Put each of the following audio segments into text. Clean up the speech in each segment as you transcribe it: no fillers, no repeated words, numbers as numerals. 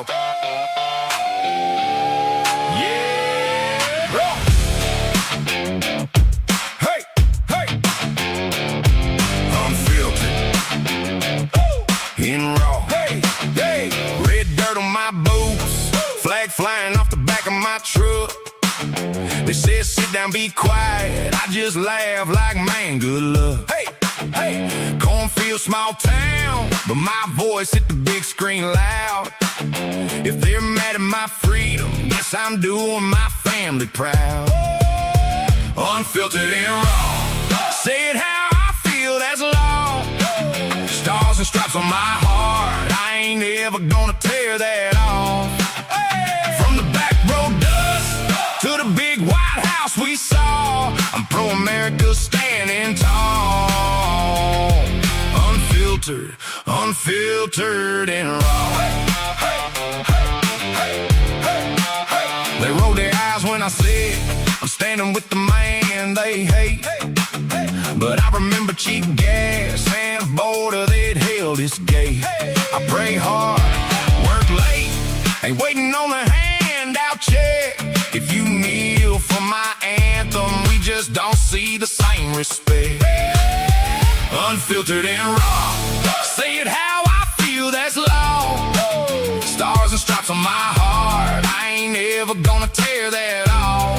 talk. Yeah, bro. Hey, hey. Unfiltered. In raw. Hey, hey. Red dirt on my boots. Flag flying off the back of my truck. They said sit down, be quiet. I just laugh like, man, good luck. Hey, hey. Cornfield, small town, but my voice hit the big screen loud. If they're mad at my freedom, yes, I'm doing my family proud. Unfiltered and raw. Say it how I feel, that's law. Stars and stripes on my heart, I ain't ever gonna tear that off. From the back road dust to the big White House we saw, I'm pro-America standing tall. Unfiltered, unfiltered and raw. They roll their eyes when I said I'm standing with the man they hate. But I remember cheap gas and a border that held its gate. I pray hard, work late, ain't waiting on the handout check. If you kneel for my anthem, we just don't see the same respect. Unfiltered and raw. Say it how I feel, that's law. Stars and stripes on my heart, I ain't ever gonna tear that off.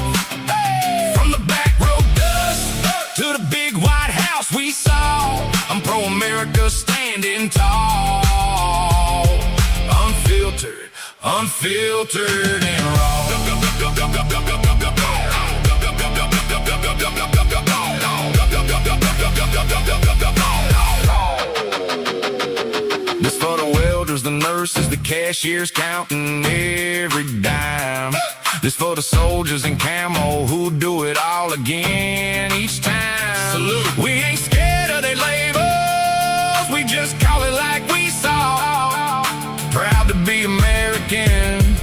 From the back road dust to the big White House we saw, I'm pro-America standing tall. Unfiltered, unfiltered and raw. This for the welders, the nurses, the cashiers counting every dime. This for the soldiers in camo who do it all again each time. Salute. We ain't scared of their labels, we just call it like we saw. Proud to be American.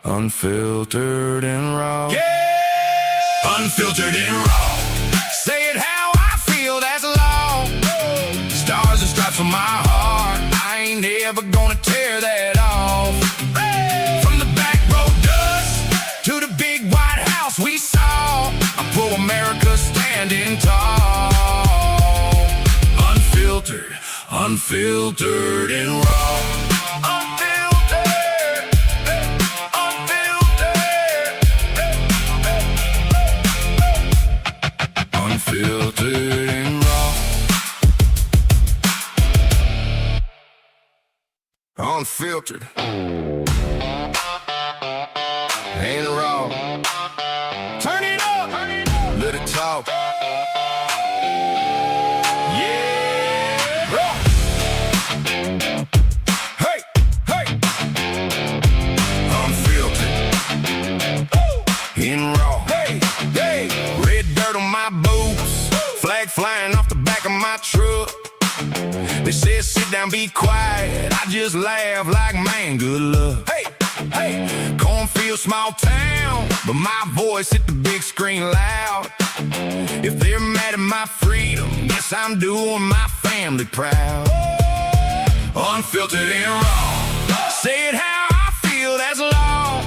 Unfiltered and raw. Yeah! Unfiltered and raw. Say it how I feel, that's law. Stars and stripes on my heart, I ain't ever gonna tear that off. From the back road dust to the big White House we saw, I'm pro-America standing tall. Unfiltered, unfiltered and raw. Unfiltered and raw. Unfiltered and raw. Turn it up, let it talk. Yeah, bro. Hey, hey. Unfiltered and raw. Hey, hey. Red dirt on my boots, flag flying off the back of my truck. They said sit down, be quiet, I just laugh like, man, good luck. Hey, hey. Cornfield, small town, but my voice hit the big screen loud. If they're mad at my freedom, yes, I'm doing my family proud. Unfiltered and raw. Say it how I feel, that's law.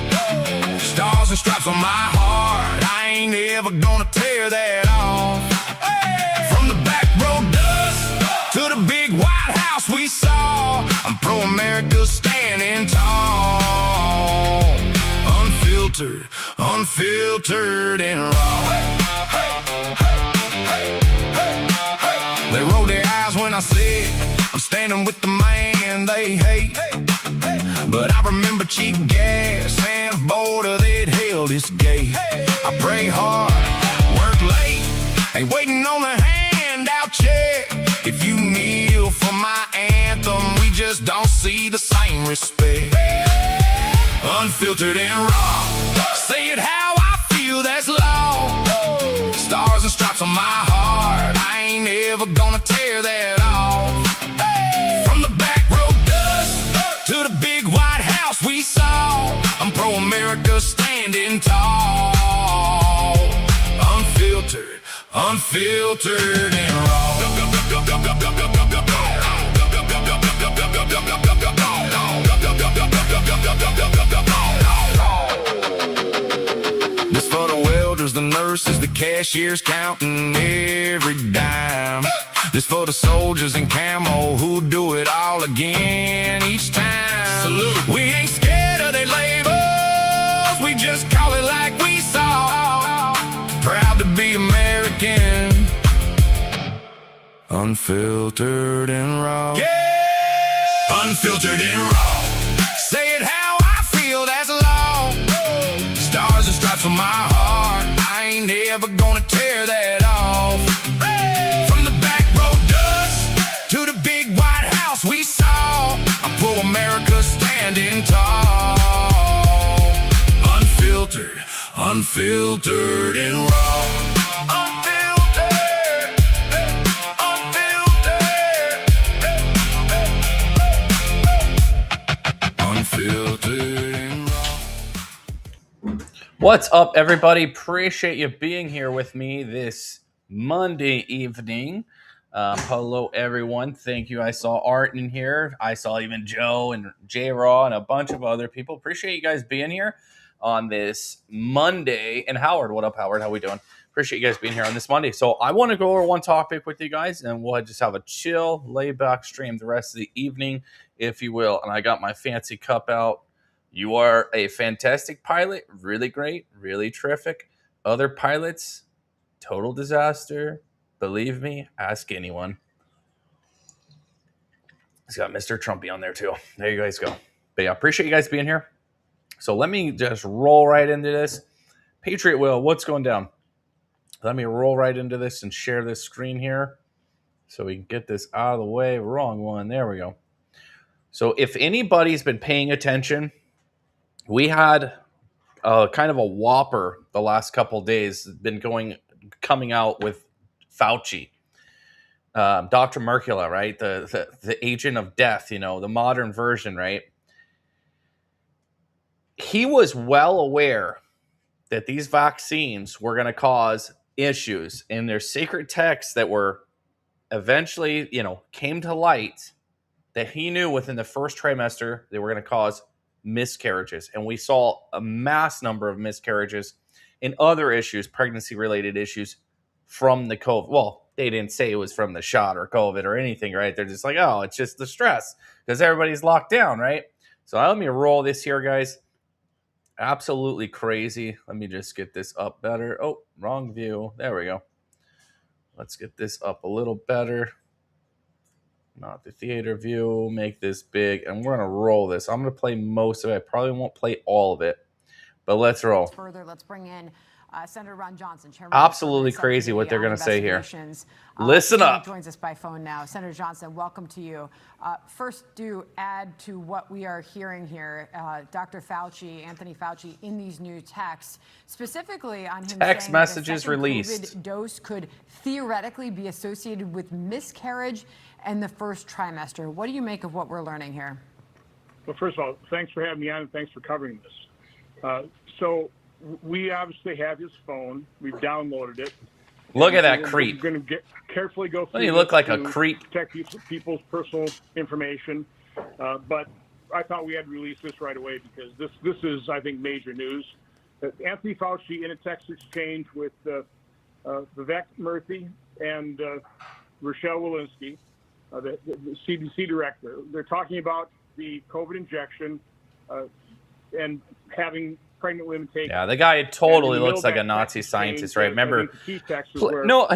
Stars and stripes on my heart, I ain't ever gonna tear that off. From the back road dust to the big White House we saw, I'm pro-America standing tall. Unfiltered, unfiltered and raw. They roll their eyes when I said I'm standing with the man they hate. But I remember cheap gas and a border that held its gate. I pray hard, work late, ain't waiting on the handout check. If you kneel for my anthem, we just don't see the same respect. Unfiltered and raw. Say it how I feel, that's law. Stars and stripes on my heart, I ain't ever gonna tear that off. From the back road dust to the big White House we saw, I'm pro-America standing tall. Unfiltered, unfiltered and raw. cashiers counting every dime. This for the soldiers in camo who do it all again each time. Salute. We ain't scared of their labels, we just call it like we saw. Proud to be American, unfiltered and raw. Yeah! Unfiltered and raw. Say it how I feel, that's law. Stars and stripes on my heart, I ain't ever gonna tear that off. From the back road dust to the big White House we saw, I pull America standing tall. Unfiltered, unfiltered and raw. What's up, everybody? Appreciate you being here with me this Monday evening. Hello, everyone. Thank you. I saw Art in here. I saw even Joe and J-Raw and a bunch of other people. Appreciate you guys being here on this Monday. And Howard, what up, Howard? How we doing? Appreciate you guys being here on this Monday. So I want to go over one topic with you guys, and we'll just have a chill, laid-back stream the rest of the evening, if you will. And I got my fancy cup out. You are a fantastic pilot, really great, really terrific. Other pilots, total disaster. Believe me, ask anyone. It's got Mr. Trumpy on there too. There you guys go. But yeah, appreciate you guys being here. So let me just roll right into this. Patriot Will, what's going down? Let me roll right into this and share this screen here so we can get this out of the way. Wrong one. There we go. So if anybody's been paying attention, we had kind of a whopper the last couple of days, been coming out with Fauci, Dr. Mercula, right? The agent of death, the modern version, right? He was well aware that these vaccines were going to cause issues, and there's secret texts that were eventually, came to light that he knew within the first trimester they were going to cause miscarriages. And we saw a mass number of miscarriages and other issues, pregnancy-related issues from the COVID. Well, they didn't say it was from the shot or COVID or anything, right? They're just like, oh, it's just the stress because everybody's locked down, right? So let me roll this here, guys. Absolutely crazy. Let me just get this up better. Oh, wrong view. There we go. Let's get this up a little better. Not the theater view. Make this big. And we're going to roll this. I'm going to play most of it. I probably won't play all of it. But let's roll. Further, let's bring in Senator Ron Johnson. Chairman Absolutely crazy what they're going to say here. Listen up. Joins us by phone now. Senator Johnson, welcome to you. First, do add to what we are hearing here. Dr. Fauci, Anthony Fauci, in these new texts, specifically on him text saying messages that the released. COVID dose could theoretically be associated with miscarriage in the first trimester. What do you make of what we're learning here? Well, first of all, thanks for having me on and thanks for covering this. So we obviously have his phone. We've downloaded it. Look at that creep. We're going to carefully go through. Doesn't he look like a creep? Protect people's personal information. But I thought we had to release this right away because this is, I think, major news. Anthony Fauci, in a text exchange with Vivek Murthy and Rochelle Walensky, the CDC director, they're talking about the COVID injection and having pregnant women take. Yeah, the guy totally looks like a Nazi scientist, right? Remember? No,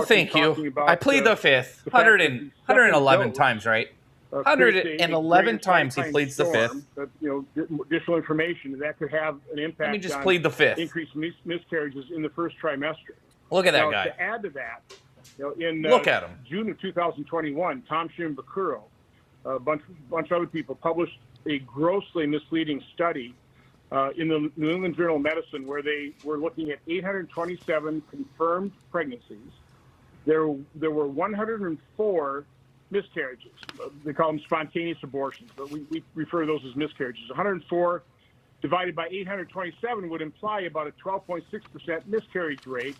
thank you. I plead the fifth. 111 times, right? 111 times he pleads the fifth. Additional information that could have an impact. Let me just plead the fifth. Increased miscarriages in the first trimester. Look at that guy. To add to that, in look at him. June of 2021, Tom Shimbakuro, a bunch of other people published a grossly misleading study in the New England Journal of Medicine where they were looking at 827 confirmed pregnancies. There were 104 miscarriages. They call them spontaneous abortions, but we refer to those as miscarriages. 104 divided by 827 would imply about a 12.6% miscarriage rate,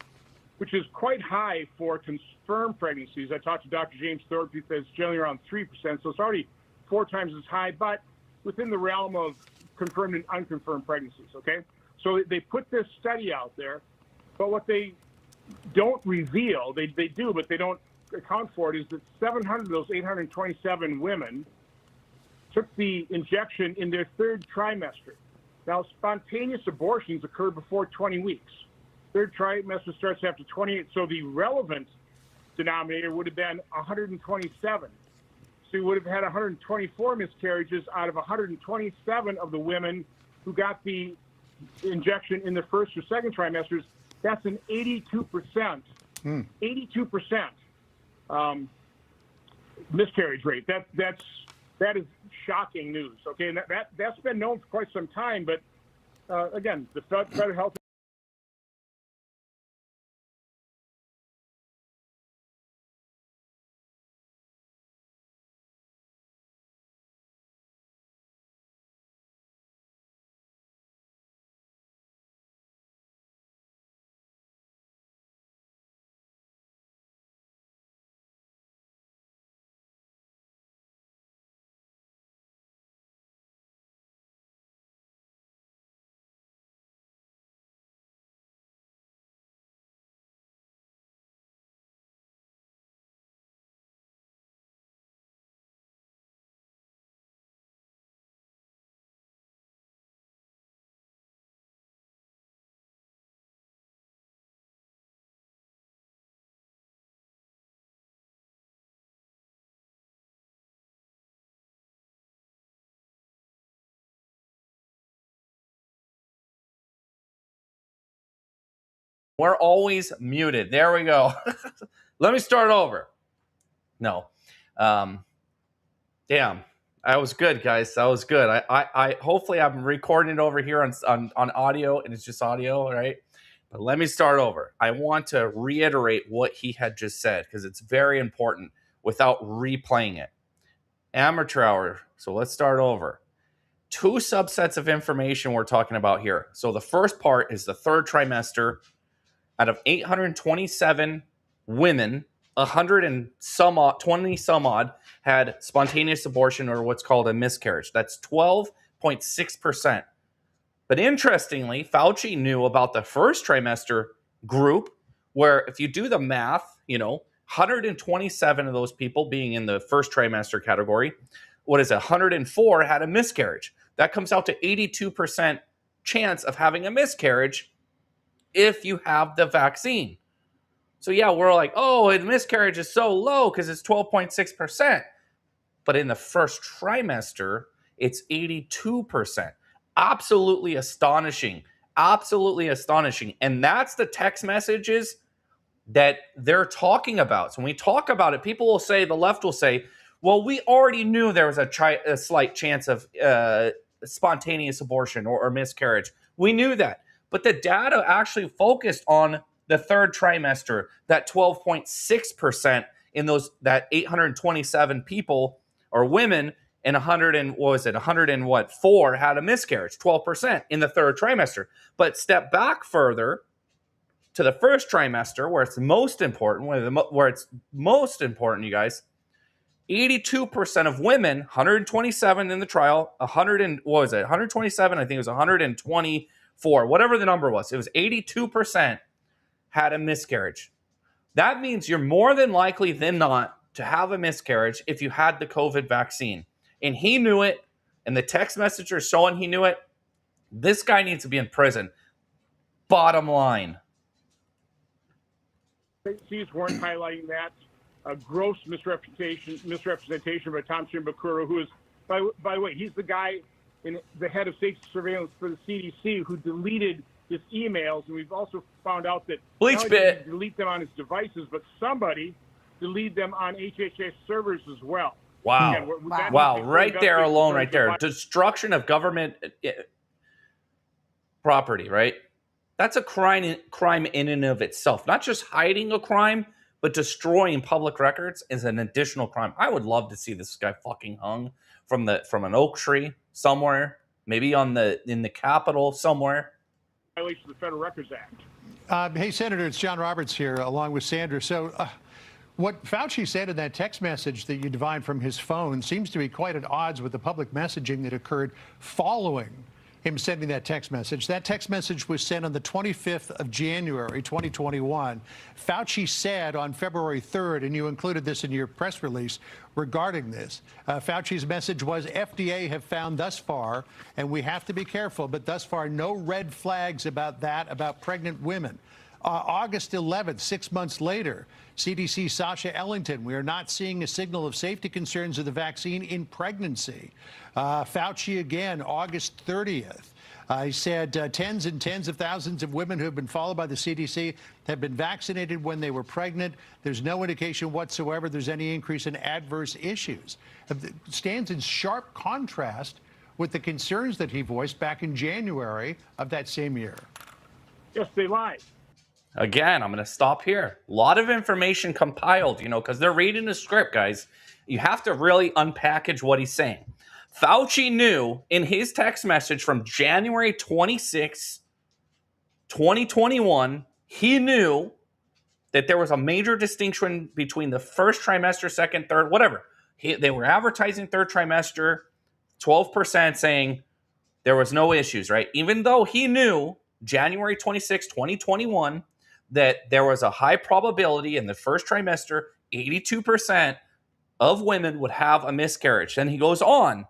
which is quite high for confirmed pregnancies. I talked to Dr. James Thorpe, who says generally around 3%, so it's already 4 times as high, but within the realm of confirmed and unconfirmed pregnancies, okay? So they put this study out there, but what they don't reveal, they do, but they don't account for it, is that 700 of those 827 women took the injection in their third trimester. Now, spontaneous abortions occur before 20 weeks. Third trimester starts after 28, so the relevant denominator would have been 127. So you would have had 124 miscarriages out of 127 of the women who got the injection in the first or second trimesters. That's an 82%, 82% miscarriage rate. That is shocking news. Okay, and that's been known for quite some time. But again, the Federal Health. We're always muted. There we go. Let me start over. No. Damn. That was good, guys. That was good. I hopefully I'm recording it over here on audio, and it's just audio, right? But let me start over. I want to reiterate what he had just said because it's very important without replaying it. Amateur hour. So let's start over. Two subsets of information we're talking about here. So the first part is the third trimester. Out of 827 women, 120 some odd had spontaneous abortion or what's called a miscarriage. That's 12.6%. But interestingly, Fauci knew about the first trimester group where if you do the math, 127 of those people being in the first trimester category, 104 had a miscarriage. That comes out to 82% chance of having a miscarriage if you have the vaccine. So yeah, we're like, oh, the miscarriage is so low because it's 12.6%. But in the first trimester, it's 82%. Absolutely astonishing. Absolutely astonishing. And that's the text messages that they're talking about. So when we talk about it, people will say, the left will say, well, we already knew there was a slight chance of spontaneous abortion or miscarriage. We knew that. But the data actually focused on the third trimester, that 12.6% in that 827 people or women, and 104 had a miscarriage, 12% in the third trimester. But step back further to the first trimester, where it's most important, you guys. 82% of women, 127 in the trial, 127? I think it was 124, whatever the number was. It was 82% had a miscarriage. That means you're more than likely than not to have a miscarriage if you had the COVID vaccine. And he knew it, and the text message are showing he knew it. This guy needs to be in prison. Bottom line. Agencies weren't highlighting that. A gross misrepresentation by Tom Shimbakuro, who is, by the way, he's the guy, the head of safety surveillance for the CDC, who deleted his emails. And we've also found out that not only did he delete them on his devices, but somebody deleted them on HHS servers as well. Wow. Again, wow. Right there alone, right there. Destruction of government property, right? That's a crime in and of itself. Not just hiding a crime, but destroying public records is an additional crime. I would love to see this guy fucking hung from an oak tree somewhere, maybe in the Capitol somewhere. Violation of the Federal Records Act. Hey, Senator, it's John Roberts here, along with Sandra. So what Fauci said in that text message that you divined from his phone seems to be quite at odds with the public messaging that occurred following him sending that text message. That text message was sent on the 25th of January, 2021. Fauci said on February 3rd, and you included this in your press release regarding this, Fauci's message was FDA have found thus far, and we have to be careful, but thus far no red flags about that, about pregnant women. August 11th, 6 months later, CDC Sasha Ellington, we are not seeing a signal of safety concerns of the vaccine in pregnancy. Fauci again, August 30th. He said tens and tens of thousands of women who have been followed by the CDC have been vaccinated when they were pregnant. There's no indication whatsoever there's any increase in adverse issues. It stands in sharp contrast with the concerns that he voiced back in January of that same year. Yes, they lied. Again, I'm going to stop here. A lot of information compiled, because they're reading the script, guys. You have to really unpackage what he's saying. Fauci knew in his text message from January 26, 2021, he knew that there was a major distinction between the first trimester, second, third, whatever. They were advertising third trimester, 12% saying there was no issues, right? Even though he knew January 26, 2021, that there was a high probability in the first trimester, 82% of women would have a miscarriage. Then he goes on.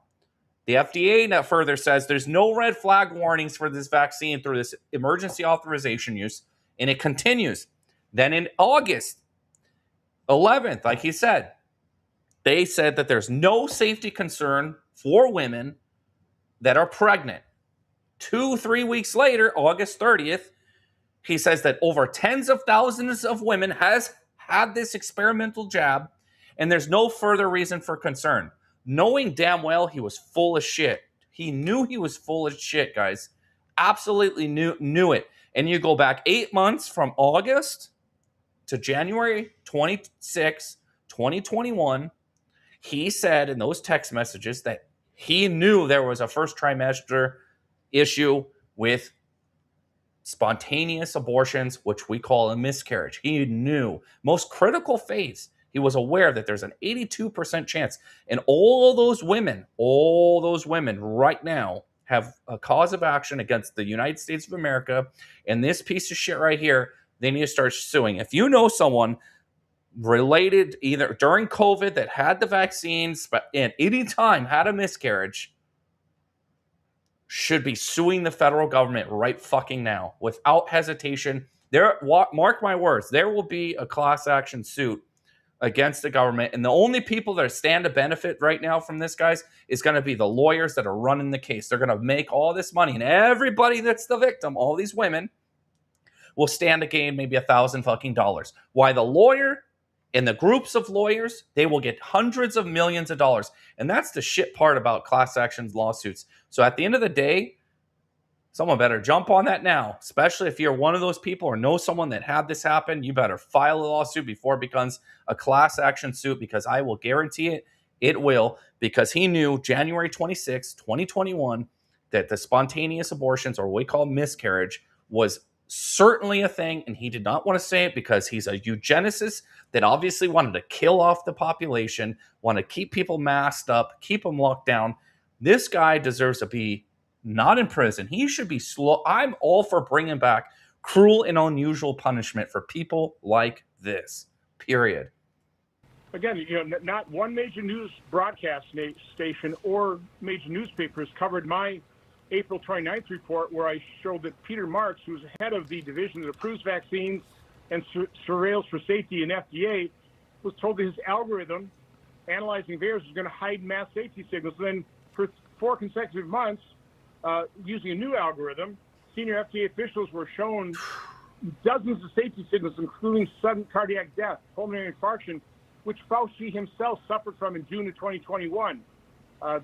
The FDA now further says there's no red flag warnings for this vaccine through this emergency authorization use. And it continues. Then in August 11th, like he said, they said that there's no safety concern for women that are pregnant. 2-3 weeks later, August 30th, he says that over tens of thousands of women has had this experimental jab, and there's no further reason for concern. Knowing damn well he was full of shit. He knew he was full of shit, guys. Absolutely knew it. And you go back 8 months from August to January 26, 2021, he said in those text messages that he knew there was a first trimester issue with spontaneous abortions, which we call a miscarriage. He knew. Most critical phase, he was aware that there's an 82% chance. And all those women right now have a cause of action against the United States of America. And this piece of shit right here, they need to start suing. If you know someone related either during COVID that had the vaccines, but at any time had a miscarriage, should be suing the federal government right fucking now without hesitation. Mark my words, there will be a class action suit against the government. And the only people that stand to benefit right now from this, guys, is going to be the lawyers that are running the case. They're going to make all this money. And everybody that's the victim, all these women, will stand to gain maybe $1,000 fucking dollars. Why the lawyer and the groups of lawyers, they will get hundreds of millions of dollars. And that's the shit part about class actions lawsuits. So at the end of the day, someone better jump on that now, especially if you're one of those people or know someone that had this happen. You better file a lawsuit before it becomes a class action suit, because I will guarantee it will, because he knew January 26, 2021, that the spontaneous abortions, or what we call miscarriage, was certainly a thing, and he did not want to say it because he's a eugenicist that obviously wanted to kill off the population, want to keep people masked up, keep them locked down. This guy deserves to be not in prison. He should be slow. I'm all for bringing back cruel and unusual punishment for people like this, period. Again, not one major news broadcast station or major newspapers covered my April 29th report, where I showed that Peter Marks, who's head of the division that approves vaccines and surveils for safety in FDA, was told that his algorithm analyzing VAERS is going to hide mass safety signals. And then for 4 consecutive months, using a new algorithm, senior FDA officials were shown dozens of safety signals, including sudden cardiac death, pulmonary infarction, which Fauci himself suffered from in June of 2021,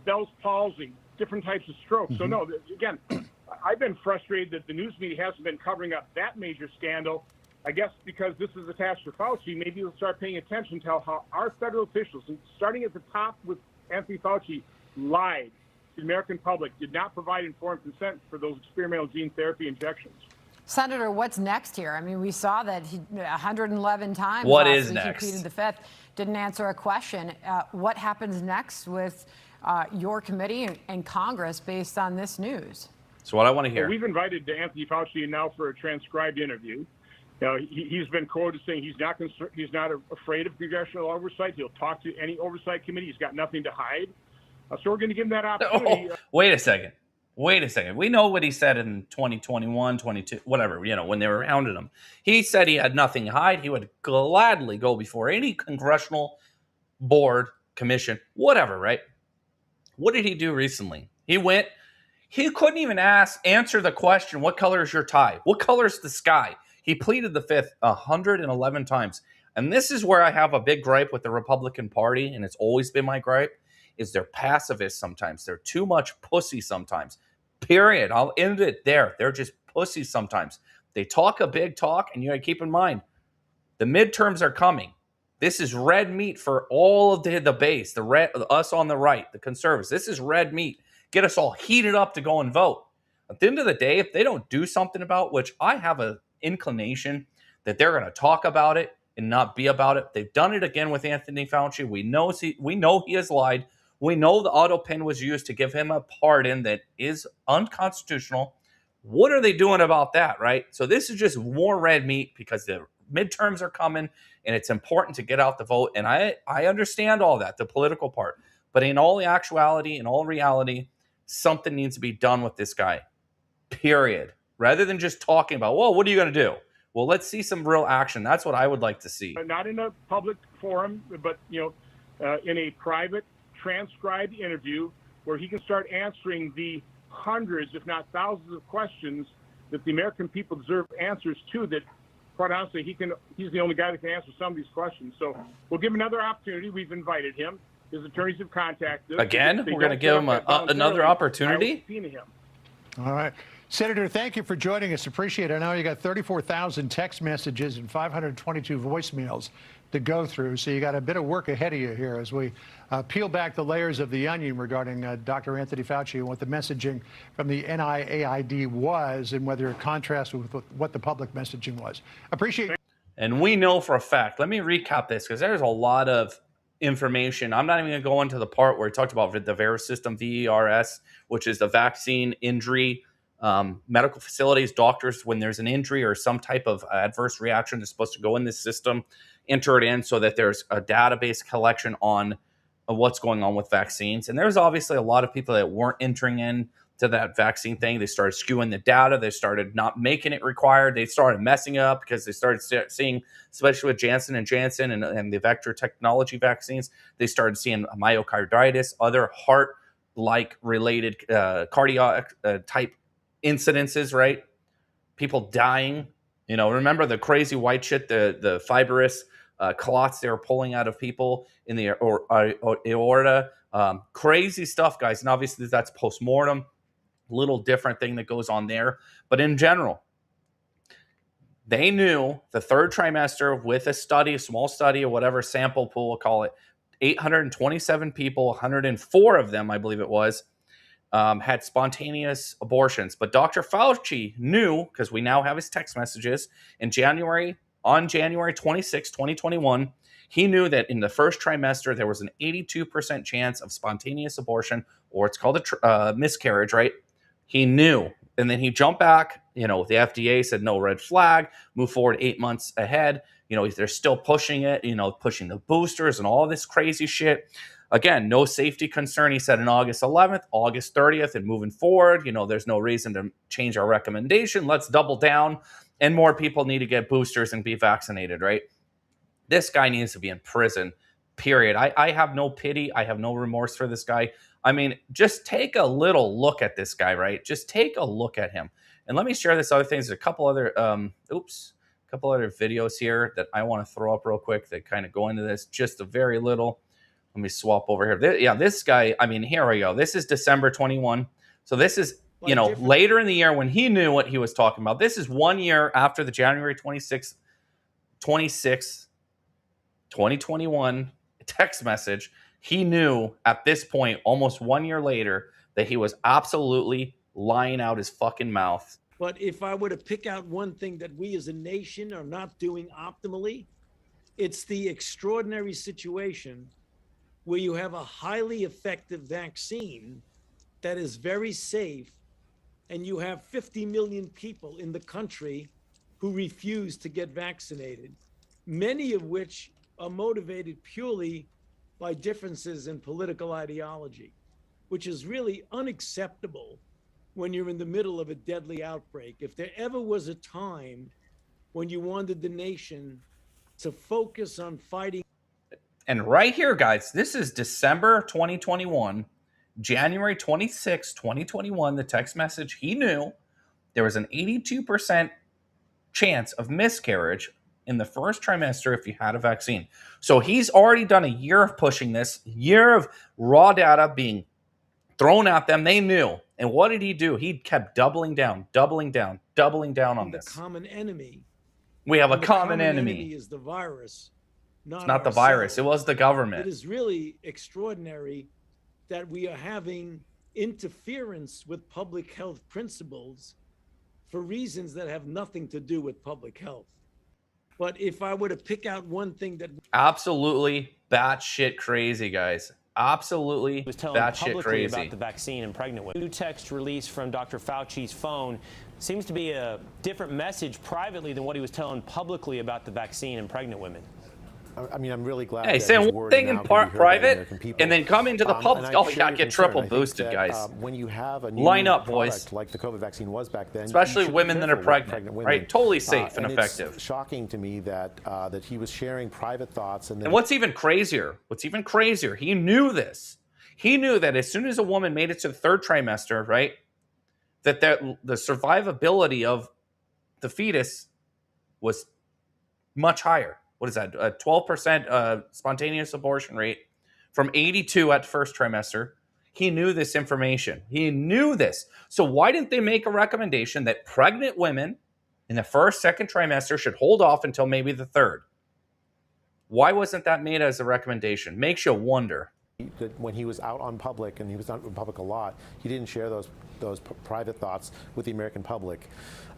Bell's palsy, different types of strokes. So no, again, I've been frustrated that the news media hasn't been covering up that major scandal. I guess because this is attached to Fauci, maybe we'll start paying attention to how our federal officials, starting at the top with Anthony Fauci, lied to the American public, did not provide informed consent for those experimental gene therapy injections. Senator, what's next here? I mean, we saw that he 111 times. What is next? He pleaded the fifth, didn't answer a question. What happens next with your committee and Congress based on this news? So what I want to hear. Well, we've invited Anthony Fauci now for a transcribed interview. He's been quoted saying he's not afraid of congressional oversight. He'll talk to any oversight committee. He's got nothing to hide. So we're going to give him that opportunity. Oh, wait a second. We know what he said in 2021, 22, whatever, when they were hounding him. He said he had nothing to hide. He would gladly go before any congressional board, commission, whatever, right? What did he do recently? He couldn't even answer the question, what color is your tie? What color is the sky? He pleaded the fifth 111 times. And this is where I have a big gripe with the Republican Party, and it's always been my gripe, is they're pacifists sometimes. They're too much pussy sometimes. Period. I'll end it there. They're just pussies sometimes. They talk a big talk, and you got to keep in mind, the midterms are coming. This is red meat for all of the base, us on the right, the conservatives. This is red meat. Get us all heated up to go and vote. At the end of the day, if they don't do something about, which I have an inclination that they're going to talk about it and not be about it. They've done it again with Anthony Fauci. We know he has lied. We know the auto pen was used to give him a pardon that is unconstitutional. What are they doing about that, right? So this is just more red meat because the midterms are coming and it's important to get out the vote. And I understand all that, the political part. But in all actuality, in all reality, something needs to be done with this guy, period. Rather than just talking about, well, what are you going to do? Well, let's see some real action. That's what I would like to see. Not in a public forum, but in a private, transcribed interview where he can start answering the hundreds, if not thousands, of questions that the American people deserve answers to. That, quite honestly, he's the only guy that can answer some of these questions. So we'll give him another opportunity. We've invited him. His attorneys have contacted us. Again, we're going to give him another opportunity. All right. Senator, thank you for joining us. Appreciate it. I know you got 34,000 text messages and 522 voicemails to go through, so you got a bit of work ahead of you here as we peel back the layers of the onion regarding Dr. Anthony Fauci and what the messaging from the NIAID was and whether it contrasts with what the public messaging was. Appreciate it. And we know for a fact, let me recap this because there's a lot of information. I'm not even going to go into the part where he talked about the VERS system, VERS, which is the vaccine injury. Medical facilities, doctors, when there's an injury or some type of adverse reaction, is supposed to go in this system, enter it in so that there's a database collection on what's going on with vaccines. And there's obviously a lot of people that weren't entering in to that vaccine thing. They started skewing the data. They started not making it required. They started messing up because they started seeing, especially with Janssen and Janssen and the vector technology vaccines, they started seeing myocarditis, other heart-like related cardiac type incidences, right? People dying. Remember the crazy white shit, the fibrous clots they were pulling out of people in the aorta. Crazy stuff, guys. And obviously that's post-mortem. Little different thing that goes on there. But in general, they knew the third trimester with a small study or whatever sample pool, we'll call it, 827 people, 104 of them, I believe it was, had spontaneous abortions. But Dr. Fauci knew, because we now have his text messages, on January 26, 2021, he knew that in the first trimester, there was an 82% chance of spontaneous abortion, or it's called a miscarriage, right? He knew. And then he jumped back. The FDA said no red flag, move forward 8 months ahead. They're still pushing it, pushing the boosters and all this crazy shit. Again, no safety concern, he said, on August 11th, August 30th, and moving forward, there's no reason to change our recommendation. Let's double down, and more people need to get boosters and be vaccinated, right? This guy needs to be in prison, period. I have no pity. I have no remorse for this guy. I mean, just take a little look at this guy, right? Just take a look at him. And let me share this other thing. There's a couple other, videos here that I want to throw up real quick that kind of go into this, just a very little. Let me swap over here. This guy, here we go. This is December 21. So this is, later in the year when he knew what he was talking about. This is 1 year after the January 26, 2021 text message. He knew at this point, almost 1 year later, that he was absolutely lying out his fucking mouth. But if I were to pick out one thing that we as a nation are not doing optimally, it's the extraordinary situation where you have a highly effective vaccine that is very safe, and you have 50 million people in the country who refuse to get vaccinated, many of which are motivated purely by differences in political ideology, which is really unacceptable when you're in the middle of a deadly outbreak. If there ever was a time when you wanted the nation to focus on fighting. And right here, guys, this is December 2021, January 26, 2021, the text message. He knew there was an 82% chance of miscarriage in the first trimester if you had a vaccine. So he's already done a year of pushing this, year of raw data being thrown at them. They knew. And what did he do? He kept doubling down on this. The common enemy. We have a And the common enemy. is the virus, It's not the virus. It was the government. It is really extraordinary that we are having interference with public health principles for reasons that have nothing to do with public health. But if I were to pick out one thing that absolutely batshit crazy, guys. Absolutely was telling batshit publicly crazy about the vaccine and pregnant women. New text released from Dr. Fauci's phone seems to be a different message privately than what he was telling publicly about the vaccine and pregnant women. I mean, I'm really glad. Hey, saying one thing in private and then come into the public. Oh, yeah, get triple boosted, guys. When you have a new line up, boys, like the COVID vaccine was back then, especially women that are pregnant, right? Totally safe and effective. It's shocking to me that that he was sharing private thoughts. And what's even crazier? He knew this. He knew that as soon as a woman made it to the third trimester, right, that the survivability of the fetus was much higher. What is that? A 12% spontaneous abortion rate from 82 at first trimester. He knew this information. He knew this. So why didn't they make a recommendation that pregnant women in the first, second trimester should hold off until maybe the third? Why wasn't that made as a recommendation? Makes you wonder. When he was out on public, and he was out in public a lot, he didn't share those private thoughts with the American public.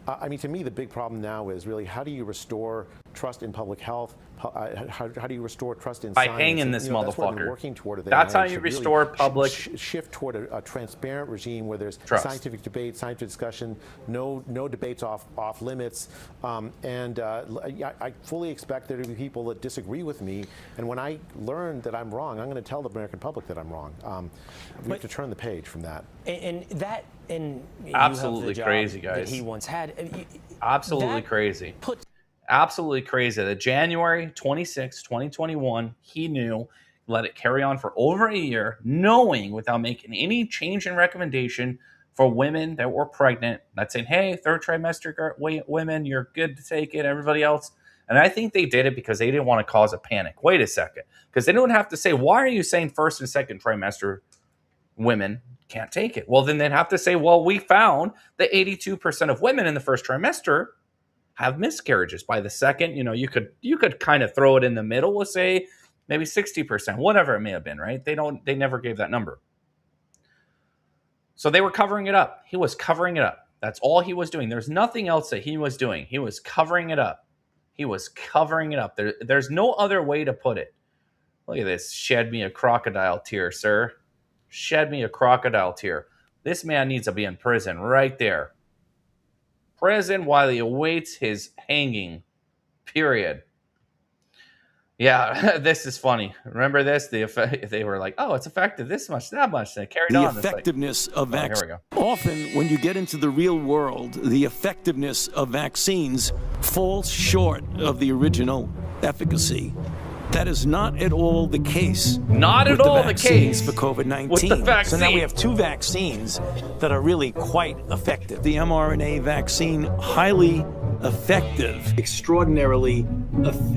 I mean, to me, the big problem now is really how do you restore trust in public health? How do you restore trust in science? By hanging this motherfucker. That's what we're working toward. That's how you restore really public shift toward a transparent regime where there's trust. Scientific debate, scientific discussion, no debates off limits, I fully expect there to be people that disagree with me. And when I learn that I'm wrong, I'm going to tell the American public that I'm wrong. We have to turn the page from that. And absolutely crazy, guys. That he once had. Absolutely crazy. Absolutely crazy. The January 26, 2021, he knew, let it carry on for over a year, knowing without making any change in recommendation for women that were pregnant, not saying, hey, third trimester women, you're good to take it, everybody else. And I think they did it because they didn't want to cause a panic. Wait a second. Because they don't have to say, why are you saying first and second trimester women can't take it? Well, then they'd have to say, well, we found that 82% of women in the first trimester have miscarriages. By the second, you could kind of throw it in the middle. We'll say maybe 60%, whatever it may have been, right? They never gave that number. So they were covering it up. He was covering it up. That's all he was doing. There's nothing else that he was doing. He was covering it up. He was covering it up. There's no other way to put it. Look at this. Shed me a crocodile tear, sir. Shed me a crocodile tear. This man needs to be in prison right there. Prison while he awaits his hanging. Period. Yeah, this is funny. Remember this? They were like, oh, it's effective this much, that much. They carried on. The effectiveness of vaccines. Here we go. Often, when you get into the real world, the effectiveness of vaccines falls short of the original efficacy. That is not at all the case. Not at all the case for COVID-19. with the vaccine. So now we have two vaccines that are really quite effective. The mRNA vaccine, highly effective, extraordinarily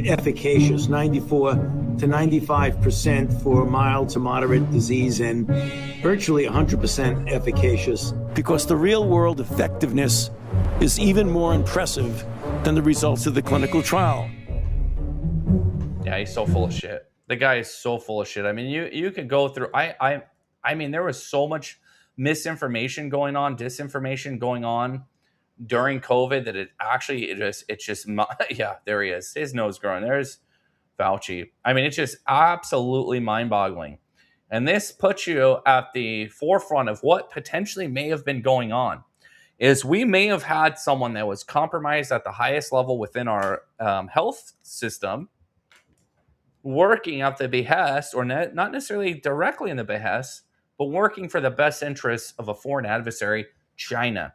efficacious, 94 to 95% for mild to moderate disease, and virtually 100% efficacious. Because the real world effectiveness is even more impressive than the results of the clinical trial. Yeah, he's so full of shit. The guy is so full of shit. I mean, you could go through. I mean, there was so much misinformation going on, disinformation going on during COVID that it's just yeah. There he is. His nose growing. There's Fauci. I mean, it's just absolutely mind-boggling. And this puts you at the forefront of what potentially may have been going on. is we may have had someone that was compromised at the highest level within our health system working at the behest, or not necessarily directly in the behest, but working for the best interests of a foreign adversary, China.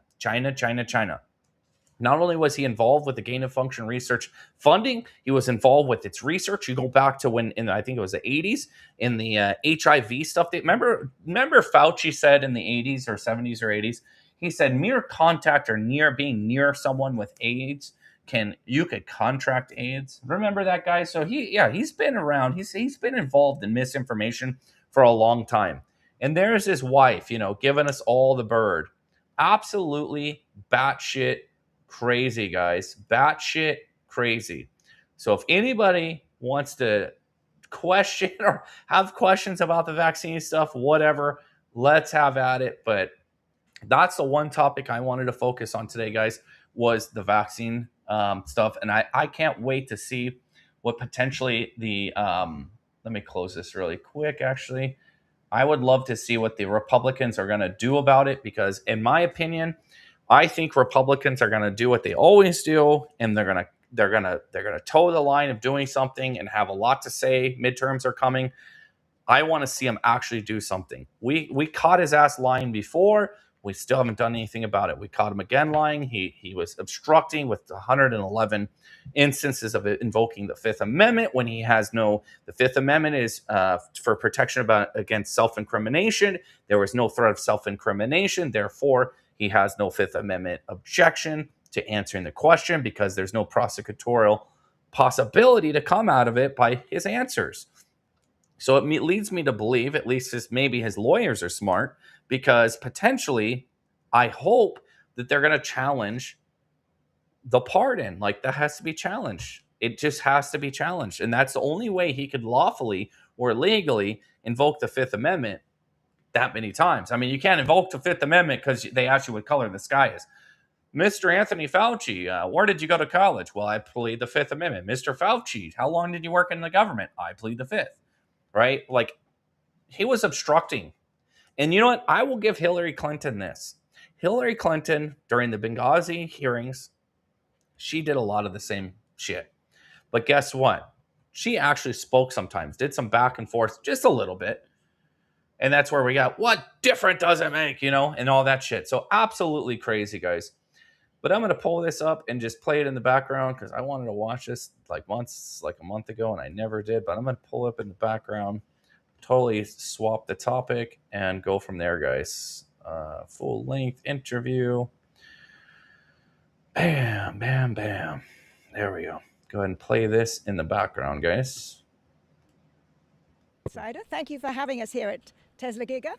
Not only was he involved with the gain of function research funding, he was involved with its research. You go back to when, I think it was the 80s, in the HIV stuff. Remember Fauci said in the 80s or 70s or 80s, he said mere contact or being near someone with AIDS you could contract AIDS. Remember that guy? So he's been around. He's been involved in misinformation for a long time. And there's his wife, giving us all the bird. Absolutely batshit crazy, guys. Batshit crazy. So if anybody wants to question or have questions about the vaccine stuff, whatever, let's have at it. But that's the one topic I wanted to focus on today, guys, was the vaccine stuff. And I can't wait to see what potentially let me close this really quick, actually. I would love to see what the Republicans are going to do about it, because in my opinion, I think Republicans are going to do what they always do, and they're going to toe the line of doing something and have a lot to say. Midterms are coming. I want to see him actually do something. We caught his ass lying before. We still haven't done anything about it. We caught him again lying. He was obstructing with 111 instances of invoking the Fifth Amendment when he has no. The Fifth Amendment is for protection against self-incrimination. There was no threat of self-incrimination. Therefore, he has no Fifth Amendment objection to answering the question, because there's no prosecutorial possibility to come out of it by his answers. So it leads me to believe, at least maybe his lawyers are smart, because potentially, I hope that they're going to challenge the pardon. Like, that has to be challenged. It just has to be challenged. And that's the only way he could lawfully or legally invoke the Fifth Amendment that many times. I mean, you can't invoke the Fifth Amendment because they ask you what color the sky is. Mr. Anthony Fauci, where did you go to college? Well, I plead the Fifth Amendment. Mr. Fauci, how long did you work in the government? I plead the Fifth. Right? Like, he was obstructing. And you know what? I will give Hillary Clinton this. Hillary Clinton, during the Benghazi hearings, she did a lot of the same shit. But guess what? She actually spoke sometimes, did some back and forth, just a little bit. And that's where we got, what difference does it make, and all that shit. So absolutely crazy, guys. But I'm going to pull this up and just play it in the background, because I wanted to watch this like a month ago, and I never did. But I'm going to pull up in the background, totally swap the topic, and go from there, guys. Full-length interview. Bam, bam, bam. There we go. Go ahead and play this in the background, guys. Thank you for having us here at Tesla Giga.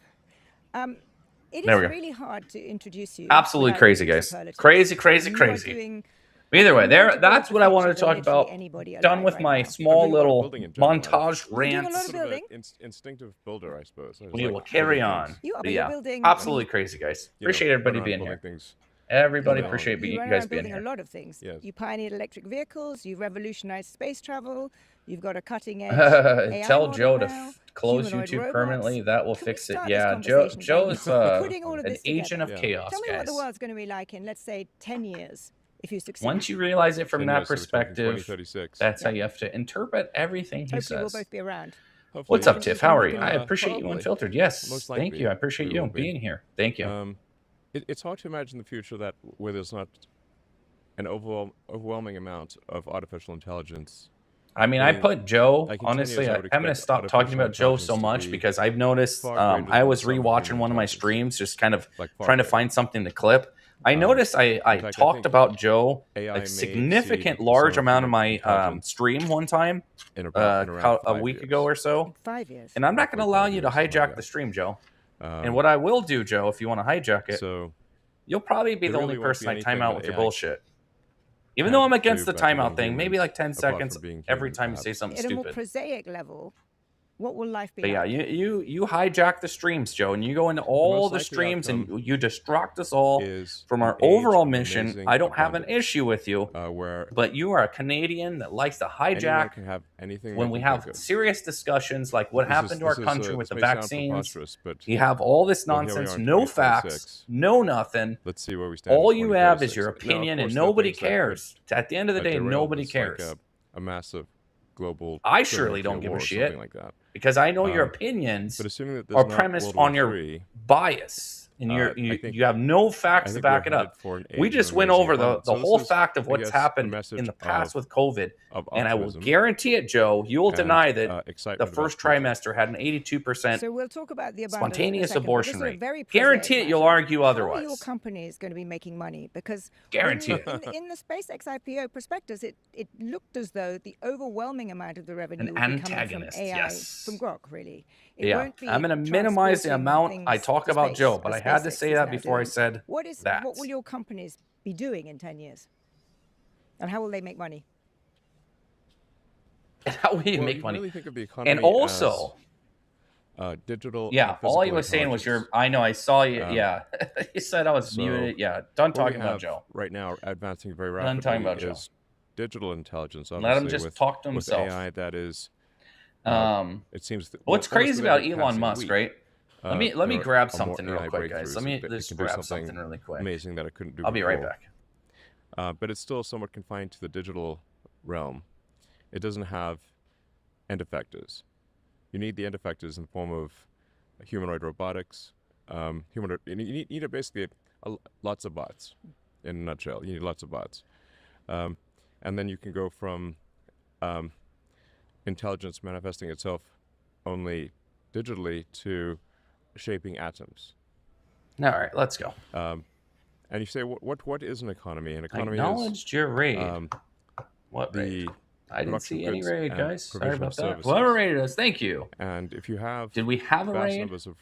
It is really hard to introduce you. Absolutely crazy, guys. Crazy. Either way, that's what I wanted to talk about. Done with my small little montage rants. Instinctive builder, I suppose. We will carry on. Yeah, absolutely crazy, guys. Appreciate everybody being here. Everybody appreciate you guys being here. A lot of things. Yes. You pioneered electric vehicles. You revolutionized space travel. You've got a cutting edge. Tell Joe to close YouTube permanently. That will fix it. Yeah, Joe's an agent of chaos, Tell me guys. what the world's going to be like in, let's say, 10 years. If you succeed. Once you realize it from that perspective, that's how you have to interpret everything he says. We'll both be around. What's up, Tiff? How are you? I appreciate you, Unfiltered. Yes, thank you. I appreciate you being here. Thank you. It's hard to imagine the future where there's not an overwhelming amount of artificial intelligence. I mean, I put Joe, honestly, I'm going to stop talking about Joe so much, because I've noticed, I was rewatching one of my streams, just kind of trying to find something to clip. I noticed I talked about Joe a significant large amount of my stream one time, a week ago or so. 5 years. And I'm not going to allow you to hijack the stream, Joe. And what I will do, Joe, if you want to hijack it, you'll probably be the only person I time out with your bullshit. Even though I'm against the timeout thing, maybe like 10 seconds every time you say something stupid. At a more prosaic level, What will life be But like? yeah, you hijack the streams, Joe, and you go into all the streams and you distract us all from our overall mission. I don't have an issue with you, but you are a Canadian that likes to hijack can have anything when we have serious discussions like what happened to our country with the vaccines. You have all this nonsense, no facts, no nothing. Let's see where we stand. All you have is your opinion, and nobody cares. At the end of the day, nobody cares. Like a massive global. I surely don't give a shit like that. because I know your opinions but assuming that are premised on your bias, and you have no facts to back it up. We just went over the whole fact of what's happened in the past with COVID, and I will guarantee it, Joe, you will deny that the first trimester had an 82% So we'll talk about the spontaneous abundance abortion in a second, but this is a rate. very Guarantee it, prosaic you'll matter. argue How otherwise. are your companies going to be making money? Because Guarantee it. in the SpaceX IPO prospectus, it looked as though the overwhelming amount of the revenue would be coming from antagonist, AI, yes. from Grok, really. It Yeah, won't be I'm going to minimize the transporting amount I things talk to about space, Joe, but as I had to SpaceX say is that now before I doing. said that. What will your companies be doing in 10 years? And how will they make money? How will you make money? Really think of the economy And also, as, digital. yeah, all you were saying was I know I saw you. Yeah, you said I was so muted. Yeah, done talking about have Joe. Right now, advancing very Done rapidly talking about Joe. is digital intelligence. Let him just with, talk to with himself. AI that is. It seems. What's crazy about Elon Musk, week, right? Let me grab something more real quick, guys. Let me just grab something really quick. Amazing that I couldn't do. I'll be right before. back. But it's still somewhat confined to the digital realm. It doesn't have end effectors. You need the end effectors in the form of humanoid robotics. You need basically lots of bots. In a nutshell, you need lots of bots, and then you can go from intelligence manifesting itself only digitally to shaping atoms. All right, let's go. And you say, what is an economy? An economy Acknowledged is your raid. What raid? I didn't see any goods raid, and guys. Sorry provision about of that. services. Whoever raided us, thank you. And if you have Did we have a vast raid? numbers of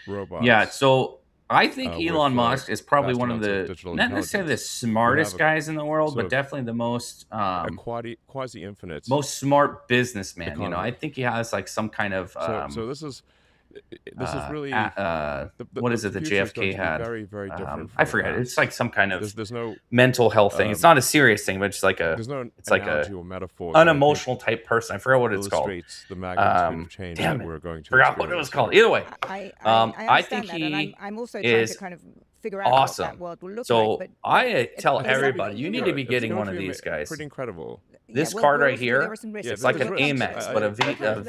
robots, Yeah, so I think with, Elon Musk is probably vast one of amounts of the digital not necessarily the intelligence, smartest have guys in the world, sort but of definitely the most a quasi-infinite most smart businessman. economy. You know, I think he has like some kind of so this is really what is it that future is going JFK to be had? very, very different. I forget. It's like some kind of there's no mental health thing. It's not a serious thing, but it's like a there's no it's like analogy a or metaphor unemotional type person. I forgot what it's called. Illustrates the magnitude of change Damn that it. we're going to Forgot what it was called. Either way, I I think understand that, and he I'm also trying is to kind of figure out awesome. what that world will look So like. I tell but everybody, you need to be It's getting going one to of be these guys. Pretty incredible. This well, card well, right there here, are some risks. it's like an there's risks. Amex, but a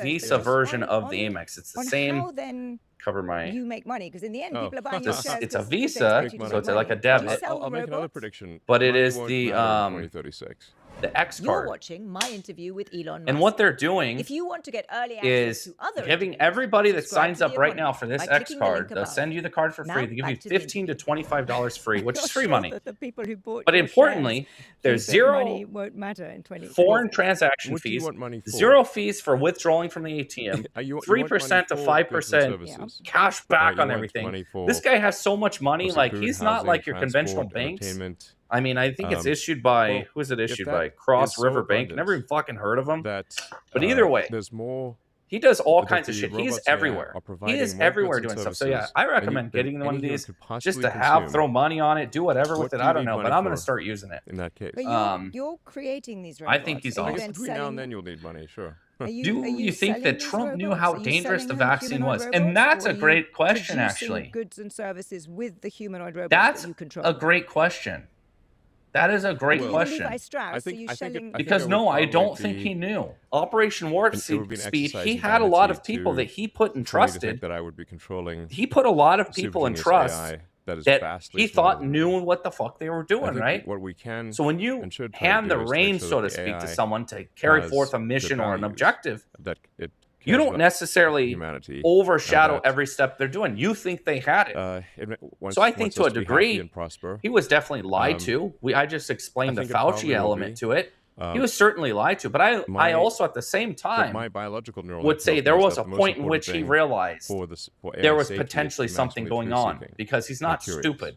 Visa version of the Amex. It's the same. How then Cover my. you make money? Because in the end, Oh. people are buying your It's shares. it's a 'cause they Visa, expect you to so make it's like a money. Do you debit. sell I'll make another robots? prediction. But it Money is won't the, matter in 2036. The X You're card. watching my interview with Elon Musk. And what they're doing if you want to get early access is to other giving interviews, everybody that subscribe signs to up The right Economy now for this by X clicking the link card. They'll above. send you the card for Now, free. They give you back to the $15 to $25 free, which You're is free sure money. that the people who bought But your importantly, shares there's think that money zero won't matter in 20. foreign transaction What do you fees, want money for? zero fees for withdrawing from the ATM, You want 3% to money for 5% goods and services. cash Right, back you on want everything. money for This guy has so much money, mostly like food, he's not housing, like your conventional transport, banks. entertainment. I mean, I think it's issued by well, who is it if issued that by? Cross is so River Bank. abundant Never even fucking heard of them. That, But either way, there's more. he does all that kinds of the shit. He's robots now everywhere. are He providing is more everywhere goods doing and stuff. So yeah, services I than recommend than getting one of any human these could just possibly to have, consume. throw money on it, do whatever What with it. do I you don't need know, but money I'm going to for? start using it. In that case, But you're creating these I robots. think he's Are you awesome. then between now and selling- then you'll need money. Sure. are you- Do are you think selling that these Trump knew robots? how Are you dangerous the selling them vaccine humanoid was? robots, And that's or a are you great question, producing actually. goods and services with the humanoid robots That's that you control. a great question. That is a great Do you question. Levi Strauss? I think- are you I think it- selling? I think Because it no, would I don't probably think be- he knew. Operation Warp it would be an Speed, exercise he in had a lot vanity of people to- that he put in for me to think trusted. that I would be controlling He put a lot of super people in genius trust AI that is that vastly he smarter thought than knew me. what the fuck they were I doing, think right? What we can So when you and should try to hand the do is to make reins, sure so that to the speak, to AI someone to carry has forth a the mission or an values objective, that it you cares don't about necessarily humanity, overshadow and that, every step they're doing. You think they had it. wants, So I think wants to a us be happy degree, and prosper. he was definitely lied Um, to. I just explained I the think it probably Fauci will element be. to it. He was certainly lied to, but I My- also at the same But time my biological neural would net say tells there me was that a the most point in important which he thing realized for AI there was safety is potentially to be something maximally going on truth-seeking, because he's not not curious. stupid.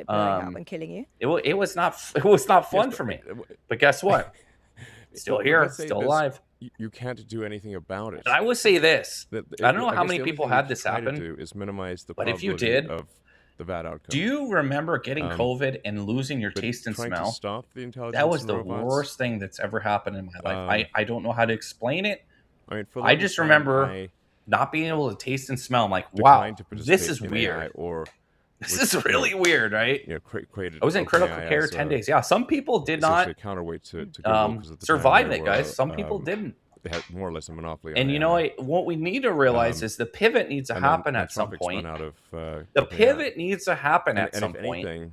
it blowing up and killing you. It was not fun for me. But guess what? Still here, still alive. You can't do anything about it. And I will say this: I don't know how many people had this happen. To do is minimize the but if you probability did, of the bad outcome. do you remember getting COVID and losing your taste and trying smell? To stop the intelligence that was in the robots, worst thing that's ever happened in my life. I don't know how to explain it. I mean, I just remember not being able to taste and smell. I'm like, wow, this is weird. This is really weird, right? I was in critical care 10 days. Yeah, some people did not counterweight to survive it, guys. Some people didn't. They had more or less a monopoly. And you know what we need to realize is the pivot needs to happen at some point. The pivot needs to happen at some point.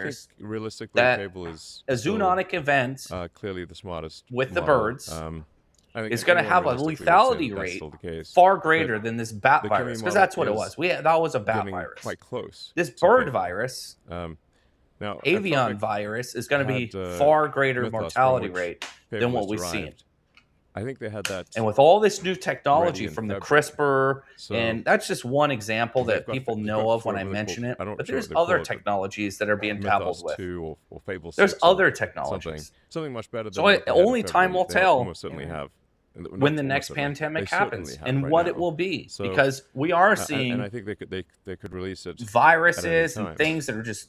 engineers think realistically, that Fable is a still, zoonotic event clearly the smartest with the model. birds I think is going to anyone have a realistically would say lethality that that's rate still the case. far But greater than this bat the virus, Kimi because model that's what it is was. That was a bat getting virus. quite close. This to bird Fable. virus, Now, avian Anthropic virus, is going to be had, far greater Mythos from mortality which rate Fable than was what we've seen. derived. I think they had that. And with all this new technology in from the February. CRISPR, So and that's just one example they've that got- people they've know got of when four I what they mention call- it. I don't But sure there's what they call other it, but technologies that are being dabbled Mythos with. 2 or Fable 6. There's or other technologies. Something much better than So what they had in only time February. will They tell almost certainly have. Not when the almost next certainly. pandemic They certainly happens have and right what now. it will be, So, because we are and seeing I think they could release it at any viruses and time. things that are just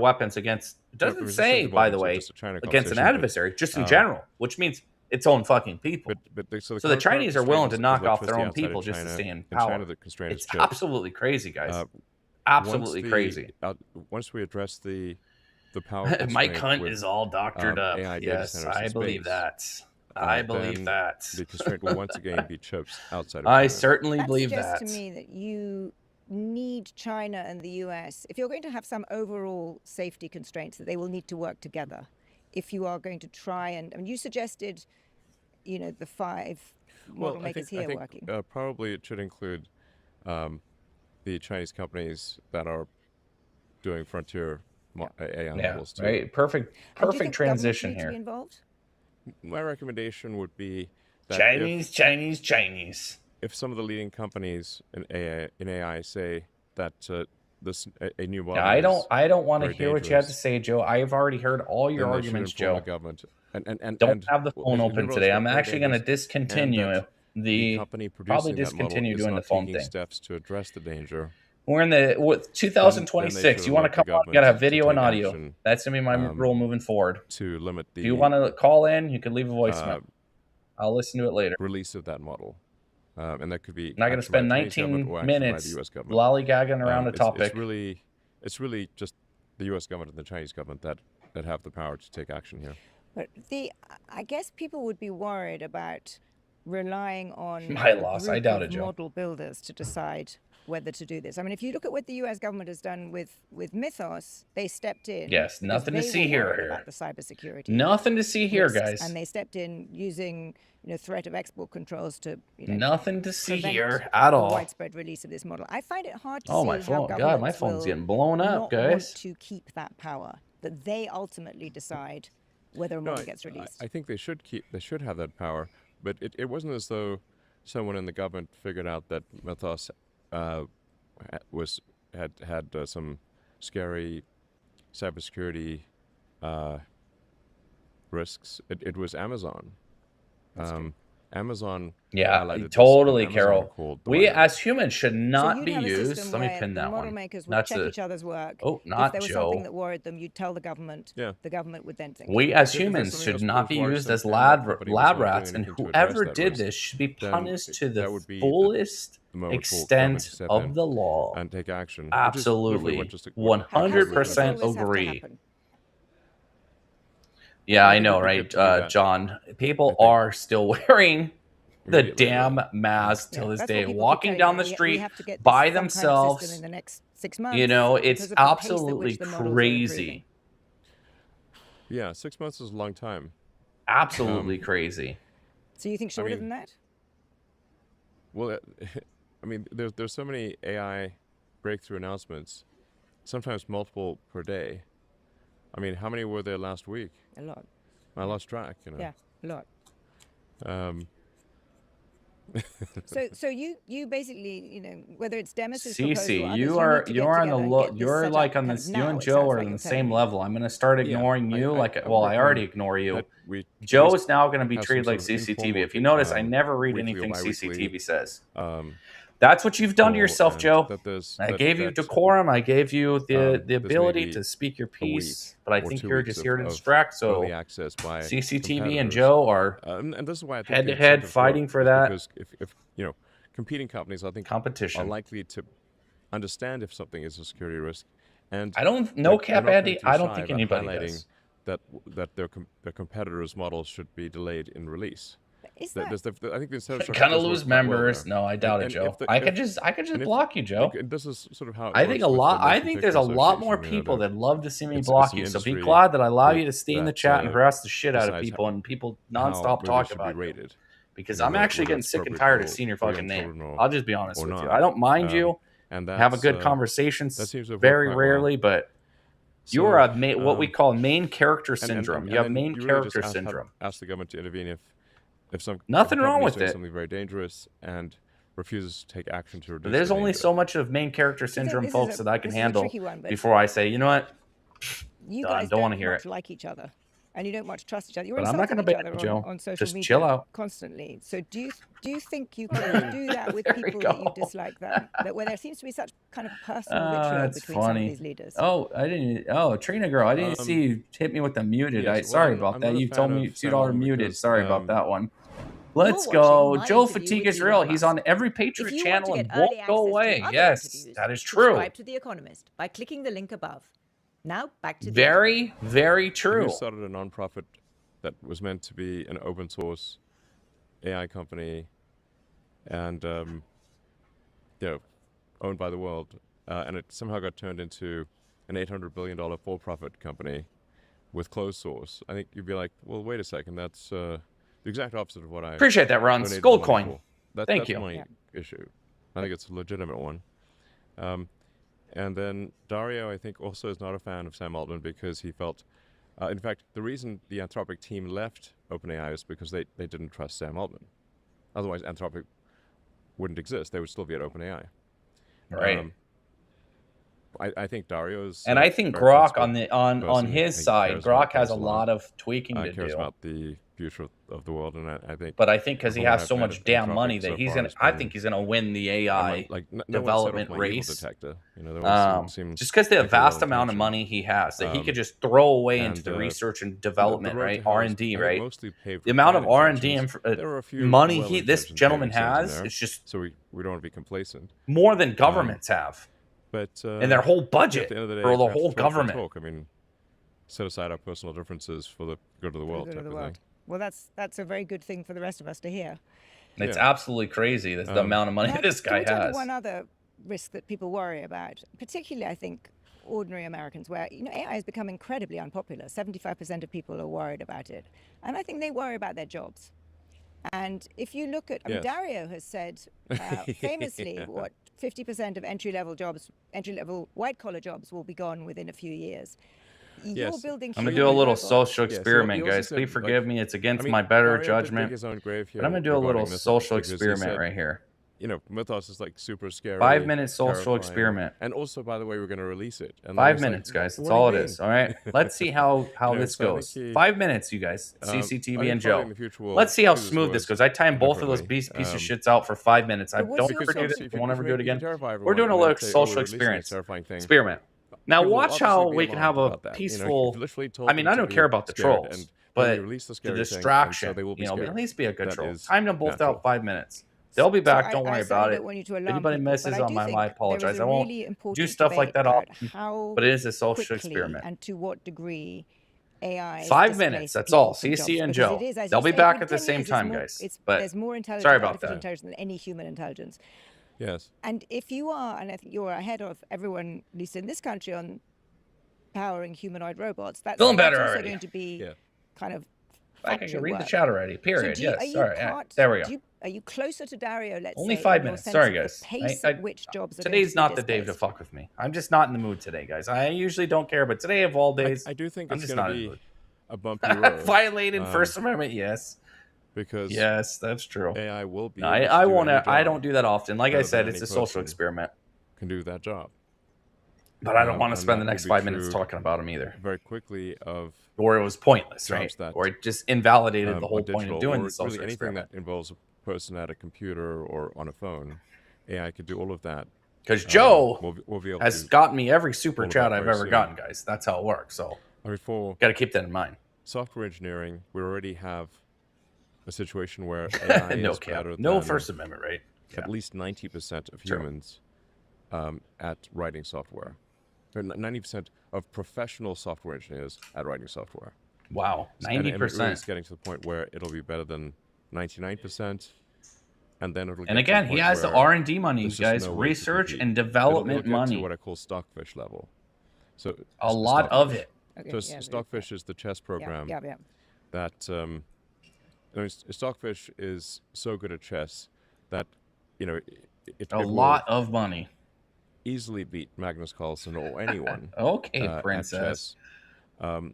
weapons against, it doesn't say, by the way, against an adversary, just in general, which means its own fucking people. So the Chinese are willing to knock off their own people just to stay in power. It's absolutely crazy, guys. Absolutely crazy. Once we address the power, Mike Hunt is all doctored up. AI yes, I believe that. I believe then that. the constraint will once again be chips outside of I China. certainly believe suggests that. to me that you need China and the US, if you're going to have some overall safety constraints, that they will need to work together. If you are going to try and, I mean, you suggested, you know, the 5 model makers here working. Probably it should include the Chinese companies that are doing frontier AI models too. Right. Perfect transition need to here. be involved? My recommendation would be that Chinese. if some of the leading companies in AI say that a new model I don't want to very hear what you have to dangerous, say, Joe. I've already heard all your then they should arguments, inform Joe. the government. Don't have the phone open models today. are I'm very actually going to dangerous, and discontinue that the company probably producing that model discontinue is doing the not phone taking thing. steps to address the danger. We're in the 2026. You want to come on? You got to have video and audio. That's going to be my rule moving forward. To limit the if you want to call in, you can leave a voicemail. I'll listen to it later. Release of that model. And that could be not going to spend 19 minutes lollygagging around a topic. It's really just the U.S. government and the Chinese government that have the power to take action here. But I guess people would be worried about relying on my loss. I doubt it, Joe. Model builders to decide whether to do this. I mean, if you look at what the U.S. government has done with Mythos, they stepped in. Yes, nothing to see here. About the cybersecurity. Nothing to see here, risks, guys. And they stepped in using threat of export controls to nothing to see here at all. The widespread release of this model. I find it hard to see my phone. How God, my phone's getting blown up, guys. Want to keep that power that they ultimately decide whether a model gets released. I think they should have that power, but it wasn't as though someone in the government figured out that Mythos had some scary cybersecurity risks. It was Amazon. Amazon. Yeah, totally, Carol. We as humans should not be used. Let me pin that model one. Makers would check each other's work. Oh, not if there was Joe. something that worried them, you'd tell the government. Yeah. The government would then think. We as humans should not be used as lab rats, and whoever did this should be punished to the fullest extent of the law. And take action. Absolutely, 100% agree. Yeah, I know, right, John? People are still wearing the damn mask till this day, walking down the street by themselves. In the next 6 months, it's absolutely crazy. Yeah, 6 months is a long time. Absolutely crazy. So you think shorter than that? Well, I mean, there's so many AI breakthrough announcements, sometimes multiple per day. I mean, how many were there last week? A lot. I lost track, Yeah, a lot. So you basically, whether it's Demis's proposal or others, you're on the look. You're like on this. You and Joe are on the same level. I'm going to start ignoring you. I already ignore you. Joe is now going to be treated like CCTV. If you notice, I never read anything CCTV says. That's what you've done to yourself, Joe. I gave you decorum. I gave you the ability to speak your piece, but I think you're just here to distract. So CCTV and Joe are head-to-head fighting for that. Because if competing companies, I think, competition are likely to understand if something is a security risk. And I don't know, Cap Andy. I don't think anybody does. That their competitors' models should be delayed in release. Is that? I think the incentive gonna lose members. No, I doubt it, Joe. I could just block you, Joe. This is sort of how I think there's a lot more people that love to see me block you. So be glad that I allow you to stay in the chat and harass the shit out of people and people nonstop talk about you. Because I'm actually getting sick and tired of seeing your fucking name. I'll just be honest with you. I don't mind you. Have a good conversation very rarely, but you're what we call main character syndrome. You have main character syndrome. Ask the government to intervene if nothing wrong with it. Something very dangerous and refuses to take action to reduce. But there's only so much of main character syndrome, folks, that I can handle before I say, you know what? You guys don't want to hear it. Like each other, and you don't much trust each other. You're but I'm not going to bet Joe. On social just media chill out constantly. So do you think you can do that with people that you dislike? That where there seems to be such kind of personal vitriol between some of these leaders. Trina girl, I didn't see you hit me with the muted. Sorry about that. You told me $2 muted. Sorry about that one. Let's go. Joe Fatigue is real. He's on every Patriot channel and won't go away. Yes, that is true. Subscribe to The Economist by clicking the link above. Now back to very true. You started a nonprofit that was meant to be an open source AI company and owned by the world, and it somehow got turned into an $800 billion for-profit company with closed source. I think you'd be like, well, wait a second, that's the exact opposite of what I Appreciate that, Ron. donated Gold money coin. for. Thank that's you. my issue. I think it's a legitimate one. And then Dario, I think, also is not a fan of Sam Altman because he felt, in fact, the reason the Anthropic team left OpenAI is because they didn't trust Sam Altman. Otherwise, Anthropic wouldn't exist. They would still be at OpenAI. Right. I think Dario's And I think very Grok principled on person. his He side, cares about Grok has a things lot of tweaking to cares do. about the future of the world, and I think. But I think because he from what has I've so read much of damn Anthropic money that so he's far gonna. has I been- think he's gonna win the I'm AI like, no one set off development my evil race. detector. You know, they all seem Just because the like they're vast amount of well-intentioned. money he has that he could just throw away and, into the research and the development, road to right? hell is, R&D, I think, right? mostly paved The with amount of bad R&D intentions. There are a few money this well-intentioned gentleman paving stones in has there, is just so we don't want to be complacent. more than governments have. But And their whole budget at the end of the day, for if the we have to whole talk, we'll government. talk. I mean, set aside our personal differences for the good of the world, Good of type the of world. thing. Well, that's a very good thing for the rest of us to hear. It's Yeah. absolutely crazy the amount of money Now, this can guy we turn to has. one other risk that people worry about, particularly, I think, ordinary Americans, where AI has become incredibly unpopular. 75% of people are worried about it, and I think they worry about their jobs. And if you look at, I mean, Yes. Dario has said famously, what 50% of entry-level white-collar jobs will be gone within a few years. You're Yes. building. I'm gonna human do a little robots. social Yes, he experiment, also guys. said, Please like, forgive me. It's against I mean, my better Dario did dig judgment. his own grave here But I'm gonna do a little regarding Mythos social because he experiment said, right here. You know, Mythos is like super scary. 5-minute social terrifying. experiment. And also, by the way, we're going to release it. And then 5 it's like, minutes, guys. That's what do you all it mean? is. All right. Let's see how You know, this so I think goes. he- 5 minutes, you guys. I CCTV think and probably Joe. in the future we'll Let's see how use smooth this words goes. I timed both of those differently. pieces of shits out for 5 minutes. I But what's don't your ever do social- this. If I you- won't if ever you do it make- if you again. terrify We're everyone doing a and little then say, oh, social we're releasing this experience. terrifying thing, Experiment. Now people will watch how obviously be we can have alarmed a about that. peaceful. You know, you've literally told I mean, them I to don't be care about the scared, trolls, and then but you release the the scary thing, and so distraction. they will be You know, scared. at least be a good That troll. is Timed them both natural. out 5 minutes. They'll be back. So don't worry I about certainly it. don't want you to If alarm anybody people, misses but I on do my think I there apologize. is I a won't really do important stuff like debate that about often. how But it is a social quickly experiment. and to what degree AI 5 minutes. That's all. CC and Joe. They'll be back at the same time, guys. But there's more intelligence, sorry about artificial that. intelligence than any human intelligence. Yes. And if you are, and I think you're ahead of everyone, at least in this country, on powering humanoid robots, that's Feeling better also already. going to be Yeah. kind of I can factual read the work. chat already. Period. So are Yes. you All right. Yeah. part- There we go. Are you closer to Dario, let's Only say, 5 in your minutes. sense Sorry, of the guys. pace at which jobs are going Today's to be not the day to displaced? fuck with me. I'm just not in the mood today, guys. I usually don't care, but today of all days, I do think I'm it's just going not to in the be mood. a bumpy road. Violated First Amendment. Yes. Because Yes, that's true. AI will be. No, able to I do won't. any I job don't do that often. Like I better said, than it's a any social person experiment. Can do that job. But I don't want to And spend that the will next be 5 minutes true talking about them either. Very quickly of Or it was pointless, jobs right? that, Or it just invalidated the or whole point digital, of doing or the social really anything experiment. that involves a person at a computer or on a phone. AI could do all of that. Because Joe We'll be able has to. gotten me every super all of chat that I've very ever soon. gotten, guys. That's how it works. So I mean, for got to keep that in mind. software engineering, we already have a situation where AI No is cap. better No than First Amendment, right? at least 90% of True. humans at writing software. 90% of professional software engineers at writing software. Wow, And it really 90%. is getting to the point where it'll be better than 99%, and then it'll. And get to again, the he point has the where R&D money, there's just guys. no way to Research compete. and It'll development get money. to what I call stockfish level. So A lot of it. Okay, So yeah, Stockfish is the chess program yeah. that I mean, Stockfish is so good at chess that it A will lot of money. easily beat Magnus Carlsen or anyone. Okay, at Princess. chess,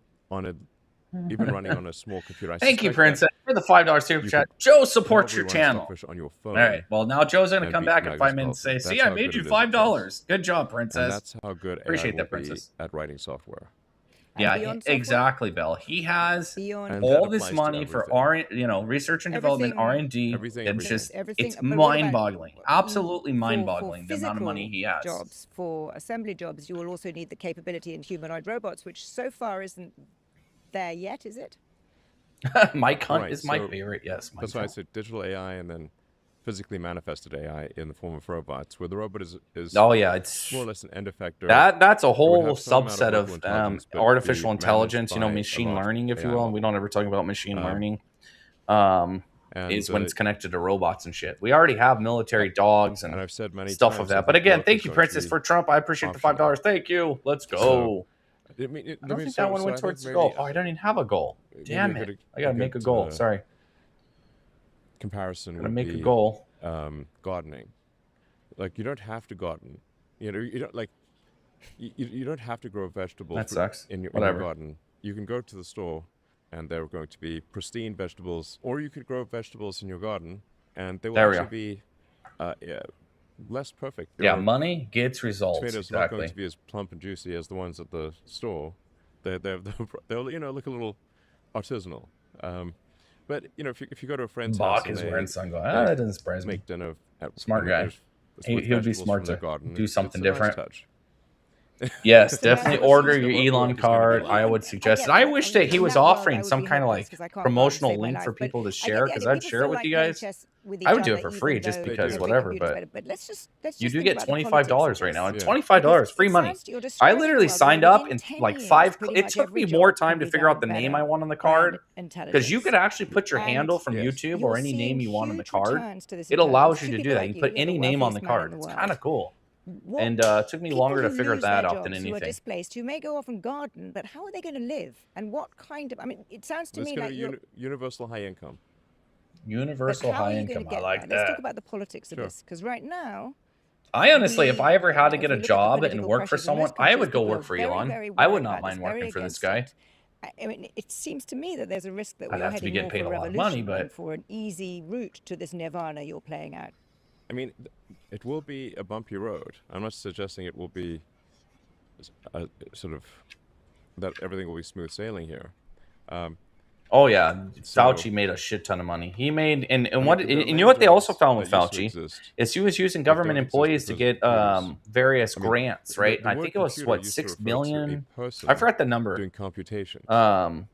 even running on a small computer. I Thank you, suspect that Princess, for the $5 super you chat. could Joe supports probably your run channel. Stockfish on your All phone. right. Well, now Joe's going to and come beat back in Magnus 5 minutes and say, Carlsen. see, That's I how made good you it is at $5. Good job, And Princess. that's how good Appreciate AI that, will be Princess. at writing software. And Yeah, beyond software? exactly, Bell. He has Beyond And that all this applies to money for research and development, Everything- R&D. Everything, It's everything. just, Everything, it's but what about- mind-boggling. Absolutely for mind-boggling the amount of money physical he has. Jobs, for assembly jobs, you will also need the capability in humanoid robots, which so far isn't there yet, is it? Mike Hunt Right, is my so favorite. Yes, Mike That's why I Hunt. said digital AI and then physically manifested AI in the form of robots, where the robot is Oh yeah, it's more or less an end effector. that's a It would whole have some amount subset local of intelligence, but artificial be intelligence. managed by a Machine large learning, if you AI will. model. We don't ever talk about machine Um, learning. And Is when it's connected to robots and shit. We already have military dogs and I've said many stuff times, of I that. But think again, work thank is you, going to Princess, be for Trump. I appreciate the optional. $5. Thank you. Let's go. So, I don't think that one went towards the goal. Oh, I don't even have a goal. Damn maybe a it. good- I gotta a make a good, goal. Sorry. Comparison Gotta would make a be goal. gardening. Like, you don't have to garden. You know, you don't like. You don't have to grow vegetables That sucks. in your Whatever. garden. You can go to the store, and they're going to be pristine vegetables, or you could grow vegetables in your garden, and they will There we actually be less perfect. Yeah, Your money gets results. tomatoes are not going Exactly. to be as plump and juicy as the ones at the store. They'll look a little artisanal. But if you go to a friend's house Bach and is wearing they sunglasses. That doesn't surprise me. make dinner, Smart and guy. there's He with would be vegetables smart from their to garden, do it's something a nice different. touch. Yes, So that's definitely what order seems your to work Elon is gonna card. be- I would suggest. I wish that he was offering some kind of like promotional link for people to share, because I'd share it with you guys. I would do it for free just because whatever, but you do get $25 right now, and Yeah. $25 free money. I literally signed up in like it took me more time to figure out the name I want on the card, because you could actually put your handle from Yes. YouTube or any name you want on the card. It allows you to do that. You put any name on the card. It's kind of cool. And it took me longer to figure that out than Who are anything. displaced, who may go off and garden, but how are they going to live? And what kind of? I mean, it sounds to It's me going like to you're. be universal high income. Universal But how are high you going income. to I get like that? Let's talk that. about the politics of Sure. this, because right now, I honestly, if I ever had to if get we a look at the job and political work for pressures in someone, most I countries, would go people work are for very, Elon. very I worried would not about mind this, very working for this against guy. it. I mean, it seems to me that there's a risk that I'd we're have to be heading getting more paid for a lot of money, revolution but than for an easy route to this nirvana you're playing out. I mean, it will be a bumpy road. I'm not suggesting it will be sort of that everything will be smooth sailing here. oh yeah, So- Fauci made a shit ton of money. He made and mean, what there are and you many know what they also jobs found with that used to Fauci exist is he was using that government don't exist employees to because get of computers. various I mean, grants, right? the And I word think it was computer what used to 6 refer to million. a person I forgot the number. doing computations.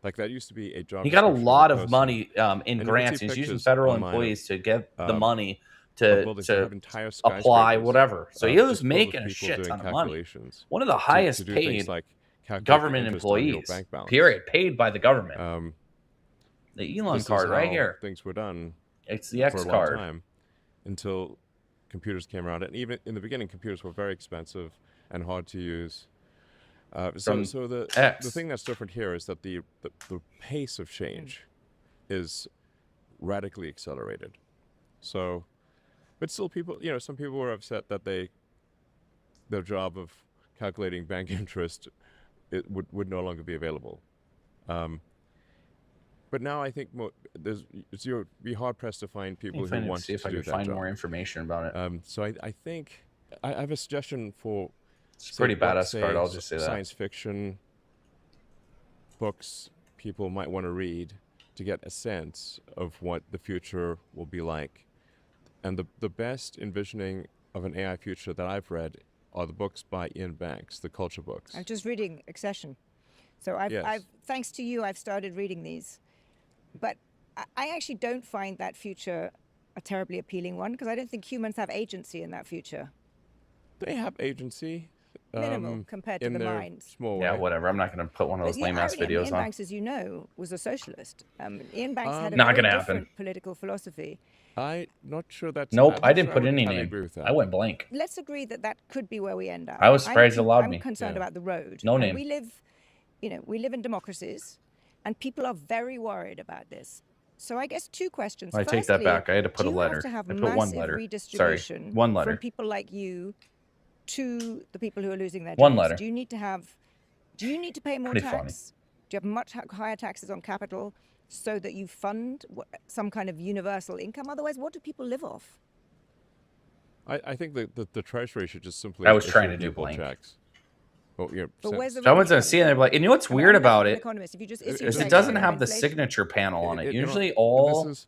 Like that used to be a job. He got a description lot a of person. money in And you can grants. see He's using pictures federal online of, employees to get the money of buildings that to have entire apply skyscrapers, whatever. So he just was full of making a people shit doing ton of money. calculations One of the to highest do things paid like calculate the government interest on your employees. bank balance. Period. Paid by the government. The Elon This is card right how here. Things were done It's the for X a long card. time until computers came around. And even in the beginning, computers were very expensive and hard to use. From So the X. thing that's different here is that the pace of change is radically accelerated. So, but still, people, some people were upset that their job of calculating bank interest would no longer be available. But now I think you'll be hard pressed to find people who want see if to I do can that find job. more information about it. So I think I have a suggestion for. It's a pretty badass card. I'll just say that. Science fiction books people might want to read to get a sense of what the future will be like. And the best envisioning of an AI future that I've read are the books by Ian Banks, the culture books. I'm just reading Accession. So I've thanks to you, I've started reading these. But I actually don't find that future a terribly appealing one, because I don't think humans have agency in that future. They have agency. Minimal compared to in the their minds. small Yeah, way. whatever. I'm not going to put one of those But the lame ass irony, videos Ian on. Banks, as you know, was a socialist. Ian Banks had a Not very gonna different happen. political philosophy. I'm not sure that's. Nope, I'm I not didn't sure put would any entirely name. agree with that. I went blank. Let's agree that that could be where we end up. I was surprised you allowed I'm me. concerned Yeah. about the road. No And name. We live in democracies, and people are very worried about this. So I guess two questions. I take that Firstly, back. I had to put do a you letter. have to have I put one massive letter. Sorry, redistribution one letter. from people like you to the people who are losing their jobs? One letter. Do you need to pay more Pretty tax? funny. Do you have much higher taxes on capital so that you fund some kind of universal income? Otherwise, what do people live off? I think the Treasury should just simply. I was issue trying to do people blank. checks. Well, But where's the Someone's revenue going to see it and coming they're like, you know what's from? weird I'm about an it? economist. If you just Is issue Is checks it doesn't for have the inflation- signature panel on it. You know, Usually this all is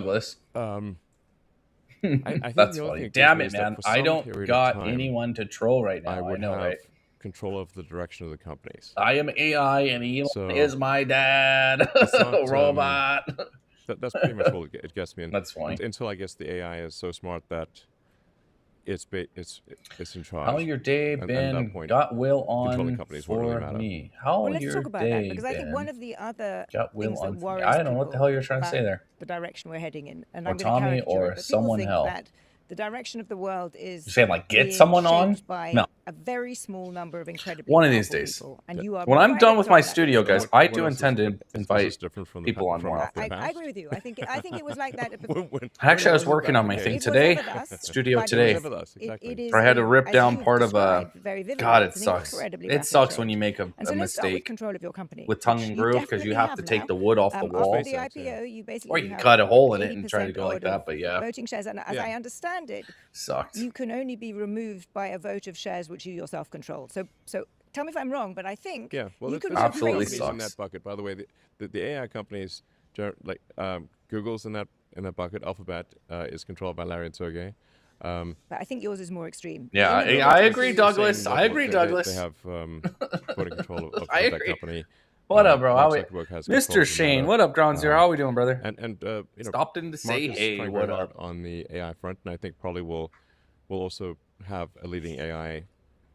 Douglas. Um, think That's the only funny. thing it gives Damn me it, is that man. for I some don't period of got time, anyone to troll right now. I I would know, have right? control of the direction of the companies. I am AI and Elon So is my dad. it's not Robot. that's pretty much all it gets me. That's funny. Until I guess the AI is so smart that it's in charge. How your day And at been? that point, Got Will controlling on companies won't really for matter. me. How Well, let's your talk about that day because I think been? one of the other Got Will things that on for me. worries I don't know what the people hell you're trying to say about there. the direction we're heading in, and Or I'm going to Tommy caricature or it, but people someone think hell. that the direction of the world is You're saying like get being someone on? shaped by No. a very small number of incredibly One of these powerful days. people, and you are When I'm right done at with the my top of that studio, list. guys, I do intend to is invite this different from people on more from often. the I past? agree with you. I think it was like that. Actually, I was When working on my it thing was today. ever thus, Studio but today. it is- Never thus, exactly. it is I had to a- rip as down you've part of a. described very vividly, God, it it's an sucks. incredibly It rapid sucks when change. you make a And so let's start with mistake control of your company, with tongue which and you groove because you definitely have to take now. the wood off the After wall. the IPO, you basically Or you can have cut a hole in it and try to 80% go like odd that, of but yeah. voting shares. And as Yeah. I understand it, Sucked. you can only be removed by a vote of shares which you yourself control. So tell me if I'm wrong, but I think Yeah, well, you there's could some go Absolutely companies crazy. in sucks. that bucket. By the way, the AI companies, like Google's in that bucket. Alphabet is controlled by Larry and Sergey. But I think yours is more extreme. Yeah, In the I middle, agree, you- Douglas. Saying I that agree, they Douglas. have voting control of I that agree. company. What up, bro? Mark How we, Zuckerberg has control Mr. of the Shane? Meta. What up, Ground Zero? How we doing, brother? And Stopped in to say, Mark is hey, trying what very hard up? on the AI front, and I think probably will also have a leading AI.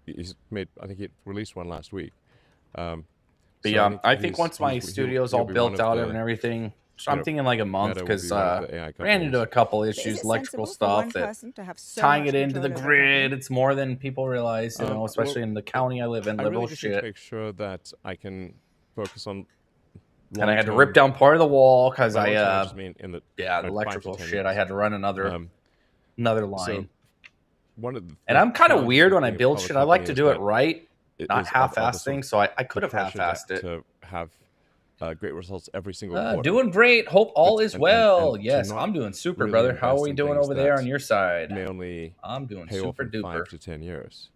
I think he released one last week. But So yeah, I think he's- once my he'll- studio's he'll all be built one of out the- and everything, so I'm know, thinking like a month Meta will because be one of the AI ran into companies. a couple But is issues, it electrical sensible for one stuff that person to have so tying much it into the control over a company? grid. It's more than people realize, you know, Well, especially in the county I live in, I liberal really just need to shit. make sure that I can focus on. And I had to long-term- rip down part of the wall because by long-term, I, just mean in the yeah, the 5 to electrical 10 shit. I years. had to run another line. So one of the And I'm kind of challenges weird with when I being a build public shit. I like company to is do it that right, it not is of the half-ass sort things. of So I could the have pressure half-assed it. to have great results every single quarter. Doing great. Hope all is And well. to yes, not I'm doing super, really brother. How are invest we in doing things over there that on your side? may only I'm doing pay off super in duper. 5 to 10 years.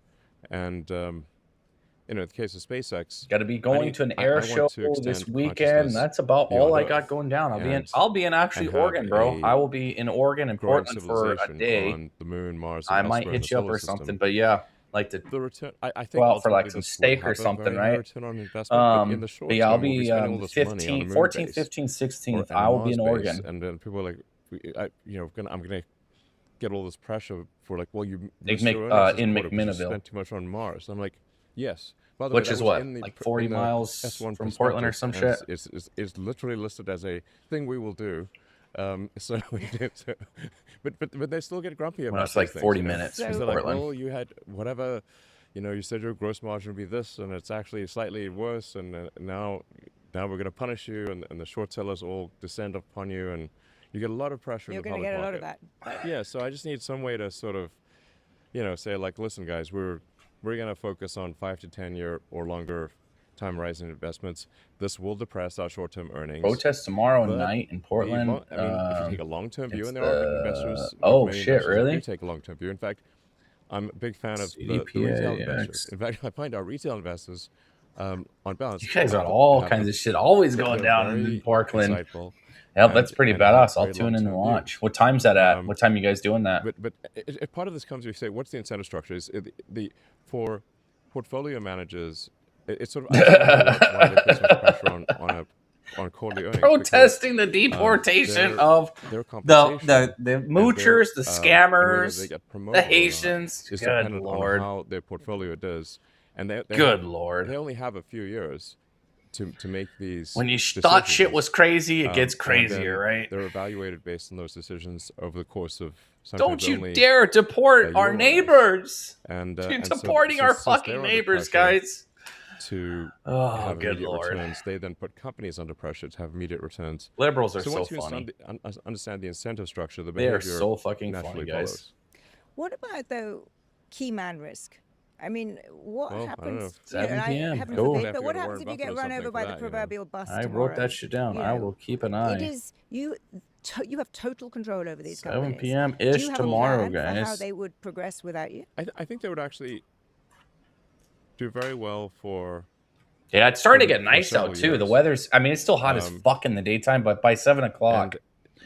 And in the case of SpaceX, Got to be going to an I air want show to extend this weekend. consciousness That's about beyond all I Earth got going down. and- I'll be in actually and have Oregon, bro. a I will be in Oregon and growing Portland for a civilization day. on the moon, Mars, I and might elsewhere in the hit you up solar or system. something, but yeah, like to The return, I think go out for like ultimately some this would steak or have a something, very high right? return on investment, but in the short But yeah, I'll term, we'll be spending all this money on a 15, moon 14, base 15, 16th. and a I will be in Mars base, Oregon. and then people are like, I'm gonna get all this pressure for like, well, you They missed make, your earnings this in quarter because you McMinnville. spent too much on Mars. I'm like, yes. By the way, Which that is was what, in the like pr- 40 in the miles S1 from Portland or some prospectus, shit? and it's literally listed as a thing we will do. So, but they still get grumpy about Well, it's these like things, 40 you know? minutes Because from they're like, Portland. well, you had whatever, you said your gross margin would be this, and it's actually slightly worse, and now we're going to punish you, and the short sellers all descend upon you, and you get a lot of pressure You're in the going to public get a lot of market. that. Yeah, so I just need some way to sort of, say like, listen, guys, we're going to focus on 5 to 10 year or longer time horizon investments. This will depress our short-term earnings. Protest tomorrow But night in Portland. if you take a long-term view, it's and there are the- investors, oh, many shit, investors that really? do take a long-term view. In fact, I'm a big fan of the retail CDPAX. investors. In fact, I find our retail investors, on balance, You guys got all have kinds a- of shit always they're going down very in Portland. insightful Yep, that's and- pretty and have badass. I'll very tune in and long-term watch. views. What time's that at? What time you guys doing that? But part of this comes when you say, what's the incentive structure? Is for portfolio managers, it's sort of I understand why they put so much pressure on quarterly earnings. Protesting the because, deportation their- of their the compensation the and moochers, the the way that they scammers, get the promoted or not Haitians. is Good dependent lord. on how their portfolio does. And they Good lord. They only have a few years to make these. When you thought shit decisions. was crazy, it gets And then crazier, right? They're evaluated based on those decisions over the course of. Don't sometimes you only dare deport our year. neighbors. And You're and so- deporting our since they're fucking under neighbors, pressure guys. To Oh, have good immediate lord. returns, they then put companies under pressure to have immediate returns. Liberals are So so once you funny. understand the incentive structure, the They are behavior so fucking naturally funny, guys. follows. What about, though, key man risk? I mean, what Well, I don't know. happens? 7 p.m. Heaven Cool. forbid, Have but to what go to happens if Warren you get Buffett or run something over for by the that, you know. proverbial bus I tomorrow? wrote that shit down. You I know, will keep an eye. It is you have total control over these 7 companies. p.m. Do ish you have tomorrow, a plan for how guys. they would progress without you? I think they would actually do very well for. Yeah, it's starting to for- get for nice out several too. The years. weather's, I mean, it's still hot as fuck in the daytime, but by 7 o'clock,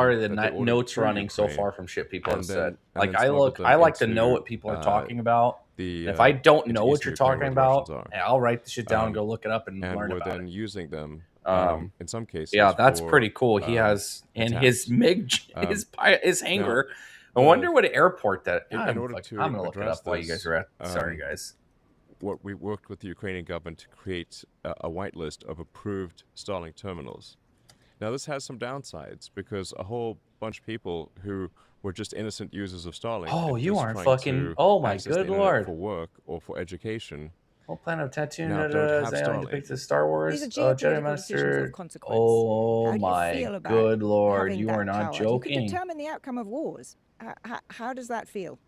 already the that they ordered notes from running so Ukraine, far from shit people and have then- said. and Like then I smuggled look, them I like to into, know what people are talking about. the, And if I don't into know what Eastern you're Ukraine talking where the about, Russians are. I'll write the shit down and go look it up and And learn we're about then it. using them in some cases. Yeah, that's for, pretty cool. He has in his attacks. his hangar. Now, I wonder what airport that. in order to I'm gonna look it address up while you guys this, are at. Sorry, guys. what we worked with the Ukrainian government to create a whitelist of approved Starlink terminals. Now, this has some downsides because a whole bunch of people who were just innocent users of Starlink. Oh, and you just aren't trying fucking. to Oh my access the good internet lord. for work or for education. Whole planet of Tatooine Now, don't have Starlink. depicts the Star Wars These are Jedi geopolitical decisions Master. of consequence. Oh How do you my feel about good lord, having you are that not power? You joking. could determine the outcome of wars. How does that feel?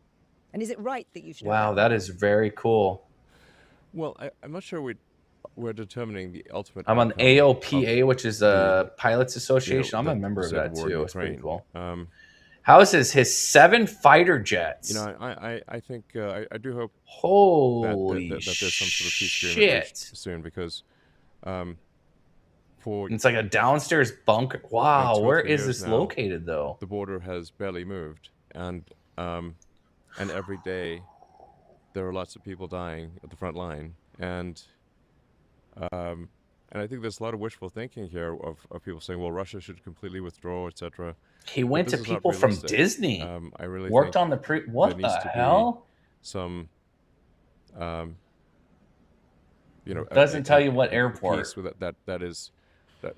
And is it right that you should? have Wow, that is very cool. Well, I'm not sure we're determining the ultimate. I'm on outcome AOPA, of which is the, Pilots Association. I'm a member of said that war in too. It's pretty Ukraine. cool. How is his 7 fighter jets? You know, I think I do hope Holy that there's some sort of peace agreement reached shit! soon because for It's like a downstairs bunker. Wow, 2 or where 3 is years this now, located though? the border has barely moved, and every day there are lots of people dying at the front line, and I think there's a lot of wishful thinking here of people saying, well, Russia should completely withdraw, etc. He went to this is not people from realistic. Disney. I really Worked think on the there What needs the to be hell? some, Doesn't tell you what a airport. piece with that is that.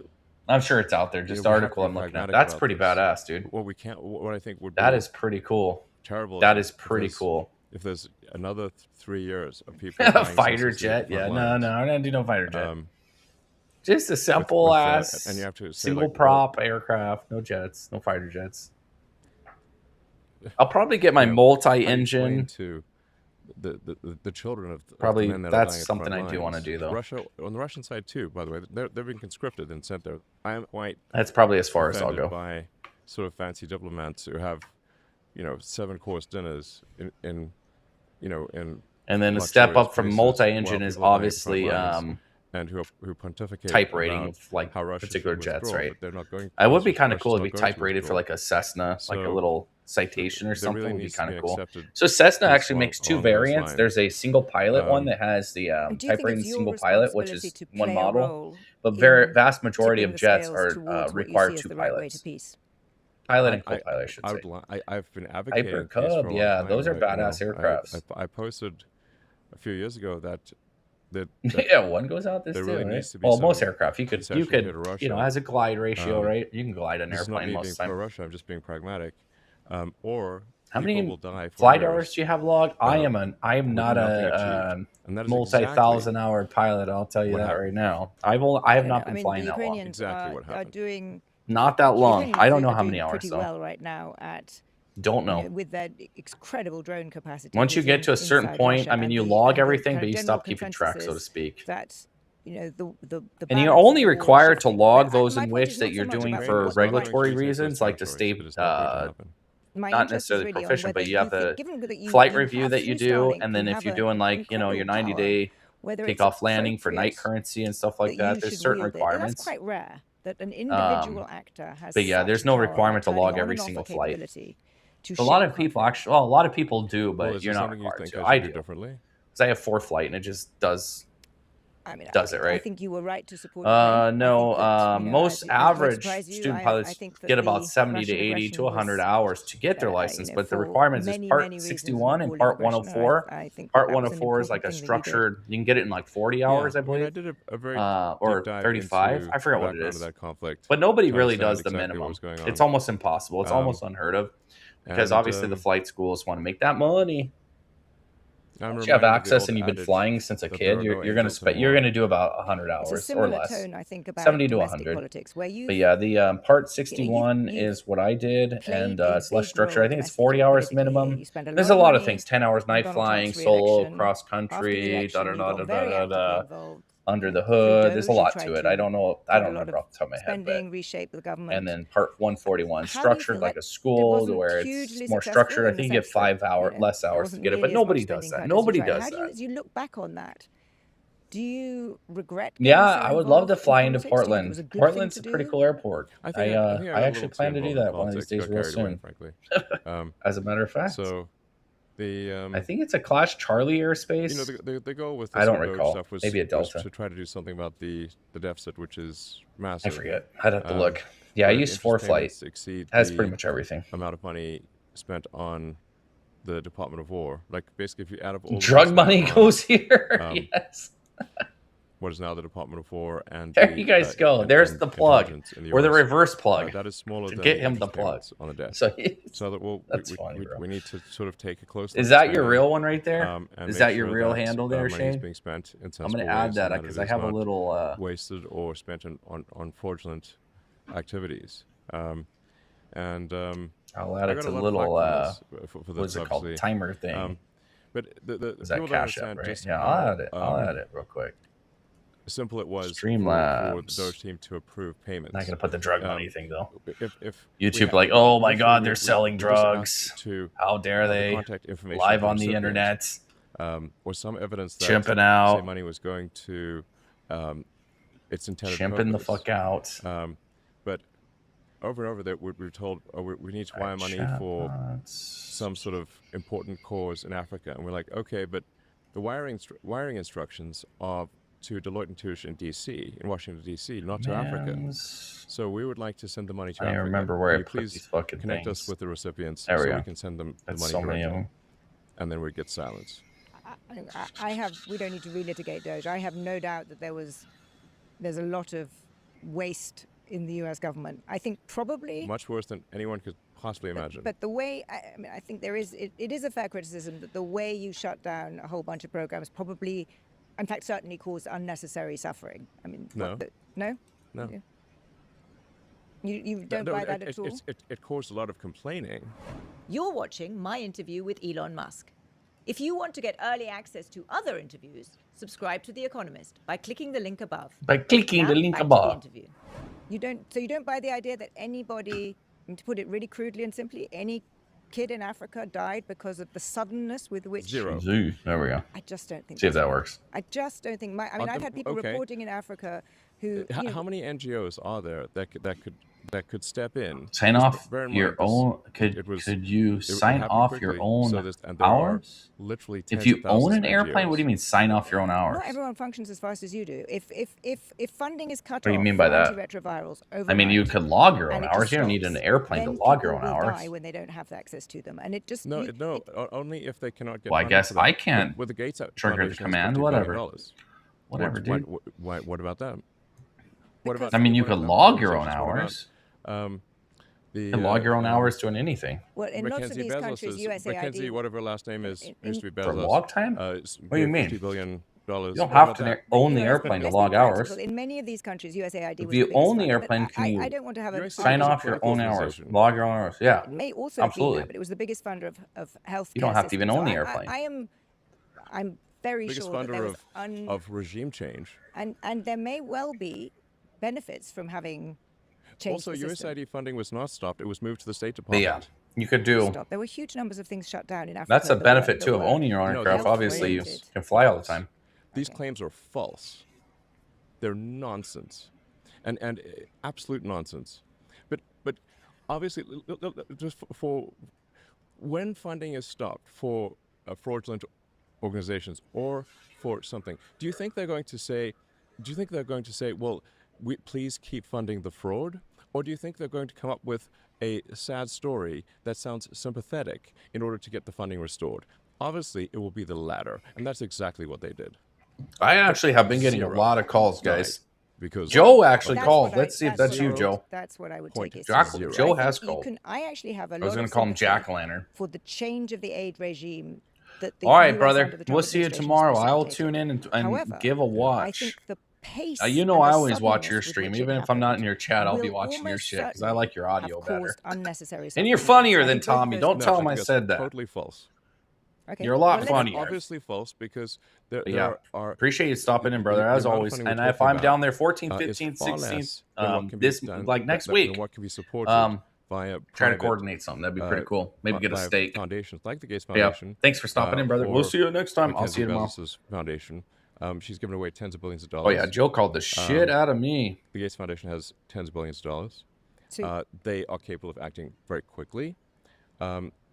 I'm sure it's out there. Just we have to article be I'm looking at. pragmatic That's about pretty this. badass, dude. What we can't, what I think would be That is pretty cool. terrible. That is is pretty if cool. If there's another 3 years of people A dying fighter senselessly at jet? the Yeah, front no, lines, I'm not do no fighter jet. Just a simple with, ass and you have to say, single like, prop aircraft, no jets, no fighter jets. I'll probably get my you know, how do you explain multi-engine. to the children of Probably the men that are that's dying at the something front I do want to lines. do though. Russia, on the Russian side too, by the way, they're being conscripted and sent there. I am quite That's probably as far as I'll offended go. by sort of fancy diplomats who have, 7-course dinners in And then a step luxurious up from places multi-engine while is people are dying at the front obviously lines, and who pontificate type rating about of like how Russia particular should jets, withdraw, right? but they're not going. I would be Russia's kind of cool to not be going type rated for withdraw. like a Cessna, like a So, little citation or there really something would be needs to kind be of an cool. accepted So Cessna peace actually makes 2 along those variants. lines. There's a single pilot one Um, that has the And do you type think rating it's your single pilot, which responsibility is to one play a model, role but in vast majority tipping of the jets scales are towards what you require see as 2 the right way to pilots. peace? Pilot and co-pilot, I should say. I've been advocating Hyper peace for a Cub, long yeah, time, those are but, badass aircrafts. I posted a few years ago that Yeah, one goes out this there too, really right? needs to be Well, most some aircraft you concession here to Russia. has a glide ratio, Um, right? You can glide an This is not airplane me most being of the time. pro-Russia. I'm just being pragmatic. Or How people many will die for flight years, hours do you have logged? I am with not nothing a achieved. And that is multi-thousand hour pilot. I'll tell you what that happened. right now. I have not I been mean, flying the that long. Ukrainians Exactly what are happened. doing. Not that the long. Ukrainians I don't know are how doing many hours pretty though. well right now at Don't know. with their incredible drone capacity. Once you get to a certain inside point, Russia, I mean, and you the- log and the everything, kind but of you general stop keeping consensus track, so to is speak. That the And you're balance only of war is required to shifting. log But those my in point which is that not so you're much doing about for what's regulatory going to reasons, like to stay It is not going to happen. My not interest is necessarily really on proficient, whether but you have think, the given that you flight review have that you through do, Starlink, and then you if have you're a doing like your incredible 90 power, day whether it's takeoff landing for night appropriate currency and stuff like that that, you there's should certain wield it. And requirements. that's quite rare that an individual actor has. But yeah, such there's no power, requirement to turning log on every and off single a flight. capability to A lot shape of people conflict. actually, well, a lot of people do, Well, but is you're there not something you required think to. I I should do do. differently? Because I have 4 flight and it just does I mean, it, I right? think you were right to support Ukraine. No, I think that, most it won't average surprise you. student I pilots think that get about the 70 to Russian 80 to aggression 100 was, hours to get their license, but the for requirements is many, part many reasons, 61 and appalling part aggression. 104. I think Part that was an 104 is like a important thing that you did. structured, you can get it in like 40 hours, I I believe, did a very or deep dive 35. into I forgot the what it background is. of that conflict. But nobody to really understand does the exactly what minimum. was going It's on. almost impossible. It's almost unheard of because and, obviously the flight schools want to make that money. I'm Once you have reminded of the access old and you've been adage flying since a that kid, there are you're no going to angels in spend, you're war. going to do about 100 It's a hours or similar less. tone, I think, about 70 to domestic 100. politics, where you But yeah, the part 61 is what I did, played and a it's less big structured. role I think it's domestically 40 hours politically. minimum. You spent a There's lot a of lot of money things: 10 hours on night Donald flying, Trump's solo, re-election. cross After the country, election, you got very actively involved. under the Through hood. Doge, There's a you lot tried to it. to I don't know. I get a don't lot remember of off the top of my head. spending, reshape the But government. and then part 141, How do you structured feel like that a it school, wasn't where it's hugely more successful structured. I in the think you get sense that, 5 hour less there hours to wasn't get it, nearly but as much nobody does spending that. cut as you Nobody tried. does How do you, that. as you look back on that, do you regret getting Yeah, so I would love to involved in fly into politics? Do you think it was Portland. a good thing Portland's to a pretty do? cool airport. I I think I got I a actually little too plan to do involved in that one of these politics, days got real carried away, soon. frankly. As a matter of fact. So I think it's a Clash Charlie airspace. You know, the goal with I this don't whole Doge recall. stuff was, Maybe a was Delta. to try to do something about the deficit, which is massive. I forget. I'd have to look. Yeah, I where used interest ForeFlight. payments exceed Has the pretty much everything. amount of money spent on the Department of War. Like, basically, if you add up all the Drug spent money on, goes here. Yes. what is now the Department of War, and There the, you guys go. and- There's and the plug. intelligence in Or the US, reverse plug. that is smaller to than get the him the interest plug. payments on the debt. So, So that that's funny, bro. we need to sort of take a close look Is at that your spending, real one right there? and Is make that your sure real that, handle there, money is Shane? being spent in I'm sensible going to add ways, that and because it I is have a not little. wasted or spent on fraudulent activities. I'll add I it got to a lot of little. flack from this, for this, What's it called? obviously. Timer thing. But the Is that people don't Cash understand App, right? just Yeah, how, I'll add it. I'll add it real quick. simple it was for Streamlabs. the Doge team to approve payments. Not going to put the drug money thing though. If YouTube we like, oh my literally God, we- they're we- selling we just asked drugs. To How dare have the they? contact information Live of on the recipient, internet. or some evidence that Chimping say out. money was going to its intended Chimping the purpose. fuck out. But over and over that we're told, oh, we need to wire money for some sort of important cause in Africa, and we're like, okay, but the wiring instructions are to Deloitte & Touche in D.C., in Washington D.C., not to Africa. So we would like to send the money to I Africa. remember where Can I you put please these fucking connect us things. with the recipients There we so go. we can send them That's the money so many of directly, them. and then we'd get silence. We don't need to relitigate Doge. I have no doubt that there's a lot of waste in the U.S. government. I think probably Much worse than anyone could possibly imagine. But the way, I mean, I think it is a fair criticism that the way you shut down a whole bunch of programs probably, in fact, certainly caused unnecessary suffering. I mean, No. No? No. You don't buy that at all? It caused a lot of complaining. You're watching my interview with Elon Musk. If you want to get early access to other interviews, subscribe to The Economist by clicking the link above. By clicking Now, the link back to above. the interview. You don't buy the idea that anybody, and to put it really crudely and simply, any kid in Africa died because of the suddenness with which. Zero. Zoo. There we go. I just don't think. See if that's that right. works. I just don't think. I've had people okay. reporting in Africa who. How many NGOs are there that could step in? Sign Just off bear in your mind this, own. Could you sign happened off your quickly, own so and there are hours? literally If tens you of thousands own an of airplane, what do you NGOs. mean sign off your own hours? Not everyone functions as fast as you do. If funding is cut What do you off mean by for that? antiretrovirals I mean, you overnight, could log your own and it just hours. You don't need an stops, airplane to then log your own people will hours. die when they don't have access to them, and it just No, only if they cannot get. Well, I funding guess for that. I can't With the Gates trigger the Foundation has command. $50 Whatever. billion. Whatever, dude. What about that? What about? I mean, you what could about log your own organizations? What hours. about, the, You can log your own hours doing anything. well, in lots of Mackenzie these countries, Bezos's, Mackenzie, USAID. whatever her last name is, used to be For Bezos. log time? What do you mean? $50 billion. You don't have to own the airplane to Let's be log hours. practical. In many of these countries, USAID If was you the biggest own the funder, but airplane, can you I don't want to have a Sign It's a off your political own hours. organization. Log your own hours. Yeah. It may also have been Absolutely. that, but it was the biggest funder of health. You don't have to even own the airplane. I'm very Biggest sure that there funder was of regime change. and there may well be benefits from having changed Also, the system. USAID funding was not stopped; it was moved to the State But Department. yeah, you could do. Stop. There were huge numbers of things shut down in Africa. That's a that were- benefit that too of were owning your own No, aircraft. health Obviously, you related. can fly all the time. These claims are false. They're nonsense, and absolute nonsense. But obviously, just for when funding is stopped for fraudulent organizations or for something, do you think they're going to say? Do you think they're going to say, well, please keep funding the fraud, or do you think they're going to come up with a sad story that sounds sympathetic in order to get the funding restored? Obviously, it will be the latter, and that's exactly what they did. I actually have been getting a Zero. lot of calls, guys. Because Joe actually That's called. what I- Let's see if that's that's what you, I would- Joe. That's what I would Point take it. Jack- seriously. Joe I has think you called. can- I actually have a lot I was going of to call him sympathy Jack Lantern. for the change of the aid regime that the All right, US brother. under the Trump We'll see you administration tomorrow. has I'll facilitated. tune in and However, give a I watch. think the pace. You know, and I the always watch your suddenness with stream. which it Even if I'm not in happened your chat, I'll be will watching your almost shit because I certainly like your audio have better. caused unnecessary And you're suffering. funnier I than think both Tommy. those Don't things- tell I him I think that's said that. Totally false. Okay. You're a lot Well, let's- funnier. Obviously false because there Yeah. are. Appreciate you stopping in, brother, the as amount of always. funding we're And if talking I'm about, down there 14, is 15, far 16, less than what can be this done- like next than week, what can be supported via try to private, coordinate something. That'd be pretty cool. Maybe get a via steak. Foundations like the Gates Yeah. Foundation. Thanks for stopping in, brother. We'll or see you next time. I'll Mackenzie see you tomorrow. Bezos's foundation. She's given away tens of billions of Oh dollars. yeah, Joe called the shit out of me. The Gates Foundation has tens of billions of dollars. So- They are capable of acting very quickly.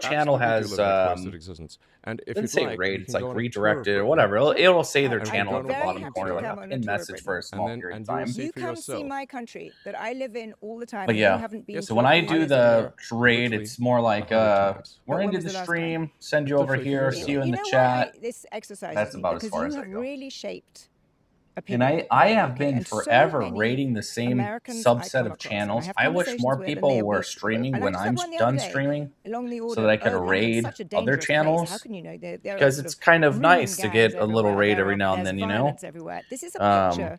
channel absolutely do has live in a cloistered existence. And if doesn't you'd say like, raid, you it's can like go on a tour redirected of or Britain. whatever. It'll say their And channel go at on the a very bottom happy corner, to like come a on a pin tour of message Britain. for a small and period of you will time. see You for come see yourself. my country that I live in all the time. But and you yeah, haven't been Yes, so to when a I few do years the ago. trade, literally it's more like 100 times. we're But gonna when do was the the last time? stream, send you over Literally 3 here, years see ago. you in You the know chat. why this exercises That's me? about as Because far you as I have go. really shaped And opinion. I have Okay, been and so forever many rating the same Americans I subset come of across, and I channels. have I wish conversations more with, and people they'll were be. streaming And I when just had I'm one the other done day streaming, along the order so that I of, could oh, London's raid such a other dangerous place. How channels. can you know there are Because sort it's of kind of grooming nice to gangs get a little everywhere. raid every now and There's then, you know. violence everywhere. This is a picture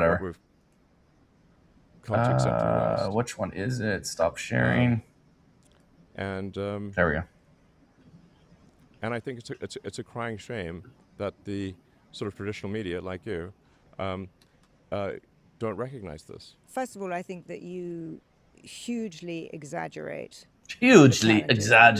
whatever. what we've come to accept in the West. Which one is it? Stop sharing. And there we go. And I think it's a crying shame that the sort of traditional media, like you, don't recognize this. First of all, I think that you hugely exaggerate Hugely challenges that you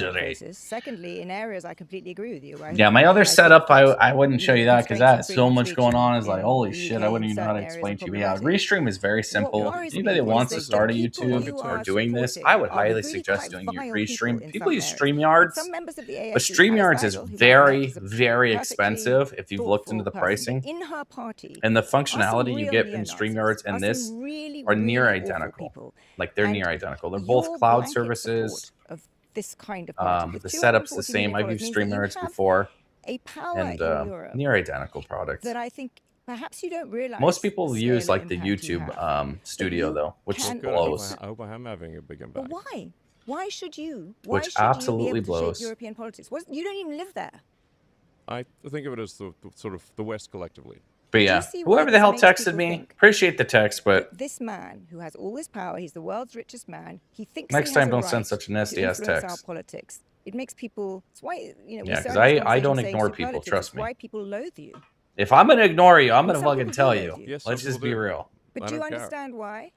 exaggerate. faces. Secondly, in areas I completely agree with you. Yeah, my other think setup, that, I wouldn't show you that because constraints on that's so freedom of much speech going on. Is like, in holy the shit, UK I wouldn't in even know how to certain areas explain are to you. Yeah, problematic. Restream is very What simple. worries me Anybody that wants to is that start a people YouTube you or are doing this, I would supporting are highly really suggest quite doing vile Restream. in People some use areas. StreamYards, Some members of the but ASU, StreamYards is Alice Weidel, who very, is a very perfectly expensive if you've looked into thoughtful the person, pricing. but in her party And the are some functionality you real get in neo-Nazis, StreamYards are and some this really, are near really awful identical. people. Like they're And near identical. They're both your cloud blanket services. support of this kind of party with The setup's the $240 same. million I've used means that you StreamYards have before, a power and in Europe near identical products. that I think perhaps you don't realize. Most people the use scale of like the impact you YouTube have. studio you though, which can blows. I hope I am having a big But impact. why? Why should you? Which Should you be absolutely able to shape blows. European politics? You don't even live there. I think of it as the sort of the West collectively. But Do you yeah, see why whoever the this hell makes texted people me, think appreciate the text, but that this man who has all this power, he's the world's richest man, he thinks next he time has a don't right send such a nasty to ass influence our text. politics. It makes people. It's why we Yeah, because started this I don't conversation saying ignore people. superlatives. Trust It's me. why people loathe you. If I'm gonna ignore you, I'm Well, gonna some fucking people do tell loathe you. you. Yes, Let's some just people be do. real. But I do you don't care. understand why?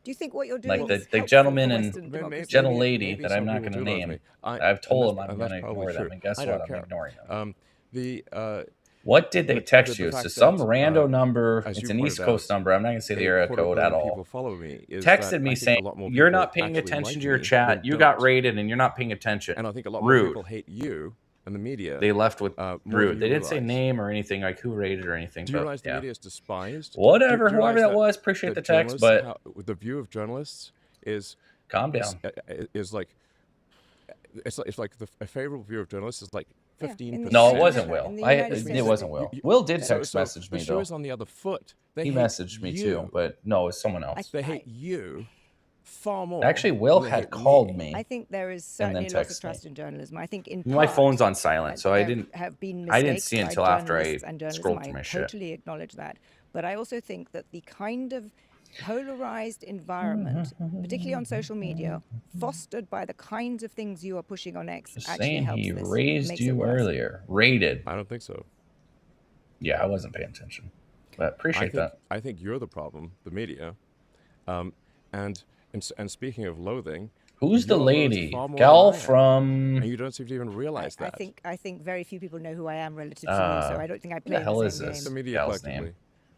Do you think what you're doing Like is the helpful gentleman for and Western democracy? gentle lady maybe that I'm some not people going to do love name. me. I've told them I'm and going that's to probably ignore them, true. and guess I what? don't I'm care. ignoring them. The What did they text you? the It's fact some that, rando number. as It's you an East pointed Coast out, number. I'm not going to say the area code at people all. follow me. Is Texted that me I think saying a lot more you're people not paying actually attention like to your me chat. than You got don't. rated, and you're not paying attention. And I think a lot more Rude. people hate you and the media. They left with more rude. than They you didn't say realize. name or anything like who rated or anything. Do you but, realize the yeah. media is despised? Whatever, Do you whoever realize that was, appreciate the text, journalists, but the view of journalists is calm down. is like it's like a favorable view of journalists is like 15%. No, it wasn't Will. In the United States, It wasn't Will. Will did text message me the show though. is on the other foot. They He hate messaged me you. too, but no, it's someone else. They hate you far more. Actually, Will than they had hate called me. me. I think there is and then certainly a lot of text trust me. in journalism. I think in My part, phone's on silent, so I there didn't. have been I didn't mistakes see by until after I journalists and journalism. scrolled through my I shit. totally acknowledge that. But I also think that the kind of polarized environment, particularly on social media, fostered by the kinds of things you are pushing on X, Just actually saying helps he this. raised Makes it you worse. earlier. Rated. I don't think so. Yeah, I wasn't paying attention, but appreciate that. I think you're the problem, the media. And speaking of loathing, Who's the you're loathed lady? far more Gal than I am. from. And you don't seem to even realize that. I think very few people know who I am relative to you, so I don't think I who play the hell the is same this? the game. media Gal's collectively.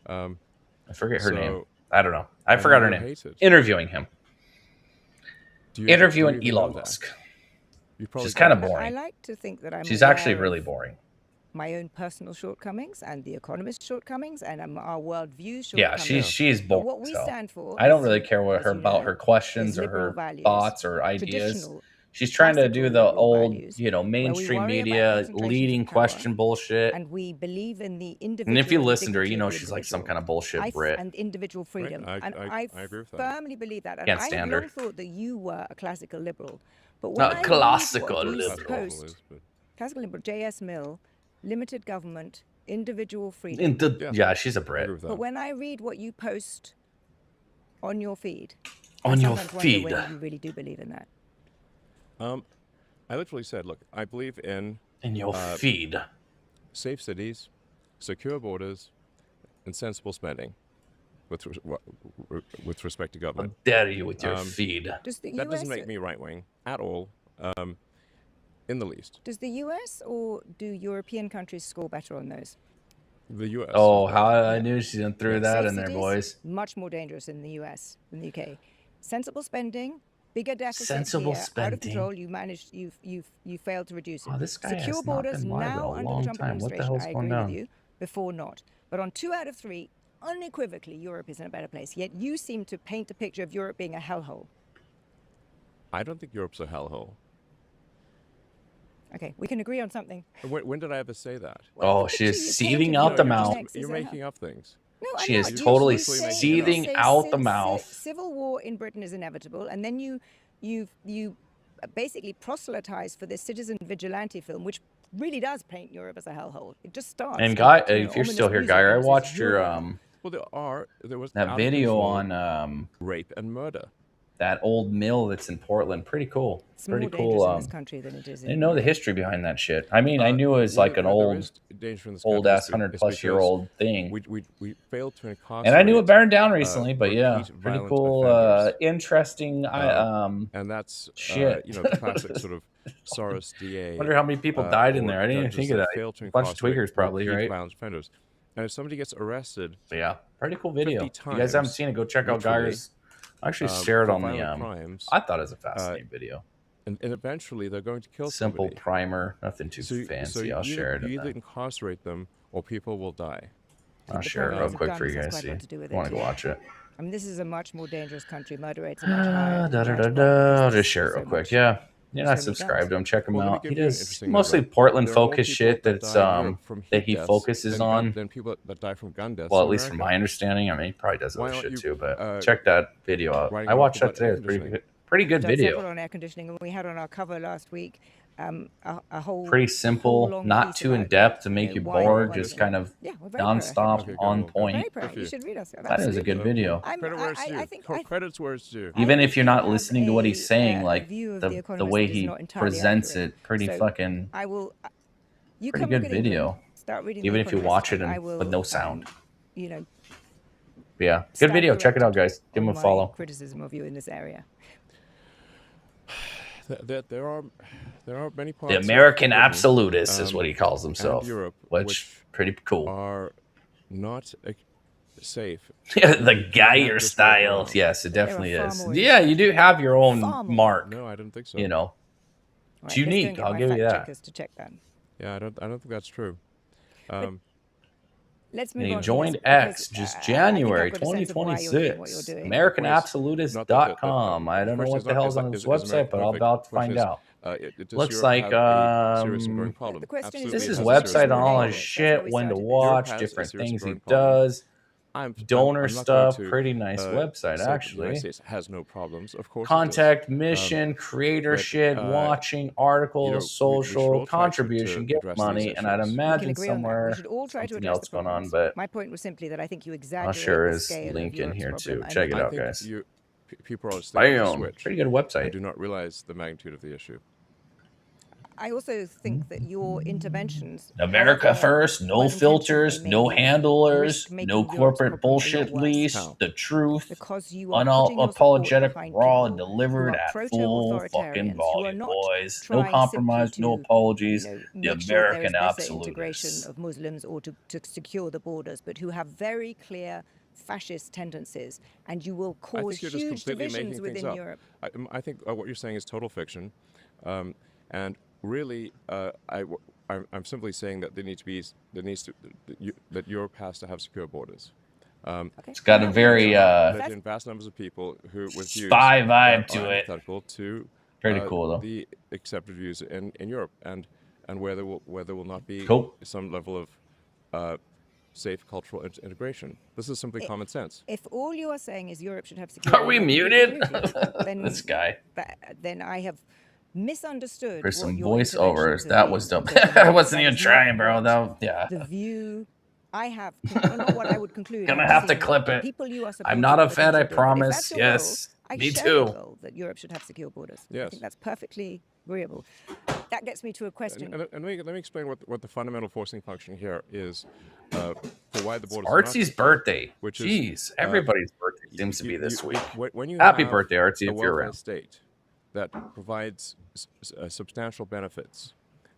I forget her name. So- I don't know. I forgot her you're name. hated. Interviewing him. Do you Interviewing even know Elon that? Musk. You probably She's kind of don't. I boring. like to think that I'm She's actually aware really of boring. my own personal shortcomings and the economist's shortcomings and our worldview Yeah, shortcomings. she's But boring. what we so. stand for, I don't as really you- care what as her you about know, her questions is or liberal her values, thoughts or ideas. traditional, She's trying to do classical the liberal old, values, you know, where we mainstream worry about media concentrations leading of power, question bullshit. and we believe in the individual. And if you and listen to her, dignity you of know the she's like some individual. kind of bullshit Brit. And individual freedom. I and agree with that. firmly believe that. And Can't I have stand long her. thought that you were a classical liberal. But when Not I read classical what you liberal. post, classical liberal, J.S. Mill, limited government, individual freedom. Yeah, she's a I agree Brit. with that. But when I read what you post on your feed, On I your sometimes feed. wonder whether you really do believe in that. I literally said, look, I believe in In your feed. safe cities, secure borders, and sensible spending with respect to How government. dare you with your feed? Does the That US, doesn't make me right wing at all, in the least. Does the US or do European countries score better on those? The U.S. Oh, is how better. I knew she didn't throw that Safe in there, cities, boys. Much more dangerous in the US than the UK. Sensible spending, bigger deficits Sensible here, out of spending. control. You failed to reduce it. Oh, this guy Secure has not borders been live in now a under long the Trump time. What the administration. hell's I going agree down? with you. Before not, but on 2 out of 3, unequivocally, Europe is in a better place. Yet you seem to paint a picture of Europe being a hellhole. I don't think Europe's a hellhole. Okay, we can agree on something. When did I ever say that? Oh, The she picture is you seething painted out the of Europe mouth. next is You're a making hell. up things. No, I'm She not. is You totally say- seething say out the mouth. Civil war in Britain is inevitable, and then you basically proselytize for this citizen vigilante film, which really does paint Europe as a hellhole. It just starts. And with, Guy, you know, if you're ominous still here, music Guy, and I it says watched your Europe. Well, there was that out of video control on rape and murder. that old mill that's in Portland. Pretty cool. It's Pretty more cool. dangerous in this country than it is I in didn't know the Europe. history behind that shit. I mean, I knew it was like an there old, is danger in this old country ass is 100+ year because old thing. We failed to incarcerate. And I knew it burned down recently, but yeah, repeat pretty violent cool, offenders. interesting. And that's shit. you know, the classic sort of Soros DA. Wonder how many people died in or there. I didn't even judges think of that. failed to A bunch of incarcerate tweakers, probably, repeat right? violent offenders. And if somebody gets arrested, Yeah, pretty cool video. 50 If you guys haven't times, seen it, go check out literally, Geyer's. I actually shared for on the. violent crimes, I thought it was a fascinating video. and eventually they're going to kill Simple somebody. primer, nothing too fancy. I'll share it. You either incarcerate them or people will die. I'll share it real quick for you guys. See, want to go watch it? I mean, this is a much more dangerous country. Murder rates are much higher. I'll just share it real quick. Yeah. You're not subscribed to him. Check him Well, let me out. give He you an does interesting mostly number. Portland There are more focused people shit that that's die in Europe from that heat he deaths focuses on. than people that die from gun deaths. Well, in at least from America. my understanding. I mean, he probably does Why other aren't shit you, too, but check that video out. writing I an watched article that today. about It's pretty air good. Pretty good We've done several video. on air conditioning, and we had on our cover last week a whole Pretty whole simple, long not piece too in about, depth to make you why bored, why just you kind know. of Yeah, we're very proactive. nonstop, Okay, good. on Well, point. Very proud. You should read us. That is a good video. Credit where it's due. I think Credit's where it's due. Even if you're not have listening to what he's saying, a like view of the Economist way that is he not entirely presents accurate. it, pretty So fucking, I will. You pretty come look good at England, video. start reading Even The if you Economist, watch it and I and will, with no sound. You know, Yeah, good stand video. Check it out, corrected guys. Give him on a my follow. criticism of you in this area. There are many parts. The of American Britain, absolutist is what he calls and himself, Europe, which pretty cool. are not safe. The Geyer just style. walk around. Yes, it definitely far is. more Yeah, you do have your own Far more. mark. No, I don't think so. You know, All it's right, let's go and unique. get I'll my give you fact that. checkers to check that. Yeah, I don't think that's true. Let's move And he on to joined this, X because, just I think January I've got a sense of why you're doing what you're 2026. doing. AmericanAbsolutist.com. I don't know what the hell's on this website, but I'll about to find out. Looks like serious and growing problem. The question is, Absolutely, this it is has a a serious website on growing all problem. his shit, we when to started. watch, Europe has a different serious things he growing problem. does. I'm Donor not going stuff, to, pretty nice website, say that the actually. United States has no problems. Of course, Contact, mission, creator but, shit, watching, articles, we should all social, try to contribution, get address these money, and I'd issues. We can imagine agree on that. somewhere We should all try to something address else the going on, problems. but My point was simply that I think you I'll exaggerate share the his scale link of in Europe's here problem. too. And Check it I out, think guys. people are asleep at the Bam! switch. Pretty good I website. do not realize the magnitude of the issue. I also think that your interventions, America however first, no well-intentioned filters, they may no be, handlers, risk making no Europe's corporate problem a lot bullshit worse. lease, How? the truth, Because you are putting your support unapologetic, behind raw, people and delivered who are at full fucking proto-authoritarians, who are volume, not boys. No trying compromise, simply no to, apologies. you know, The make sure there American is better integration absolutists. of Muslims or to secure the borders, but who have very clear fascist tendencies, and you will I cause think you're just huge completely divisions making things within up. Europe. I think what you're saying is total fiction, and really, I'm simply saying that that Europe has to have secure borders. It's got a very Let in vast numbers of people who with views spy vibe that to are it. antithetical to Pretty cool, though. the accepted views in Europe, and where there will not be Cool. some level of safe cultural integration. This is simply common sense. If all you are saying is Europe should have secure Are we borders, muted? then This guy. then I have misunderstood. There's what some your voiceovers. interventions have That been. was dumb. That I wasn't that even is trying, not bro. what That, yeah. the view I have, not what I would conclude. Gonna I've have to seen clip the it. people you are I'm supporting not are a the Fed, things I you do. But if promise. that's your Yes, goal, I me share too. your goal that Europe should have secure borders. I Yes. think that's perfectly agreeable. That gets me to a question. And let me explain what the fundamental forcing function here is for why the borders are not Artie's secure, birthday. which is, Jeez, everybody's birthday seems to be this week. When you Happy have birthday, Artie, a if you're welfare around. state that provides substantial benefits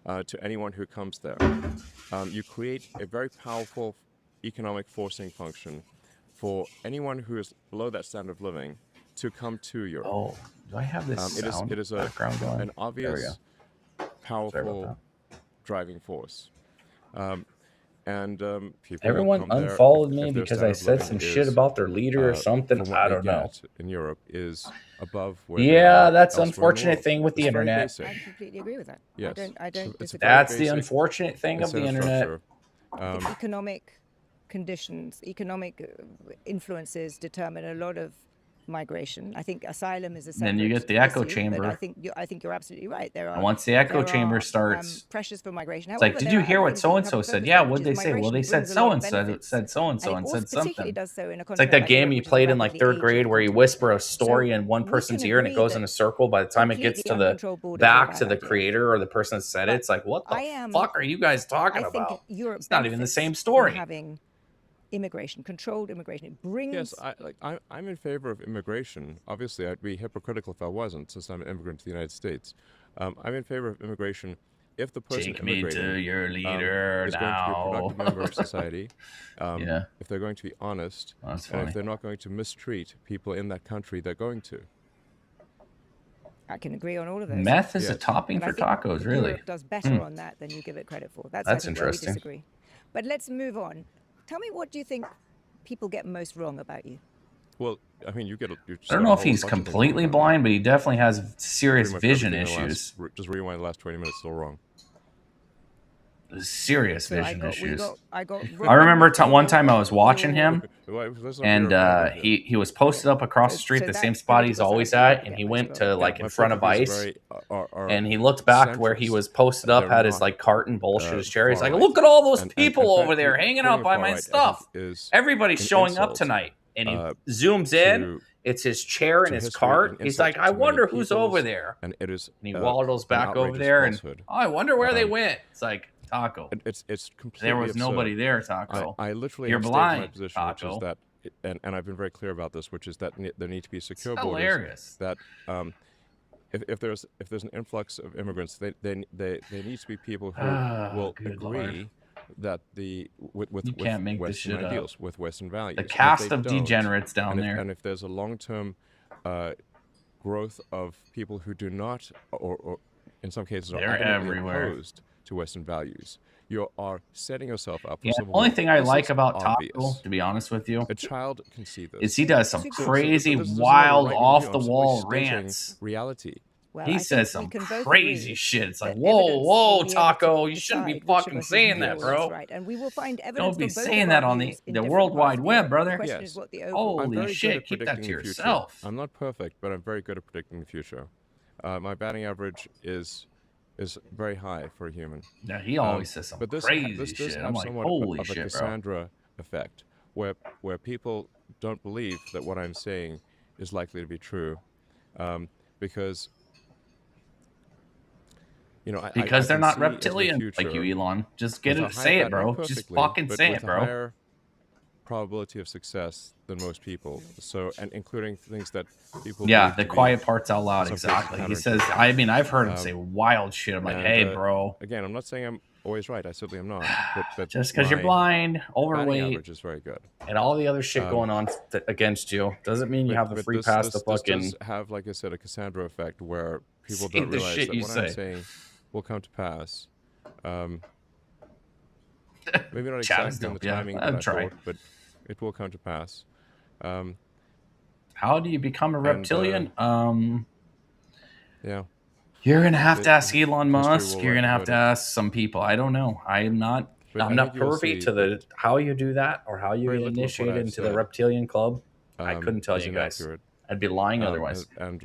to anyone who comes there, you create a very powerful economic forcing function for anyone who is below that standard of living to come to Europe. Oh, do I have this sound It is a, background going? an obvious, powerful driving force. People Everyone will come there unfollowed if me their because I standard of said living some is, shit about their leader or something. from what I they don't know. get in Europe is above where they Yeah, are that's elsewhere in the unfortunate world. thing with the It's very internet. basic. I completely agree with that. Yes. I don't It's a disagree. very That's the basic unfortunate thing of the incentive internet. structure. The economic conditions, economic influences determine a lot of migration. I think asylum is a separate Then you get the echo issue, chamber. But I think you're absolutely right. There are, And once the echo chamber starts, pressures for migration. it's like, However, did there you are hear other what things that you so-and-so haven't said? focused Yeah, on, which what'd is they say? Well, migration they said brings a lot of so-and-so benefits. said so-and-so And and it said particularly something. does so in a It's like continent that like game Europe, you which is a played in like rapidly 3rd grade aging where you continent. whisper a story So in one we person's can ear and it agree goes that in a circle. By the time it gets completely to the uncontrolled borders are a back bad to the idea. creator or the person that said it, it's like, what the I fuck are you guys talking I think about? Europe It's not even the benefits same from story. having immigration, controlled immigration. It brings. Yes, I'm in favor of immigration. Obviously, I'd be hypocritical if I wasn't, since I'm an immigrant to the United States. I'm in favor of immigration if the person Take me immigrating to your leader is going to be a now. productive member of society, Yeah, if they're going to be honest, that's and funny. if they're not going to mistreat people in that country they're going to. I can agree on all of those. Meth is a Yes. topping And I for think tacos, really. Europe does better on that than you give it credit for. That's I That's think where we interesting. disagree. But let's move on. Tell me, what do you think people get most wrong about you? Well, I mean, I don't know if he's completely blind, but he definitely has serious vision issues. Just rewind the last 20 minutes, still wrong. Serious So vision issues. I got I remember wrong one time I was watching your- him, and he was posted up across the street, so the that same spot he's political always side you at, get and he most went wrong. to like My in front of point of view is ice, very, are and he looked back where he centrist. was posted up, They're had his not, like cart and bullshit his chair. He's far like, right. look at all those And people in over fact, there hanging calling out by far my right, I think, stuff. is Everybody's an showing up insult, tonight. And he zooms to- in. It's his chair and to his history, cart. an He's insult like, I to many wonder who's peoples, over there. and it is And he an waddles back over outrageous there, and falsehood. oh, I wonder where they Um, went. It's like, Taco. It's completely There was absurd. nobody there, Taco. I literally You're have stated my blind, position, which Taco. is that, and I've been very clear about this, which is that there need to be secure It's borders. hilarious. That if there's an influx of immigrants, they need to be people who will good agree Lord. that with You can't make this Western shit up. ideals, with Western values. The And if cast they of don't, degenerates down and there. and if there's a long-term growth of people who do not, or in some cases, are They're adamantly everywhere. opposed to Western values, you are setting yourself up for Yeah, the civil only war. thing I This like is about Taco, obvious. to be honest with you, A child can see this. is he does some So crazy, this is not a wild, right-wing view. off I'm the simply wall stating rants. reality. Well, He I says think we some can both crazy agree shit. It's like, that whoa, evidence whoa, will be able to Taco, you shouldn't be decide which of fucking us is saying more that, or bro. less right. And we will find evidence Don't be from both saying of that our on views the in different World parts Wide of Web, Europe. brother. The question Yes. is what the overall. Holy I'm very shit, good at keep that predicting to the future. yourself. I'm not perfect, but I'm very good at predicting the future. My batting average is very high for a human. Yeah, he always says some But this crazy does shit. have I'm like, somewhat holy of a shit, bro. Cassandra effect, where people don't believe that what I'm saying is likely to be true, because Because I they're can not see into the reptilian like future you, Elon. Just get with a it, say higher- it, bro. not Just perfectly, fucking but say with it, a bro. higher probability of success than most people. So, and including things that people Yeah, believe the to be quiet parts out loud. in some cases Exactly. He says, I mean, I've heard him say wild shit. I'm like, And, hey, bro, Again, I'm not saying I'm always right. I certainly am not. But just because you're my blind, batting overweight, average is very good. and all the other shit going on against you doesn't mean you have the free pass to This fucking. does have, like I said, a Cassandra effect where people Say don't the realize shit that you what say. I'm saying will come to pass. Maybe not Chad's exactly in the dope, yeah. timing I'd that I try. thought, but it will come to pass. How do you become a reptilian? Yeah. You're gonna have to ask History Elon Musk. will You're gonna have to record it. ask some people. I don't know. I'm not. But I'm I not think you'll privy see to the that how you do that or how you very get little of what initiated I've into the said, reptilian club. I couldn't tell is you guys. inaccurate. I'd be lying otherwise. And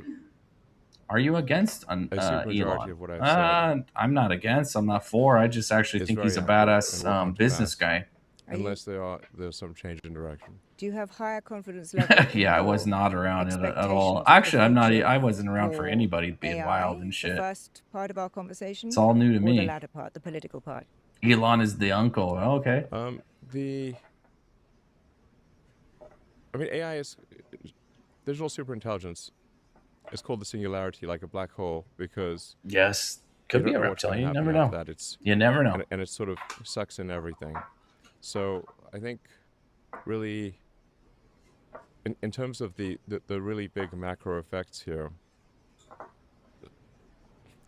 Are you against a supermajority Elon? of what I've said I'm not against. I'm not for. I just actually is think he's a very accurate badass and will come to business pass. guy. unless there's some change in direction. Do you have higher confidence level? Yeah, I was in not around it at all. expectations of the Actually, I'm not. future I wasn't around for for anybody being AI, wild and The shit. first part of our conversation. It's all new to or me. The latter part, the political part. Elon is the uncle. Oh, okay. AI is digital superintelligence. It's called the singularity, like a black hole, because Yes, could you be a don't know what's gonna reptilian. You happen never after know. that. It's You never know. and it sort of sucks in everything. So I think really, in terms of the really big macro effects here,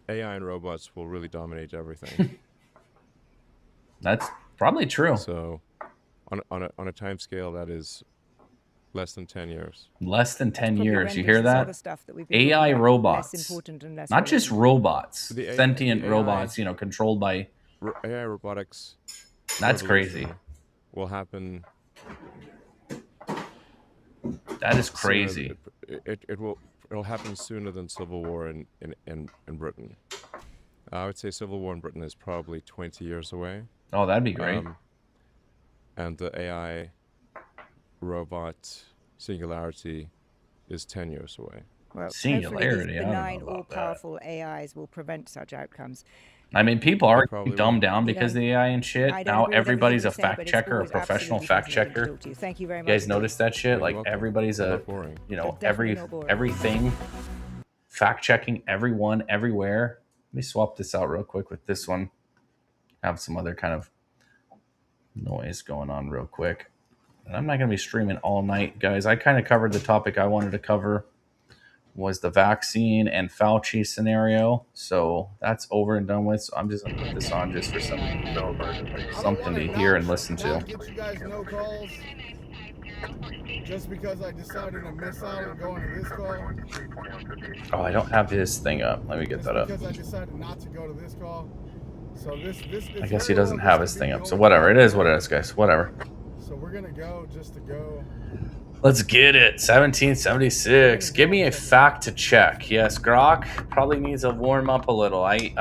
AI and robots will really dominate everything. That's probably true. So on a time scale that is less than 10 years. Less than 10 Probably years. You renders hear the sort that? of stuff that we've been talking AI about robots. less important and less Not just relevant. robots. The AI Sentient robots, controlled by. AI robotics. That's revolution crazy. Will happen. That is sooner crazy. than- it'll happen sooner than civil war in Britain. I would say civil war in Britain is probably 20 years away. Oh, that'd be great. And the AI robot singularity is 10 years away. Well, Singularity, these I don't benign, know about all-powerful AIs will prevent such outcomes. I mean, people are Probably dumbed will. down because of the AI and shit. I don't Now agree with everybody's a everything you say, but fact it's checker, a always professional absolutely fact fascinating to checker. talk to you. Thank you very You much. guys notice that shit? You're Like welcome. everybody's They're a, not boring. you know, They're definitely not boring. everything, fact checking everyone, everywhere. Let me swap this out real quick with this one. Have some other kind of noise going on real quick. And I'm not going to be streaming all night, guys. I kind of covered the topic I wanted to cover, was the vaccine and Fauci scenario. So that's over and done with. So I'm just going to put this on just for something to hear and listen to. Get you guys no calls just because I decided to miss out on going to this call. Oh, I don't have his thing up. Let me get that up. Because I decided not to go to this call. So this I guess he doesn't have his thing up. So whatever. It is what it is, guys. Whatever. So we're going to go just to go. Let's get it. 1776. Give me a fact to check. Yes, Grok probably needs to warm up a little. I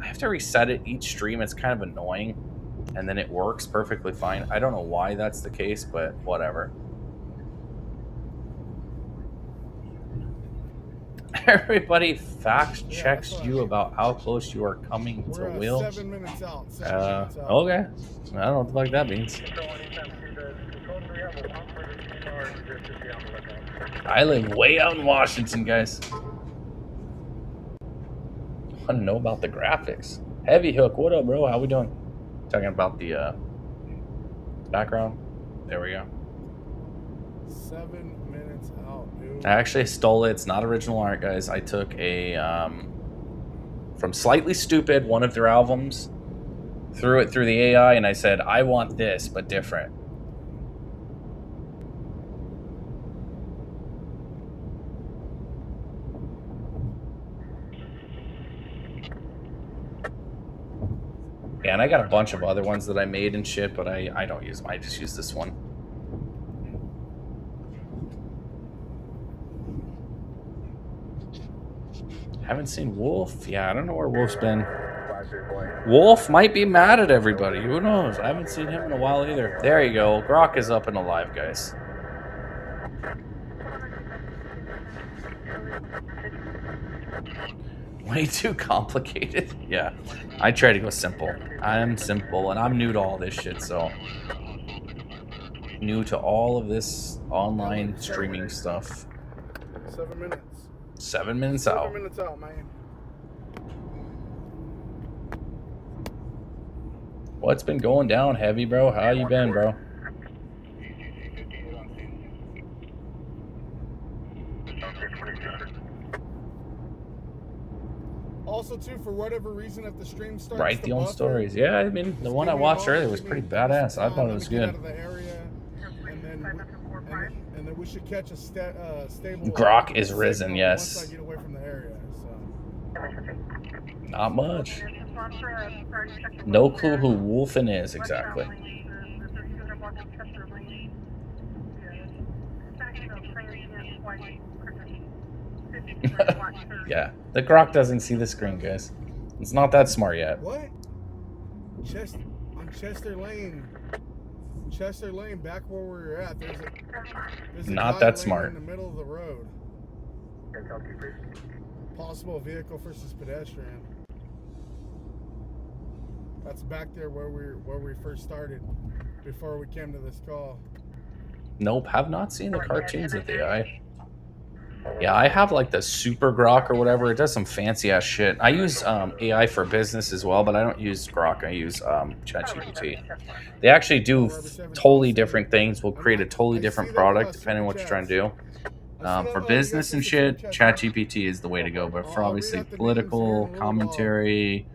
have to reset it each stream. It's kind of annoying. And then it works perfectly fine. I don't know why that's the case, but whatever. Everybody fact checks you about how close you are coming to Will. 7 minutes out. Okay. I don't know what the fuck that means. I live way out in Washington, guys. I want to know about the graphics. Heavy Hook, what up, bro? How we doing? Talking about the background. There we go. 7 minutes out, dude. I actually stole it. It's not original art, guys. I took a from Slightly Stupid, one of their albums, threw it through the AI, and I said, I want this, but different. Yeah, and I got a bunch of other ones that I made and shit, but I don't use them. I just use this one. Haven't seen Wolf. Yeah, I don't know where Wolf's been. Wolf might be mad at everybody. Who knows? I haven't seen him in a while either. There you go. Grok is up and alive, guys. Way too complicated. Yeah, I try to go simple. I'm simple, and I'm new to all this shit, so new to all of this online streaming stuff. 7 minutes. 7 minutes out. 7 minutes out, man. What's been going down, Heavy, bro? How you been, bro? Also, too, for whatever reason, if the stream starts Write the to own buffer, stories. Yeah, I mean, the one I watched earlier was pretty badass. I thought it was good. and then we should catch a stable. Grok is risen, signal yes. Once I get away from the area. So. Not much. No clue who Wolfen is exactly. Yeah, the Grok doesn't see the screen, guys. It's not that smart yet. What? On Chester Lane. Chester Lane, back where we were at. There's a Not guy that smart. in the middle of the road. Possible vehicle versus pedestrian. That's back there where we first started, before we came to this call. Nope, have not seen the cartoons with AI. Yeah, I have like the Super Grok or whatever. It does some fancy ass shit. I use AI for business as well, but I don't use Grok. I use ChatGPT. They actually do totally different things. We'll create a totally different product depending on what you're trying to do. For business and shit, ChatGPT is the way to go. But for obviously political commentary,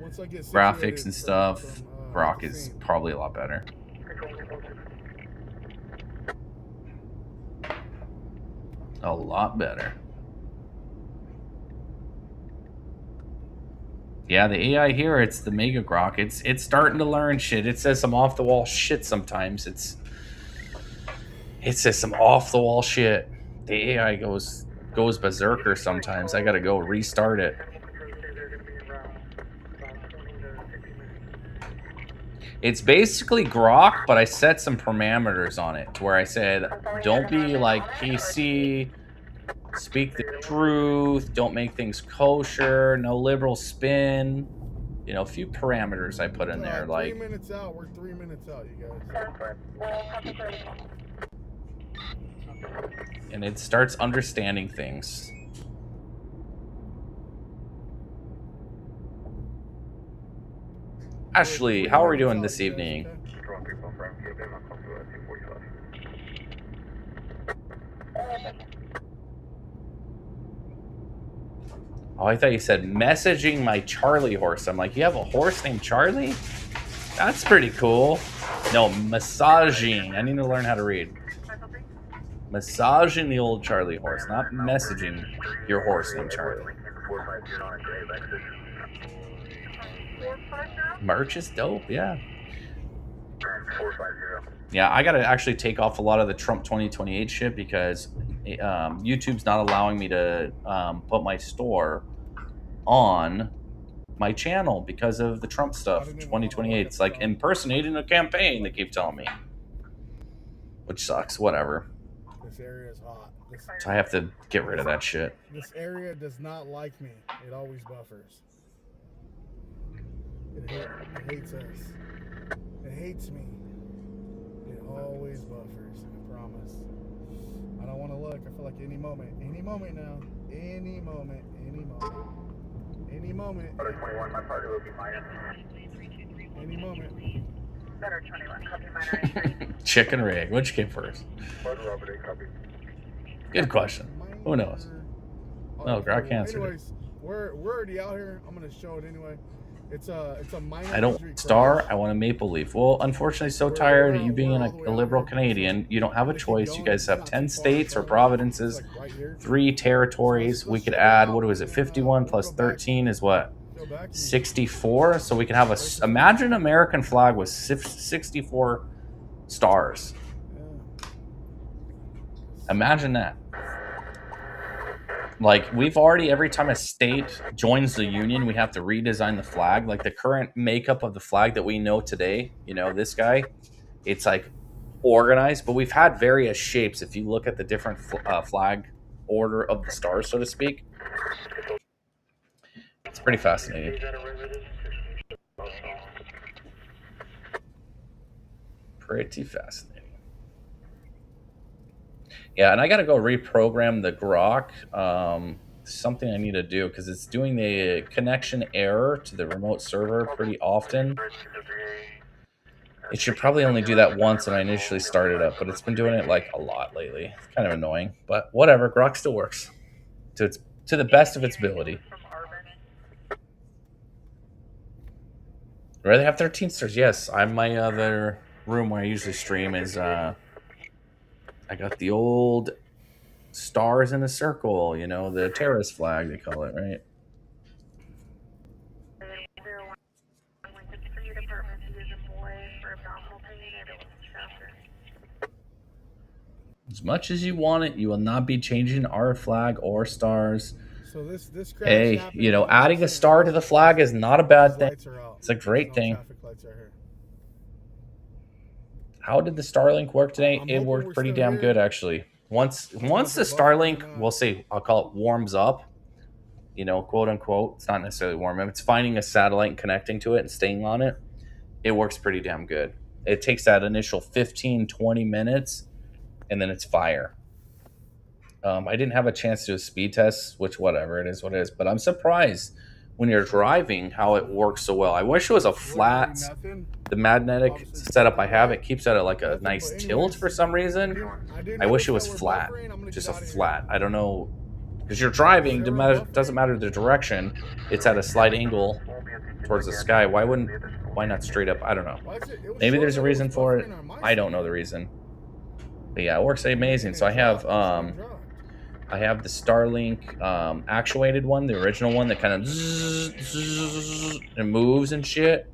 graphics and stuff, Grok is probably a lot better. A lot better. Yeah, the AI here, it's the Mega Grok. It's starting to learn shit. It says some off the wall shit sometimes. It says some off the wall shit. The AI goes goes berserker sometimes. I gotta go restart it. It's basically Grok, but I set some parameters on it to where I said, don't be like PC, speak the truth, don't make things kosher, no liberal spin. You know, a few parameters I put in there, like 3 minutes out. We're 3 minutes out, you guys. and it starts understanding things. Ashley, how are we doing this evening? Oh, I thought you said messaging my Charlie horse. I'm like, you have a horse named Charlie? That's pretty cool. No, massaging. I need to learn how to read. Massaging the old Charlie horse, not messaging your horse named Charlie. Merch is dope, yeah. Yeah, I gotta actually take off a lot of the Trump 2028 shit because YouTube's not allowing me to put my store on my channel because of the Trump stuff. 2028, it's like impersonating a campaign, they keep telling me. Which sucks, whatever. This area is hot. So I have to get rid of that shit. This area does not like me. It always buffers. It hates us. It hates me. It always buffers. I promise. I don't want to look. I feel like any moment now. Any moment. Any moment. Any moment. Chicken or egg? Which came first? Good question. Who knows? No, Grok answered it. Anyways, we're already out here. I'm gonna show it anyway. It's a minor. I don't star. I want a maple leaf. Well, unfortunately, so tired of you being a liberal Canadian. You don't have a choice. You guys have 10 states or provinces, 3 territories. We could add, what was it, 51 plus 13 is what? 64. So we can have imagine an American flag with 64 stars. Imagine that. Like, we've already, every time a state joins the union, we have to redesign the flag. Like, the current makeup of the flag that we know today, you know, this guy, it's like organized, but we've had various shapes. If you look at the different flag order of the stars, so to speak, it's pretty fascinating. Pretty fascinating. Yeah, and I got to go reprogram the Grok. Something I need to do because it's doing the connection error to the remote server pretty often. It should probably only do that once when I initially started up, but it's been doing it like a lot lately. It's kind of annoying, but whatever. Grok still works to the best of its ability. I'd rather have 13 stars. Yes, my other room where I usually stream is I got the old stars in a circle, you know, the terrorist flag, they call it, right? As much as you want it, you will not be changing our flag or stars. So this hey, you know, adding a star to the flag is not a bad thing. It's a great thing. How did the Starlink work today? It worked pretty damn good, actually. Once the Starlink, we'll say, I'll call it warms up, you know, quote unquote. It's not necessarily warm up. It's finding a satellite and connecting to it and staying on it. It works pretty damn good. It takes that initial 15, 20 minutes, and then it's fire. I didn't have a chance to do a speed test, which whatever, it is what it is. But I'm surprised when you're driving how it works so well. I wish it was a flat. The magnetic setup I have, it keeps it at like a nice tilt for some reason. I wish it was flat, just a flat. I don't know, because you're driving, doesn't matter the direction. It's at a slight angle towards the sky. Why not straight up? I don't know. Maybe there's a reason for it. I don't know the reason. But yeah, it works amazing. So I have the Starlink actuated one, the original one that kind of and moves and shit.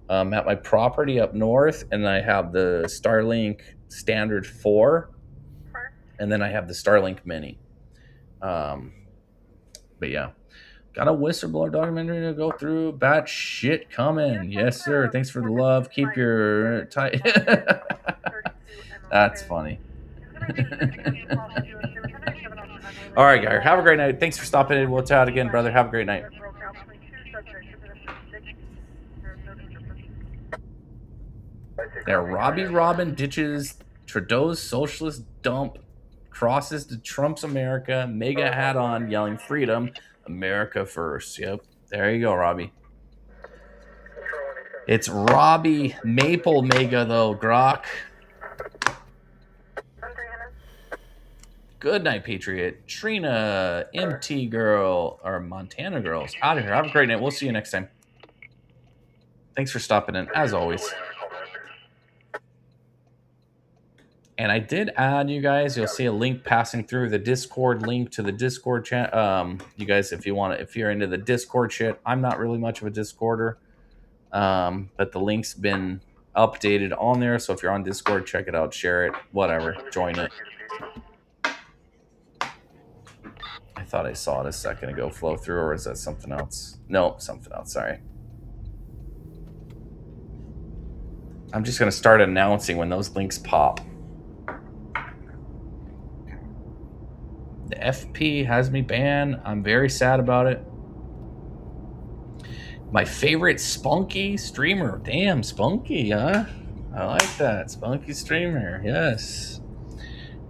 At my property up north, and I have the Starlink Standard 4, and then I have the Starlink Mini. But yeah, got a whistleblower documentary to go through. Bat shit coming. Yes, sir. Thanks for the love. Keep your tight. That's funny. All right, guys. Have a great night. Thanks for stopping in. We'll chat again, brother. Have a great night. There, Robbie Robin ditches Trudeau's socialist dump, crosses to Trump's America, mega hat on, yelling freedom, America first. Yep. There you go, Robbie. It's Robbie Maple Mega, though, Grok. Good night, Patriot. Trina, MT Girl, or Montana Girls. Out of here. Have a great night. We'll see you next time. Thanks for stopping in, as always. And I did add, you guys, you'll see a link passing through the Discord link to the Discord chat. You guys, if you're into the Discord shit, I'm not really much of a Discorder. But the link's been updated on there. So if you're on Discord, check it out, share it, whatever, join it. I thought I saw it a second ago flow through, or is that something else? No, something else, sorry. I'm just going to start announcing when those links pop. The FP has me banned. I'm very sad about it. My favorite Spunky streamer. Damn, Spunky, huh? I like that. Spunky streamer, yes.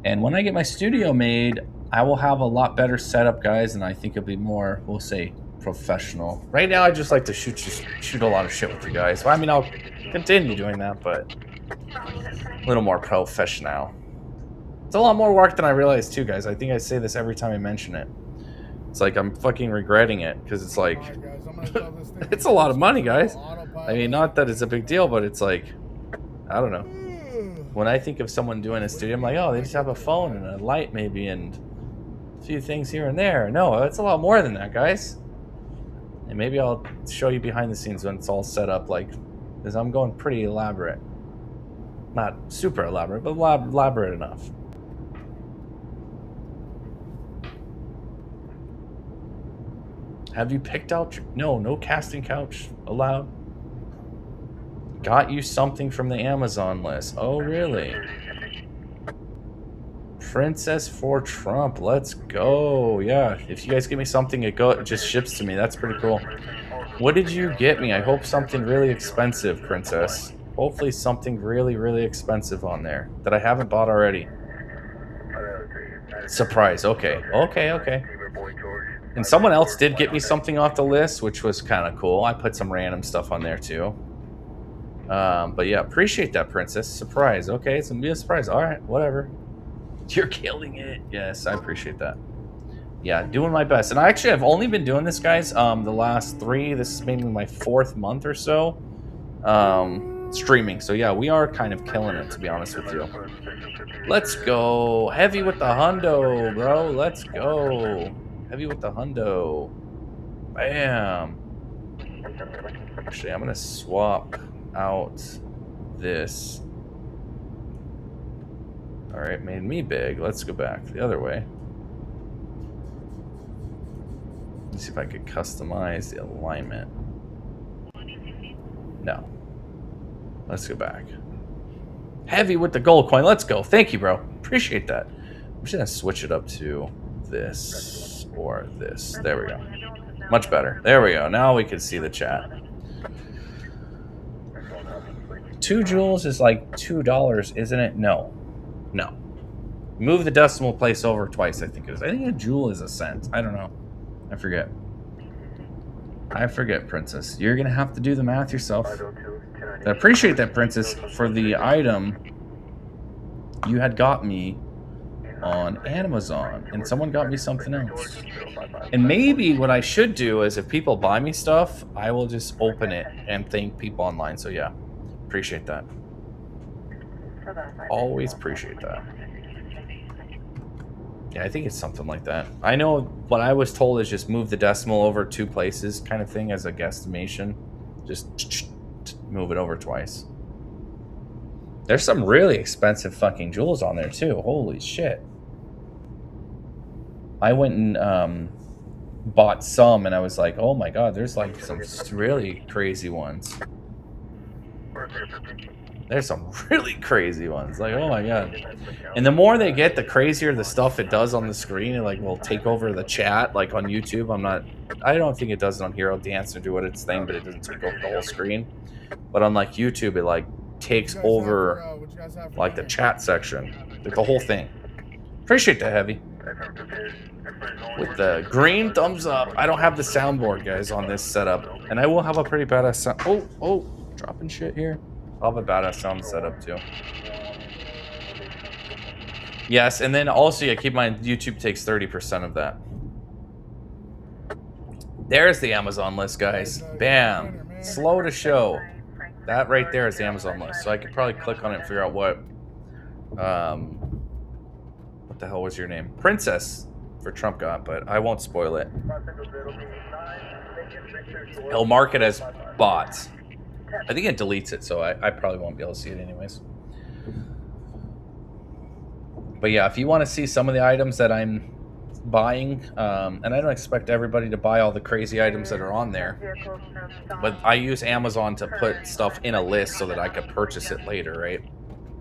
And when I get my studio made, I will have a lot better setup, guys, and I think it'll be more, we'll say, professional. Right now, I just like to shoot a lot of shit with you guys. Well, I mean, I'll continue doing that, but a little more professional. It's a lot more work than I realized, too, guys. I think I say this every time I mention it. It's like I'm fucking regretting it, because it's like, it's a lot of money, guys. I mean, not that it's a big deal, but it's like, I don't know. When I think of someone doing a studio, I'm like, oh, they just have a phone and a light maybe and a few things here and there. No, it's a lot more than that, guys. And maybe I'll show you behind the scenes when it's all set up, like, because I'm going pretty elaborate. Not super elaborate, but elaborate enough. Have you picked out your... No casting couch allowed. Got you something from the Amazon list. Oh, really? Princess for Trump. Let's go. Yeah, if you guys give me something, it just ships to me. That's pretty cool. What did you get me? I hope something really expensive, Princess. Hopefully something really, really expensive on there that I haven't bought already. Surprise. Okay. And someone else did get me something off the list, which was kind of cool. I put some random stuff on there, too. But yeah, appreciate that, Princess. Surprise. Okay, it's going to be a surprise. All right, whatever. You're killing it. Yes, I appreciate that. Yeah, doing my best. And I actually have only been doing this, guys, the last 3. This is maybe my 4th month or so. Streaming. So yeah, we are kind of killing it, to be honest with you. Let's go. Heavy with the hundo, bro. Let's go. Heavy with the hundo. Bam. Actually, I'm going to swap out this. All right, made me big. Let's go back the other way. Let's see if I could customize the alignment. No. Let's go back. Heavy with the gold coin. Let's go. Thank you, bro. Appreciate that. I'm just going to switch it up to this. Or this. There we go. Much better. There we go. Now we can see the chat. 2 joules is like $2, isn't it? No. Move the decimal place over twice, I think it is. I think a joule is a cent. I don't know. I forget, Princess. You're going to have to do the math yourself. I appreciate that, Princess, for the item you had got me on Amazon, and someone got me something else. And maybe what I should do is if people buy me stuff, I will just open it and thank people online. So yeah, appreciate that. Always appreciate that. Yeah, I think it's something like that. I know what I was told is just move the decimal over 2 places kind of thing as a guesstimation. Just move it over twice. There's some really expensive fucking jewels on there too. Holy shit. I went and bought some, and I was like, oh my god, there's like some really crazy ones. There's some really crazy ones. Like, oh my god. And the more they get, the crazier the stuff it does on the screen. It like will take over the chat. Like on YouTube, I don't think it does it on Hero Dance or do what its thing, but it doesn't take over the whole screen. But on like YouTube, it like takes over like the chat section, like the whole thing. Appreciate that, Heavy. With the green thumbs up. I don't have the soundboard, guys, on this setup, and I will have a pretty badass sound. Oh, dropping shit here. I'll have a badass sound setup too. Yes, and then also, yeah, keep in mind, YouTube takes 30% of that. There's the Amazon list, guys. Bam. Slow to show. That right there is the Amazon list. So I could probably click on it and figure out what the hell was your name? Princess for Trump got, but I won't spoil it. He'll mark it as bots. I think it deletes it, so I probably won't be able to see it anyways. But yeah, if you want to see some of the items that I'm buying, and I don't expect everybody to buy all the crazy items that are on there, but I use Amazon to put stuff in a list so that I could purchase it later, right?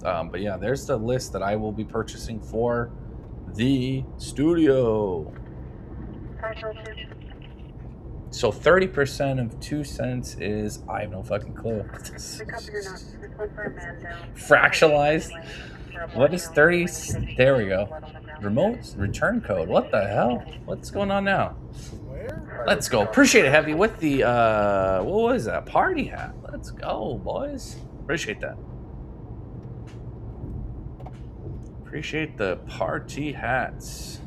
But yeah, there's the list that I will be purchasing for the studio. So 30% of 2 cents is, I have no fucking clue. Fractionalized? What is 30? There we go. Remote return code. What the hell? What's going on now? Let's go. Appreciate it, Heavy, with the, what was that? Party hat. Let's go, boys. Appreciate that. Appreciate the party hats.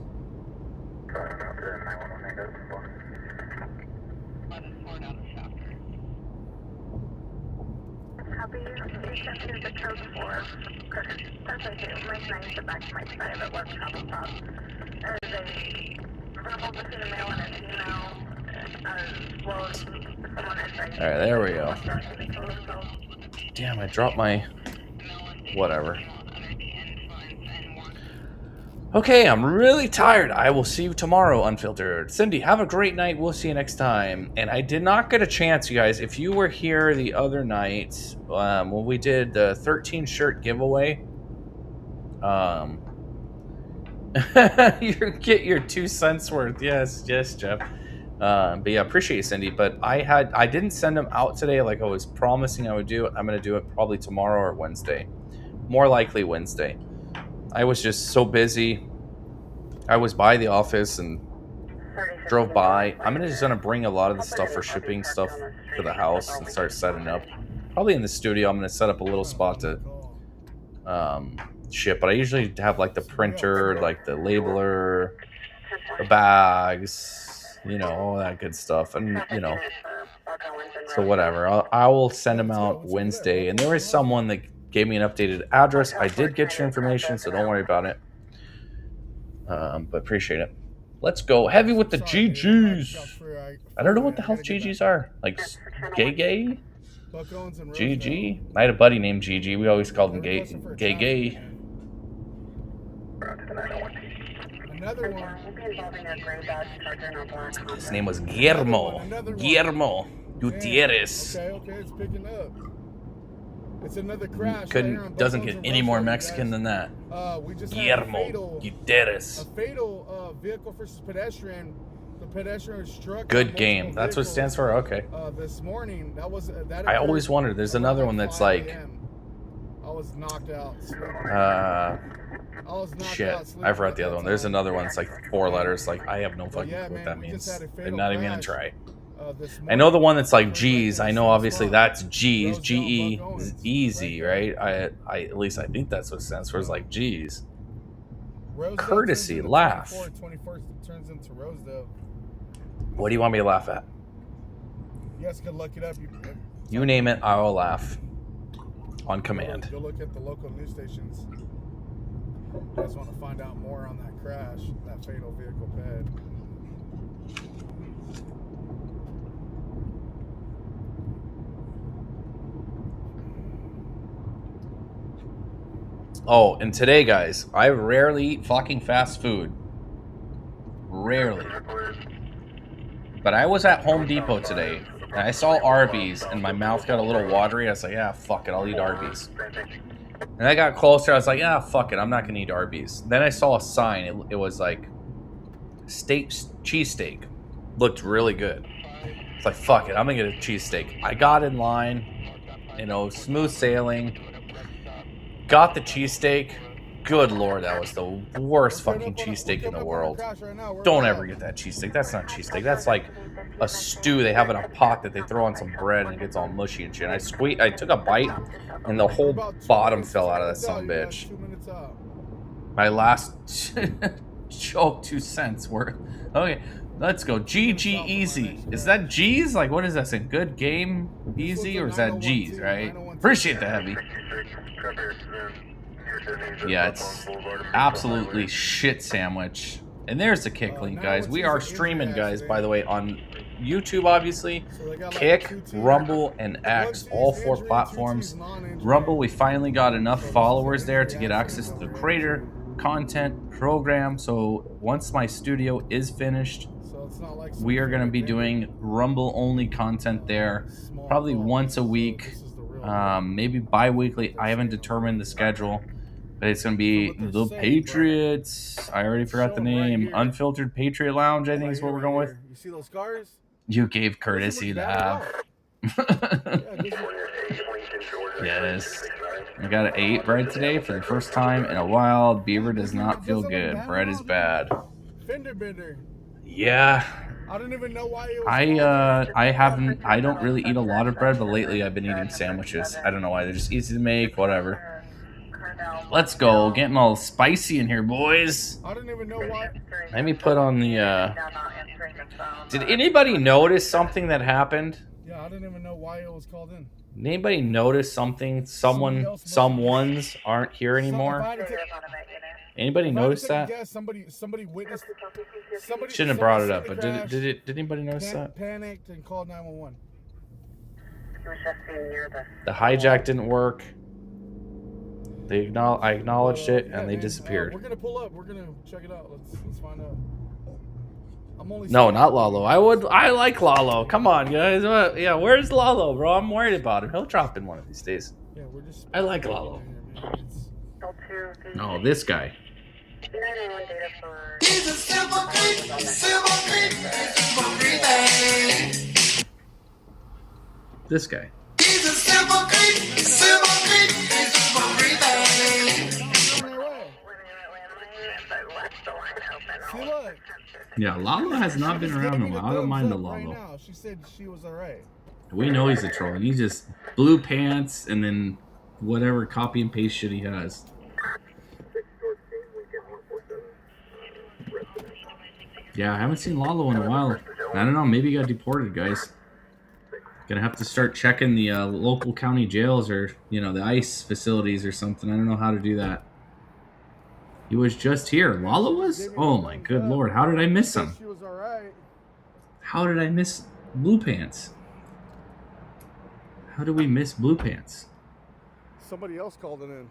Alright, there we go. Damn, I dropped my... whatever. Okay, I'm really tired. I will see you tomorrow, Unfiltered. Cindy, have a great night. We'll see you next time. And I did not get a chance, you guys. If you were here the other night, when we did the 13 shirt giveaway, you get your 2 cents worth. Yes, Jeff. But yeah, appreciate you, Cindy. But I didn't send them out today like I was promising I would do it. I'm gonna do it probably tomorrow or Wednesday. More likely Wednesday. I was just so busy. I was by the office and drove by. I'm just gonna bring a lot of the stuff for shipping stuff to the house and start setting up. Probably in the studio, I'm gonna set up a little spot to ship. But I usually have like the printer, like the labeler, the bags, you know, all that good stuff. And you know, so whatever. I will send them out Wednesday. And there is someone that gave me an updated address. I did get your information, so don't worry about it. But appreciate it. Let's go heavy with the GGs. I don't know what the hell GGs are. Like gay? GG? I had a buddy named GG. We always called him gay. His name was Guillermo Gutierrez. Okay, it's picking up. It's another crash. Doesn't get any more Mexican than that. We just Guillermo Gutierrez. A fatal vehicle versus pedestrian. The pedestrian was struck. Good game. That's what it stands for. Okay. This morning, I always wondered. There's another one that's like. I was knocked out. Shit. I forgot the other one. There's another one that's like 4 letters. Like I have no fucking clue what that means. I'm not even gonna try. I know the one that's like G's. I know obviously that's G's. G-E is easy, right? I at least I think that's what it stands for. Is like G's. Courtesy, laugh. What do you want me to laugh at? You guys can look it up. You name it, I will laugh. On command. Go look at the local news stations. You guys want to find out more on that crash, that fatal vehicle ped. Oh, and today, guys, I rarely eat fucking fast food. rarely. But I was at Home Depot today, and I saw Arby's, and my mouth got a little watery. I was like, yeah, fuck it, I'll eat Arby's. And I got closer, I was like, yeah, fuck it, I'm not gonna eat Arby's. Then I saw a sign, it was like, cheesesteak. Looked really good. It's like, fuck it, I'm gonna get a cheesesteak. I got in line, you know, smooth sailing. Got the cheesesteak. Good lord, that was the worst fucking cheesesteak in the world. Don't ever get that cheesesteak. That's not cheesesteak. That's like a stew they have in a pot that they throw on some bread and it gets all mushy and shit. I took a bite and the whole bottom fell out of that son of a bitch. My last joke, 2 cents worth. Okay, let's go. GG easy. Is that G's? Like, what is that saying? Good game easy, or is that G's, right? Appreciate the heavy. Yeah, it's absolutely shit sandwich. And there's the Kick link, guys. We are streaming, guys, by the way, on YouTube, obviously. Kick, Rumble, and X, all 4 platforms. Rumble, we finally got enough followers there to get access to the creator content program. So once my studio is finished, we are going to be doing Rumble only content there, probably once a week, maybe bi-weekly. I haven't determined the schedule, but it's going to be the Patriots. I already forgot the name. Unfiltered Patriot Lounge, I think is what we're going with. You see those scars? You gave courtesy to have. Yes. I got an 8 bread today for the first time in a while. Beaver does not feel good. Bread is bad. Fender bender. Yeah. I don't even know why it was I don't really eat a lot of bread, but lately I've been eating sandwiches. I don't know why. They're just easy to make, whatever. Let's go. Getting all spicy in here, boys. I don't even know why. Let me put on the Did anybody notice something that happened? Yeah, I don't even know why it was called in. Anybody notice something? Someone's aren't here anymore? Anybody notice that? Yes, somebody witnessed. Shouldn't have brought it up, but did anybody notice that? Panicked and called 911. The hijack didn't work. I acknowledged it, and they disappeared. We're gonna pull up. We're gonna check it out. Let's find out. No, not Lalo. I like Lalo. Come on, guys. Yeah, where's Lalo, bro? I'm worried about him. He'll drop in one of these days. Yeah, we're just. I like Lalo. No, this guy. This guy. Yeah, Lalo has not been around in a while. I don't mind the Lalo. She said she was alright. We know he's a troll. He's just blue pants and then whatever copy and paste shit he has. Yeah, I haven't seen Lalo in a while. I don't know. Maybe he got deported, guys. Gonna have to start checking the local county jails or, the ICE facilities or something. I don't know how to do that. He was just here. Lalo was? Oh my good lord. How did I miss him? How did I miss Blue Pants? How did we miss Blue Pants? Somebody else called it in.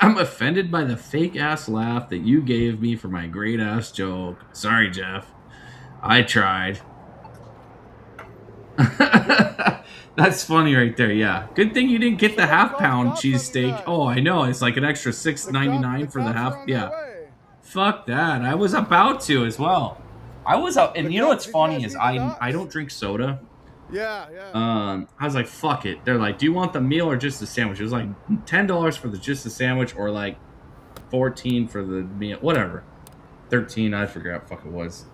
I'm offended by the fake-ass laugh that you gave me for my great-ass joke. Sorry, Jeff. I tried. That's funny right there, yeah. Good thing you didn't get the half-pound cheesesteak. Oh, I know. It's like an extra $6.99 for the half. Yeah. Fuck that. I was about to as well. I was up, and you know what's funny is I don't drink soda. Yeah. I was like, fuck it. They're like, do you want the meal or just the sandwich? It was like $10 for just the sandwich, or like $14 for the meal, whatever. 13, I forgot what the fuck it was.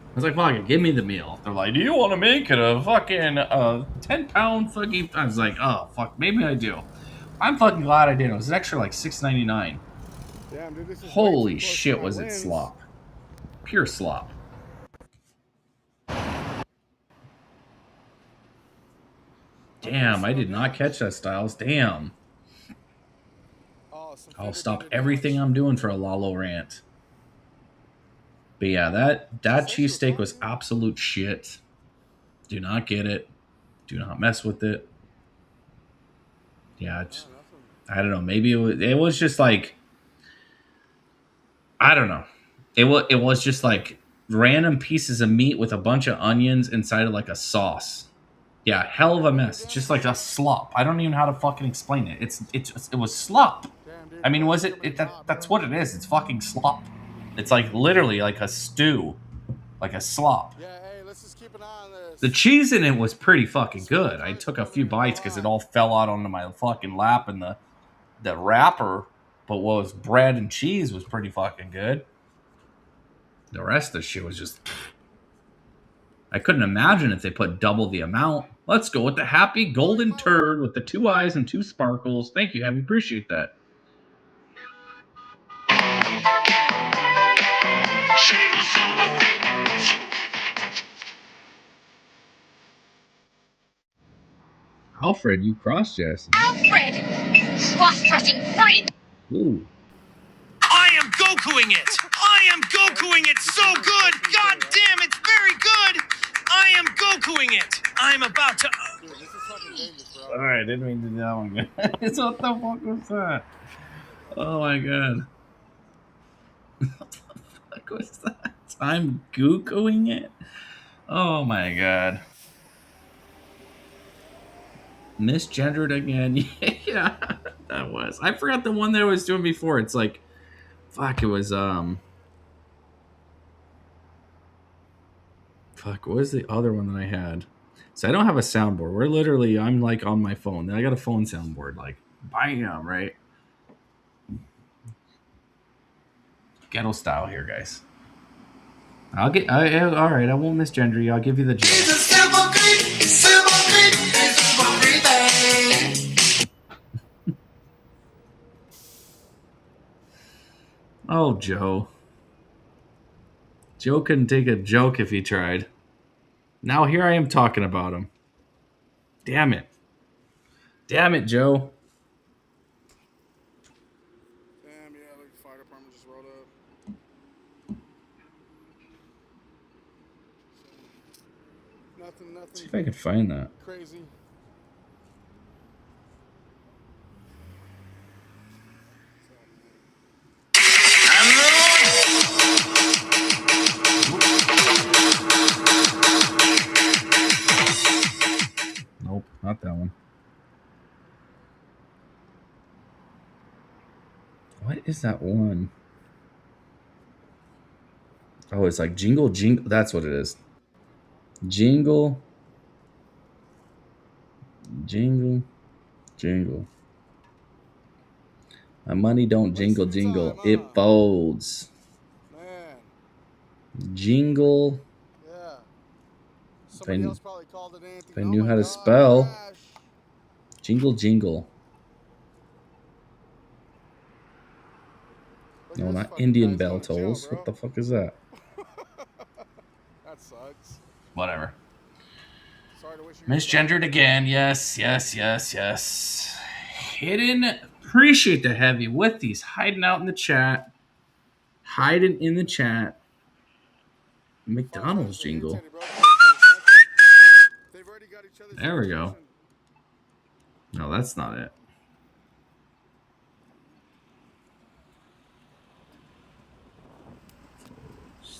I was like, fuck it, give me the meal. They're like, do you want to make it a fucking 10-pound fucking? I was like, oh fuck, maybe I do. I'm fucking glad I did. It was an extra like $6.99. Damn, dude, this is holy shit, was it slop? Pure slop. Damn, I did not catch that, Styles. Damn. I'll stop everything I'm doing for a Lalo rant. But yeah, that cheesesteak was absolute shit. Do not get it. Do not mess with it. Yeah, I don't know. Maybe it was just like, I don't know. It was just like random pieces of meat with a bunch of onions inside of like a sauce. Yeah, hell of a mess. It's just like a slop. I don't even know how to fucking explain it. It was slop. I mean, was it that's what it is. It's fucking slop. It's like literally like a stew, like a slop. Yeah, hey, let's just keep an eye on this. The cheese in it was pretty fucking good. I took a few bites because it all fell out onto my fucking lap, and the wrapper, but what was bread and cheese was pretty fucking good. The rest of the shit was just... I couldn't imagine if they put double the amount. Let's go with the happy golden turd with the 2 eyes and 2 sparkles. Thank you, Heavy. Appreciate that. Alfred, you cross-dressing. Alfred! Cross-dressing friend! Ooh. I am Gokuing it! I am Gokuing it so good! God damn, it's very good! I am Gokuing it! I'm about to... Dude, this is fucking dangerous, bro. Alright, didn't mean to do that one, guys. What the fuck was that? Oh my god. What the fuck was that? I'm Googling it? Oh my god. Misgendered again. Yeah, that was. I forgot the one that I was doing before. It's like, fuck, it was, fuck, what was the other one that I had? So I don't have a soundboard. We're literally, I'm like on my phone. Then I got a phone soundboard, like, bam, right? Ghetto style here, guys. All right, I won't misgender you. I'll give you the joke. Oh, Joe. Joe couldn't take a joke if he tried. Now here I am talking about him. Damn it. Damn it, Joe. Damn, yeah, like the fire department just rolled up. Nothing. Let's see if I can find that. Crazy. Nope, not that one. What is that one? Oh, it's like jingle, jingle. That's what it is. Jingle, jingle, jingle. My money don't jingle, jingle. It folds. Man. Jingle. Yeah. Somebody else probably called it anything. If I knew how to spell. Jingle, jingle. No, not Indian bell tolls. What the fuck is that? That sucks. Whatever. Sorry to wish you Misgendered again. Yes, yes, yes, yes. Hidden. Appreciate the Heavy with these hiding out in the chat. Hiding in the chat. McDonald's jingle. There we go. No, that's not it.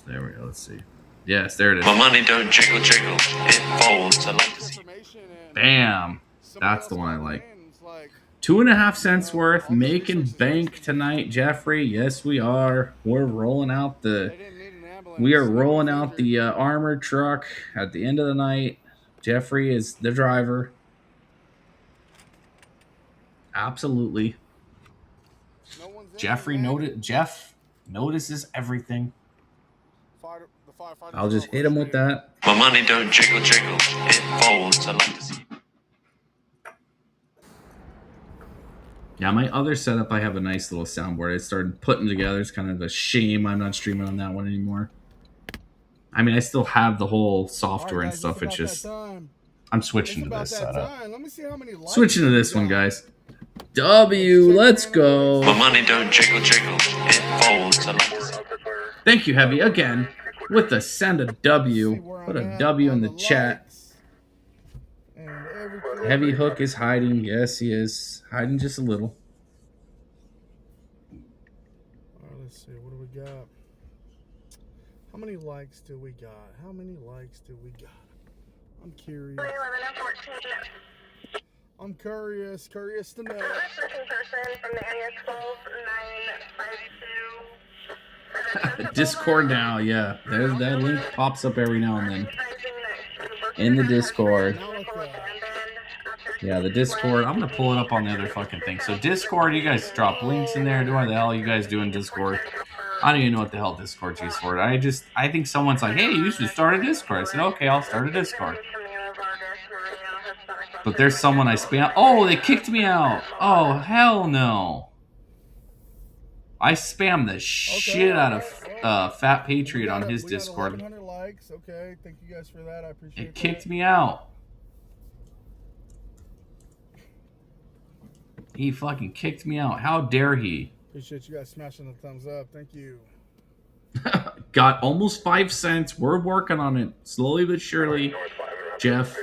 There we go. Let's see. Yes, there it is. My money don't jiggle, jiggle. It folds. I like to see. Bam. That's the one I like. 2.5 cents worth. Making bank tonight, Jeffrey. Yes, we are. We're rolling out the... We are rolling out the armored truck at the end of the night. Jeffrey is the driver. Absolutely. Jeff notices everything. I'll just hit him with that. My money don't jiggle, jiggle. It folds. I like to see. Yeah, my other setup, I have a nice little soundboard. I started putting together. It's kind of a shame I'm not streaming on that one anymore. I mean, I still have the whole software and stuff. It's just I'm switching to this setup. Switching to this one, guys. W, let's go. My money don't jiggle, jiggle. It folds. I like to see. Thank you, Heavy, again, with the send a W. Put a W in the chat. Heavy Hook is hiding. Yes, he is. Hiding just a little. All right, let's see. What do we got? How many likes do we got? How many likes do we got? I'm curious. I'm curious to know. Discord now, yeah. There's that link pops up every now and then in the Discord. Yeah, the Discord. I'm gonna pull it up on the other fucking thing. So Discord, you guys drop links in there. Do what the hell you guys do in Discord? I don't even know what the hell Discord's used for. I think someone's like, hey, you should start a Discord. I said, okay, I'll start a Discord. But there's someone I spam. Oh, they kicked me out. Oh, hell no. I spammed the shit out of Fat Patriot on his Discord. 1,100 likes. Okay, thank you guys for that. I appreciate it. It kicked me out. He fucking kicked me out. How dare he? Appreciate you guys smashing the thumbs up. Thank you. Got almost 5 cents. We're working on it slowly but surely. Jeff,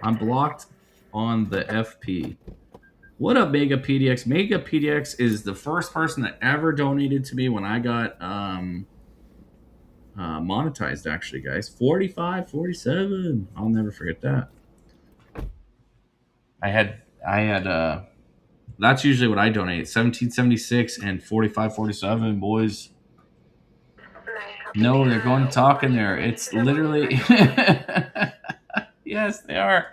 I'm blocked on the FP. What up, Mega PDX? Mega PDX is the first person that ever donated to me when I got monetized, actually, guys. 45, 47. I'll never forget that. I had that's usually what I donate. 1776 and 4547, boys. No, they're going to talk in there. It's literally yes, they are.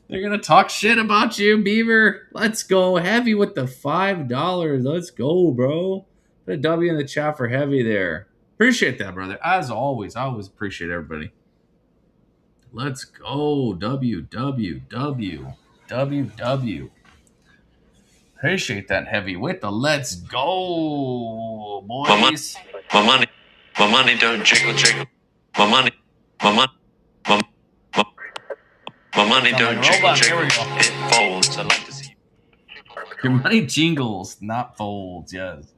They're going to talk shit about you, Beaver. Let's go. Heavy with the $5. Let's go, bro. Put a W in the chat for Heavy there. Appreciate that, brother. As always, I always appreciate everybody. Let's go. WWW. Appreciate that, Heavy with the let's go, boys. My money don't jiggle. My money don't jiggle. It folds. I like to see. Your money jingles, not folds. Yes.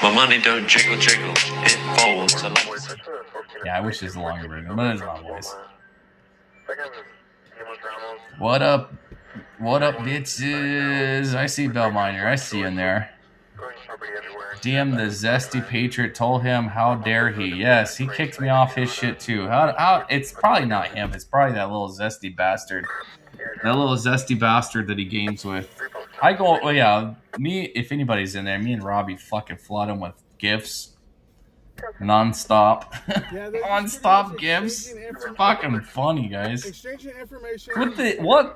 My money don't jiggle. It folds. I like to see. Yeah, I wish there's a longer version, but it's my voice. What up? What up, bitches? I see Bellminer. I see you in there. DM the Zesty Patriot told him, how dare he? Yes, he kicked me off his shit too. How? It's probably not him. It's probably that little Zesty bastard. That little Zesty bastard that he games with. I go, oh yeah, me, if anybody's in there, me and Robbie fucking flood him with gifts. Non-stop. Non-stop gifts. It's fucking funny, guys. Exchanging information.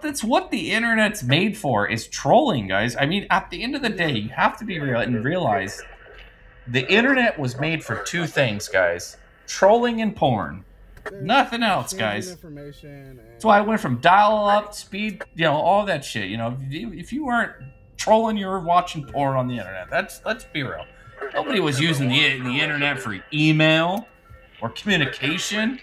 That's what the internet's made for, is trolling, guys. I mean, at the end of the day, you have to be real and realize the internet was made for two things, guys. Trolling and porn. Nothing else, guys. That's why I went from dial-up, speed, all that shit. If you weren't trolling, you were watching porn on the internet. Let's be real. Nobody was using the internet for email or communication.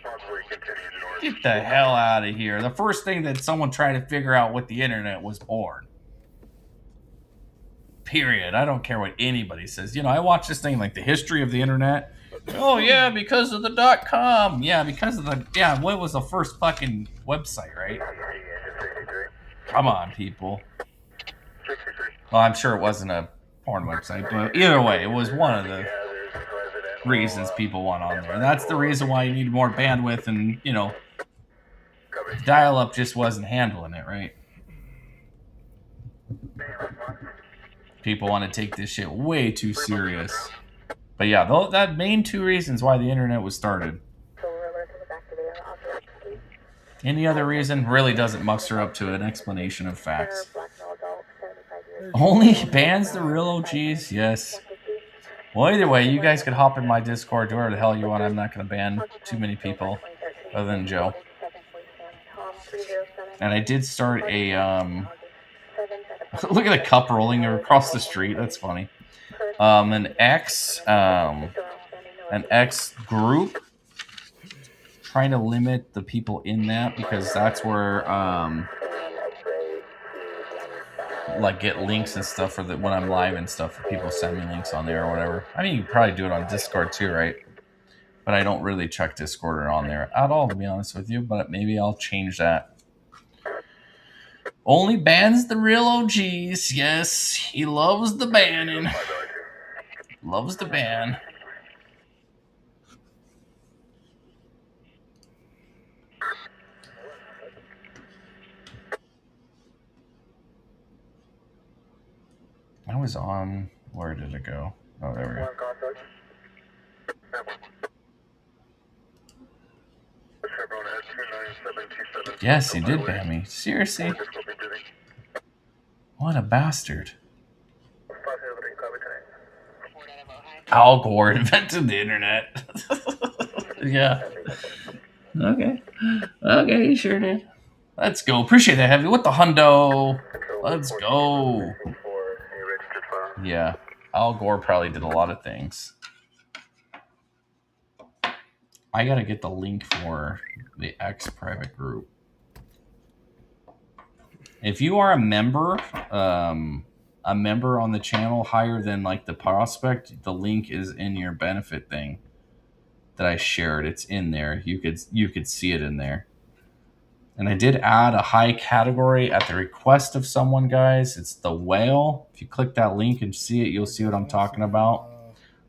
Get the hell out of here. The first thing that someone tried to figure out with the internet was porn. Period. I don't care what anybody says. I watch this thing like the history of the internet. Oh, yeah, because of the .com. Yeah, because of what was the first fucking website, right? Come on, people. Well, I'm sure it wasn't a porn website, but either way, it was one of the reasons people went on there. And that's the reason why you need more bandwidth, and dial-up just wasn't handling it, right? People want to take this shit way too serious. But yeah, that main two reasons why the internet was started. Any other reason really doesn't muster up to an explanation of facts. Only bans the real OGs? Yes. Well, either way, you guys could hop in my Discord, do whatever the hell you want. I'm not going to ban too many people other than Joe. And I did start a, look at the cup rolling across the street. That's funny. An X group, trying to limit the people in that, because that's where, get links and stuff for when I'm live and stuff, for people send me links on there or whatever. I mean, you can probably do it on Discord too, right? But I don't really check Discord on there at all, to be honest with you, but maybe I'll change that. Only bans the real OGs. Yes, he loves the banning. Loves the ban. I was on. Where did it go? Oh, there we go. Yes, he did ban me. Seriously? What a bastard. Al Gore invented the internet. Yeah. Okay. Okay, he sure did. Let's go. Appreciate that, Heavy. What the hundo? Let's go. Yeah. Al Gore probably did a lot of things. I gotta get the link for the X private group. If you are a member on the channel higher than like the prospect, the link is in your benefit thing that I shared. It's in there. You could see it in there. And I did add a high category at the request of someone, guys. It's the whale. If you click that link and see it, you'll see what I'm talking about.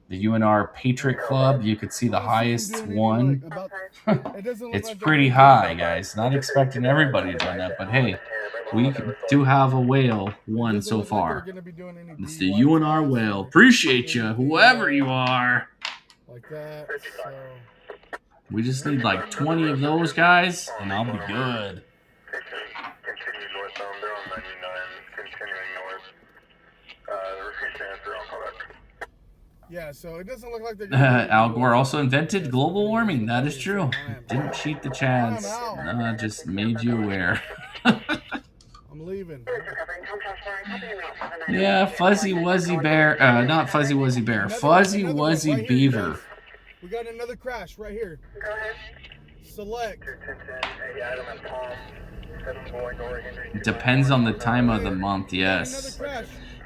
The UNR Patriot Club, you could see the highest one. It's pretty high, guys. Not expecting everybody to join that, but hey, we do have a whale one so far. It's the UNR whale. Appreciate you, whoever you are. Like that. So. We just need like 20 of those guys, and I'll be good. Continue northbound, they're on 99, continuing north. Repeat answer, I'll call back. Yeah, so it doesn't look like they're Al Gore also invented global warming. That is true. Didn't cheat the Chads. No, just made you aware. I'm leaving. Yeah, Fuzzy Wuzzy Bear. Not Fuzzy Wuzzy Bear. Fuzzy Wuzzy Beaver. We got another crash right here. Go ahead. Select. It depends on the time of the month, yes.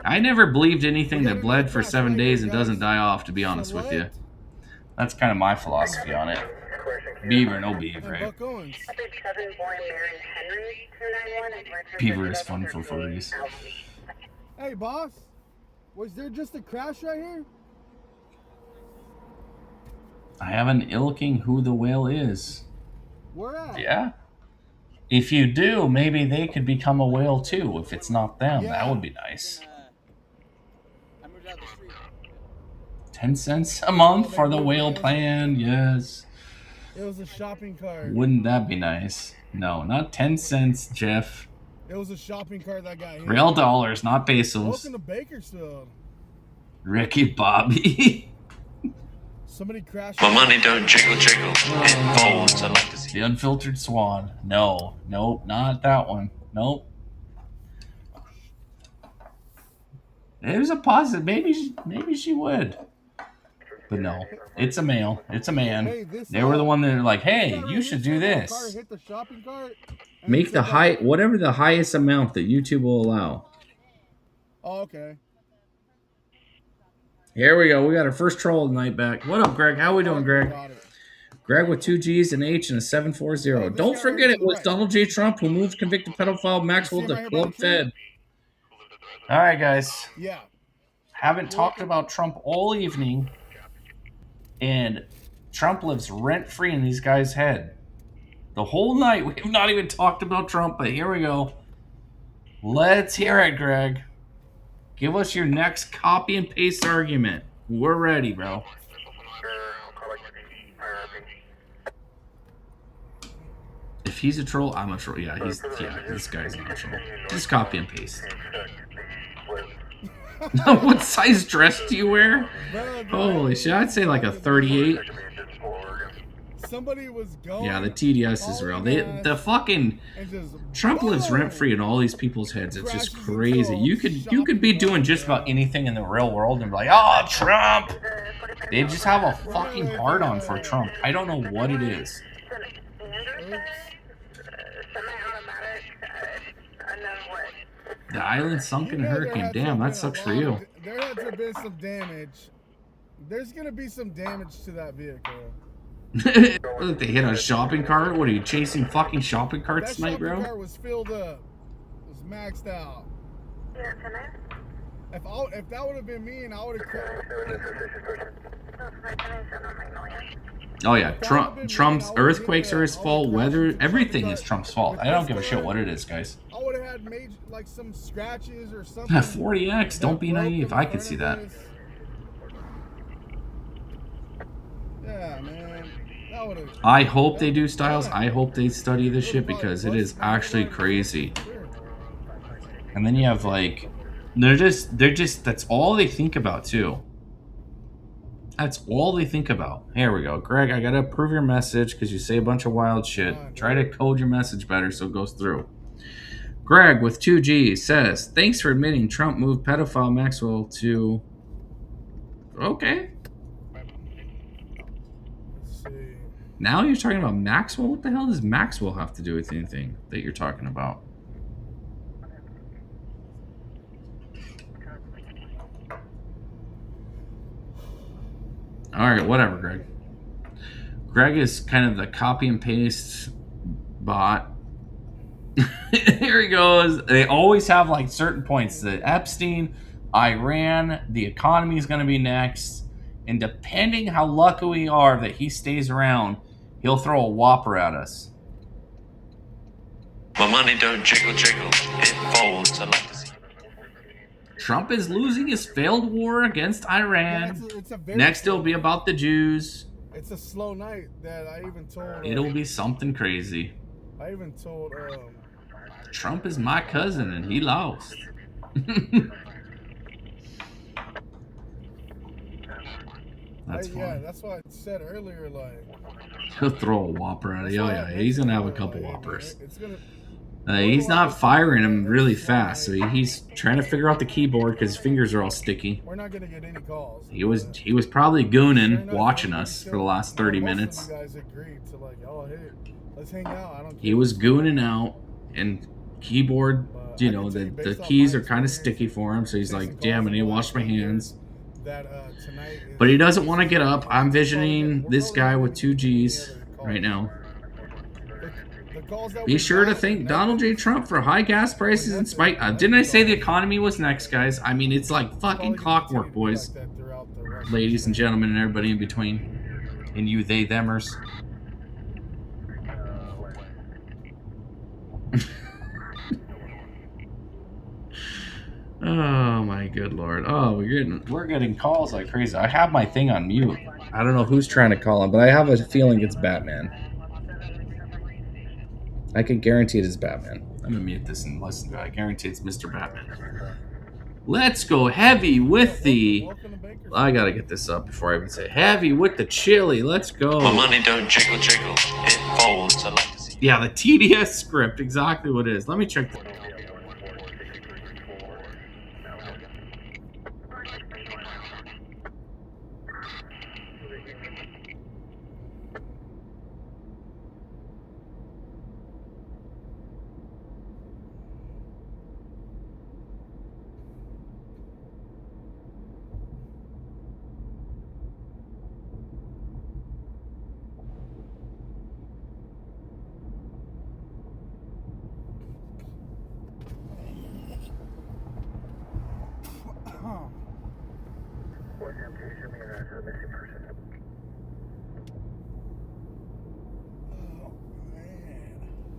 I never believed anything that bled for 7 days and doesn't die off, to be honest with you. That's kind of my philosophy on it. Beaver, no beaver, right? Beaver is fun for furries. Hey, boss. Was there just a crash right here? I have an ilking who the whale is. Where at? Yeah. If you do, maybe they could become a whale too. If it's not them, that would be nice. 10 cents a month for the whale plan, yes. It was a shopping cart. Wouldn't that be nice? No, not 10 cents, Jeff. It was a shopping cart that got hit. Real dollars, not pesos. Welcome to Bakersfield. Ricky Bobby. Somebody crashed. My money don't jiggle jiggle. It folds. I like to see. The Unfiltered Swan. No, nope, not that one. Nope. There's a positive. Maybe she would. But no, it's a male. It's a man. Hey, they were the one that are like, hey, you should do this. Hit the shopping cart. Make the high, whatever the highest amount that YouTube will allow. Oh, okay. Here we go. We got our first troll tonight back. What up, Greg? How we doing, Greg? Greg with 2 G's, an H, and a 740. Don't forget it was Donald J. Trump who moved convicted pedophile Maxwell to Club Fed. All right, guys. Yeah. Haven't talked about Trump all evening, and Trump lives rent-free in these guys' head. The whole night, we have not even talked about Trump, but here we go. Let's hear it, Greg. Give us your next copy and paste argument. We're ready, bro. If he's a troll, I'm a troll. Yeah, this guy's not a troll. Just copy and paste. What size dress do you wear? Holy shit, I'd say like a 38. Somebody was going. Yeah, the TDS is real. The fucking Trump lives rent free in all these people's heads. It's just crazy. You could be doing just about anything in the real world and be like, oh, Trump. They just have a fucking hard on for Trump. I don't know what it is. The island sunk in a hurricane. Damn, that sucks for you. There had to have been some damage. There's gonna be some damage to that vehicle. Look, they hit a shopping cart. What are you chasing fucking shopping carts tonight, bro? That shopping cart was filled up. It was maxed out. If that would have been me and I would have. Oh yeah, Trump's earthquakes are his fault. Weather, everything is Trump's fault. I don't give a shit what it is, guys. I would have had major, like some scratches or something. 40X, don't be naive. I could see that. Yeah, man. That would've, I hope they do, Styles. I hope they study this shit because it is actually crazy. And then you have like, they're just, that's all they think about too. That's all they think about. Here we go. Greg, I gotta approve your message because you say a bunch of wild shit. Try to code your message better so it goes through. Greg with 2G says, thanks for admitting Trump moved pedophile Maxwell to... Okay. Now you're talking about Maxwell? What the hell does Maxwell have to do with anything that you're talking about? All right, whatever, Greg. Greg is kind of the copy and paste bot. Here he goes. They always have like certain points. The Epstein, Iran, the economy is going to be next. And depending how lucky we are that he stays around, he'll throw a whopper at us. My money don't jiggle jiggle, it folds. I like to see. Trump is losing his failed war against Iran. Yeah, next it'll be about the Jews. It's a slow night that I even told. It'll be something crazy. I even told. Trump is my cousin and he lost. That's fine. Yeah, that's what I said earlier. Like, he'll throw a whopper at it. Oh yeah, he's gonna have a couple whoppers. it's gonna. He's not firing him really fast, so he's trying to figure out the keyboard because his fingers are all sticky. We're not gonna get any calls. He was probably gooning, watching us for the last 30 minutes. You guys agreed to like, oh hey, let's hang out. I don't care. He was gooning out, and keyboard, you know, the keys are kind of sticky for him, so he's like, damn, I need to wash my hands. But he doesn't want to get up. I'm visioning this guy with 2 G's right now. Be sure to thank Donald J. Trump for high gas prices in spite. Didn't I say the economy was next, guys? I mean, it's like fucking clockwork, boys, ladies and gentlemen, and everybody in between, and you, they, themers. Oh my good lord! Oh, we're getting calls like crazy. I have my thing on mute. I don't know who's trying to call him, but I have a feeling it's Batman. I can guarantee it is Batman. I'm gonna mute this and listen to it. I guarantee it's Mr. Batman. Let's go heavy with the... I gotta get this up before I even say heavy with the chili. Let's go. My money don't jiggle jiggle, it folds. I like to see. Yeah, the TDS script, exactly what it is. Let me check the...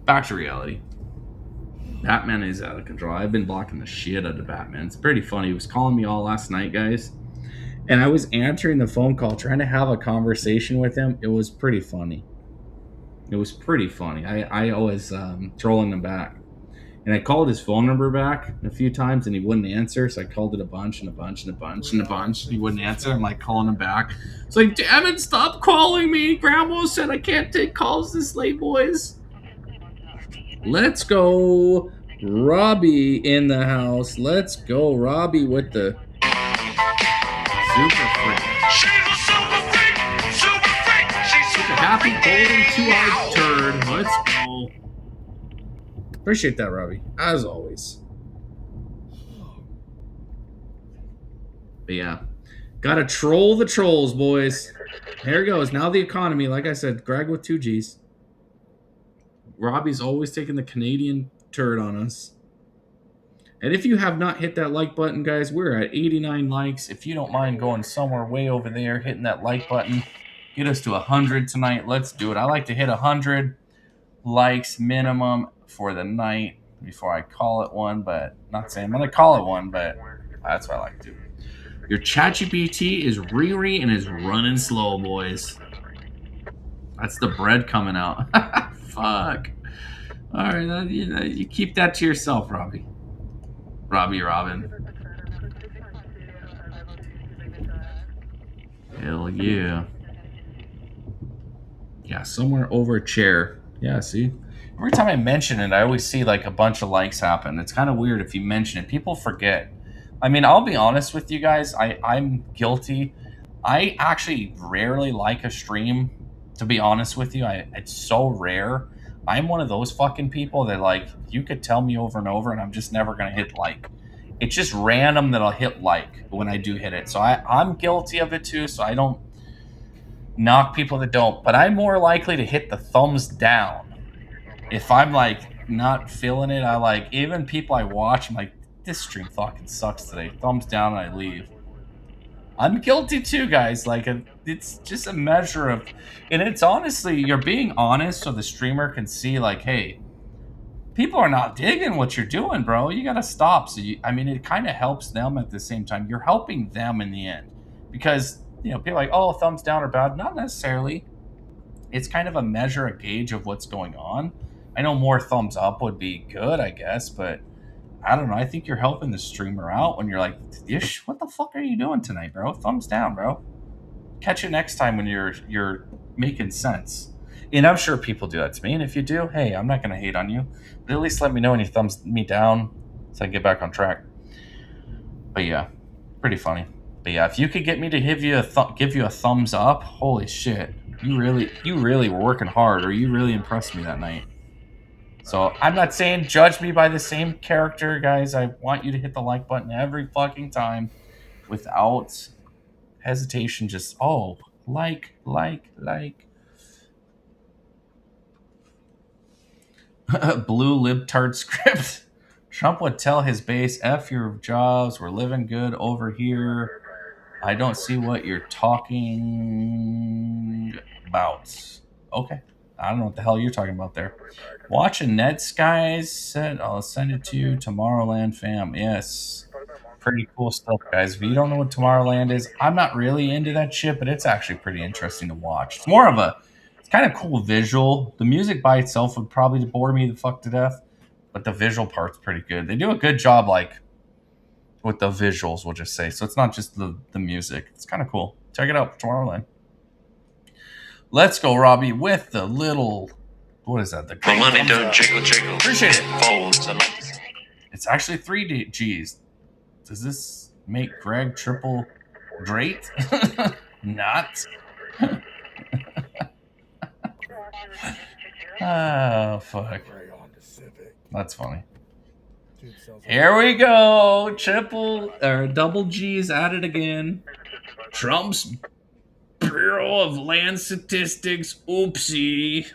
Back to reality. Batman is out of control. I've been blocking the shit out of Batman. It's pretty funny. He was calling me all last night, guys. And I was answering the phone call, trying to have a conversation with him. It was pretty funny. It was pretty funny. I was trolling him back. And I called his phone number back a few times, and he wouldn't answer. So I called it a bunch and a bunch and a bunch and a bunch. And he wouldn't answer. I'm like calling him back. It's like, damn it, stop calling me. Grandma said I can't take calls this late, boys. Let's go, Robbie in the house. Let's go, Robbie with the super freak. She's a super freak, super freak. She's super happy golden two-eyed turd. Let's go. Appreciate that, Robbie, as always. But yeah, gotta troll the trolls, boys. Here it goes. Now the economy, like I said, Greg with 2 G's. Robbie's always taking the Canadian turd on us. And if you have not hit that like button, guys, we're at 89 likes. If you don't mind going somewhere way over there, hitting that like button, get us to 100 tonight. Let's do it. I like to hit 100 likes minimum for the night. before I call it one, but not saying I'm going to call it one, but that's what I like to do. Your ChatGPT is Riri and is running slow, boys. That's the bread coming out. Fuck. All right, you keep that to yourself, Robbie. Robin. Hell yeah. Yeah, somewhere over a chair. Yeah, see? Every time I mention it, I always see like a bunch of likes happen. It's kind of weird if you mention it. People forget. I mean, I'll be honest with you guys. I'm guilty. I actually rarely like a stream, to be honest with you. It's so rare. I'm one of those fucking people that, like, you could tell me over and over and I'm just never going to hit like. It's just random that I'll hit like when I do hit it. So I'm guilty of it too, so I don't knock people that don't. But I'm more likely to hit the thumbs down. If I'm, like, not feeling it, I like, even people I watch, I'm like, this stream fucking sucks today. Thumbs down and I leave. I'm guilty too, guys. Like, it's just a measure of, and it's honestly, you're being honest so the streamer can see, like, hey, people are not digging what you're doing, bro. You gotta stop. So I mean, it kind of helps them at the same time. You're helping them in the end, because people are like, oh, thumbs down are bad. Not necessarily. It's kind of a measure, a gauge of what's going on. I know more thumbs up would be good, I guess, but I don't know. I think you're helping the streamer out when you're like, what the fuck are you doing tonight, bro? Thumbs down, bro. Catch you next time when you're making sense. And I'm sure people do that to me. And if you do, hey, I'm not going to hate on you. But at least let me know when you thumbs me down so I can get back on track. But yeah, pretty funny. But yeah, if you could get me to give you a thumbs up, holy shit. You really were working hard, or you really impressed me that night. So I'm not saying judge me by the same character, guys. I want you to hit the like button every fucking time without hesitation. Just, like. Blue libtard script. Trump would tell his base, F your jobs, we're living good over here. I don't see what you're talking about. Okay. I don't know what the hell you're talking about there. Watching Ned Skies said, I'll send it to you. Tomorrowland fam. Yes. Pretty cool stuff, guys. If you don't know what Tomorrowland is, I'm not really into that shit, but it's actually pretty interesting to watch. It's more of it's kind of cool visual. The music by itself would probably bore me the fuck to death, but the visual part's pretty good. They do a good job, like, with the visuals, we'll just say. So it's not just the music. It's kind of cool. Check it out, Tomorrowland. Let's go, Robbie, with the little, what is that? The My money don't jiggle. Appreciate it. Folds. It's actually 3 G's. Does this make Greg triple great? Not. Oh, fuck. That's funny. Here we go. Double G's at it again. Trump's Bureau of Land Statistics. Oopsie.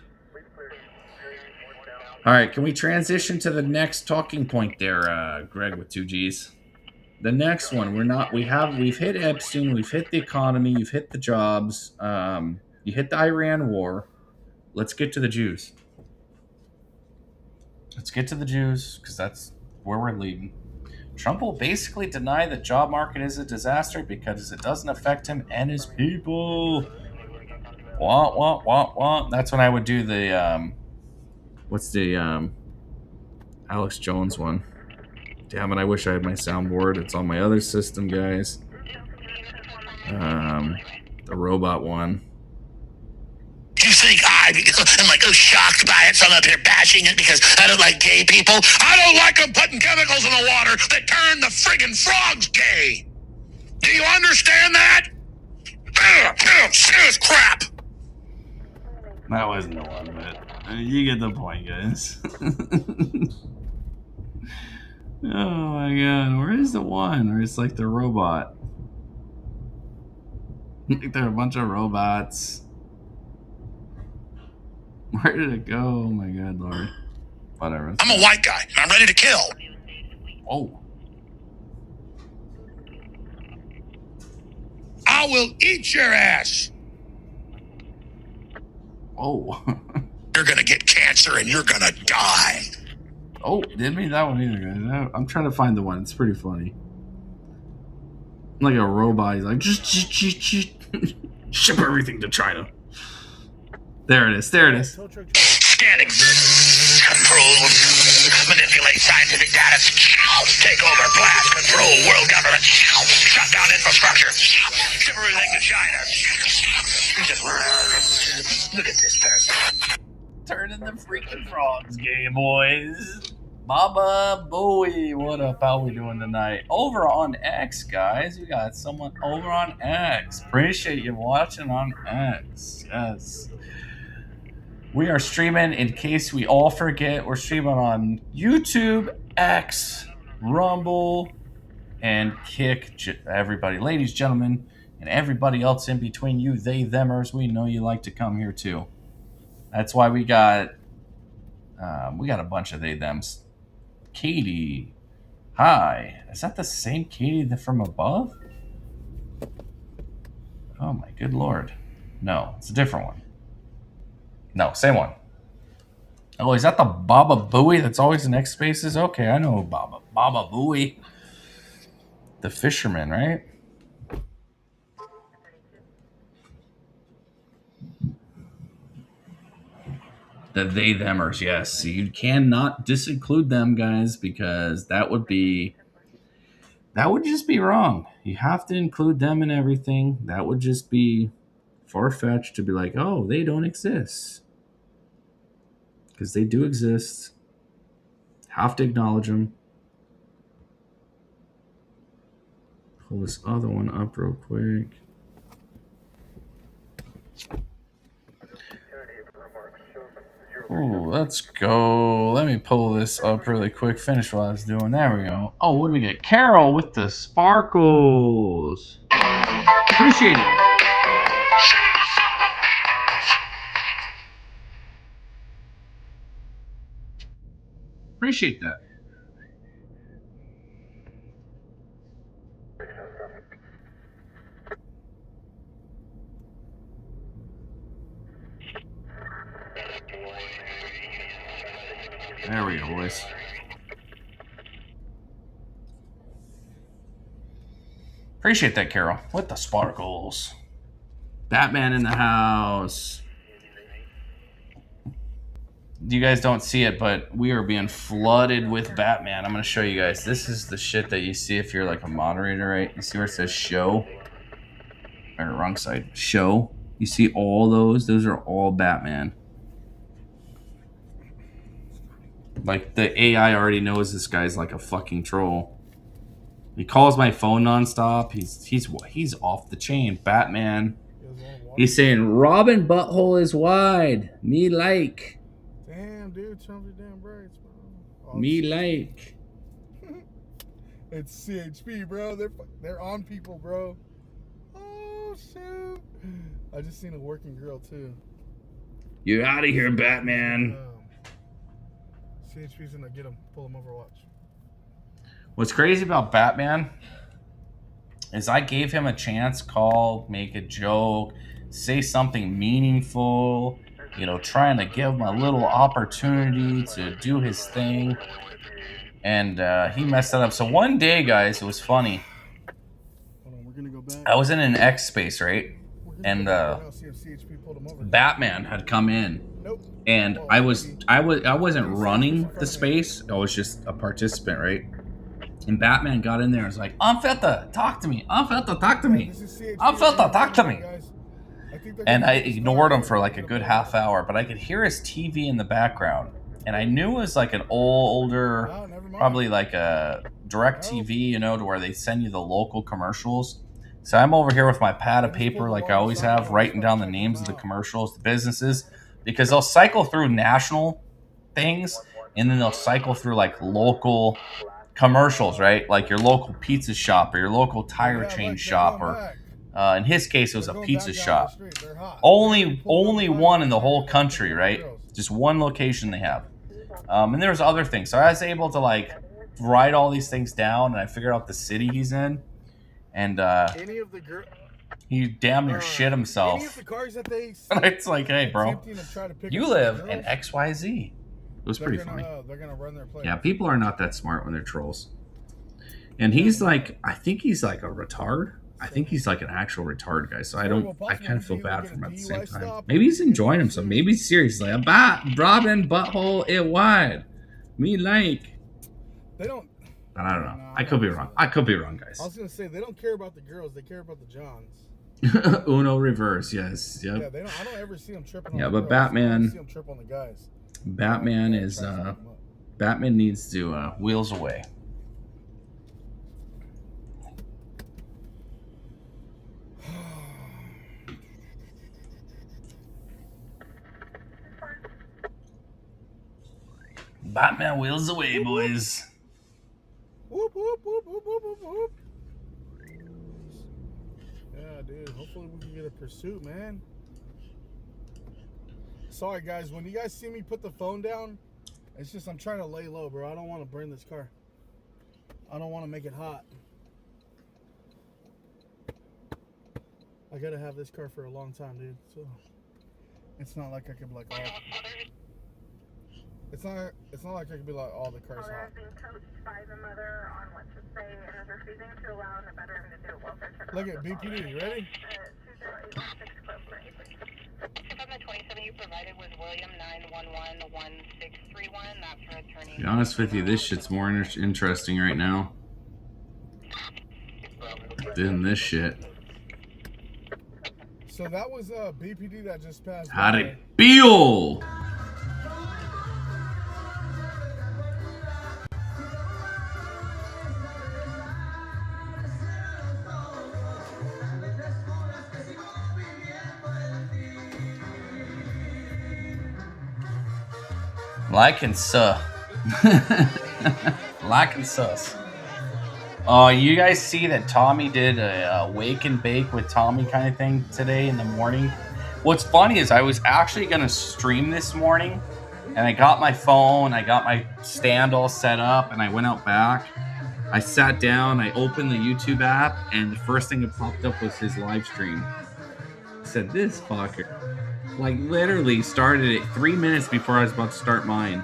All right, can we transition to the next talking point there, Greg, with 2 G's? The next one, we've hit Epstein, we've hit the economy, you've hit the jobs, you hit the Iran war. Let's get to the Jews. Because that's where we're leading. Trump will basically deny the job market is a disaster because it doesn't affect him and his people. Wah. That's when I would do the, what's the Alex Jones one? Damn it, I wish I had my soundboard. It's on my other system, guys. The robot one. You think I'm like shocked by it, so I'm up here bashing it because I don't like gay people? I don't like them putting chemicals in the water that turn the friggin' frogs gay. Do you understand that? Serious crap. That wasn't the one, but you get the point, guys. Oh my god, where is the one where it's like the robot? Like there are a bunch of robots. Where did it go? Oh my god, Lord. Whatever. I'm a white guy. I'm ready to kill. Oh. I will eat your ass. Oh. You're gonna get cancer and you're gonna die. Oh, didn't mean that one either, guys. I'm trying to find the one. It's pretty funny. Like a robot. He's like, just ship everything to China. There it is. There it is. Scanning. Control. Manipulate scientific data. Take over. Blast. Control. World government. Shut down infrastructure. Ship everything to China. Look at this person. Turning the freaking frogs gay, boys. Baba Booey, what up? How we doing tonight? Over on X, guys. We got someone over on X. Appreciate you watching on X. Yes. We are streaming, in case we all forget, we're streaming on YouTube, X, Rumble, and Kick. Everybody, ladies, gentlemen, and everybody else in between, you, they, themers, we know you like to come here too. That's why we got a bunch of they, thems. Katie, hi. Is that the same Katie from above? Oh my good lord. No, it's a different one. No, same one. Oh, is that the Baba Booey that's always in X Spaces? Okay, I know Baba Booey. The fisherman, right? The they themers, yes. You cannot disinclude them, guys, because that would just be wrong. You have to include them in everything. That would just be far-fetched to be like, oh, they don't exist. Because they do exist. Have to acknowledge them. Pull this other one up real quick. Oh, let's go. Let me pull this up really quick. Finish what I was doing. There we go. Oh, what do we get? Carol with the sparkles. Appreciate it. Appreciate that. There we go, boys. Appreciate that, Carol. With the sparkles. Batman in the house. You guys don't see it, but we are being flooded with Batman. I'm going to show you guys. This is the shit that you see if you're like a moderator, right? You see where it says show? Or wrong side. Show. You see all those? Those are all Batman. Like, the AI already knows this guy's like a fucking troll. He calls my phone nonstop. He's off the chain. Batman. He's saying, Robin butthole is wide. Me like. Damn, dude, turn off your damn brakes, bro. Me like. It's CHP, bro. They're on people, bro. Oh shoot! I just seen a working girl too. You're out of here, Batman. CHP's gonna get him, pull him over, watch. What's crazy about Batman is I gave him a chance, call, make a joke, say something meaningful, you know, trying to give him a little opportunity to do his thing. And he messed that up. So one day, guys, it was funny. Hold on, we're gonna go back. I was in an X space, right? And Batman had come in. Nope. And I wasn't running the space. I was just a participant, right? And Batman got in there and was like, Unfiltered, talk to me. Unfiltered, talk to me. Unfiltered, talk to me. And I ignored him for like a good half hour, but I could hear his TV in the background. And I knew it was like an older, probably like a direct TV, you know, to where they send you the local commercials. So I'm over here with my pad of paper like I always have, writing down the names of the commercials, the businesses, because they'll cycle through national things and then they'll cycle through like local commercials, right? Like your local pizza shop or your local tire chain shop, or in his case, it was a pizza shop. Only one in the whole country, right? Just one location they have. And there's other things. So I was able to like write all these things down, and I figured out the city he's in. And he damn near shit himself. Any of the cars that they it's like, hey, bro, you live in XYZ. It was pretty funny. They're gonna run their play. Yeah, people are not that smart when they're trolls. And he's like, I think he's like a retard. I think he's like an actual retard guy. So I kind of feel bad for him at the same time. Maybe he's enjoying himself. Maybe he's seriously like, Robin butthole it wide. Me like. They don't. But I don't know. I could be wrong. I could be wrong, guys. I was gonna say they don't care about the girls. They care about the Johns. Uno reverse, yes. Yep. Yeah, they don't. I don't ever see them tripping. Yeah, on but the girls. Batman. I see them trip on the guys. Batman is. Batman needs to wheels away. Batman wheels away, boys. Whoop, whoop, whoop, whoop, whoop, whoop, whoop. Yeah, dude. Hopefully we can get a pursuit, man. Sorry, guys. When you guys see me put the phone down, it's just I'm trying to lay low, bro. I don't want to burn this car. I don't want to make it hot. I gotta have this car for a long time, dude. So it's not like I could be like, it's not like I could be like, all the cars hot. Being coached by the mother on what to say and is refusing to allow in the bedroom to do welfare check. Look at BPD, you ready? 20816 club for anything. From the 27 you provided was William 9111631. That's for attorney. To be honest with you, this shit's more interesting right now than this shit. So that was BPD that just passed. How'd it feel? Like and sus. Like and sus. Oh, you guys see that Tommy did a wake and bake with Tommy kind of thing today in the morning? What's funny is I was actually going to stream this morning, and I got my phone, I got my stand all set up, and I went out back. I sat down, I opened the YouTube app, and the first thing that popped up was his live stream. I said, this fucker. Like, literally started it 3 minutes before I was about to start mine.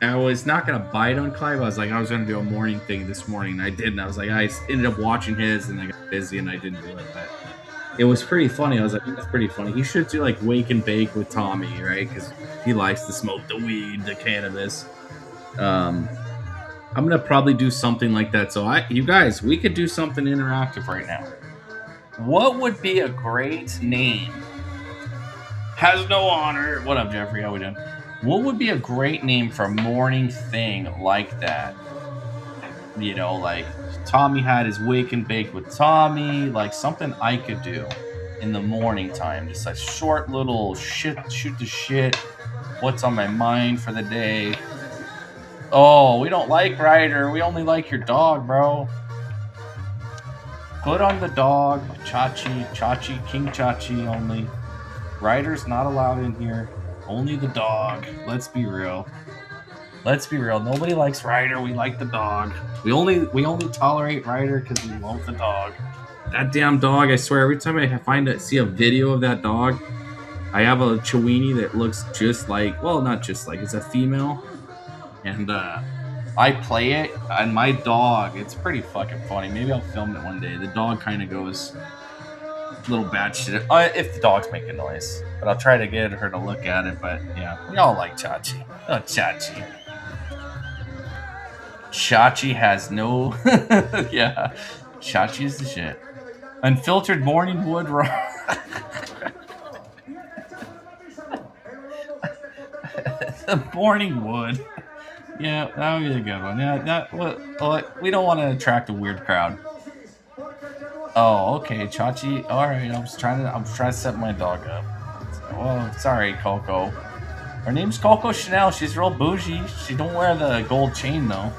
I was not going to bite on Clive. I was like, I was going to do a morning thing this morning. And I didn't. I was like, I ended up watching his, and I got busy, and I didn't do it. But it was pretty funny. I was like, that's pretty funny. He should do, like, wake and bake with Tommy, right? Because he likes to smoke the weed, the cannabis. I'm going to probably do something like that. So, you guys, we could do something interactive right now. What would be a great name? Has no honor. What up, Jeffrey? How we doing? What would be a great name for a morning thing like that? You know, like Tommy had his wake and bake with Tommy. Like something I could do in the morning time. Just like short little shoot the shit. What's on my mind for the day? Oh, we don't like Ryder. We only like your dog, bro. Put on the dog, Chachi, King Chachi only. Ryder's not allowed in here. Only the dog. Let's be real. Let's be real. Nobody likes Ryder. We like the dog. We only tolerate Ryder because we love the dog. That damn dog, I swear, every time I see a video of that dog, I have a Chiweenie that looks just like, well, not just like, it's a female. And I play it, and my dog, it's pretty fucking funny. Maybe I'll film it one day. The dog kind of goes a little bad shit. If the dog's making noise. But I'll try to get her to look at it. But yeah, we all like Chachi. Oh, Chachi. Chachi has no... yeah, Chachi is the shit. Unfiltered morning wood rock. The morning wood. Yeah, that would be a good one. Yeah, we don't want to attract a weird crowd. Oh, okay, Chachi. All right, I'm trying to set my dog up. Well, sorry, Coco. Her name's Coco Chanel. She's real bougie. She don't wear the gold chain though.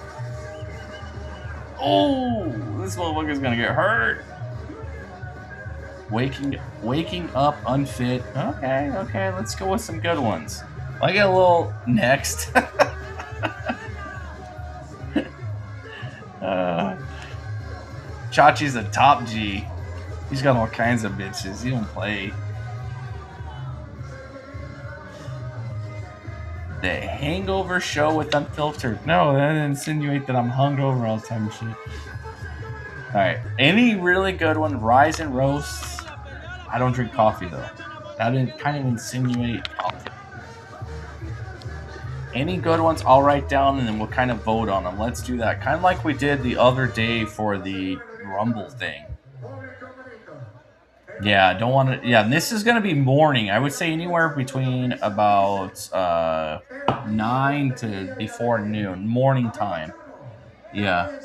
Oh, this motherfucker's gonna get hurt. Waking up unfit. Okay, let's go with some good ones. I get a little next. Chachi's a top G. He's got all kinds of bitches. He don't play. hangover show with Unfiltered. No, that didn't insinuate that I'm hungover all the time and shit. All right. Any really good one? Rise and roasts. I don't drink coffee though. That didn't kind of insinuate coffee. Any good ones, I'll write down and then we'll kind of vote on them. Let's do that. Kind of like we did the other day for the Rumble thing. Yeah, I don't want to. Yeah, this is going to be morning. I would say anywhere between about 9 to before noon. Morning time. Yeah.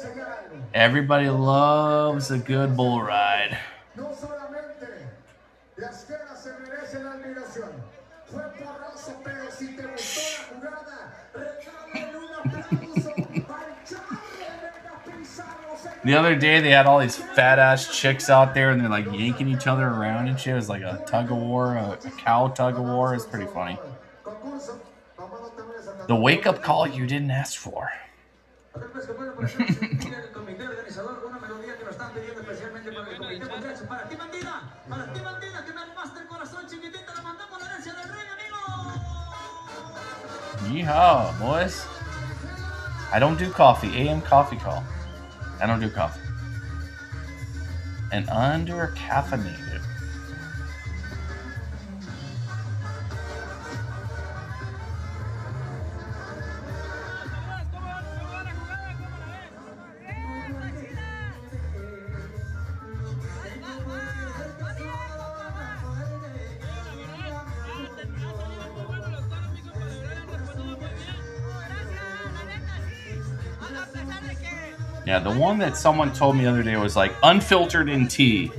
Everybody loves a good bull ride. The other day they had all these fat ass chicks out there and they're like yanking each other around and shit. It was like a tug of war, a cow tug of war. It's pretty funny. The wake up call you didn't ask for. Yeehaw, boys. I don't do coffee. AM coffee call. I don't do coffee. And under caffeinated. Yeah, the one that someone told me the other day was like unfiltered in tea.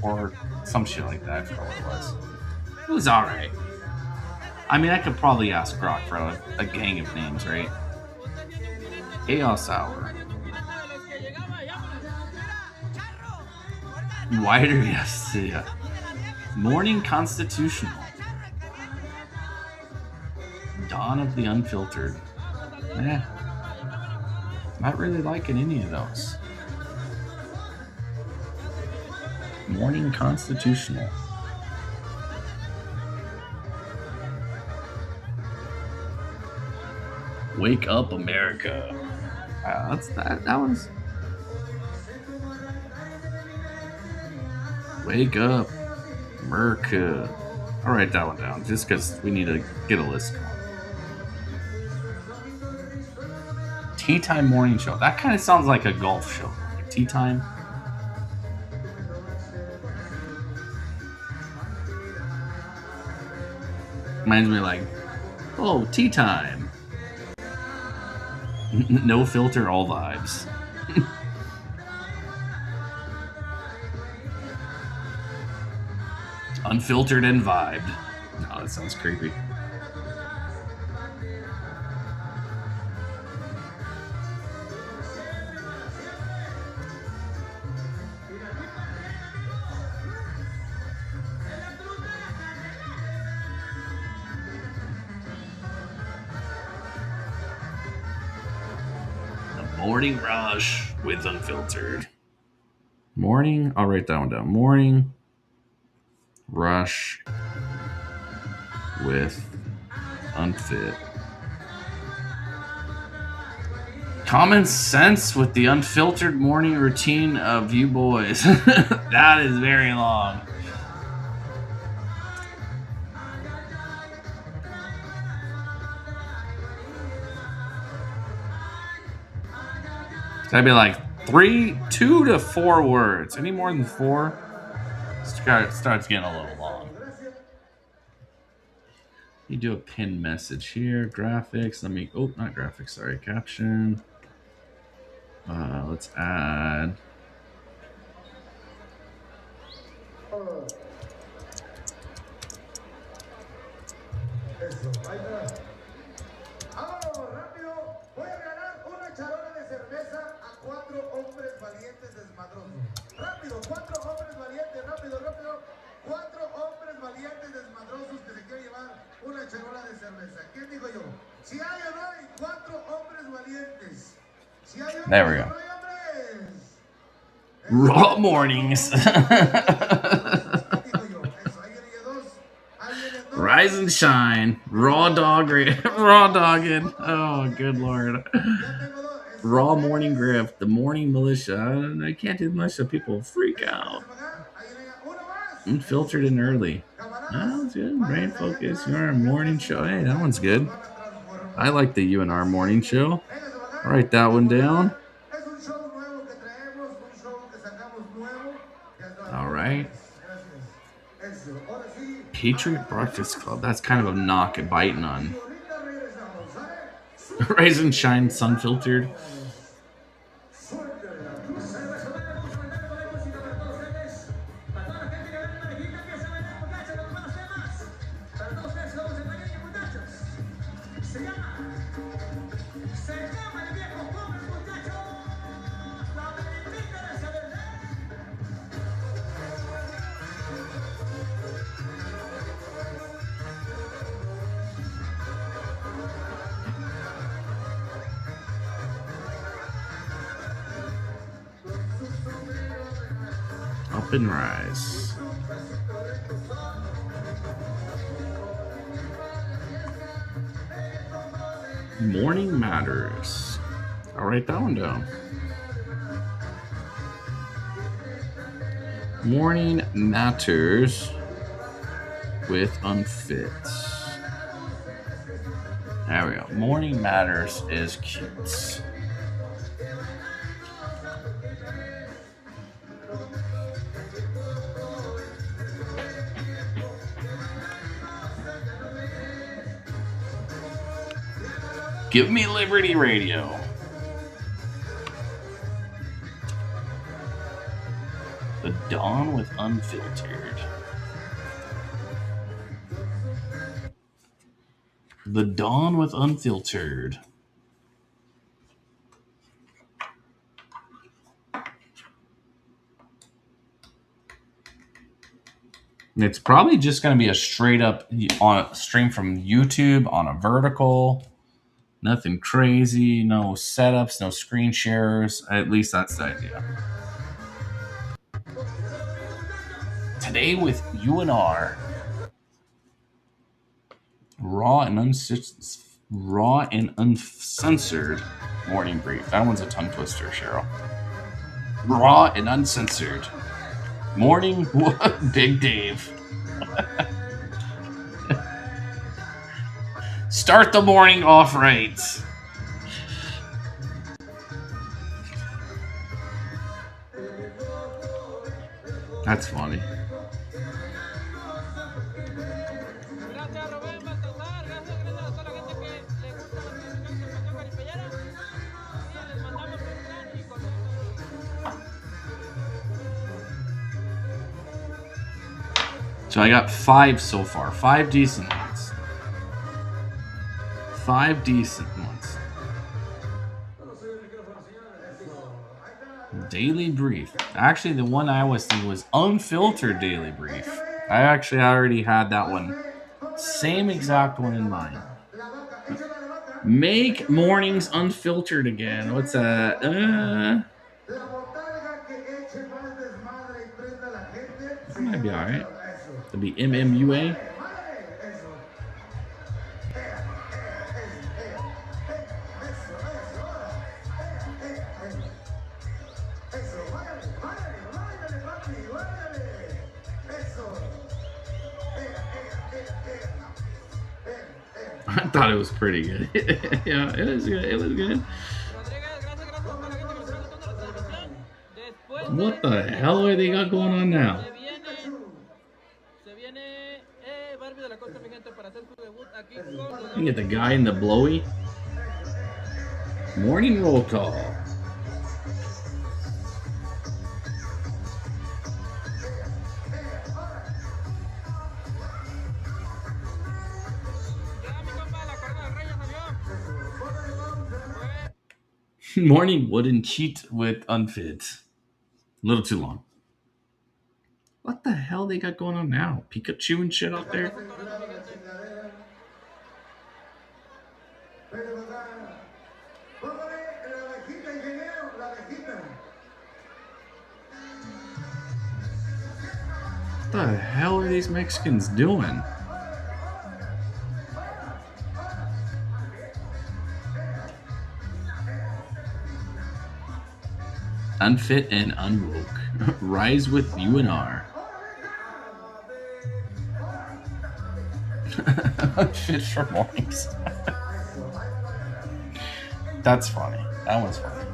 Or some shit like that. I forgot what it was. It was alright. I mean, I could probably ask Grok for a gang of names, right? Ale sour. Wider, yes. Yeah. Morning constitutional. Dawn of the unfiltered. Eh. Not really liking any of those. Morning constitutional. Wake up, America. That's that. That was. Wake up, America. I'll write that one down just because we need to get a list going. Tea time morning show. That kind of sounds like a golf show. Like tea time. Reminds me like, oh, tea time. No filter, all vibes. Unfiltered and vibed. Oh, that sounds creepy. Morning rush with unfiltered. Morning, I'll write that one down. Morning rush with unfit. Common sense with the unfiltered morning routine of you boys. That is very long. It's gotta be like 2 to 4 words. Any more than 4, it starts getting a little long. You do a pinned message here. Graphics. Let me. Oh, not graphics. Sorry. Caption. Let's add. There we go. Raw mornings. Rise Rise and shine. Raw dog. Raw dogging. Oh, good lord. Raw morning grift. The morning militia. I can't do the militia. People freak out. Unfiltered and early. That was good. Brain focus. Your morning show. Hey, that one's good. I like the UNR morning show. I'll write that one down. All right. Patriot Breakfast Club. That's kind of a knock at biting on. Rise and shine, sun filtered. Up and rise. Morning matters. I'll write that one down. Morning matters with Unfit. There we go. Morning matters is cute. Give me Liberty Radio. The Dawn with Unfiltered. The Dawn with Unfiltered. It's probably just going to be a straight up on a stream from YouTube on a vertical. Nothing crazy, no setups, no screen shares. At least that's the idea. Today with UNR. Raw and uncensored morning brief. That one's a tongue twister, Cheryl. Raw and uncensored. Morning Big Dave. Start the morning off right. That's funny. So I got 5 so far. 5 decent ones. 5 decent ones. Daily brief. Actually, the one I was thinking was unfiltered daily brief. I actually already had that one. Same exact one in mind. Make mornings unfiltered again. What's that? That might be alright. That'd be MMUA. I thought it was pretty good. Yeah, it was good. It was good. What the hell are they got going on now? You get the guy in the blowy. Morning roll call. Morning wouldn't cheat with Unfit. A little too long. What the hell they got going on now? Pikachu and shit out there? What the hell are these Mexicans doing? Unfit and unwoke. Rise with UNR. Unfit for mornings. That's funny. That one's funny.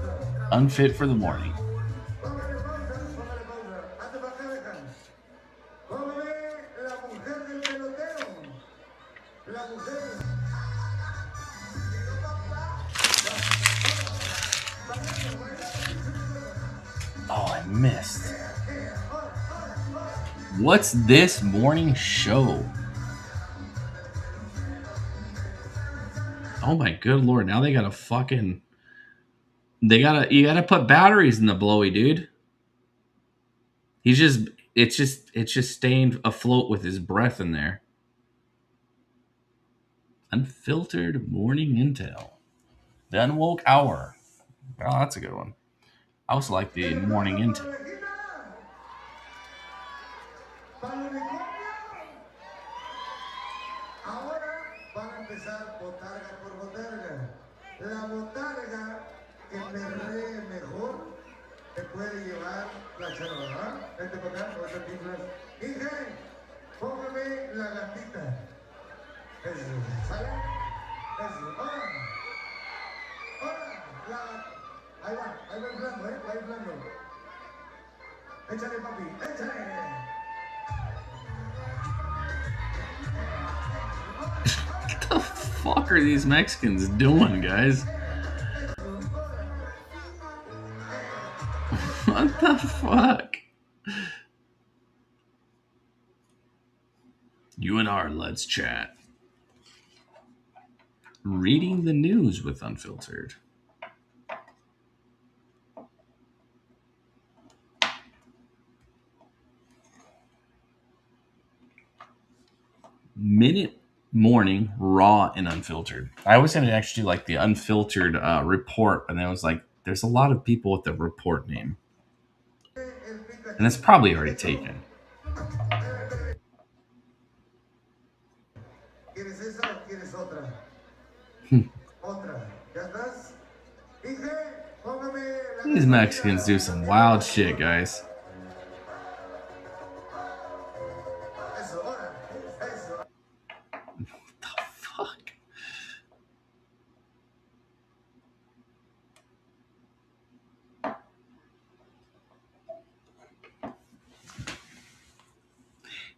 Unfit for the morning. Oh, I missed. What's this morning show? Oh my good lord, now they gotta fucking... You gotta put batteries in the blowy, dude. It's just staying afloat with his breath in there. Unfiltered morning intel. The Unwoke Hour. Oh, that's a good one. I also like the morning intel. La botarga que perree mejor te puede llevar la charla, ¿verdad? Vente para acá, vete a piflas. Dije, póngame la gatita. Eso, ¿sale? Eso, ahora. Ahora, ahí va inflando, va inflando. Échale, papi, échale. What the fuck are these Mexicans doing, guys? What the fuck? UNR, let's chat. Reading the news with Unfiltered. Minute morning raw and unfiltered. I always had to actually do like the unfiltered report, and then I was like, there's a lot of people with the report name, and it's probably already taken. These Mexicans do some wild shit, guys.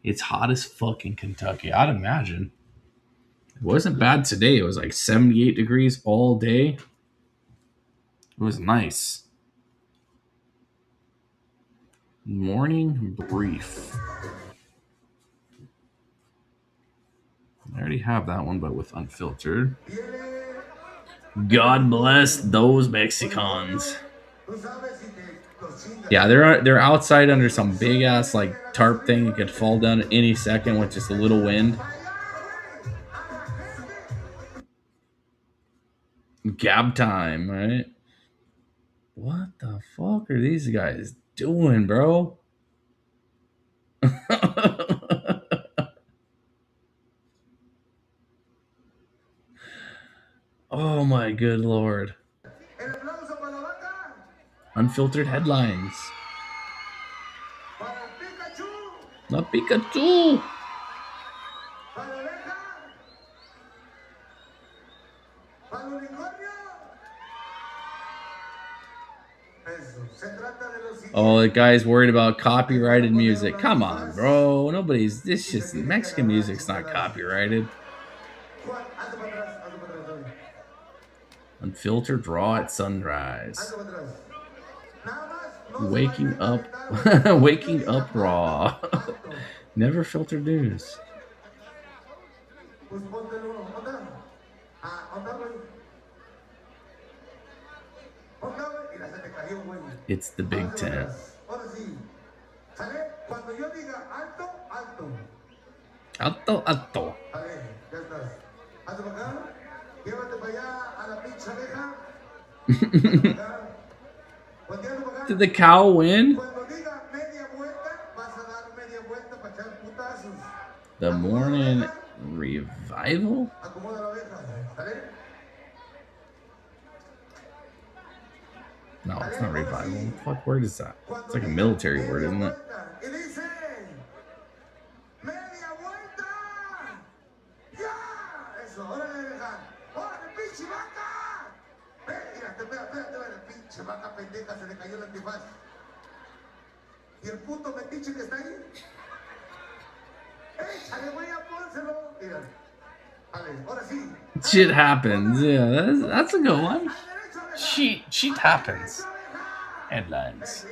It's hot as fuck in Kentucky. I'd imagine. It wasn't bad today. It was like 78 degrees all day. It was nice. Morning brief. I already have that one, but with Unfiltered. God bless those Mexicans. Yeah, they're outside under some big ass like tarp thing. It could fall down at any second with just a little wind. Gab time, right? What the fuck are these guys doing, bro? Oh my good lord. Unfiltered headlines. La Pikachu. Oh, the guy's worried about copyrighted music. Come on, bro. This just Mexican music's not copyrighted. Unfiltered raw at sunrise. Waking up waking up raw. Never filtered news. It's the Big Ten. Alto, alto. Did the cow win? The morning revival? No, it's not revival. Survival. What the fuck word is that? It's like a military word, isn't it? Y dice, media vuelta. ¡Ya! Eso, órale, deja. ¡Órale, pinche vaca! Mira, espérate, pinche vaca pendeja, se le cayó el antifaz. ¿Y el puto metiche que está ahí? Échale, güey, pónselo. Mira. Vale, ahora sí. Shit happens. Yeah, that's a good one. Shit happens. Headlines.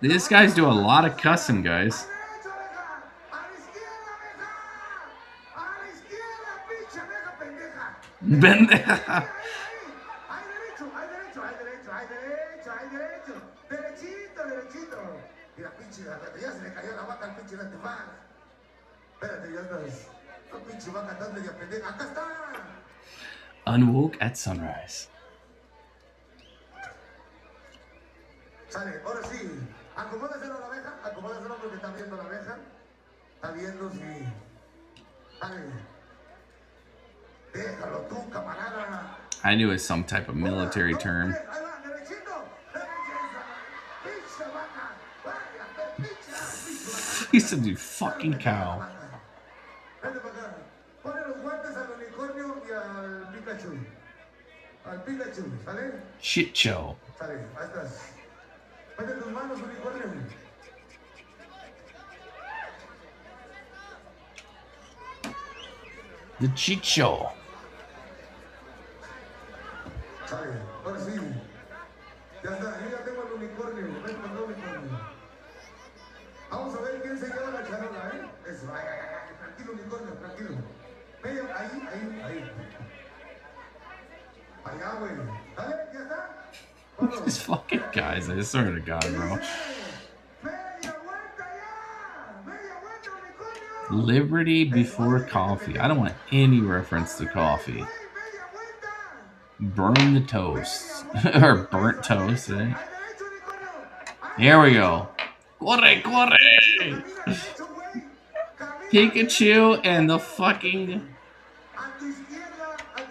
These guys do a lot of cussing, guys. Pendeja. Mira, pinche, ya se le cayó la vaca al pinche antifaz. Espérate, ya estás. La pinche vaca está media pendeja. ¡Acá está! Unwoke at sunrise. Sale, ahora sí. Acomódaselo a la abeja. Acomódaselo porque está viendo la abeja. Está viendo si... Sale. Déjalo tú, camarada. I knew it was some type of military term. He said, "You fucking cow." Shit show. The cheat show. Ahora sí. Ya está, yo ya tengo el unicornio. Ven con el unicornio. Vamos a ver quién se lleva la charola, ¿eh? Eso, ay, tranquilo, unicornio, tranquilo. Medio, ahí. Allá, güey. Dale, ya está. These fucking guys, I swear to God, bro. Liberty before coffee. I don't want any reference to coffee. Burn the toast. Or burnt toast, eh? Here we go. Corre! Pikachu and the fucking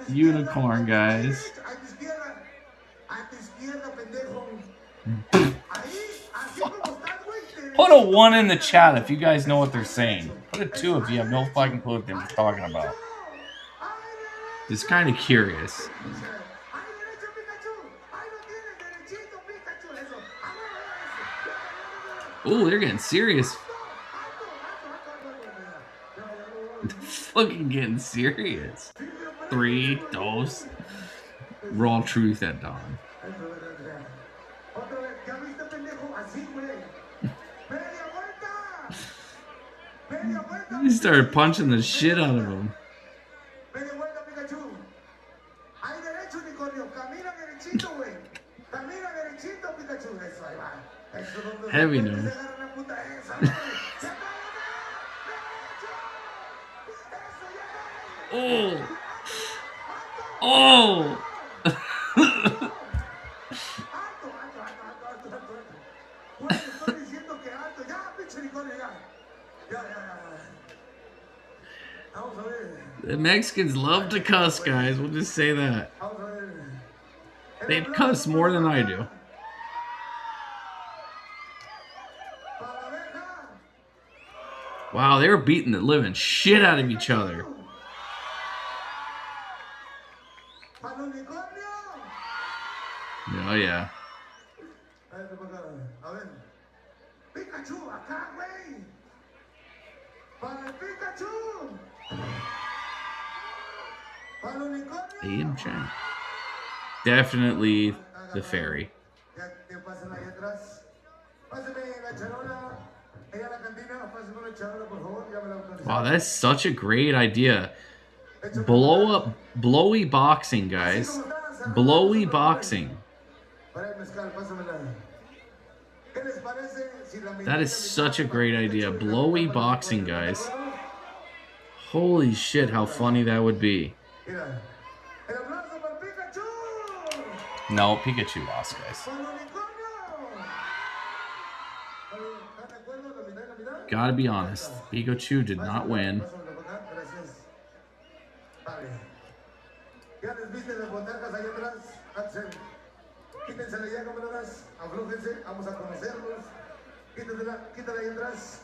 unicorn, guys. Put a 1 in the chat if you guys know what they're saying. Put a 2 if you have no fucking clue what they're talking about. Just kind of curious. Oh, they're getting serious. They're fucking getting serious. 3 dose. Raw truth at dawn. He started punching the shit out of him. Heavy nose. Oh! The Mexicans love to cuss, guys. We'll just say that. They cuss more than I do. Wow, they were beating the living shit out of each other. Oh, yeah. Ian Chang. Definitely the fairy. Wow, that's such a great idea. Blowy boxing, guys. Blowy boxing. That is such a great idea. Blowy boxing, guys. Holy shit, how funny that would be. No, Pikachu lost, guys. Gotta be honest, Pikachu did not win. Quítensela ya, camaradas. Aflójense. Vamos a conocerlos. Quítala ahí atrás.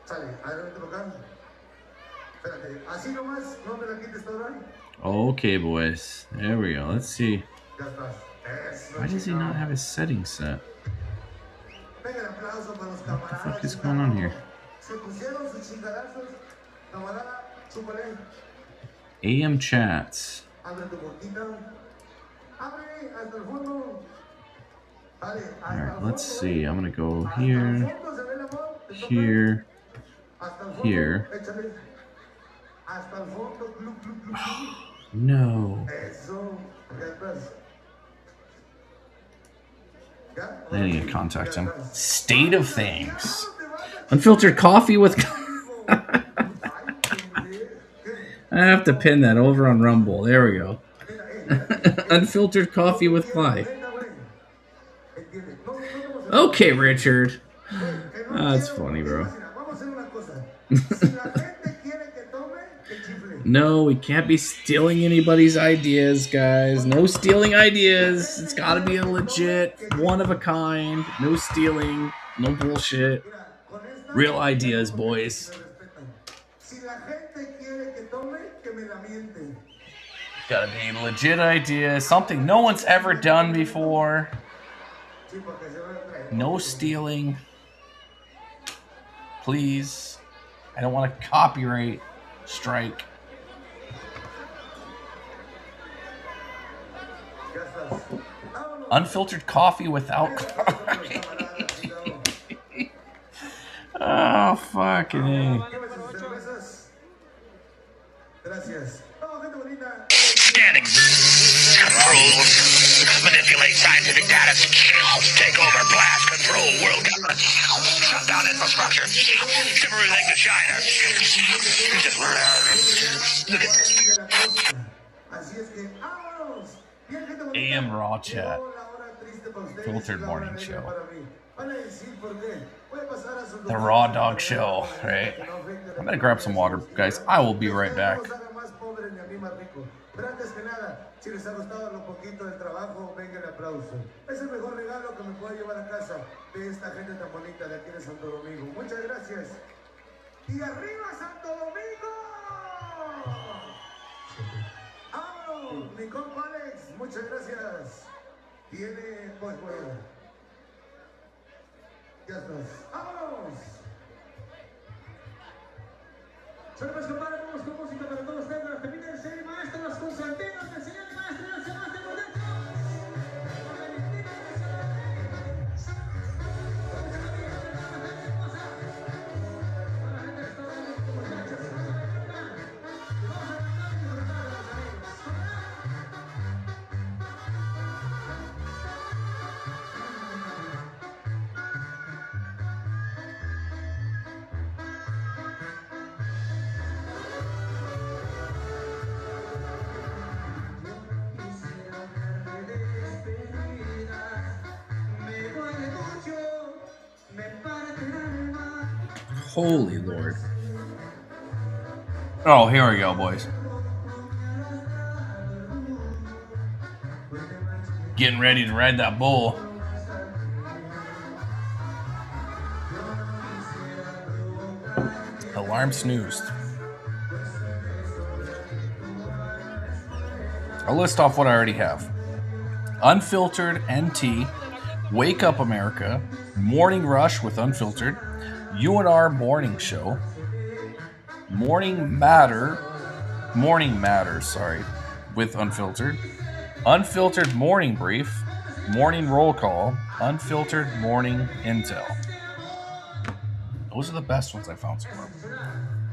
Sale, adelante por acá. Espérate, así nomás, no me la quites toda. Okay, boys. There we go. Let's see. Ya estás. Eso, Why does he not have his settings set? Venga, el aplauso para los What the camaradas. fuck is going on here? Se pusieron sus chingadazos. Camarada, chúpale. AM chats. Abre tu boquita. Abre hasta el fondo. Vale, hasta el Alright, fondo. let's see. I'm gonna go here, here, here. Échale. Hasta el fondo. Club, club, club, club. No. Eso. Ya estás. I need to contact him. State of things. Unfiltered coffee with. I have to pin that over on Rumble. There we go. Unfiltered coffee with Clay. Okay, Richard. That's funny, bro. No, we can't be stealing anybody's ideas, guys. No stealing ideas. It's got to be a legit, one of a kind. No stealing. No bullshit. Real ideas, boys. Gotta be legit idea. Something no one's ever done before. No stealing. Please. I don't want a copyright strike. Unfiltered coffee without chlorine. Oh, fucking A. Scanning. Control. Manipulate scientific data. Take over. Blast. Control. World government. Shut down infrastructure. Ship everything to China. Look at this. AM Raw Chat. Filtered Morning Show. The Raw Dog Show, right? I'm gonna grab some water, guys. I will be right back. Pero antes que nada, si les ha gustado lo poquito del trabajo, venga el aplauso. Es el mejor regalo que me puedo llevar a casa de esta gente tan bonita de aquí de Santo Domingo. Muchas gracias. ¡Y arriba Santo Domingo! ¡Vámonos! Mi compa Alex, muchas gracias. Tiene... Pues bueno. Ya estás. ¡Vámonos! Solo más compadre, vamos con música para todos ustedes. Permiten el señor maestro, las concertinas del señor maestro, el señor maestro por dentro. Holy Lord. Oh, here we go, boys. Getting ready to ride that bull. Alarm snoozed. I'll list off what I already have. Unfiltered NT, Wake Up America, Morning Rush with Unfiltered, UNR Morning Show, Morning Matter, with Unfiltered, Unfiltered Morning Brief, Morning Roll Call, Unfiltered Morning Intel. Those are the best ones I found so far.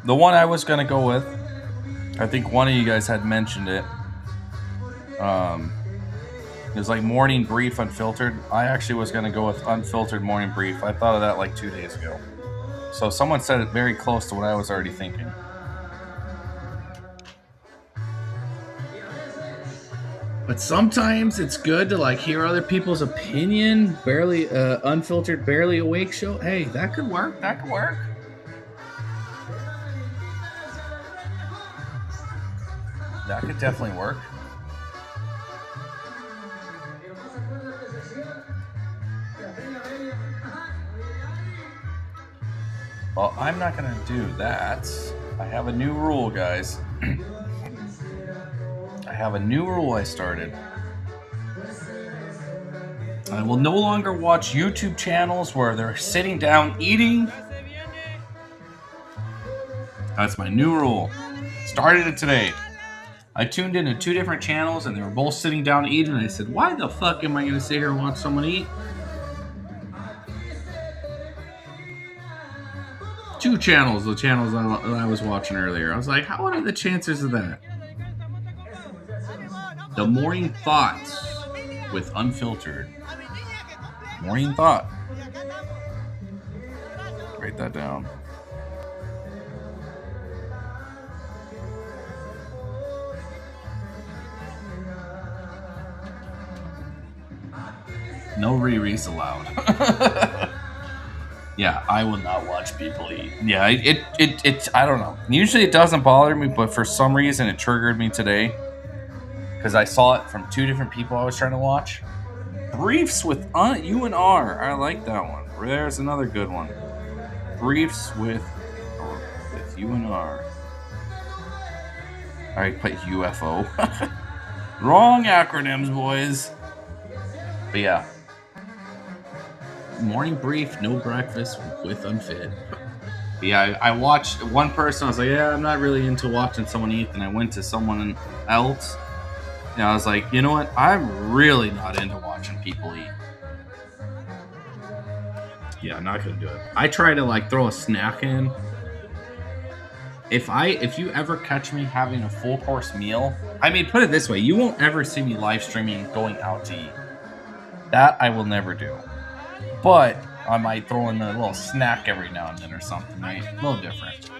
The one I was going to go with, I think one of you guys had mentioned it. It was like Morning Brief Unfiltered. I actually was going to go with Unfiltered Morning Brief. I thought of that like 2 days ago. So someone said it very close to what I was already thinking. But sometimes it's good to like hear other people's opinion. Barely Unfiltered, Barely Awake Show. Hey, that could work. That could work. That could definitely work. Well, I'm not going to do that. I have a new rule, guys. I have a new rule I started. I will no longer watch YouTube channels where they're sitting down eating. That's my new rule. Started it today. I tuned into 2 different channels and they were both sitting down eating. And I said, why the fuck am I going to sit here and watch someone eat? 2 channels, the channels I was watching earlier. I was like, what are the chances of that? The Morning Thoughts with Unfiltered. Morning Thought. Write that down. No re-reads allowed. Yeah, I will not watch people eat. Yeah, it I don't know. Usually it doesn't bother me, but for some reason it triggered me today. Because I saw it from 2 different people I was trying to watch. Briefs with UNR. I like that one. There's another good one. Briefs with UNR. Alright, put UFO. Wrong acronyms, boys. But yeah. Morning brief, no breakfast with Unfit. But yeah, I watched one person. I was like, yeah, I'm not really into watching someone eat. And I went to someone else. And I was like, you know what? I'm really not into watching people eat. Yeah, I'm not gonna do it. I try to like throw a snack in. If you ever catch me having a full course meal, I mean, put it this way, you won't ever see me live streaming going out to eat. That I will never do. But I might throw in a little snack every now and then or something, right? A little different.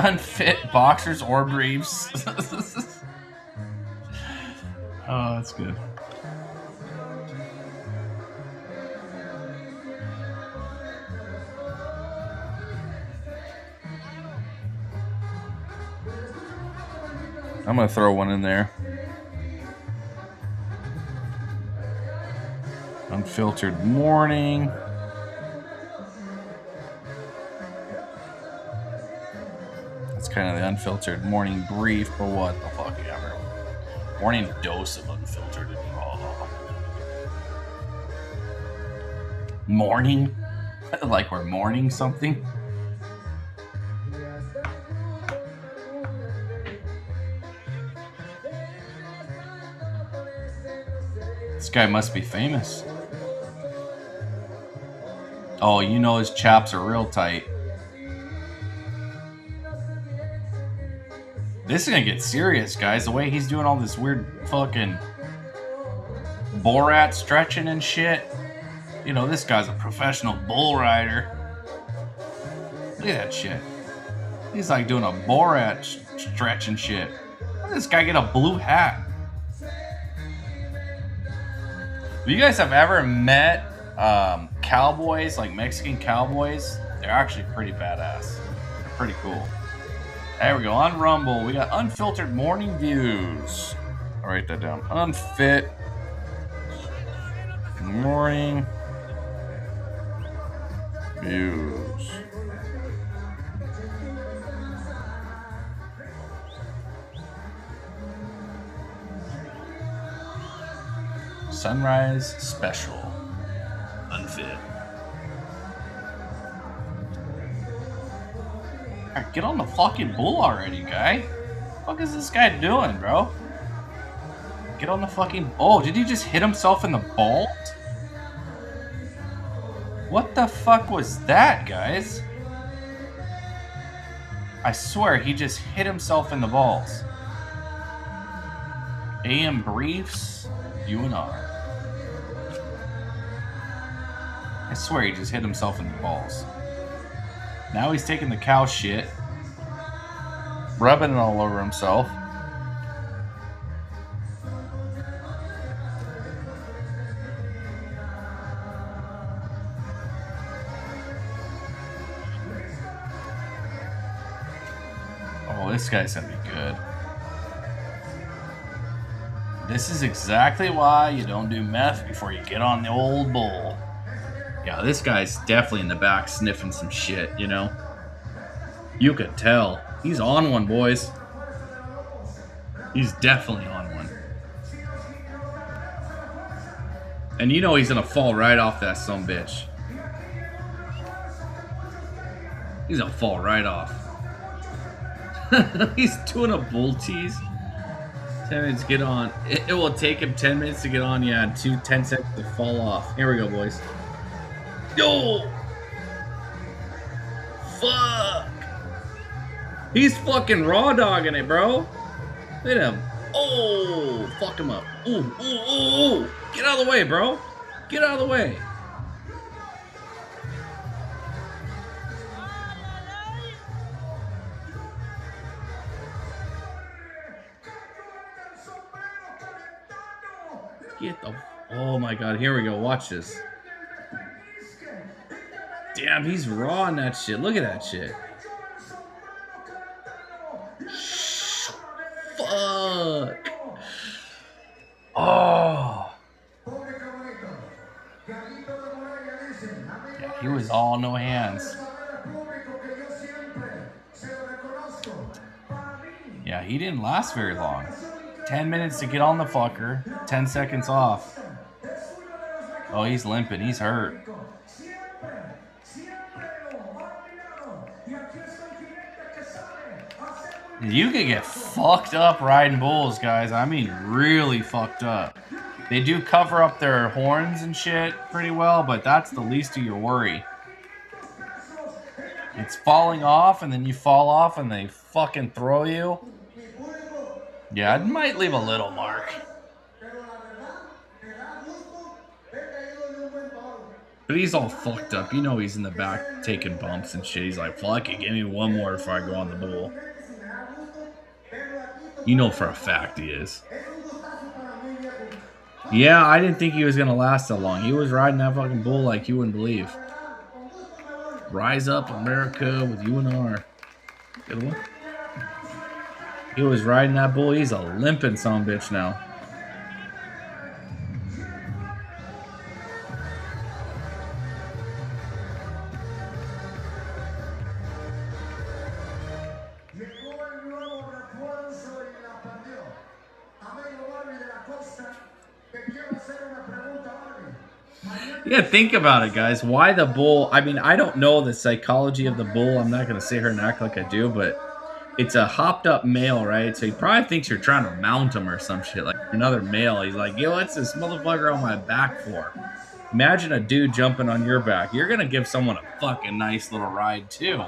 Unfit boxers or briefs. Oh, that's good. I'm gonna throw one in there. Unfiltered morning. That's kind of the unfiltered morning brief, but what the fuck ever. Morning dose of unfiltered. Oh. Morning? Like we're mourning something? This guy must be famous. Oh, you know his chaps are real tight. This is gonna get serious, guys. The way he's doing all this weird fucking Borat stretching and shit. You know, this guy's a professional bull rider. Look at that shit. He's like doing a Borat stretch and shit. How did this guy get a blue hat? If you guys have ever met cowboys, like Mexican cowboys, they're actually pretty badass. They're pretty cool. There we go. On Rumble, we got unfiltered morning views. I'll write that down. Unfit morning views. Sunrise special. Unfit. Alright, get on the fucking bull already, guy. What the fuck is this guy doing, bro? Get on the fucking... Oh, did he just hit himself in the balls? What the fuck was that, guys? I swear, he just hit himself in the balls. AM Briefs, UNR. I swear he just hit himself in the balls. Now he's taking the cow shit, rubbing it all over himself. Oh, this guy's gonna be good. This is exactly why you don't do meth before you get on the old bull. Yeah, this guy's definitely in the back sniffing some shit, you know? You could tell. He's on one, boys. He's definitely on one. And you know he's gonna fall right off that sumbitch. He's gonna fall right off. He's doing a bull tease. 10 minutes to get on. It will take him 10 minutes to get on. Yeah, 10 seconds to fall off. Here we go, boys. Yo! Fuck! He's fucking raw dogging it, bro. Look at him. Oh! Fuck him up. Ooh, ooh, ooh, ooh! Get out of the way, bro. Get out of the way. Get the... Oh my god, here we go. Watch this. Damn, he's raw on that shit. Look at that shit. Fuck. Oh. Yeah, he was all no hands. Yeah, he didn't last very long. 10 minutes to get on the fucker. 10 seconds off. Oh, he's limping. He's hurt. You could get fucked up riding bulls, guys. I mean, really fucked up. They do cover up their horns and shit pretty well, but that's the least of your worry. It's falling off, and then you fall off, and they fucking throw you. Yeah, it might leave a little mark. But he's all fucked up. You know he's in the back taking bumps and shit. He's like, fuck it, give me one more before I go on the bull. You know for a fact he is. Yeah, I didn't think he was going to last that long. He was riding that fucking bull like you wouldn't believe. Rise up, America, with UNR. Good one. He was riding that bull. He's a limping sumbitch now. Yeah, think about it, guys. Why the bull? I mean, I don't know the psychology of the bull. I'm not going to sit here and act like I do, but it's a hopped up male, right? So he probably thinks you're trying to mount him or some shit. Like another male. He's like, yo, what's this motherfucker on my back for? Imagine a dude jumping on your back. You're going to give someone a fucking nice little ride, too.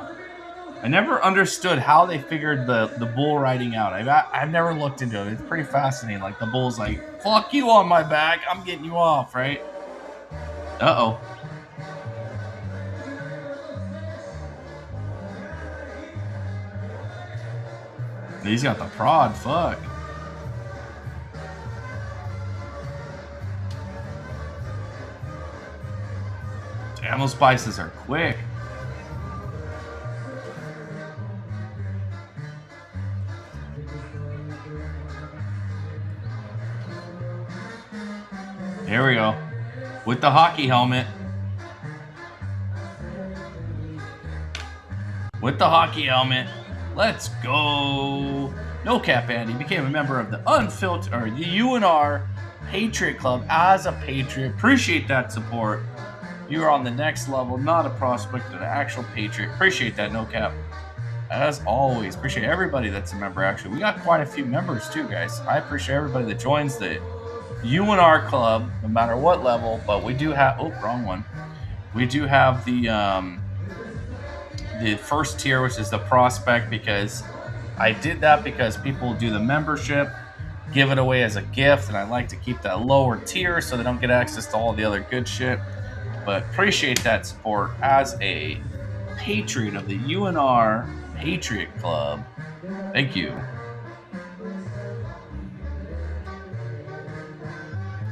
I never understood how they figured the bull riding out. I've never looked into it. It's pretty fascinating. Like, the bull's like, fuck you on my back. I'm getting you off, right? Uh-oh. He's got the prod. Fuck. Damn, those spices are quick. Here we go. With the hockey helmet. With the hockey helmet. Let's go. No cap Andy became a member of the Unfiltered, or the UNR Patriot Club as a Patriot. Appreciate that support. You are on the next level, not a prospect, but an actual Patriot. Appreciate that, no cap. As always, appreciate everybody that's a member, actually. We got quite a few members too, guys. I appreciate everybody that joins the UNR club, no matter what level, but we do have, oh, wrong one. We do have the first tier, which is the prospect, because I did that because people do the membership, give it away as a gift, and I like to keep that lower tier so they don't get access to all the other good shit. But appreciate that support as a patriot of the UNR Patriot Club. Thank you.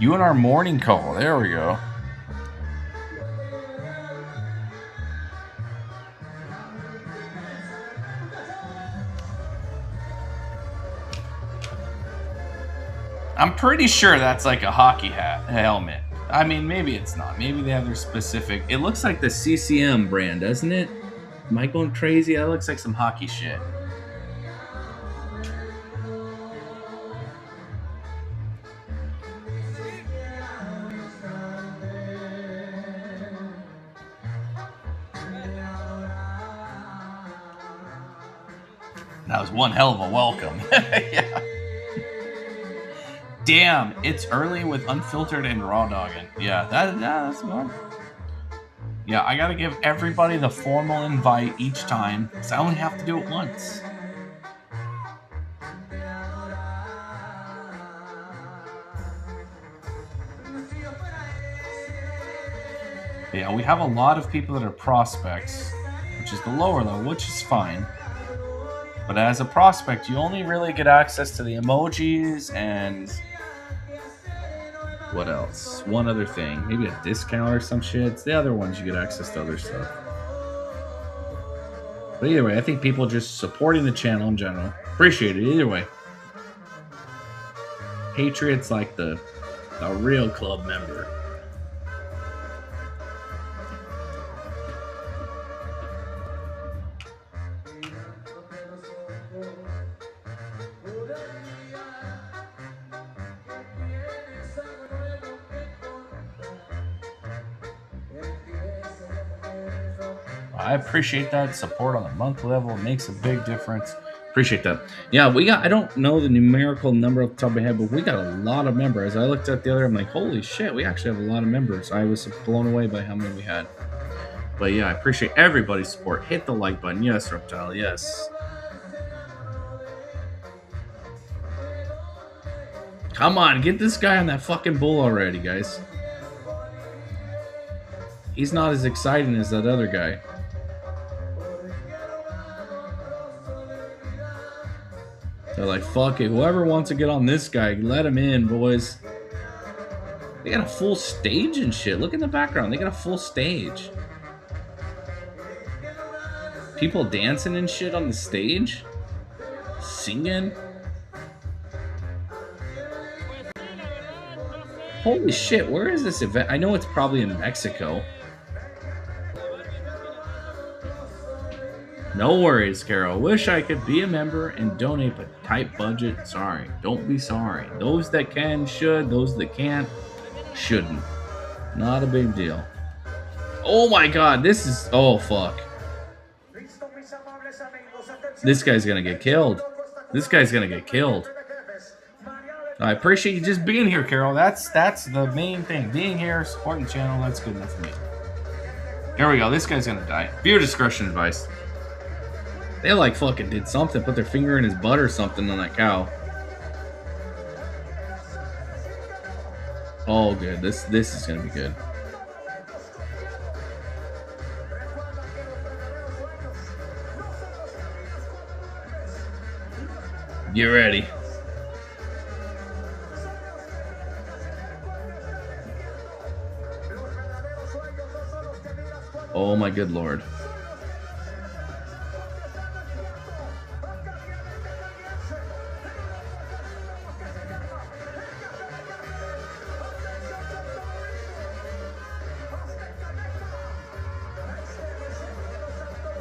UNR Morning Call. There we go. I'm pretty sure that's like a hockey helmet. I mean, maybe it's not. Maybe they have their specific. It looks like the CCM brand, doesn't it? Am I going crazy? That looks like some hockey shit. That was one hell of a welcome. Yeah. Damn, it's early with Unfiltered and Raw Dogging. Yeah, that's good. Yeah, I gotta give everybody the formal invite each time, because I only have to do it once. Yeah, we have a lot of people that are prospects, which is the lower level, which is fine. But as a prospect, you only really get access to the emojis and... what else? One other thing. Maybe a discount or some shit. It's the other ones you get access to other stuff. But either way, I think people just supporting the channel in general. Appreciate it either way. Patriot's like the real club member. I appreciate that support on the monthly level. It makes a big difference. Appreciate that. Yeah, we got, I don't know the numerical number off the top of my head, but we got a lot of members. I looked at the other, I'm like, holy shit, we actually have a lot of members. I was blown away by how many we had. But yeah, I appreciate everybody's support. Hit the like button. Yes, Reptile, yes. Come on, get this guy on that fucking bull already, guys. He's not as exciting as that other guy. They're like, fuck it. Whoever wants to get on this guy, let him in, boys. They got a full stage and shit. Look in the background. They got a full stage. People dancing and shit on the stage. Singing. Holy shit, where is this event? I know it's probably in Mexico. No worries, Carol. Wish I could be a member and donate, but tight budget. Sorry. Don't be sorry. Those that can should. Those that can't shouldn't. Not a big deal. Oh my god, this is... oh, fuck. This guy's gonna get killed. This guy's gonna get killed. I appreciate you just being here, Carol. That's the main thing. Being here, supporting the channel, that's good enough for me. Here we go. This guy's gonna die. Viewer discretion advice. They like fucking did something, put their finger in his butt or something on that cow. Oh, good. This is gonna be good. Get ready. Oh my good lord.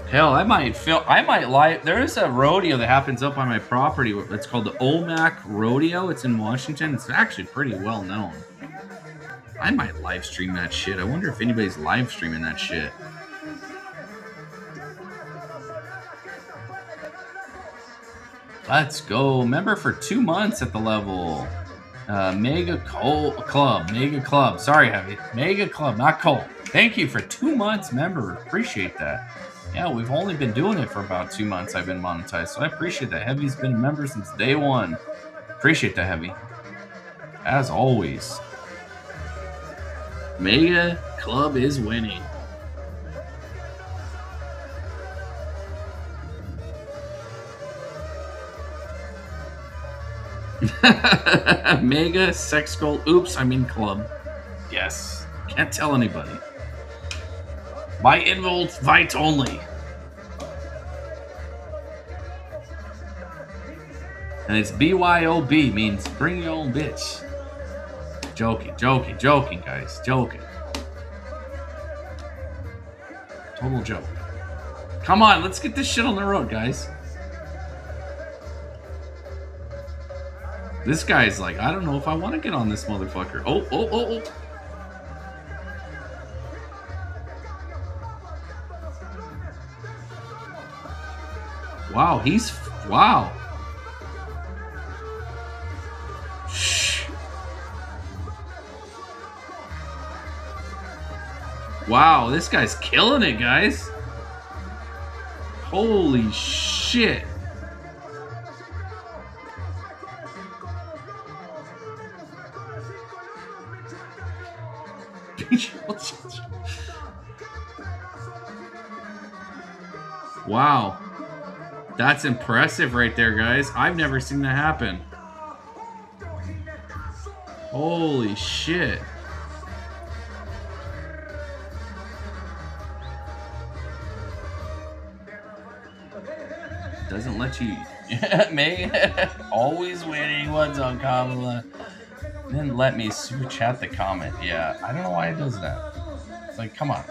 Hell, I might live. There is a rodeo that happens up on my property. It's called the OMAC Rodeo. It's in Washington. It's actually pretty well known. I might live stream that shit. I wonder if anybody's live streaming that shit. Let's go. Member for 2 months at the level. Mega Club. Sorry, Heavy. Mega Club, not Cole. Thank you for 2 months, member. Appreciate that. Yeah, we've only been doing it for about 2 months. I've been monetized, so I appreciate that. Heavy's been a member since day one. Appreciate that, Heavy. As always. Mega Club is winning. Mega sex goal. Oops, I mean club. Yes. Can't tell anybody. By invite only. And it's BYOB, means bring your own bitch. Joking, guys. Joking. Total joke. Come on, let's get this shit on the road, guys. This guy's like, I don't know if I want to get on this motherfucker. Oh. Wow, wow. Shh. Wow, this guy's killing it, guys. Holy shit. Wow. That's impressive right there, guys. I've never seen that happen. Holy shit. Doesn't let you... Me? Always winning. What's on Kamala? Then let me super chat the comment. Yeah, I don't know why it does that. It's like, come on.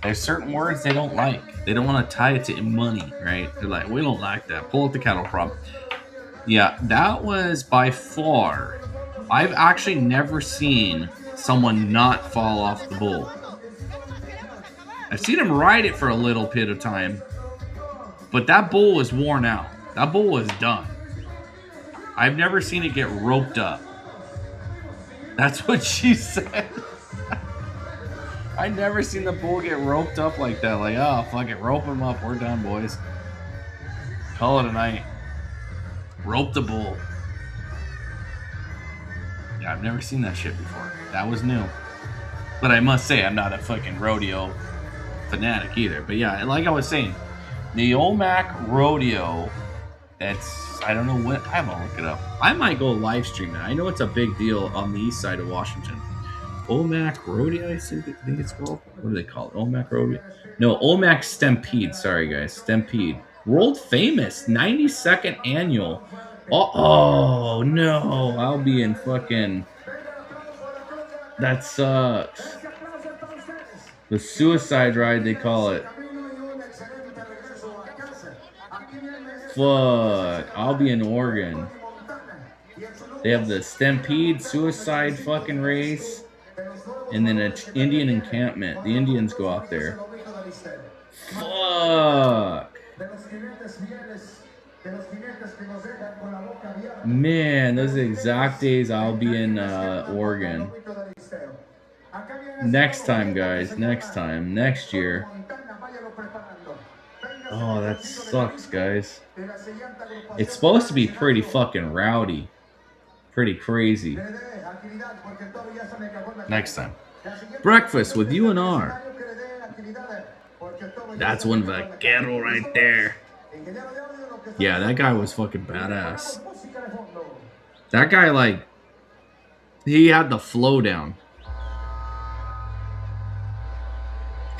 There's certain words they don't like. They don't want to tie it to money, right? They're like, we don't like that. Pull up the cattle prop. Yeah, that was by far. I've actually never seen someone not fall off the bull. I've seen him ride it for a little bit of time, but that bull was worn out. That bull was done. I've never seen it get roped up. That's what she said. I never seen the bull get roped up like that. Like, oh, fuck it, rope him up. We're done, boys. Call it a night. Rope the bull. Yeah, I've never seen that shit before. That was new. But I must say, I'm not a fucking rodeo fanatic either. But yeah, like I was saying, the Omac Rodeo, that's, I don't know what, I haven't looked it up. I might go live stream it. I know it's a big deal on the east side of Washington. Omac Rodeo, I think it's called. What do they call it? Omac Rodeo? No, Omac Stampede. Sorry, guys. Stampede. World famous. 92nd annual. Oh, no. I'll be in fucking... That sucks. The suicide ride, they call it. Fuck. I'll be in Oregon. They have the Stampede suicide fucking race. And then an Indian encampment. The Indians go out there. Fuck. Man, those are the exact days I'll be in Oregon. Next time, guys. Next time. Next year. Oh, that sucks, guys. It's supposed to be pretty fucking rowdy. Pretty crazy. Next time. Breakfast with UNR. That's one vaquero right there. Yeah, that guy was fucking badass. That guy, like, he had the flow down.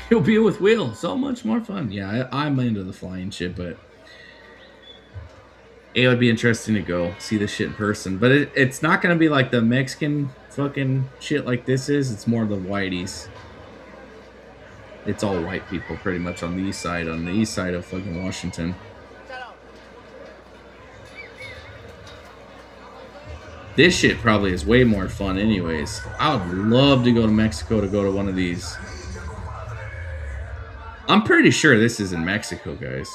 He'll be with Will. So much more fun. Yeah, I'm into the flying shit, but it would be interesting to go see this shit in person. But it's not going to be like the Mexican fucking shit like this is. It's more the whiteys. It's all white people pretty much on the east side of fucking Washington. This shit probably is way more fun anyways. I would love to go to Mexico to go to one of these. I'm pretty sure this is in Mexico, guys.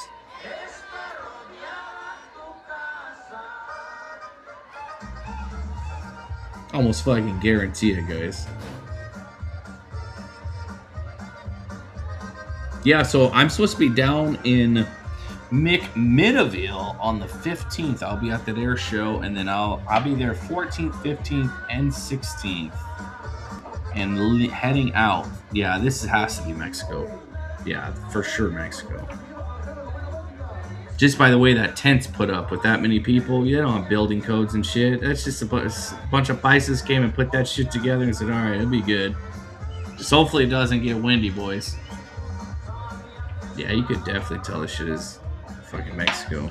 Almost fucking guarantee it, guys. Yeah, so I'm supposed to be down in McMinnville on the 15th. I'll be at that air show, and then I'll be there 14th, 15th, and 16th. And heading out. Yeah, this has to be Mexico. Yeah, for sure Mexico. Just by the way that tent's put up with that many people, you don't have building codes and shit. That's just a bunch of Pisces came and put that shit together and said, all right, it'll be good. Just hopefully it doesn't get windy, boys. Yeah, you could definitely tell this shit is fucking Mexico.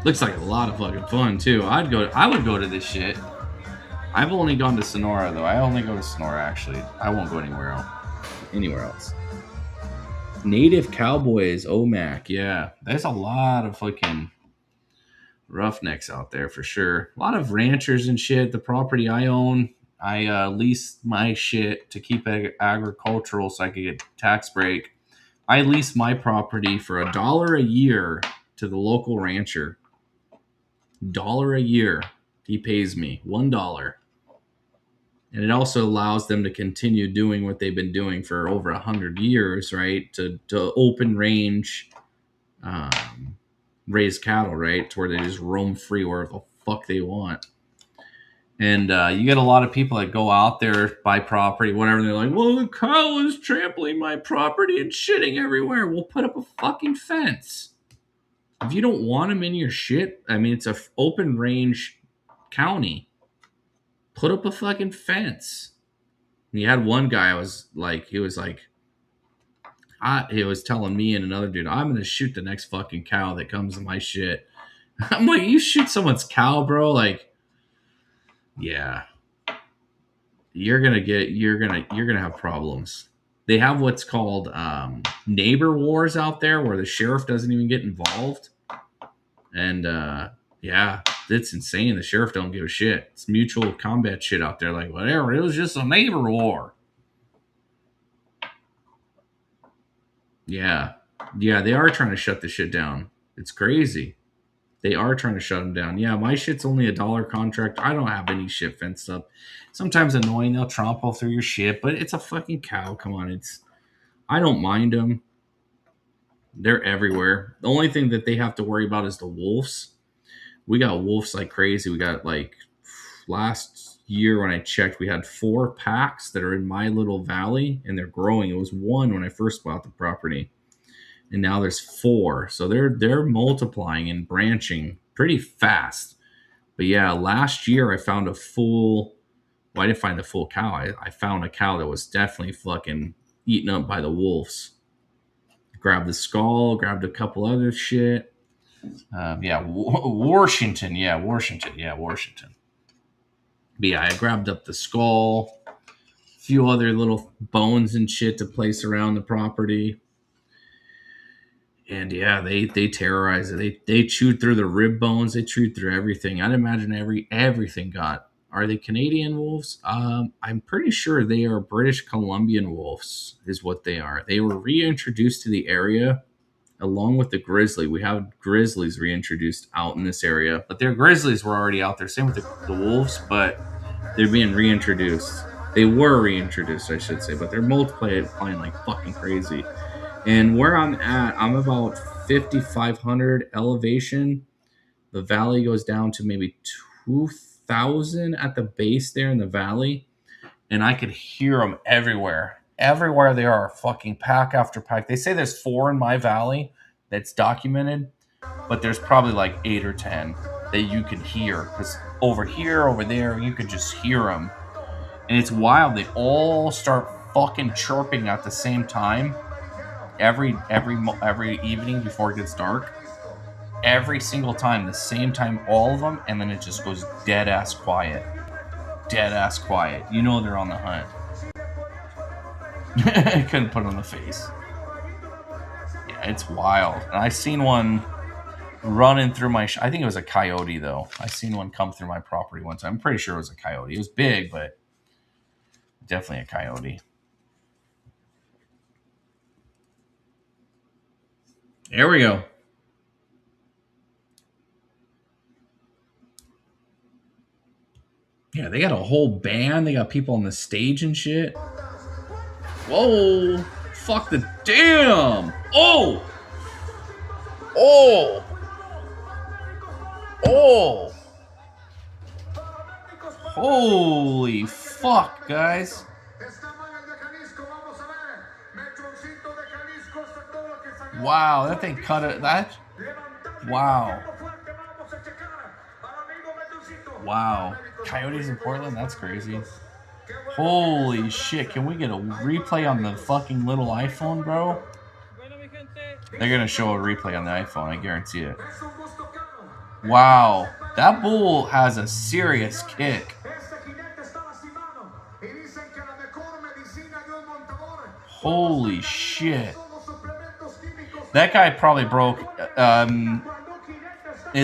Looks like a lot of fucking fun too. I would go to this shit. I've only gone to Sonora though. I only go to Sonora actually. I won't go anywhere else. Native Cowboys, OMAC, yeah. There's a lot of fucking roughnecks out there for sure. A lot of ranchers and shit. The property I own, I lease my shit to keep it agricultural so I could get tax break. I lease my property for $1 a year to the local rancher. $1 a year. He pays me $1. And it also allows them to continue doing what they've been doing for over 100 years, right? To open range, raise cattle, right? To where they just roam free wherever the fuck they want. And you get a lot of people that go out there, buy property, whatever. And they're like, well, the cow is trampling my property and shitting everywhere. We'll put up a fucking fence. If you don't want them in your shit, I mean, it's a open range county. Put up a fucking fence. And you had one guy, he was telling me and another dude, I'm going to shoot the next fucking cow that comes in my shit. I'm like, you shoot someone's cow, bro? Like, yeah. You're going to have problems. They have what's called neighbor wars out there where the sheriff doesn't even get involved. And, yeah, it's insane. The sheriff don't give a shit. It's mutual combat shit out there. Like, whatever. It was just a neighbor war. Yeah. Yeah, they are trying to shut the shit down. It's crazy. They are trying to shut them down. Yeah, my shit's only $1 contract. I don't have any shit fenced up. Sometimes annoying. They'll trample through your shit, but it's a fucking cow. Come on. I don't mind them. They're everywhere. The only thing that they have to worry about is the wolves. We got wolves like crazy. We got last year when I checked, we had 4 packs that are in my little valley and they're growing. It was 1 when I first bought the property. And now there's 4. So they're multiplying and branching pretty fast. But yeah, last year I found I didn't find the full cow. I found a cow that was definitely fucking eaten up by the wolves. Grabbed the skull, grabbed a couple other shit. Washington. But yeah, I grabbed up the skull, a few other little bones and shit to place around the property. And yeah, they terrorize it. They chewed through the rib bones. They chewed through everything. I'd imagine everything got. Are they Canadian wolves? I'm pretty sure they are British Columbian wolves is what they are. They were reintroduced to the area along with the grizzly. We have grizzlies reintroduced out in this area, but their grizzlies were already out there. Same with the wolves, but they're being reintroduced. They were reintroduced, I should say, but they're multiplying like fucking crazy. And where I'm at, I'm about 5,500 elevation. The valley goes down to maybe 2,000 at the base there in the valley. And I could hear them everywhere. Everywhere they are, fucking pack after pack. They say there's 4 in my valley that's documented, but there's probably like 8 or 10 that you can hear. Because over here, over there, you could just hear them. And it's wild. They all start fucking chirping at the same time. Every evening before it gets dark. Every single time, the same time, all of them. And then it just goes dead ass quiet. Dead ass quiet. You know they're on the hunt. I couldn't put on the face. Yeah, it's wild. And I seen one running through my... I think it was a coyote, though. I seen one come through my property once. I'm pretty sure it was a coyote. It was big, but definitely a coyote. There we go. Yeah, they got a whole band. They got people on the stage and shit. Whoa. Fuck the damn. Oh. Oh. Oh. Holy fuck, guys. Wow, that thing cut it. Wow. Wow. Coyotes in Portland? That's crazy. Holy shit. Can we get a replay on the fucking little iPhone, bro? They're going to show a replay on the iPhone. I guarantee it. Wow, that bull has a serious kick. Holy shit. That guy probably broke at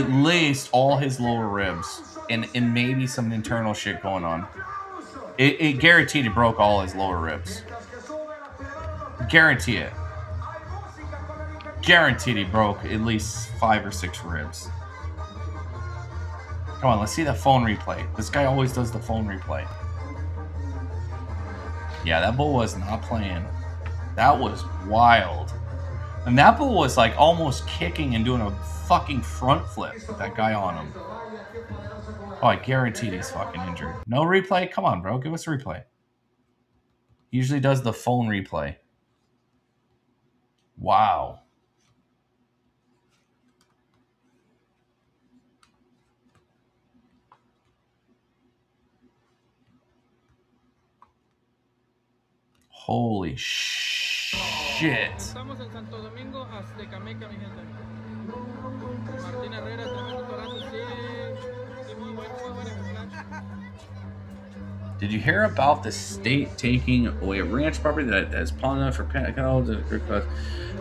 least all his lower ribs and maybe some internal shit going on. It guaranteed he broke all his lower ribs. Guarantee it. Guaranteed he broke at least 5 or 6 ribs. Come on, let's see the phone replay. This guy always does the phone replay. Yeah, that bull was not playing. That was wild. And that bull was like almost kicking and doing a fucking front flip with that guy on him. Oh, I guarantee he's fucking injured. No replay? Come on, bro. Give us a replay. He usually does the phone replay. Wow. Holy shit. Estamos en Santo Domingo, Aztecameca, mi gente. Martín Herrera, tremendo torazo, sí, muy bueno, Did you hear about the state taking away a ranch property that is pond enough for panhandle?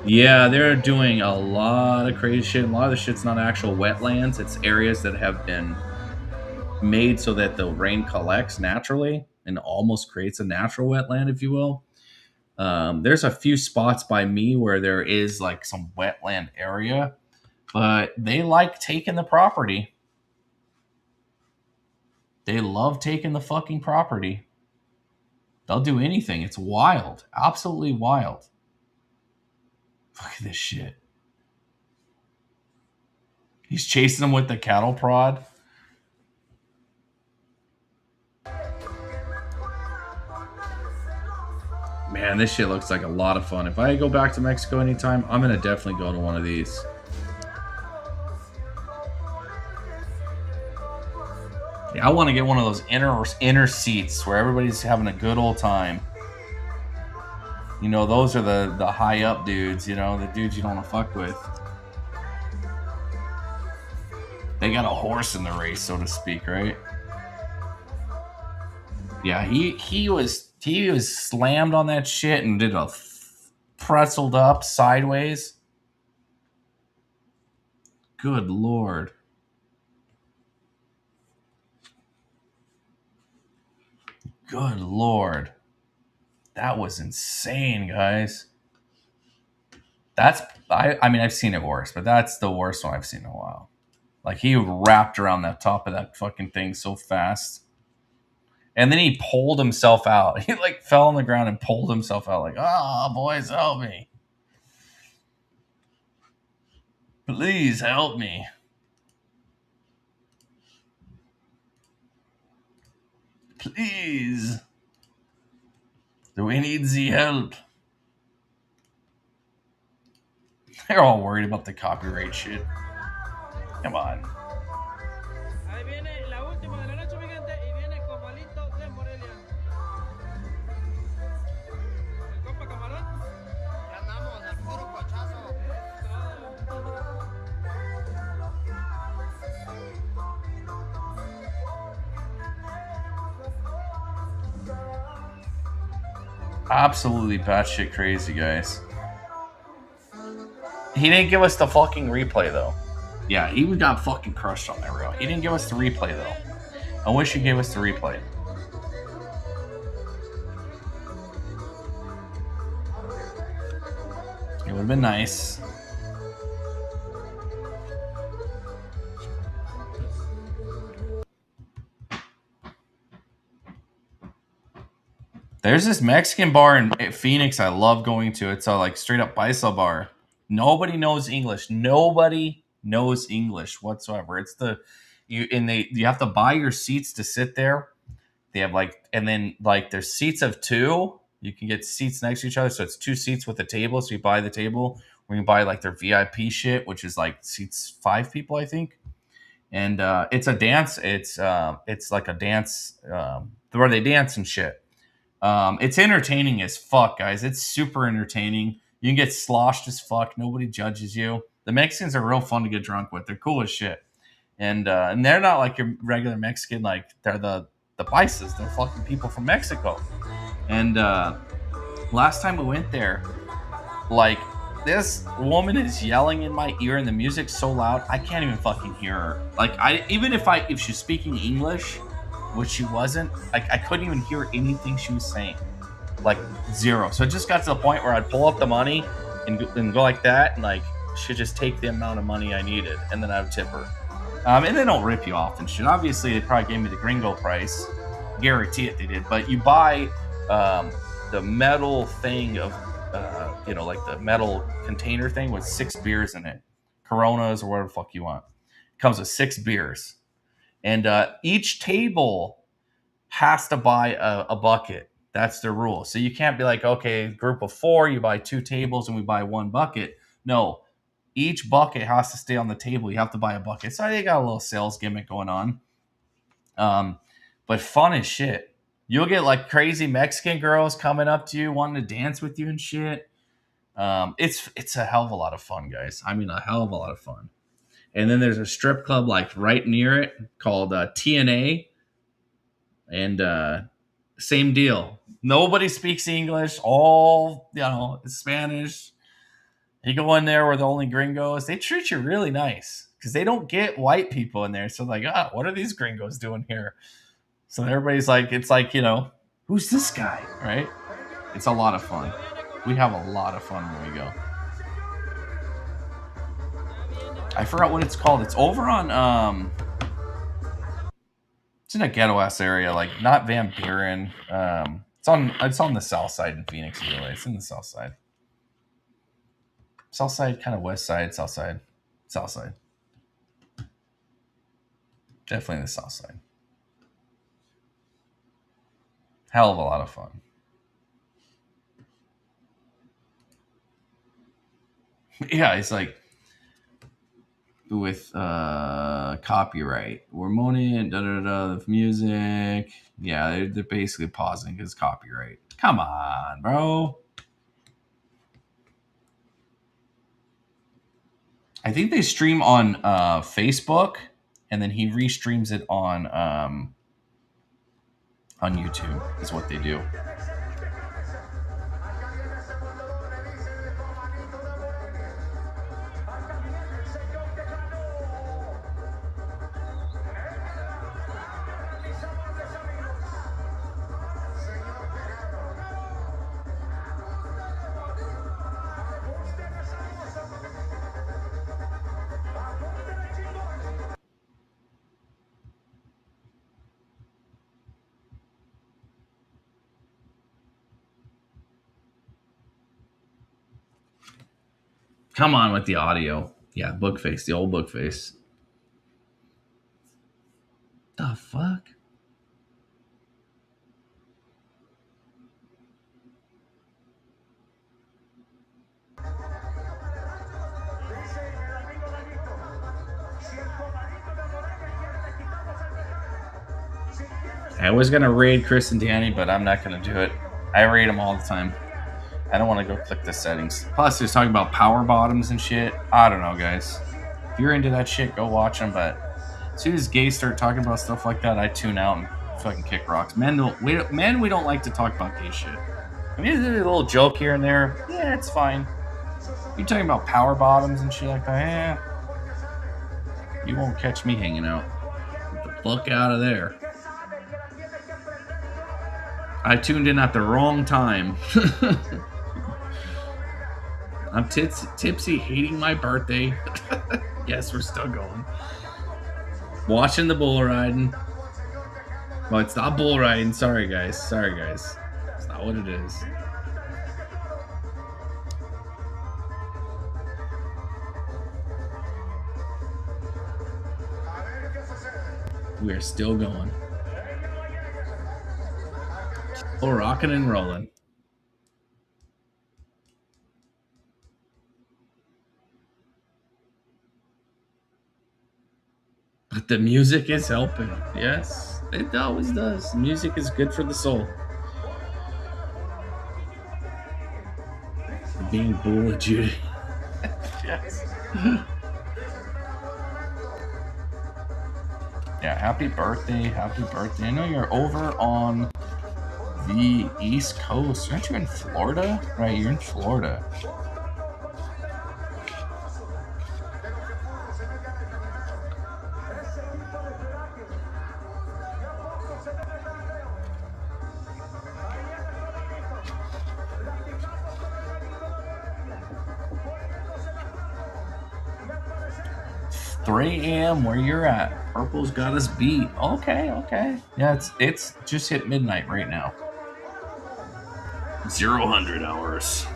Yeah, they're doing a lot of crazy shit. A lot of the shit's not actual wetlands. It's areas that have been made so that the rain collects naturally and almost creates a natural wetland, if you will. There's a few spots by me where there is like some wetland area, but they like taking the property. They love taking the fucking property. They'll do anything. It's wild. Absolutely wild. Look at this shit. He's chasing them with the cattle prod. Man, this shit looks like a lot of fun. If I go back to Mexico anytime, I'm going to definitely go to one of these. Yeah, I want to get one of those inner seats where everybody's having a good old time. You know, those are the high up dudes, you know, the dudes you don't want to fuck with. They got a horse in the race, so to speak, right? Yeah, he was slammed on that shit and did a pretzeled up sideways. Good Lord. Good Lord. That was insane, guys. I mean, I've seen it worse, but that's the worst one I've seen in a while. Like, he wrapped around the top of that fucking thing so fast. And then he pulled himself out. He, like, fell on the ground and pulled himself out. Like, oh, boys, help me. Please help me. Please. Do we need the help? They're all worried about the copyright shit. Come on. Ahí viene la última de la noche, mi gente, y viene Comalito de Morelia. El compa Camarón. Ya andamos al puro cochazo. Absolutely batshit crazy, guys. He didn't give us the fucking replay, though. Yeah, he got fucking crushed on that reel. He didn't give us the replay, though. I wish he gave us the replay. It would have been nice. There's this Mexican bar in Phoenix I love going to. It's a like straight up paisa bar. Nobody knows English. Nobody knows English whatsoever. It's you have to buy your seats to sit there. They have and then there's seats of 2. You can get seats next to each other, so it's 2 seats with a table. So you buy the table, or you buy like their VIP shit, which is like seats 5 people, I think. And it's a dance. It's like a dance where they dance and shit. It's entertaining as fuck, guys. It's super entertaining. You can get sloshed as fuck. Nobody judges you. The Mexicans are real fun to get drunk with. They're cool as shit. and they're not like your regular Mexican. Like they're the paisas. They're fucking people from Mexico. And last time we went there, like this woman is yelling in my ear, and the music's so loud I can't even fucking hear her. Like if she's speaking English, which she wasn't, like I couldn't even hear anything she was saying. Like zero. So it just got to the point where I'd pull up the money and go like that, and like she'd just take the amount of money I needed, and then I would tip her. And they don't rip you off and shit. Obviously, they probably gave me the gringo price. Guarantee it they did. But you buy the metal thing of, like the metal container thing with 6 beers in it. Coronas or whatever the fuck you want. It comes with 6 beers. And each table has to buy a bucket. That's the rule. So you can't be like, okay, group of 4, you buy 2 tables and we buy 1 bucket. No, each bucket has to stay on the table. You have to buy a bucket. So they got a little sales gimmick going on. But fun as shit. You'll get like crazy Mexican girls coming up to you, wanting to dance with you and shit. It's a hell of a lot of fun, guys. I mean, a hell of a lot of fun. And then there's a strip club like right near it called TNA. And same deal. Nobody speaks English. All, Spanish. You go in there where the only gringos. They treat you really nice because they don't get white people in there. So like, what are these gringos doing here? So everybody's like, it's like, who's this guy, right? It's a lot of fun. We have a lot of fun when we go. I forgot what it's called. It's over on it's in a ghetto ass area, like not Van Buren. It's on the south side in Phoenix, either way. It's in the south side. South side, kind of west side, south side. South side. Definitely the south side. Hell of a lot of fun. Yeah, it's like with copyright. We're moaning, the music. Yeah, they're basically pausing because copyright. Come on, bro. I think they stream on Facebook, and then he restreams it on YouTube. Is what they do. Come on with the audio. Yeah, Bookface, the old Bookface. The fuck? I was going to raid Chris and Danny, but I'm not going to do it. I raid them all the time. I don't want to go click the settings. Plus, he's talking about power bottoms and shit. I don't know, guys. If you're into that shit, go watch them. But as soon as gays start talking about stuff like that, I tune out and fucking kick rocks. Men, we don't like to talk about gay shit. I mean, there's a little joke here and there. Yeah, it's fine. You're talking about power bottoms and shit like that. You won't catch me hanging out. Get the fuck out of there. I tuned in at the wrong time. I'm tipsy, hating my birthday. Yes, we're still going. Watching the bull riding. Well, it's not bull riding. Sorry, guys. It's not what it is. We are still going. Still rocking and rolling. But the music is helping. Yes, it always does. Music is good for the soul. Being bull with Judy. Yes. Yeah, happy birthday. Happy birthday. I know you're over on the East Coast. Aren't you in Florida? Right, you're in Florida. $3 a.m. where you're at. Purple's got us beat. Okay, okay. Yeah, it's just hit midnight right now. 0 hours.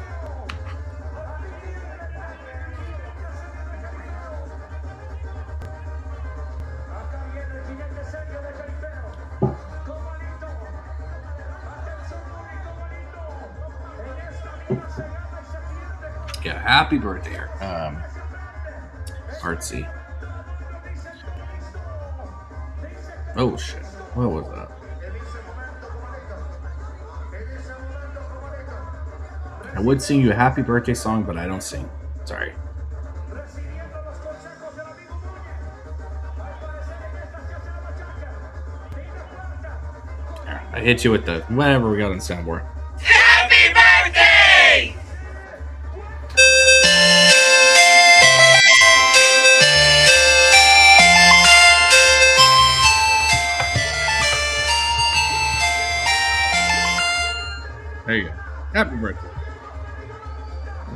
Yeah, happy birthday, Artsy. Oh shit! What was that? I would sing you a happy birthday song, but I don't sing. Sorry. I hit you with the whatever we got on soundboard. Happy birthday! There you go. Happy birthday.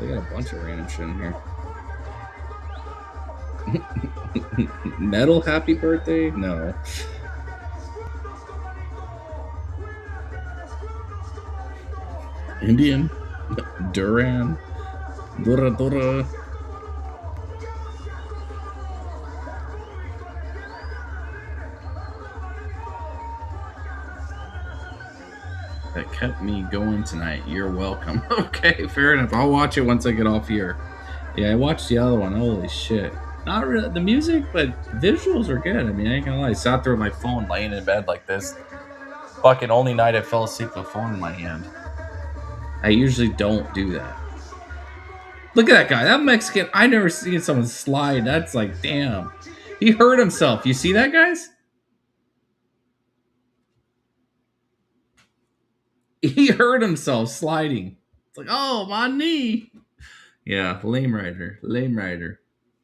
They got a bunch of random shit in here. Metal happy birthday? No. Indian? Duran? Dura Dura? That kept me going tonight. You're welcome. Okay, fair enough. I'll watch it once I get off here. Yeah, I watched the other one. Holy shit. Not really the music, but visuals are good. I mean, I ain't gonna lie. I sat there with my phone laying in bed like this. Fucking only night I fell asleep with a phone in my hand. I usually don't do that. Look at that guy. That Mexican. I never seen someone slide. That's like, damn. He hurt himself. You see that, guys? He hurt himself sliding. It's like, oh, my knee. Yeah, lame rider. Lame rider.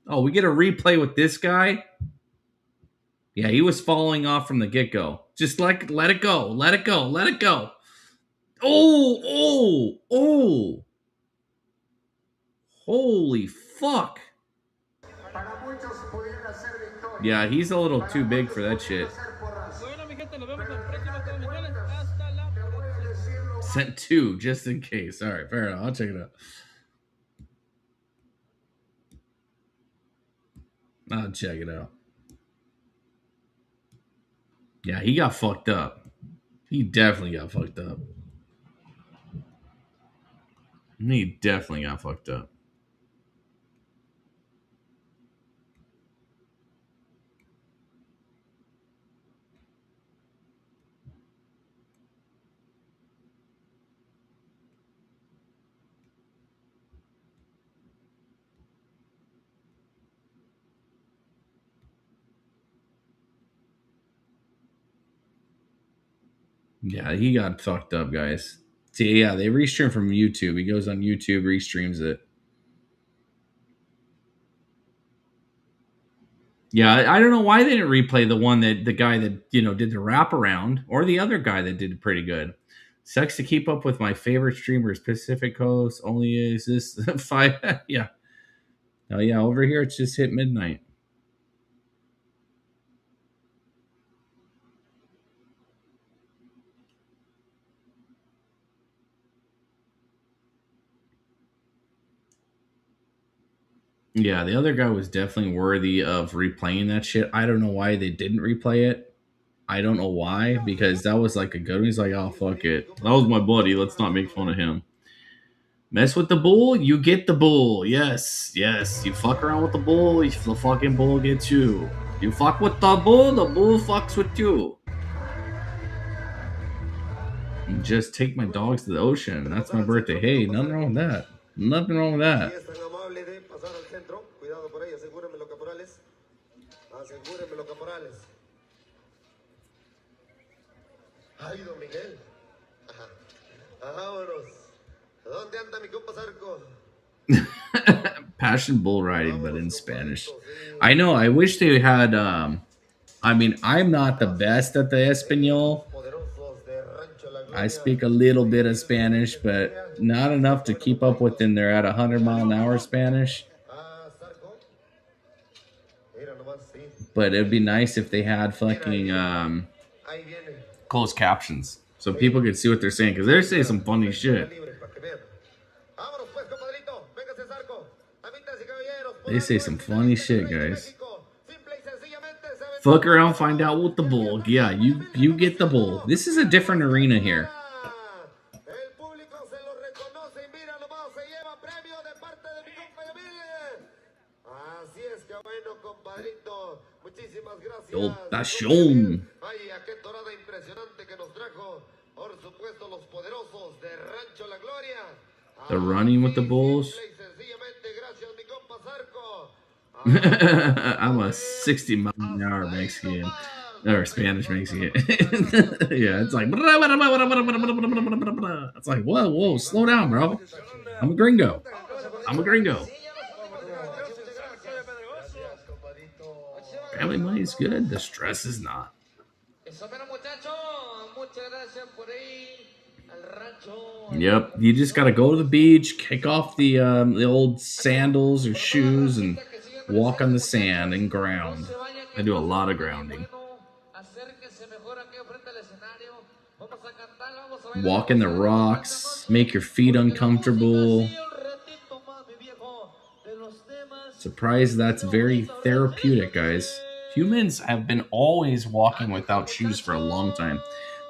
Oh, we get a replay with this guy? Yeah, he was falling off from the get-go. Just like, let it go. Let it go. Let it go. Oh, oh, oh. Holy fuck. Yeah, he's a little too big for that shit. Sent 2, just in case. All right, fair enough. I'll check it out. I'll check it out. Yeah, he got fucked up. He definitely got fucked up. He definitely got fucked up. Yeah, he got fucked up, guys. See, yeah, they restream from YouTube. He goes on YouTube, restreams it. Yeah, I don't know why they didn't replay the guy that, you know, did the wraparound, or the other guy that did pretty good. Sucks to keep up with my favorite streamers. Pacific Coast only is this 5. Yeah. Oh yeah, over here it's just hit midnight. Yeah, the other guy was definitely worthy of replaying that shit. I don't know why they didn't replay it. I don't know why, because that was like a good one. He's like, oh, fuck it. That was my buddy. Let's not make fun of him. Mess with the bull, you get the bull. Yes, yes. You fuck around with the bull, the fucking bull gets you. You fuck with the bull fucks with you. And just take my dogs to the ocean. That's my birthday. Hey, nothing wrong with that. Nothing wrong with that. Ay, don Miguel. Ajá. Vámonos. ¿Dónde anda mi compa Zarco? Passion bull riding, but in Spanish. I know. I wish they had. I mean, I'm not the best at the Espanol. I speak a little bit of Spanish, but not enough to keep up with them. They're at 100-mile-an-hour Spanish. But it'd be nice if they had fucking closed captions so people could see what they're saying, because they're saying some funny shit. They say some funny shit, guys. Fuck around, find out what the bull. Yeah, you get the bull. This is a different arena here. The old passion. Vaya, qué torada impresionante que nos trajo. Por supuesto, los poderosos de Rancho La Gloria. The running with the bulls. I'm a 60-mile-an-hour Mexican. Or Spanish Mexican. Yeah, it's like... It's like, whoa, slow down, bro. I'm a gringo. Family money's good. The stress is not. Yep, you just gotta go to the beach, kick off the old sandals or shoes, and walk on the sand and ground. I do a lot of grounding. Walk in the rocks, make your feet uncomfortable. Surprised that's very therapeutic, guys. Humans have been always walking without shoes for a long time.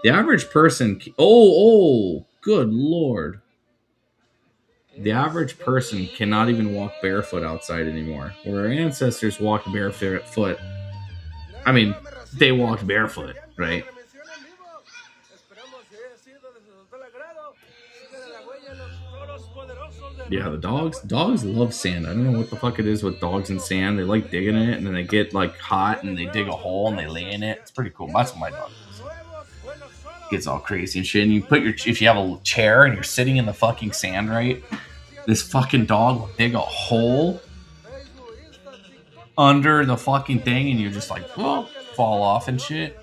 The average person... Oh, good lord. The average person cannot even walk barefoot outside anymore. Where our ancestors walked barefoot. I mean, they walked barefoot, right? Yeah, the dogs love sand. I don't know what the fuck it is with dogs and sand. They like digging in it, and then they get like hot, and they dig a hole and they lay in it. It's pretty cool. That's what my dog does. Gets all crazy and shit. And you put if you have a chair and you're sitting in the fucking sand, right? This fucking dog will dig a hole under the fucking thing, and you just like, oh, fall off and shit.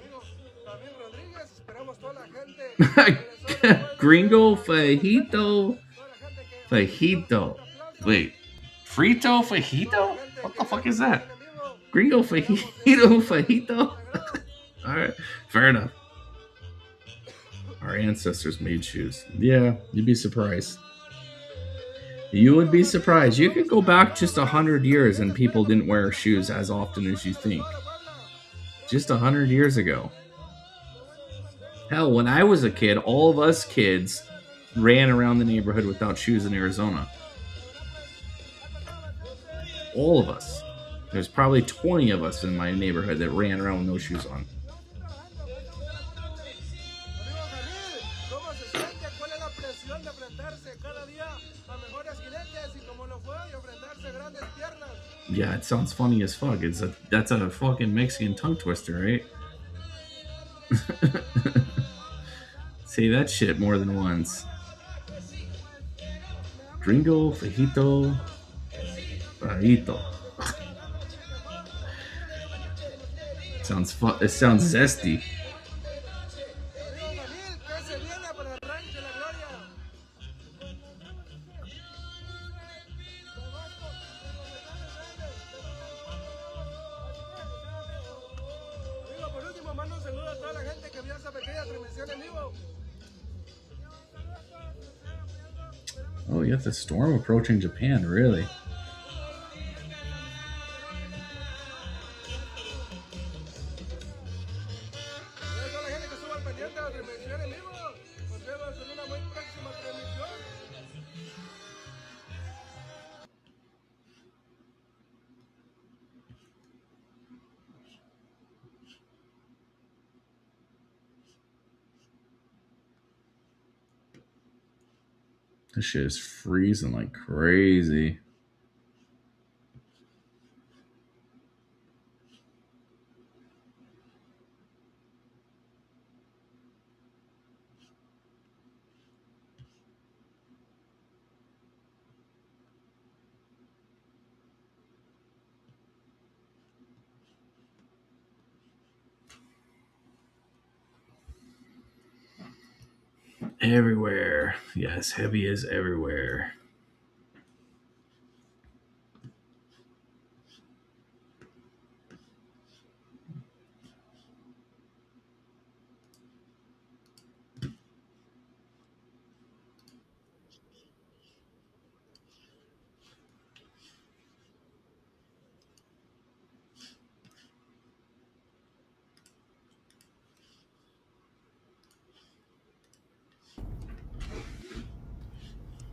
Gringo fajito. Wait, frito fajito? What the fuck is that? Gringo fajito? All right, fair enough. Our ancestors made shoes. Yeah, you'd be surprised. You would be surprised. You could go back just 100 years and people didn't wear shoes as often as you think. Just 100 years ago. Hell, when I was a kid, all of us kids ran around the neighborhood without shoes in Arizona. All of us. There's probably 20 of us in my neighborhood that ran around with no shoes on. Yeah, it sounds funny as fuck. That's a fucking Mexican tongue twister, right? Say that shit more than once. Gringo, fajito, fajito. It sounds zesty. Oh, you have the storm approaching Japan, really? This shit is freezing like crazy. Everywhere. Yes, heavy is everywhere.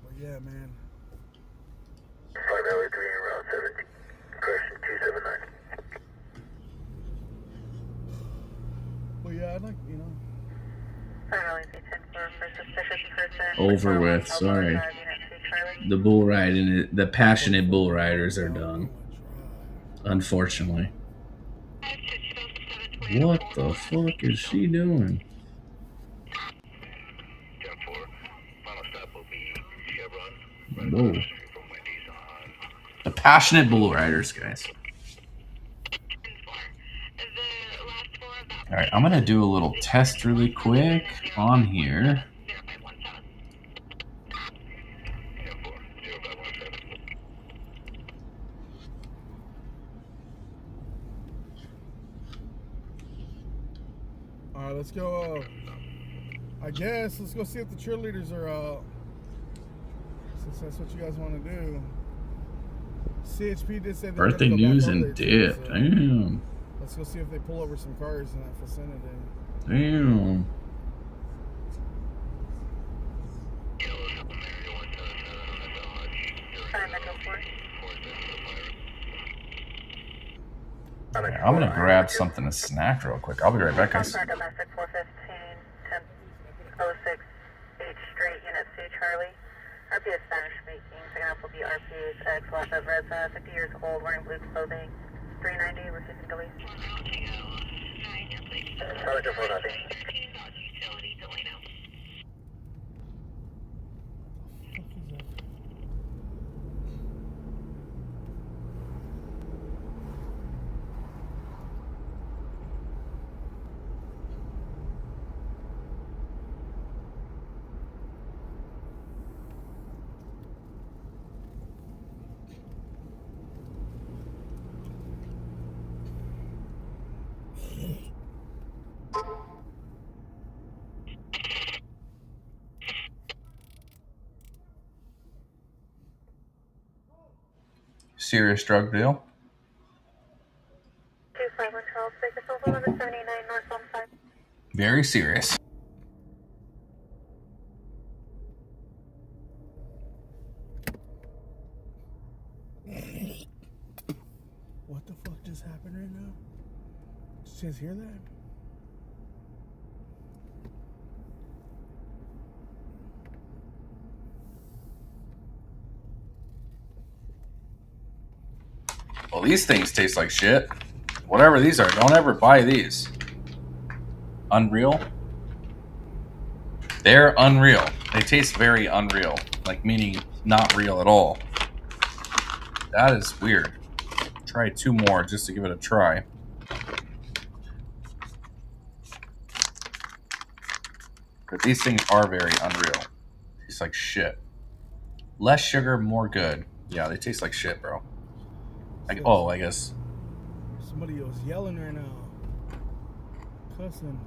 But yeah, man. Well, yeah, I'd like, you know. Over with. Sorry. The bull riding, the passionate bull riders are done. Unfortunately. What the fuck is she doing? Whoa. The passionate bull riders, guys. All right, I'm going to do a little test really quick on here. All right, let's go. I guess let's go see if the cheerleaders are out. Since that's what you guys want to do. CHP did say they're Birthday gonna go news back over and there too, dip. so Damn. let's go see if they pull over some cars in that vicinity. Damn. Okay, I'm gonna grab something to snack real quick. I'll be right back, guys. Domestic 415, 1006, H Street, Unit C, Charlie. RP is Spanish speaking. Picking up will be RP's X, Los Red, 50 years old, wearing blue clothing. 390, receiving delete. Charlie, go for nothing. Serious drug deal. 251 Charles, Baker, 1179 North on 5. Very serious. What the fuck just happened right now? Did you guys hear that? Well, these things taste like shit. Whatever these are, don't ever buy these. Unreal. They're unreal. They taste very unreal. Like, meaning not real at all. That is weird. Try 2 more just to give it a try. But these things are very unreal. Taste like shit. Less sugar, more good. Yeah, they taste like shit, bro. I guess. Somebody was yelling right now. Cussing.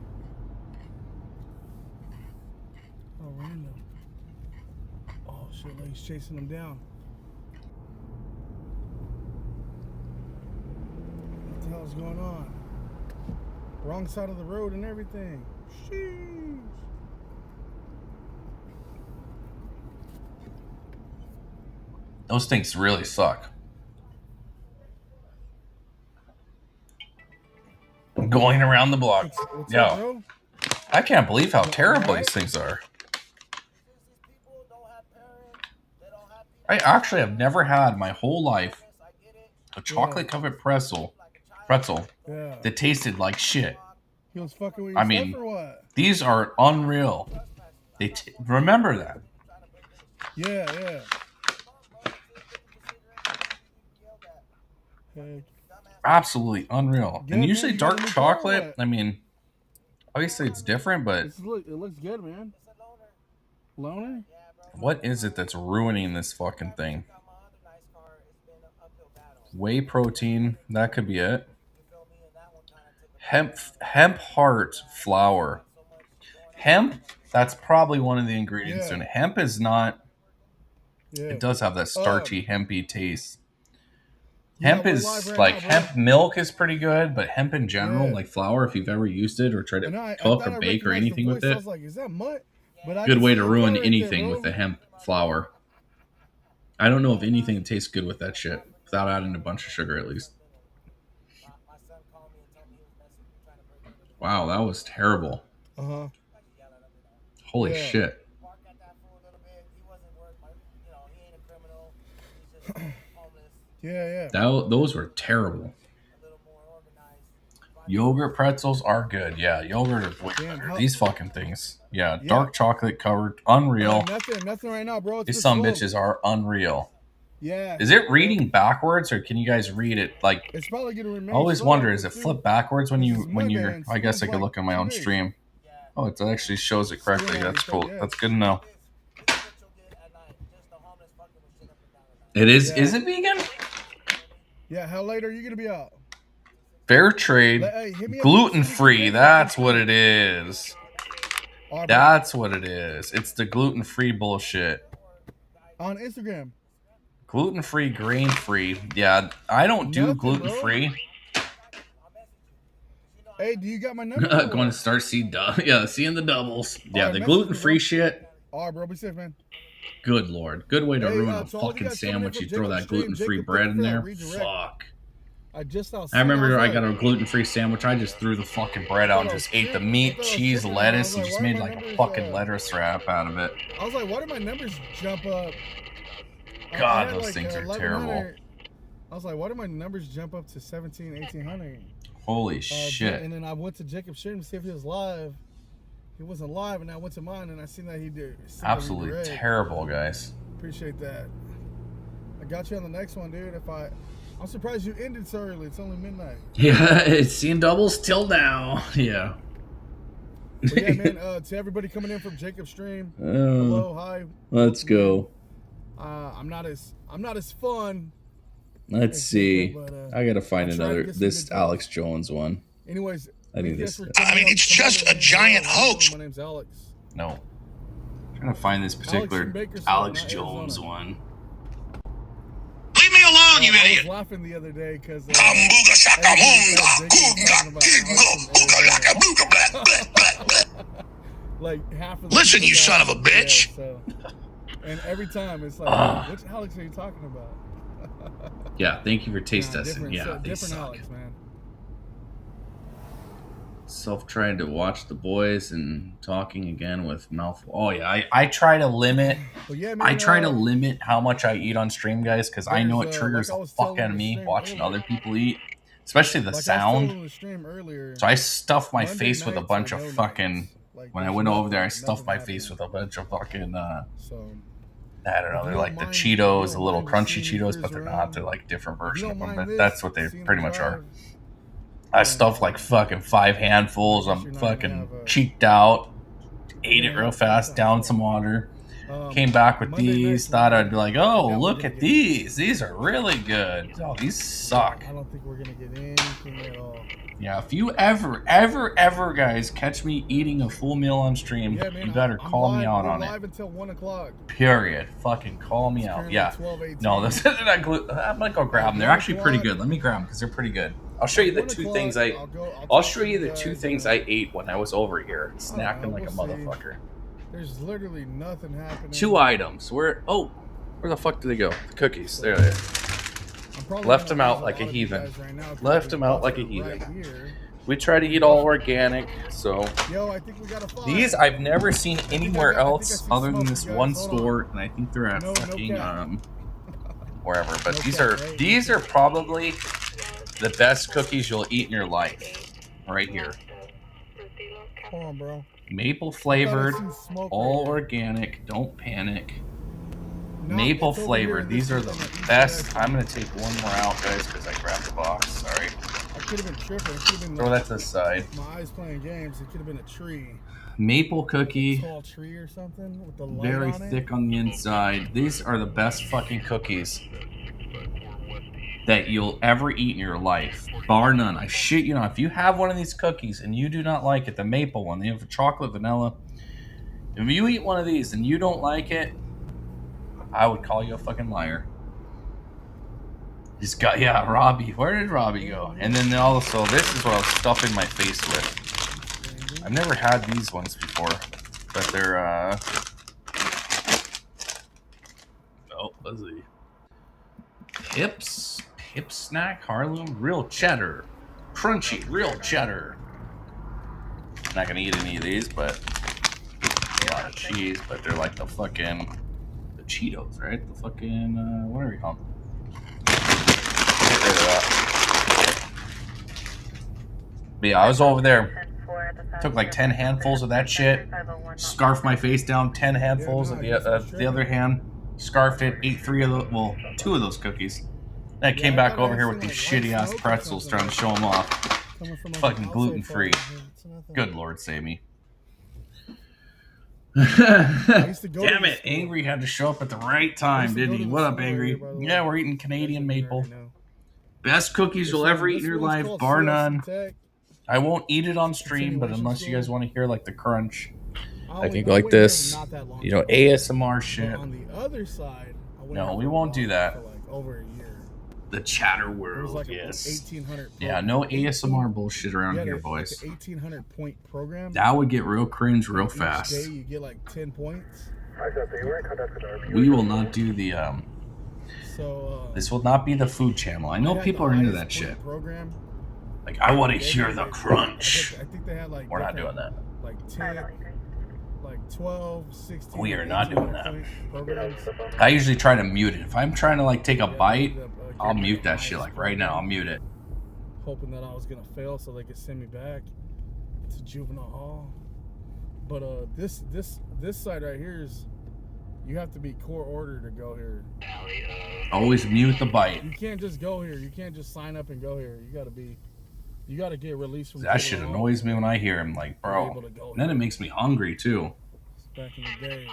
Oh, random. Oh, shit, like he's chasing them down. What the hell is going on? Wrong side of the road and everything. Sheesh. Those things really suck. Going around the block. What's Yo, up, bro? I can't believe how terrible these things are. I actually have never had my whole life a chocolate covered pretzel that tasted like shit. He was fucking with I your mean, stuff or what? these are unreal. Remember that. Yeah, yeah. Heck. Absolutely unreal. Good, And usually man. You got dark a new car or chocolate, what? I mean, obviously it's different, but It looks good, man. Loner? What is it that's ruining this fucking thing? Whey protein, that could be it. Hemp heart flour. Hemp, that's probably one of the ingredients in it. Hemp is not. It does have that starchy, hempy taste. Hemp is like hemp milk is pretty good, but hemp in general, like flour, if you've ever used it or tried to cook or bake or anything with it, I was like, is that mutt? But good way to ruin anything with the hemp flour. I don't know of anything that tastes good with that shit without adding a bunch of sugar at least. Wow, that was terrible. Holy shit. Yeah. Those were terrible. Yogurt pretzels are good. Yeah, yogurt is way better. These fucking things. Yeah, dark chocolate covered. Unreal. Nothing right now, bro. These some bitches are unreal. Yeah. Is it reading backwards or can you guys read it like? It's probably gonna remain. I always wonder, is it flipped backwards when you're? I guess I could look at my own stream. Oh, it actually shows it correctly. That's cool. That's good to know. It is. Is it vegan? Yeah. How late are you gonna be out? Fair trade, gluten free. That's what it is. That's what it is. It's the gluten free bullshit. On Instagram. Gluten free, grain free. Yeah, I don't do gluten free. Hey, do you got my number? Going to start seeing the doubles. Yeah, the gluten free shit. All right, bro, be safe, man. Good lord, good way to ruin a fucking sandwich. You throw that gluten free bread in there. Fuck. I remember I got a gluten free sandwich. I just threw the fucking bread out and just ate the meat, cheese, lettuce, and just made like a fucking lettuce wrap out of it. I was like, why did my numbers jump up? God, those things are terrible. I was like, why did my numbers jump up to 1800? Holy shit. And then I went to Jacob's stream to see if he was live. He wasn't live, and I went to mine, and I seen that he did. Absolutely terrible, guys. Appreciate that. I got you on the next one, dude. I'm surprised you ended so early. It's only midnight. Yeah, it's seeing doubles till now. Yeah. But yeah, man. To everybody coming in from Jacob's stream. Hello, hi. Let's go. I'm not as fun. Let's see. But, I gotta find this Alex Jones one. Anyways, I need this. I mean, it's just a giant hoax. My name's Alex. No. I'm trying to find this particular Alex Jones one. Leave me alone, you idiot! I was laughing the other day because. Like half of. Listen, you son of a bitch! And every time it's like, which Alex are you talking about? Yeah, thank you for taste testing. Yeah, they different suck. Alex, man. Trying to watch the boys and talking again with mouthful. Oh yeah, I try to limit. I try to limit how much I eat on stream, guys, because I know it triggers the fuck out of me watching other people eat, especially the sound. So I stuffed my face with a bunch of fucking. When I went over there, I stuffed my face with a bunch of fucking. I don't know. They're like the Cheetos, the little crunchy Cheetos, but they're not. They're like different version of them. But that's what they pretty much are. I stuffed like fucking 5 handfuls. I'm fucking cheeked out. Ate it real fast. Down some water. Came back with these. Thought I'd be like, oh, look at these. These are really good. Oh, these suck. I don't think we're gonna get anything at all. Yeah, if you ever, guys, catch me eating a full meal on stream, you better call me out on it. Live until 1 o'clock. Period. Fucking call me out. Yeah. No, this isn't that glue. I'm gonna go grab them. They're actually pretty good. Let me grab them because they're pretty good. I'll show you the two things I'll show you the 2 things I ate when I was over here, snacking like a motherfucker. There's literally nothing happening. 2 items. Where the fuck did they go? The cookies. There they are. Left them out like a heathen. Left them out like a heathen. We try to eat all organic, so. Yo, I think we got a 5. These I've never seen anywhere else other than this one store, and I think they're at fucking wherever. But these are probably the best cookies you'll eat in your life, right here. Hold on, bro. Maple flavored, all organic. Don't panic. Maple flavored. These are the best. I'm gonna take one more out, guys, because I grabbed the box. Sorry. could have been tripping. It could have been Throw that to the side. my eyes playing games. It could have been a tree. Maple cookie. A tall tree or something with the light Very on it. thick on the inside. These are the best fucking cookies that you'll ever eat in your life. Bar none. I shit you not. If you have one of these cookies and you do not like it, the maple one, they have chocolate, vanilla. If you eat one of these and you don't like it, I would call you a fucking liar. He's got, yeah, Robbie. Where did Robbie go? And then also, this is what I was stuffing my face with. I've never had these ones before, but they're, oh, let's see. Pips snack, Harlem, real cheddar. Crunchy, real cheddar. Not gonna eat any of these, but a lot of cheese, but they're like the fucking, the Cheetos, right? The fucking, whatever you call them. Get rid of that. But yeah, I was over there. Took like 10 handfuls of that shit. Scarfed my face down. 10 handfuls of the other hand. Scarfed it. Ate 3 of those. Well, 2 of those cookies. Then I came back over here with these shitty ass pretzels, trying to show them off. Fucking gluten free. Good Lord, save me. Damn it, Angry had to show up at the right time, didn't he? What up, Angry? Yeah, we're eating Canadian maple. Best cookies you'll ever eat in your life, bar none. I won't eat it on stream, but unless you guys want to hear like the crunch, I can go like this. You know, ASMR shit. On the other side, No, we won't do that. for like over a year. The chatter It was world, like yes. 1800. Yeah, no ASMR bullshit around here, Like boys. an 1800 point program. That would get real cringe real Each fast. day you get like 10 points. We will not do the So this will not be the food channel. I know they had people the are into highest that point shit. Program. Like, I want to They hear had, the like, crunch. I think they had like We're not different, doing that. Like 10, like 12, 16. We are not doing that. Programs. I usually try to mute it. If I'm trying to like take a bite, I'll mute that shit. Like right now, I'll mute it. Hoping that I was gonna fail so they could send me back to juvenile hall. But this side right here is, you have to be court ordered to go here. Always mute the bite. You can't just go here. You can't just sign up and go here. You gotta get released from That shit juvenile annoys hall. me when I hear him. Like, bro. And then it makes me hungry too. Back in the day.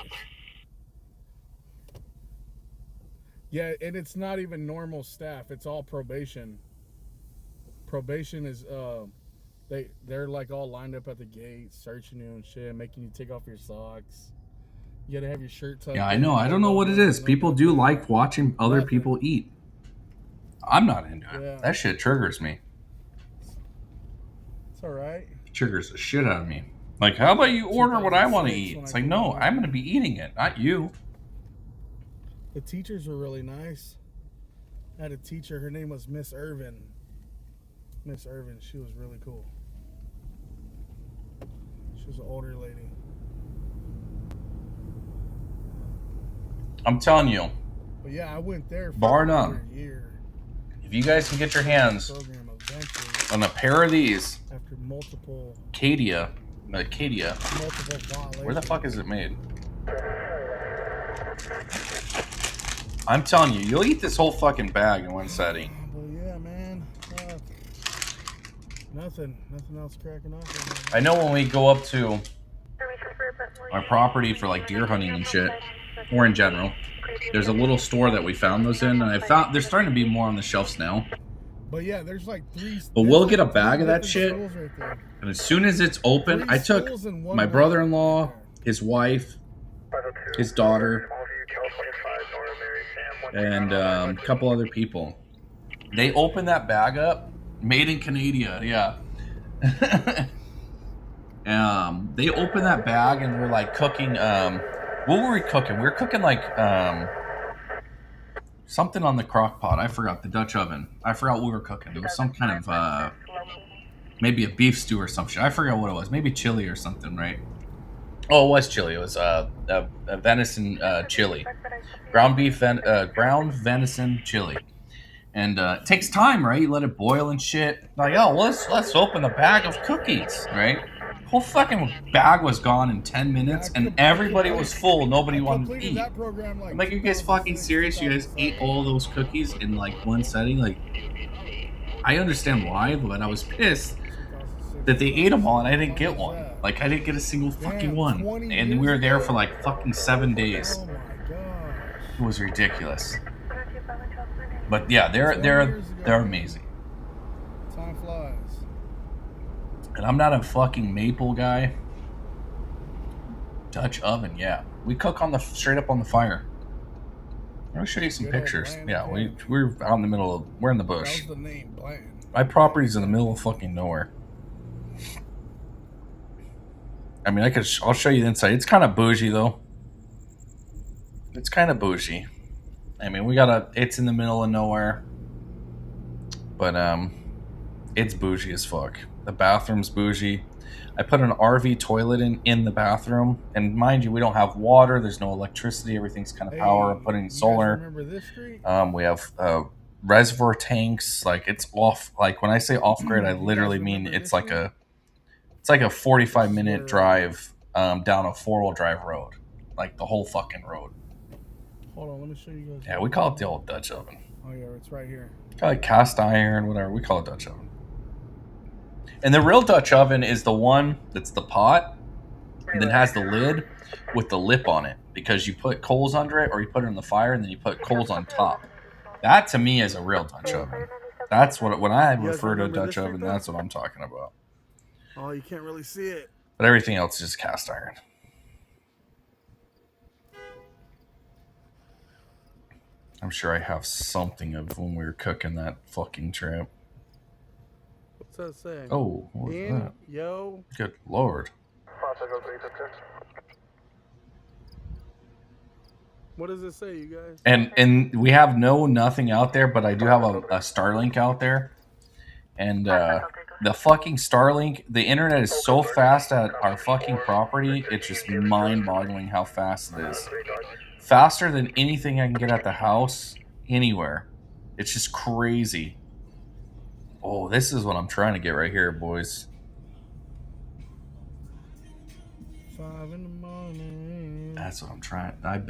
Yeah, and it's not even normal staff. It's all probation. Probation is they're like all lined up at the gate, searching you and shit, making you take off your socks. You gotta have your shirt tucked. Yeah, I know. I don't know what it is. People do like watching other people eat. I'm not into it. Yeah. That shit triggers me. It's all right. Triggers the shit out of me. Like, how about you order what I want to eat? It's like, no, I'm going to be eating it, not you. The teachers were really nice. I had a teacher. Her name was Miss Irvin. Miss Irvin. She was really cool. She was an older lady. I'm telling you. But yeah, I went there for Bar over none. a year. If you guys can get your hands Program eventually, on a pair of these, after multiple Acadia. multiple violations. Where the fuck is it made? I'm telling you, you'll eat this whole fucking bag in one setting. Well, yeah, man. Nothing else cracking off. I know when we go up to our property for like deer hunting and shit, or in general, there's a little store that we found those in, and I found there's starting to be more on the shelves now. But yeah, there's like 3. But we'll get a bag of that shit, Schools right there. and as soon as it's open, 3 I took schools and 1 my brother-in-law, his wife, his daughter, and a couple other people. They opened that bag up, made in Canada, yeah. They opened that bag and we're like cooking. What were we cooking? We were cooking like something on the crock pot. I forgot, the Dutch oven. I forgot what we were cooking. It was some kind of maybe a beef stew or some shit. I forgot what it was. Maybe chili or something, right? Oh, it was chili. It was a venison chili, ground venison chili. And it takes time, right? You let it boil and shit. Like, oh, let's open a bag of cookies, right? Whole fucking bag was gone in 10 minutes, and everybody was full. Nobody wanted to eat. I'm like, are you guys fucking serious? You guys ate all those cookies in like one setting? Like, I understand why, but I was pissed that they ate them all and I didn't get one. Like, I didn't get a single fucking one. And we were there for like fucking 7 days. Oh my gosh. It was ridiculous. But yeah, they're amazing. Time flies. And I'm not a fucking maple guy. Dutch oven, yeah. We cook on the straight up on the fire. I'll show you some pictures. Yeah, we're out in the middle of, we're in the bush. That was the name, Bland. My property's in the middle of fucking nowhere. I mean, I'll show you the inside. It's kind of bougie though. It's kind of bougie. I mean, it's in the middle of nowhere. But it's bougie as fuck. The bathroom's bougie. I put an RV toilet in the bathroom, and mind you, we don't have water. There's no electricity. Everything's kind of power. I'm putting solar. Remember this street? We have reservoir tanks. Like, it's off. Like, when I say off grid, I literally mean it's like a 45-minute drive down a 4-wheel drive road, like the whole fucking road. Hold on, let me show you guys. Yeah, we call it the old Dutch oven. Oh yeah, it's right here. Call it cast iron, whatever. We call it Dutch oven. And the real Dutch oven is the one that's the pot and then has the lid with the lip on it, because you put coals under it or you put it in the fire and then you put coals on top. That to me is a real Dutch oven. That's what, when I refer to a Dutch oven, that's what I'm talking about. Oh, you can't really see it. But everything else is just cast iron. I'm sure I have something of when we were cooking that fucking trip. What's that say? Oh, what was that? Yo. Good Lord. What does it say, you guys? And we have nothing out there, but I do have a Starlink out there. And the fucking Starlink, the internet is so fast at our fucking property, it's just mind-boggling how fast it is. Faster than anything I can get at the house, anywhere. It's just crazy. Oh, this is what I'm trying to get right here, boys. 5 in the morning. That's what I'm trying. I'm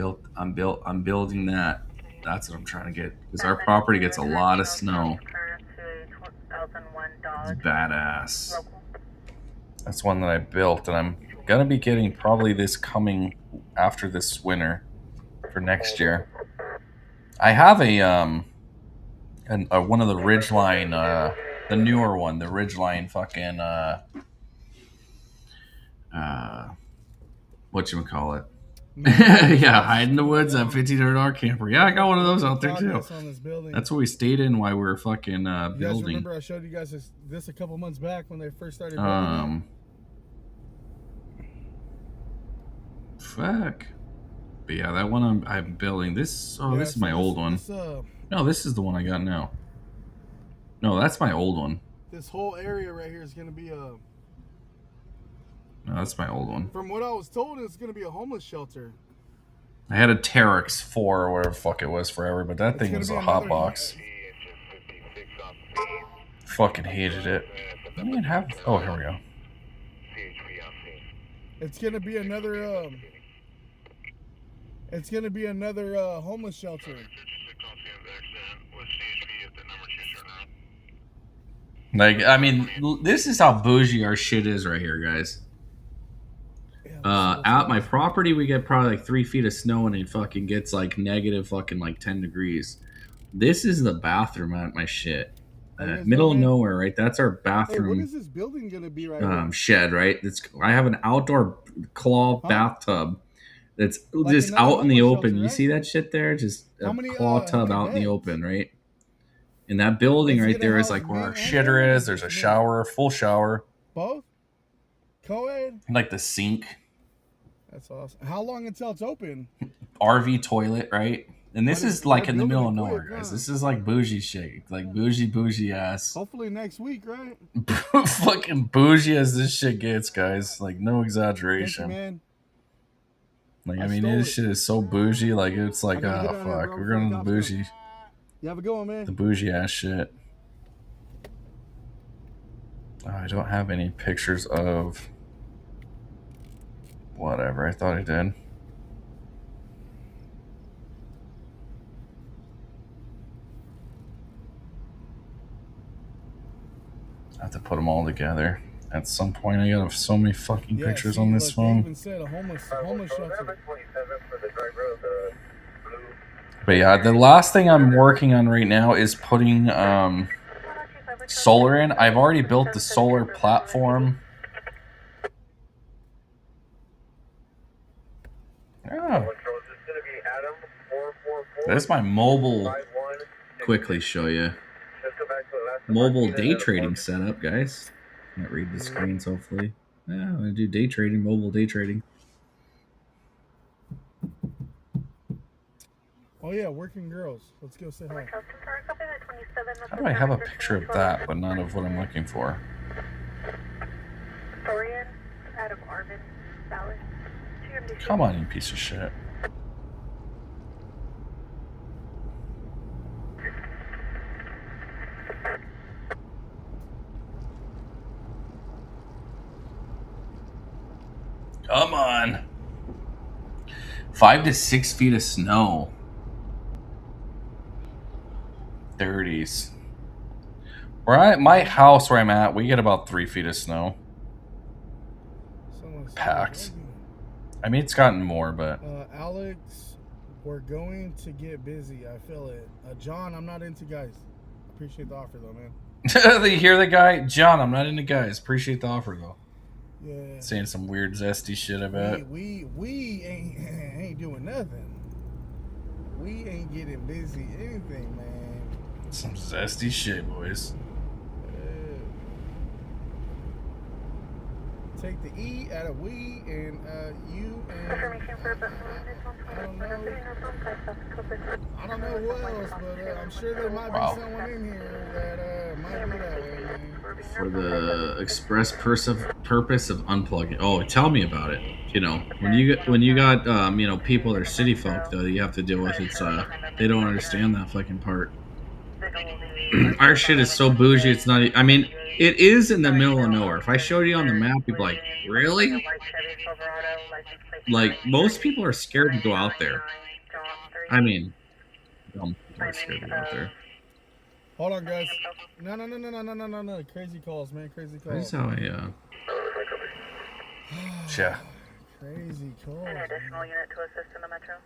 building that. That's what I'm trying to get. Because our property gets a lot of snow. It's badass. That's one that I built, and I'm gonna be getting probably this coming after this winter for next year. I have one of the Ridgeline, the newer one, the Ridgeline fucking whatchamacallit. Yeah, hide in the woods at $1,500 camper. Yeah, I got one of those out there too. That's what we stayed in while we were fucking You guys building. remember I showed you guys this a couple months back when they first started building Fuck. But yeah, that one I'm building. This this is my old one. No, this is the one I got now. No, that's my old one. This whole area right here is going to be a... No, that's my old one. From what I was told, it's going to be a homeless shelter. I had a Terex 4 or whatever the fuck it was forever, but that thing was a hot box. Fucking hated it. I mean, oh, here we go. It's going to be another... It's going to be another homeless shelter. Like, I mean, this is how bougie our shit is right here, guys. At my property, we get probably like 3 feet of snow and it fucking gets like negative fucking like 10 degrees. This is the bathroom at my shit. Middle of nowhere, right? That's our bathroom. Hey, what is this building going to be right now? Shed, right? I have an outdoor claw bathtub that's like just out in the open. Right? You see that shit there? Just a claw tub out in the open, right? And that building right there is like where our shitter is. There's a shower, full shower. Both? Co-ed? Like the sink. That's awesome. How long until it's open? RV toilet, right? And this is like in the middle of nowhere, guys. This is like bougie shit. Like bougie ass. Hopefully next week, right? Fucking bougie as this shit gets, guys. Like, no exaggeration. Thank you, man. Like, I mean, this shit is so bougie. Like, it's like, oh, fuck. We're going to the bougie. You have a good one, man. The bougie ass shit. Oh, I don't have any pictures of whatever. I thought I did. I have to put them all together. At some point, I got so many fucking pictures on this They phone. even said a homeless shelter. But yeah, the last thing I'm working on right now is putting solar in. I've already built the solar platform. Oh. There's my mobile. Quickly show you. Mobile day trading setup, guys. Can't read the screens, hopefully. Yeah, I'm going to do day trading, mobile day trading. Oh yeah, working girls. Let's go say hi. How do I have a picture of that, but not of what I'm looking for? Come on, you piece of shit. Come on. 5 to 6 feet of snow. 30s. My house where I'm at, we get about 3 feet of snow. Packed. I mean, it's gotten more, but... Alex, we're going to get busy. I feel it. John, I'm not into guys. Appreciate the offer, though, man. You hear the guy? John, I'm not into guys. Appreciate the offer, though. Yeah. Saying some weird zesty shit, I bet. We ain't doing nothing. We ain't getting busy anything, man. Some zesty shit, boys. Take the E out of we and you and I don't know who else, but I'm sure there might be someone in here that might be that way, man. For the express purpose of unplugging. Oh, tell me about it. You know, when you got you know, people that are city folk though, you have to deal with. It's they don't understand that fucking part. Our shit is so bougie. It's not. I mean, it is in the middle of nowhere. If I showed you on the map, you'd be like, really? Like, most people are scared to go out there. I mean, dumb people are scared to go out there. Hold on, guys. No. Crazy calls, man. Crazy calls. That's how I, yeah. Crazy calls. An additional unit to assist in the metro.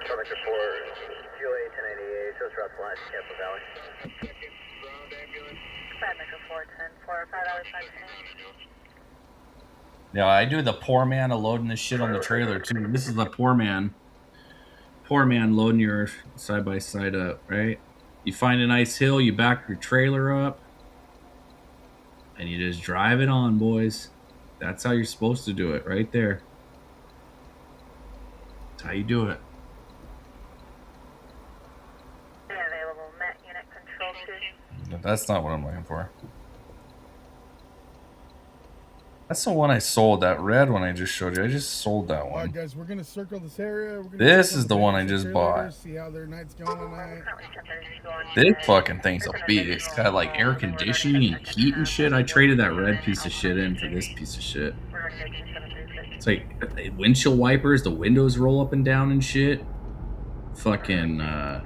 Traffic report, GLA 1088, shows route to line, Capital Valley. 5 Metro 410, 4 5 Valley 510. Yeah, I do the poor man of loading this shit on the trailer too. This is the poor man loading your side by side up, right? You find a nice hill, you back your trailer up, and you just drive it on, boys. That's how you're supposed to do it, right there. That's how you do it. Available Met Unit Control 2. That's not what I'm looking for. That's the one I sold, that red one I just showed you. I just sold that one. All right, guys, we're going to circle this area. This is the one I just bought. See how their night's going tonight. This fucking thing's a beast. It's got like air conditioning and heat and shit. I traded that red piece of shit in for this piece of shit. It's like windshield wipers, the windows roll up and down and shit. Fucking, yeah,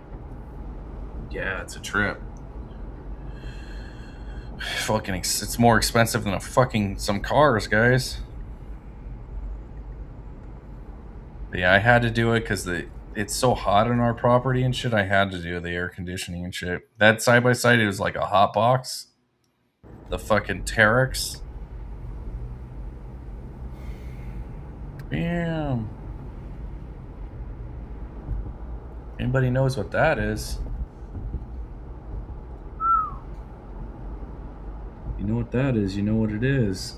it's a trip. Fucking, it's more expensive than some cars, guys. But yeah, I had to do it because it's so hot on our property and shit. I had to do the air conditioning and shit. That side by side, it was like a hot box. The fucking Terex. Damn. Anybody knows what that is? You know what that is. You know what it is.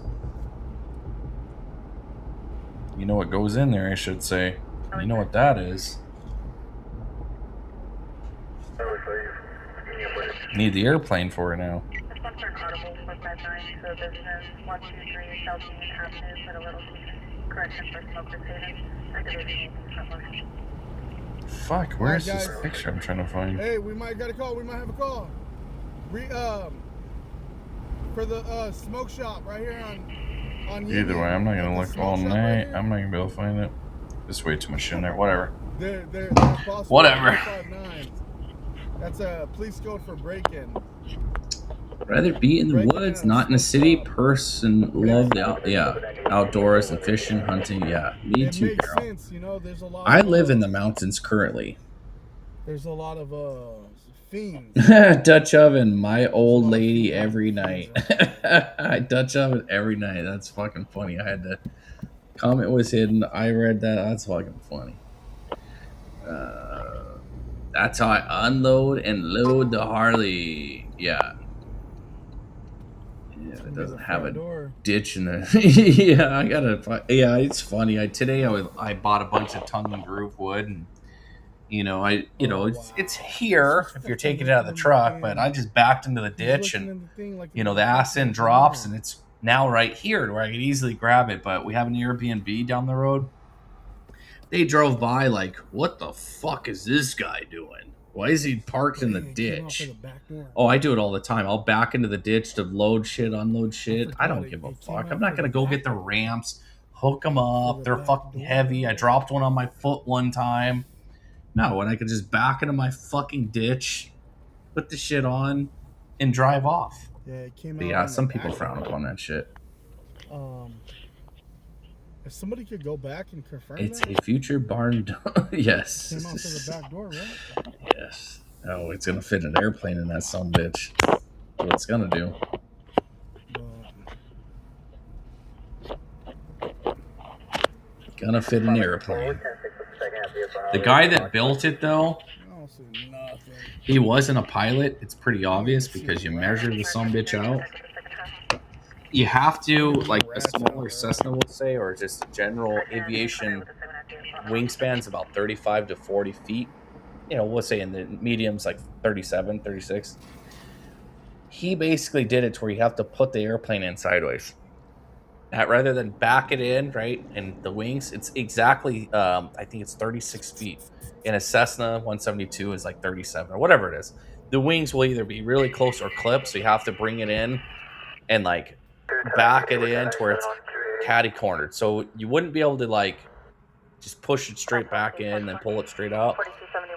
You know what goes in there, I should say. You know what that is. Need the airplane for it now. Fuck, where's this picture I'm trying to find? Hey, we might got a call. We might have a call. For the smoke shop right here on Either way, I'm not gonna look all night. I'm not gonna be able to find it. There's way too much in there. Whatever. They're Whatever. That's a police code for break-in. Rather be in the woods, not in a city. Person love the outdoors and fishing, hunting. Yeah, me It too, makes Daryl. sense, you know. There's a lot. I of, live in the mountains currently. There's a lot of fiends. Dutch oven, my old lady every night. I Dutch oven every night. That's fucking funny. I had to comment was hidden. I read that. That's fucking funny. That's how I unload and load the Harley. Yeah. Yeah, it doesn't have a ditch in the. Yeah, I gotta. Yeah, it's funny. I bought a bunch of tongue and groove wood, and it's here if you're taking it out of the truck, but I just backed into the ditch, and the ass end drops, and it's now right here where I could easily grab it. But we have an Airbnb down the road. They drove by like, what the fuck is this guy doing? Why is he parked in the ditch? Oh, I do it all the time. I'll back into the ditch to load shit, unload shit. I don't give a fuck. I'm not going to go get the ramps, hook them up. They're fucking heavy. I dropped one on my foot one time. No, when I could just back into my fucking ditch, put the shit on, and drive off. Yeah, it came But out. yeah, some people frown upon that shit. If somebody could go back and confirm It's that? a future barn door. Yes. Came out through the back door, right? Yes. Oh, it's gonna fit an airplane in that sumbitch. What it's gonna do. Gonna fit an airplane. The guy that built it, though, he wasn't a pilot. It's pretty obvious because you measure the sumbitch out. You have to, like a smaller Cessna would say, or just a general aviation wingspan's about 35 to 40 feet. We'll say in the mediums like 37, 36. He basically did it to where you have to put the airplane in sideways. Rather than back it in, right, and the wings, it's exactly, I think it's 36 feet. And a Cessna 172 is like 37 or whatever it is. The wings will either be really close or clipped, so you have to bring it in and like back it in to where it's catty cornered. So you wouldn't be able to like just push it straight back in and then pull it straight out.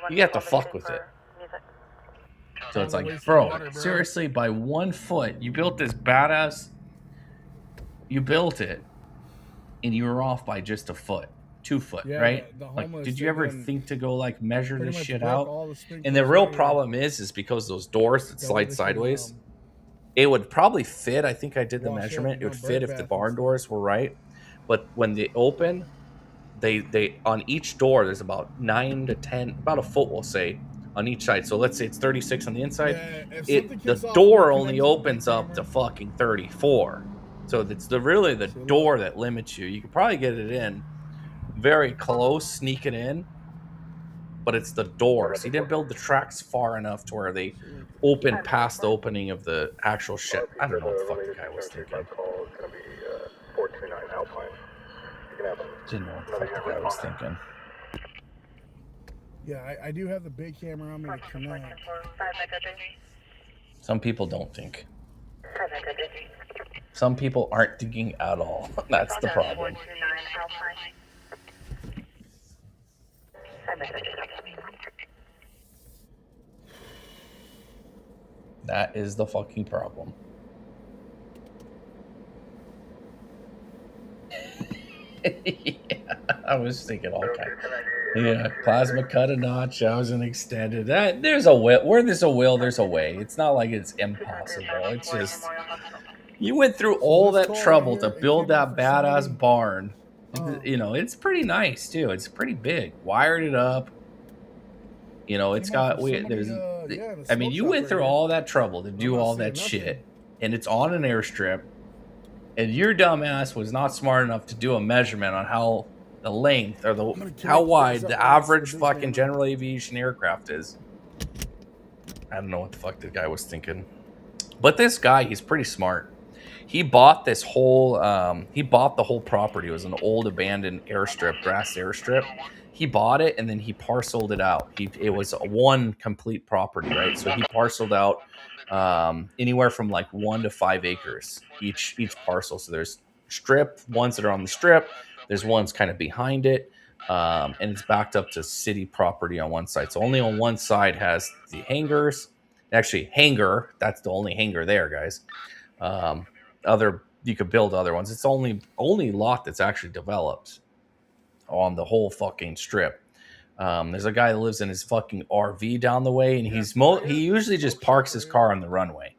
You have to fuck with it. So it's like, bro, seriously, by 1 foot, you built this badass. You built it, and you were off by just a foot, 2 foot, right? Like, did you ever think to go like measure this shit out? And the real problem is because those doors that slide sideways, it would probably fit. I think I did the measurement. It would fit if the barn doors were right, but when they open, they on each door there's about 9 to 10, about a foot, we'll say, on each side. So let's say it's 36 on the inside. The door only opens up to fucking 34. So it's really the door that limits you. You could probably get it in very close, sneak it in, but it's the doors. He didn't build the tracks far enough to where they open past the opening of the actual ship. I don't know what the fuck the guy was thinking. Didn't know what the fuck the guy was thinking. Yeah, I do have the big camera on me to connect. Some people don't think. Some people aren't thinking at all. That's the problem. That is the fucking problem. Yeah, I was thinking all kinds. Yeah, plasma cut a notch. I was an extended. There's a will. Where there's a will, there's a way. It's not like it's impossible. It's just you went through all that trouble to build that badass barn. It's pretty nice too. It's pretty big. Wired it up. It's got I mean, you went through all that trouble to do all that shit, and it's on an airstrip. And your dumbass was not smart enough to do a measurement on how the length or how wide the average fucking general aviation aircraft is. I don't know what the fuck the guy was thinking. But this guy, he's pretty smart. He bought the whole property. It was an old abandoned airstrip, grass airstrip. He bought it and then he parceled it out. It was one complete property, right? So he parceled out anywhere from like 1 to 5 acres each parcel. So there's ones that are on the strip. There's ones kind of behind it. And it's backed up to city property on one side. So only on one side has the hangars. Actually, hangar. That's the only hangar there, guys. Other you could build other ones. It's only lot that's actually developed on the whole fucking strip. There's a guy that lives in his fucking RV down the way, and he usually just parks his car on the runway.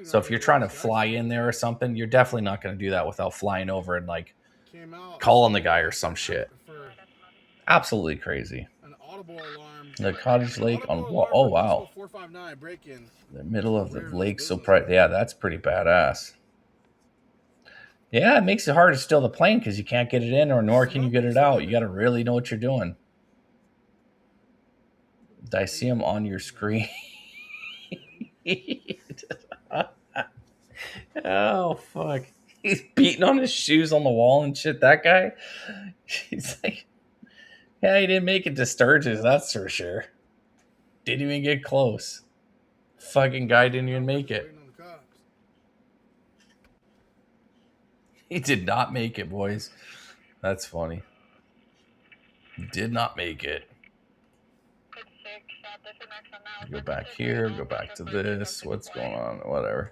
So if you're trying to fly in there or something, you're definitely not going to do that without flying over and like calling the guy or some shit. Absolutely crazy. The Cottage Lake on what? Oh wow! The middle of the lake, so bright. Yeah, that's pretty badass. Yeah, it makes it hard to steal the plane because you can't get it in, or nor can you get it out. You got to really know what you're doing. Did I see him on your screen? Oh fuck! He's beating on his shoes on the wall and shit. That guy. He's like, yeah, he didn't make it to Sturgis, that's for sure. Didn't even get close. Fucking guy didn't even make it. He did not make it, boys. That's funny. Did not make it. Go back here, go back to this. What's going on? Whatever.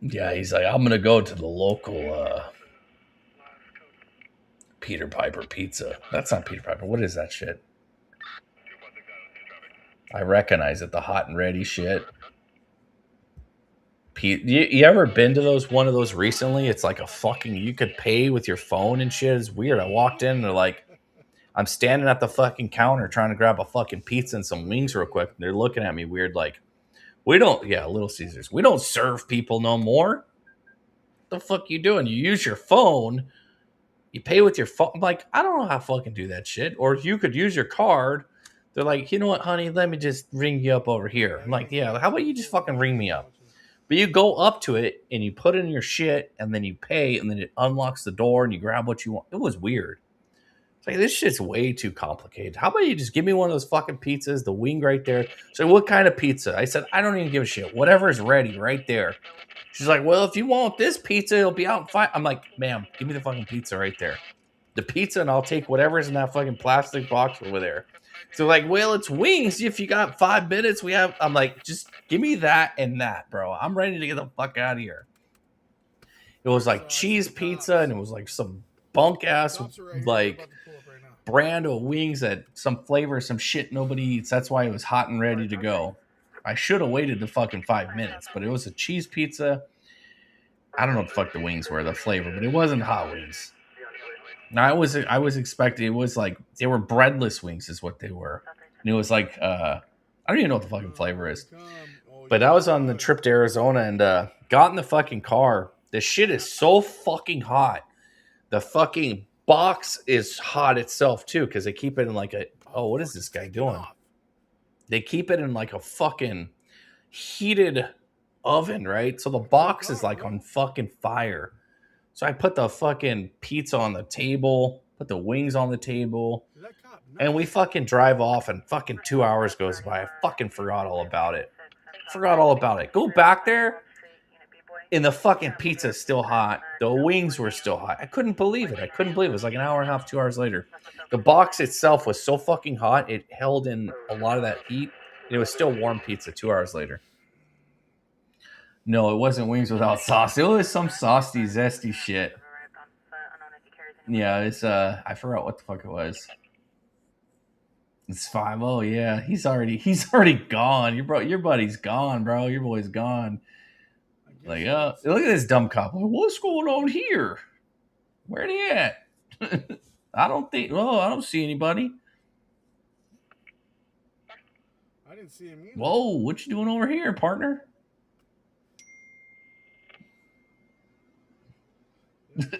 Yeah, he's like, I'm gonna go to the local Peter Piper Pizza. That's not Peter Piper. What is that shit? I recognize it. The hot and ready shit. You ever been to one of those recently? It's like a fucking, you could pay with your phone and shit. It's weird. I walked in and they're like, I'm standing at the fucking counter trying to grab a fucking pizza and some wings real quick. And they're looking at me weird like, Little Caesars. We don't serve people no more. What the fuck you doing? You use your phone. You pay with your phone. I'm like, I don't know how to fucking do that shit. Or you could use your card. They're like, you know what, honey? Let me just ring you up over here. I'm like, yeah, how about you just fucking ring me up? But you go up to it and you put in your shit and then you pay and then it unlocks the door and you grab what you want. It was weird. It's like, this shit's way too complicated. How about you just give me one of those fucking pizzas, the wing right there. So what kind of pizza? I said, I don't even give a shit. Whatever is ready right there. She's like, well, if you want this pizza, it'll be out in 5. I'm like, ma'am, give me the fucking pizza right there. The pizza and I'll take whatever's in that fucking plastic box over there. So like, well, it's wings. If you got 5 minutes, I'm like, just give me that and that, bro. I'm ready to get the fuck out of here. It was like cheese pizza and it was like some bunk ass like brand of wings that some flavor, some shit nobody eats. That's why it was hot and ready to go. I should have waited the fucking 5 minutes, but it was a cheese pizza. I don't know what the fuck the wings were, the flavor, but it wasn't hot wings. Now I was expecting, it was like, they were breadless wings is what they were. And it was like, I don't even know what the fucking flavor is. But I was on the trip to Arizona and got in the fucking car. The shit is so fucking hot. The fucking box is hot itself too, because they keep it in like a, oh, what is this guy doing? They keep it in like a fucking heated oven, right? So the box is like on fucking fire. So I put the fucking pizza on the table, put the wings on the table, and we fucking drive off and fucking 2 hours goes by. I fucking forgot all about it. Go back there and the fucking pizza is still hot. The wings were still hot. I couldn't believe it. It was like an hour and a half, 2 hours later. The box itself was so fucking hot. It held in a lot of that heat. And it was still warm pizza 2 hours later. No, it wasn't wings without sauce. It was some saucy, zesty shit. Yeah, it's I forgot what the fuck it was. It's 5-0, yeah. He's already gone. Your buddy's gone, bro. Your boy's gone. Like, look at this dumb cop. Like, what's going on here? Where he at? I don't see anybody. I didn't see him either. Whoa, what you doing over here, partner? The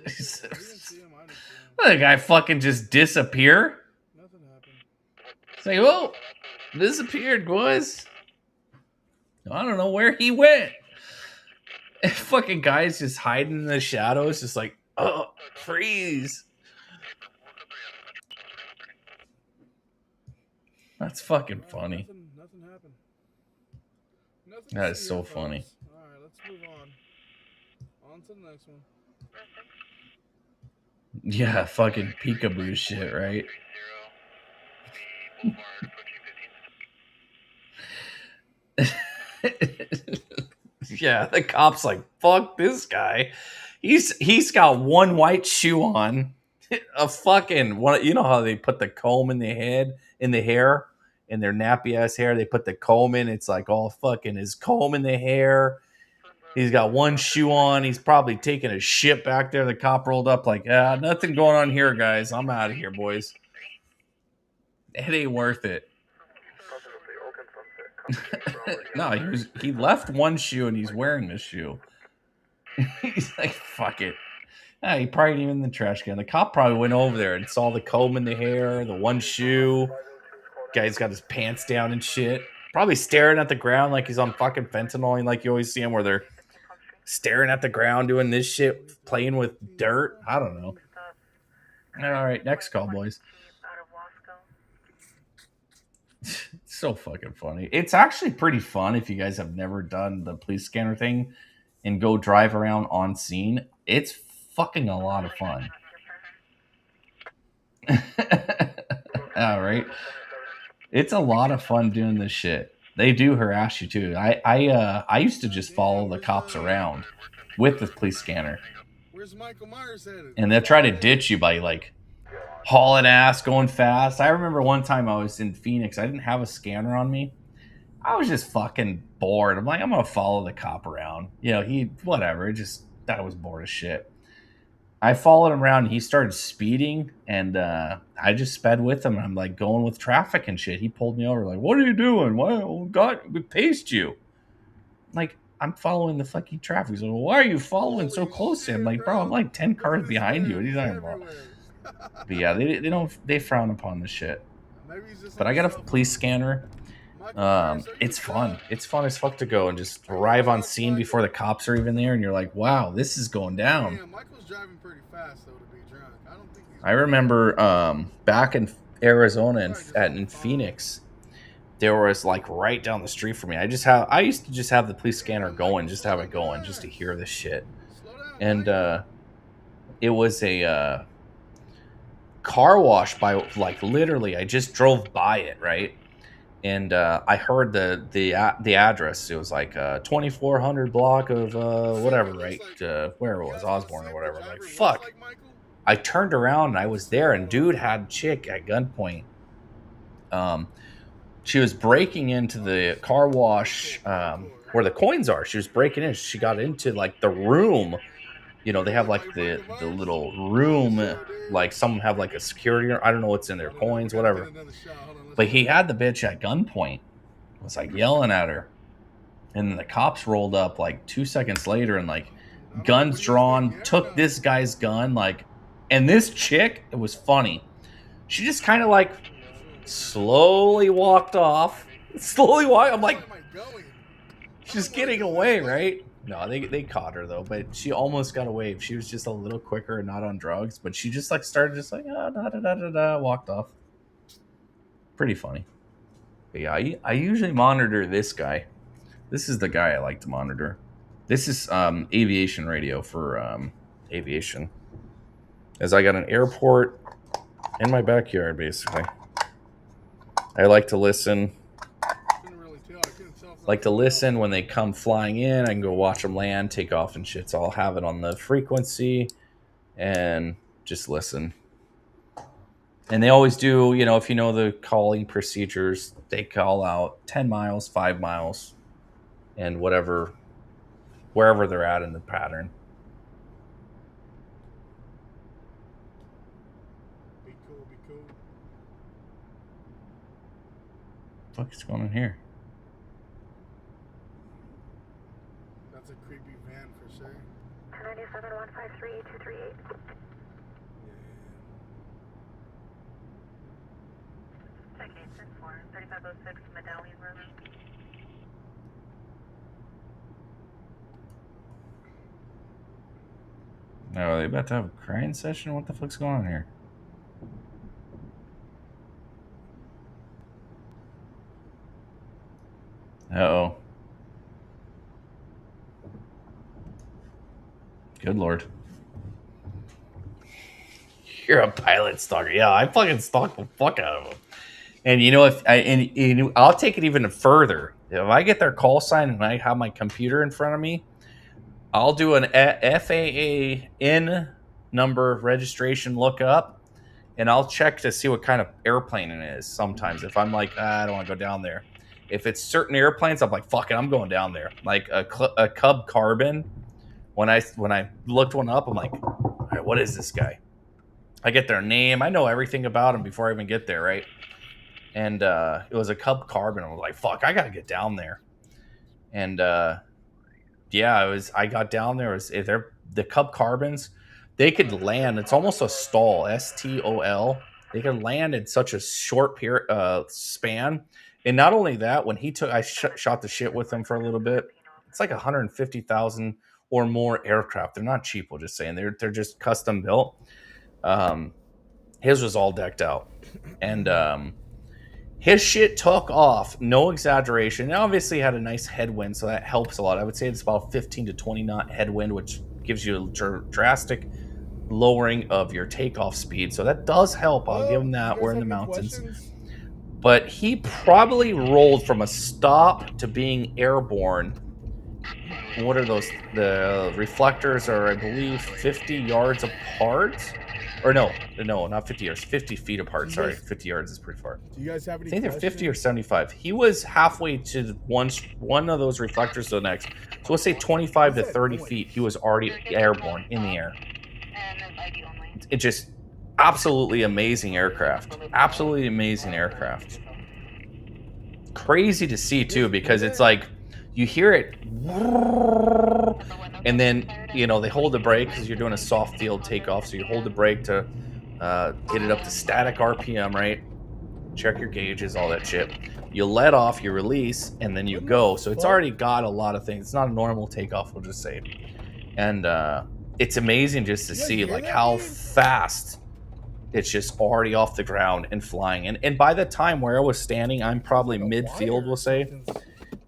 guy fucking just disappear. Nothing happened. Say, whoa, disappeared, boys. I don't know where he went. And fucking guy's just hiding in the shadows, just like, oh, freeze. That's fucking funny. Nothing happened. That is so funny. All right, let's move on. On to the next one. Yeah, fucking peekaboo shit, right? Yeah, the cop's like, fuck this guy. He's got one white shoe on, a fucking one. You know how they put the comb in the head, in the hair, in their nappy ass hair. They put the comb in. It's like all fucking his comb in the hair. He's got one shoe on. He's probably taking a shit back there. The cop rolled up like, nothing going on here, guys. I'm out of here, boys. It ain't worth it. No, he left one shoe and he's wearing this shoe. He's like, fuck it. He probably didn't even in the trash can. The cop probably went over there and saw the comb in the hair, the one shoe. Guy's got his pants down and shit. Probably staring at the ground like he's on fucking fentanyl. And like you always see him where they're staring at the ground doing this shit, playing with dirt. I don't know. All right, next call, boys. So fucking funny. It's actually pretty fun if you guys have never done the police scanner thing and go drive around on scene. It's fucking a lot of fun. All right. It's a lot of fun doing this shit. They do harass you too. I used to just follow the cops around with the police scanner. And they'll try to ditch you by like hauling ass, going fast. I remember one time I was in Phoenix. I didn't have a scanner on me. I was just fucking bored. I'm like, I'm gonna follow the cop around. You know, whatever. I was bored as shit. I followed him around and he started speeding and I just sped with him. I'm like going with traffic and shit. He pulled me over like, what are you doing? Why? Oh God, we paced you. I'm like, I'm following the fucking traffic. He's like, well, why are you following so close to him? Like, bro, I'm like 10 cars behind you. What are you talking about? But yeah, they frown upon this shit. But I got a police scanner. It's fun. It's fun as fuck to go and just arrive on scene before the cops are even there, and you're like, wow, this is going down. Michael's driving pretty fast though to be drunk. I don't think I remember back in Arizona and in Phoenix, there was like right down the street from me. I used to just have the police scanner going, just to have it going, just to hear this shit. And it was a car wash by like literally. I just drove by it, right? And I heard the address. It was like 2400 block of whatever, right? Where it was, Osborne or whatever. I'm like, fuck. I turned around and I was there, and dude had a chick at gunpoint. She was breaking into the car wash where the coins are. She was breaking in. She got into like the room. You know, they have like the little room, like some have like a security. I don't know what's in their coins, whatever. But he had the bitch at gunpoint. Was like yelling at her. And then the cops rolled up like 2 seconds later and like guns drawn, took this guy's gun, like, and this chick, it was funny. She just kind of like slowly walked off. I'm like, she's getting away, right? No, they caught her though, but she almost got away. She was just a little quicker and not on drugs, but she just like started just like walked off. Pretty funny. But yeah, I usually monitor this guy. This is the guy I like to monitor. This is aviation radio for aviation. As I got an airport in my backyard, basically. I like to listen. When they come flying in. I can go watch them land, take off and shit. So I'll have it on the frequency and just listen. And they always do, you know, if you know the calling procedures, they call out 10 miles, 5 miles, and wherever they're at in the pattern. Be cool. What the fuck is going on here? That's a creepy van for sure. 97 153 238. Check 864 3506 Medallion Road. No, are they about to have a crying session? What the fuck's going on here? Uh-oh. Good Lord. You're a pilot stalker. Yeah, I fucking stalk the fuck out of them. And I'll take it even further. If I get their call sign and I have my computer in front of me, I'll do an FAA N number registration lookup, and I'll check to see what kind of airplane it is. Sometimes, if I'm like, I don't want to go down there. If it's certain airplanes, I'm like, fuck it, I'm going down there. Like a Cub Carbon. When I looked one up, I'm like, all right, what is this guy? I get their name. I know everything about him before I even get there, right? And it was a Cub Carbon. I was like, fuck, I got to get down there. And yeah, I got down there. They're the Cub Carbons. They could land. It's almost a stall, STOL. They can land in such a short span. And not only that, when I shot the shit with them for a little bit. It's like 150,000 or more aircraft. They're not cheap. We'll just say, and they're just custom built. His was all decked out, and his shit took off. No exaggeration. It obviously had a nice headwind, so that helps a lot. I would say it's about 15 to 20 knot headwind, which gives you a drastic lowering of your takeoff speed. So that does help. I'll give him that. We're in the mountains. But he probably rolled from a stop to being airborne. What are those? The reflectors are, I believe, 50 yards apart. Or no, not 50 yards. 50 feet apart. Sorry, 50 yards is pretty far. Do you guys have any? I think they're 50 or 75. He was halfway to one of those reflectors to the next. So let's say 25 to 30 feet. He was already airborne in the air. It just absolutely amazing aircraft. Absolutely amazing aircraft. Crazy to see too, because it's like you hear it, and then they hold the brake because you're doing a soft field takeoff. So you hold the brake to get it up to static RPM, right? Check your gauges, all that shit. You let off, you release, and then you go. So it's already got a lot of things. It's not a normal takeoff, we'll just say. And it's amazing just to see like how fast it's just already off the ground and flying. And by the time where I was standing, I'm probably midfield, we'll say.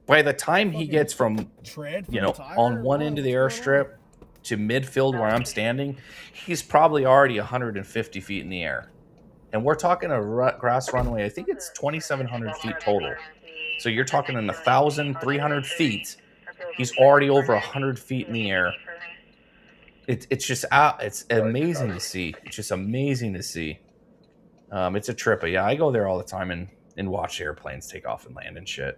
By the time he gets from, on one end of the airstrip to midfield where I'm standing, he's probably already 150 feet in the air. And we're talking a grass runway. I think it's 2,700 feet total. So you're talking in 1,300 feet. He's already over 100 feet in the air. It's just it's amazing to see. It's just amazing to see. It's a trip. But yeah, I go there all the time and watch airplanes take off and land and shit.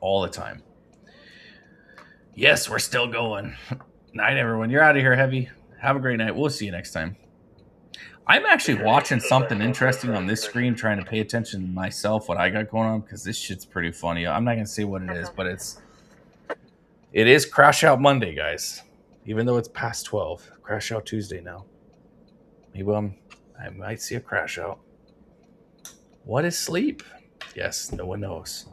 All the time. Yes, we're still going. Night, everyone. You're out of here, Heavy. Have a great night. We'll see you next time. I'm actually watching something interesting on this screen, trying to pay attention to myself, what I got going on, because this shit's pretty funny. I'm not going to say what it is, but it is Crash Out Monday, guys. Even though it's past 12. Crash Out Tuesday now. Maybe I might see a crash out. What is sleep? Yes, no one knows.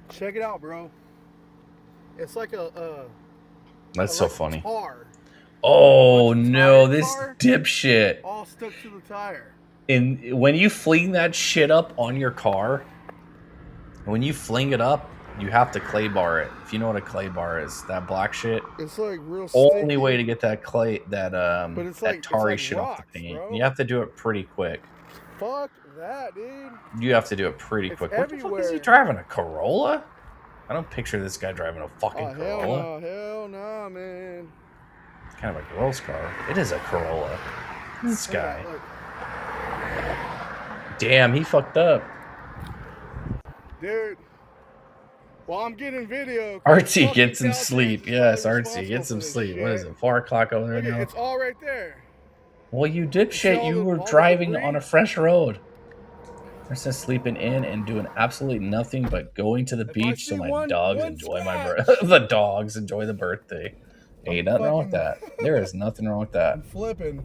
Check it out, bro. It's like That's so funny. Tar. Oh no, this dipshit. All stuck to the tire. And when you fling that shit up on your car, when you fling it up, you have to clay bar it. If you know what a clay bar is, that black shit. It's like real only sticky. way to get that clay, that tarry shit rocks, off the paint. bro. You have to do it pretty quick. Fuck that, dude. You have to do it pretty quick. What the fuck everywhere. is he driving? A Corolla? I don't picture this guy driving a fucking Oh, Corolla. hell no, man. It's kind of a girl's car. It is a Corolla. This guy. Damn, he fucked up. Dude. Well, I'm getting video. Artsy, get some sleep. Yes, Artsy, get some sleep. What is it, 4 o'clock over there Look, now? it's all right there. Well, you dipshit, you were driving on a fresh road. Versus sleeping in and doing absolutely nothing but going to the beach so my dogs enjoy the dogs enjoy the birthday. Ain't nothing wrong with that. There is nothing wrong with that. I'm flipping.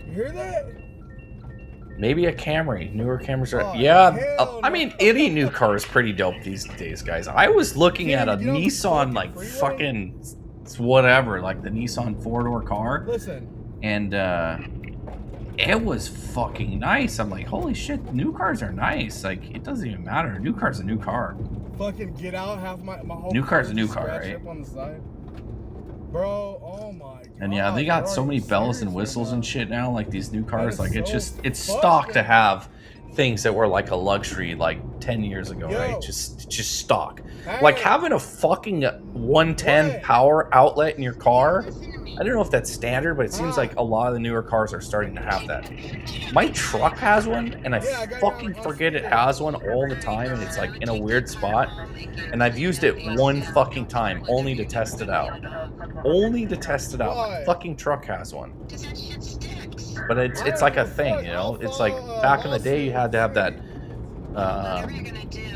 You hear that? Maybe a Camry. Newer Camrys are. Oh, yeah, I mean, any new car is pretty dope these days, guys. I was looking at a Nissan, like fucking whatever, like the Nissan 4-door car. Listen. And it was fucking nice. I'm like, holy shit, new cars are nice. Like, it doesn't even matter. A new car's a new car. Fucking get out, have my whole New car's a new just car, scratched right? up on the side. Bro, oh my god. And yeah, they got bro, so are many you bells and serious whistles right and now? shit now. Like these new cars, is like it's so just it's stock to have things that were like a luxury like 10 years ago, right? Just stock. Like having a fucking 110 power outlet in your car. I don't know if that's standard, but it seems like a lot of the newer cars are starting to have that. My truck has one, and I fucking forget it has one all the time, and it's like in a weird spot. And I've used it one fucking time, only to test it out. Only to test it out. My fucking truck has one. But it's like a thing, you know? It's like back in the day, you had to have that,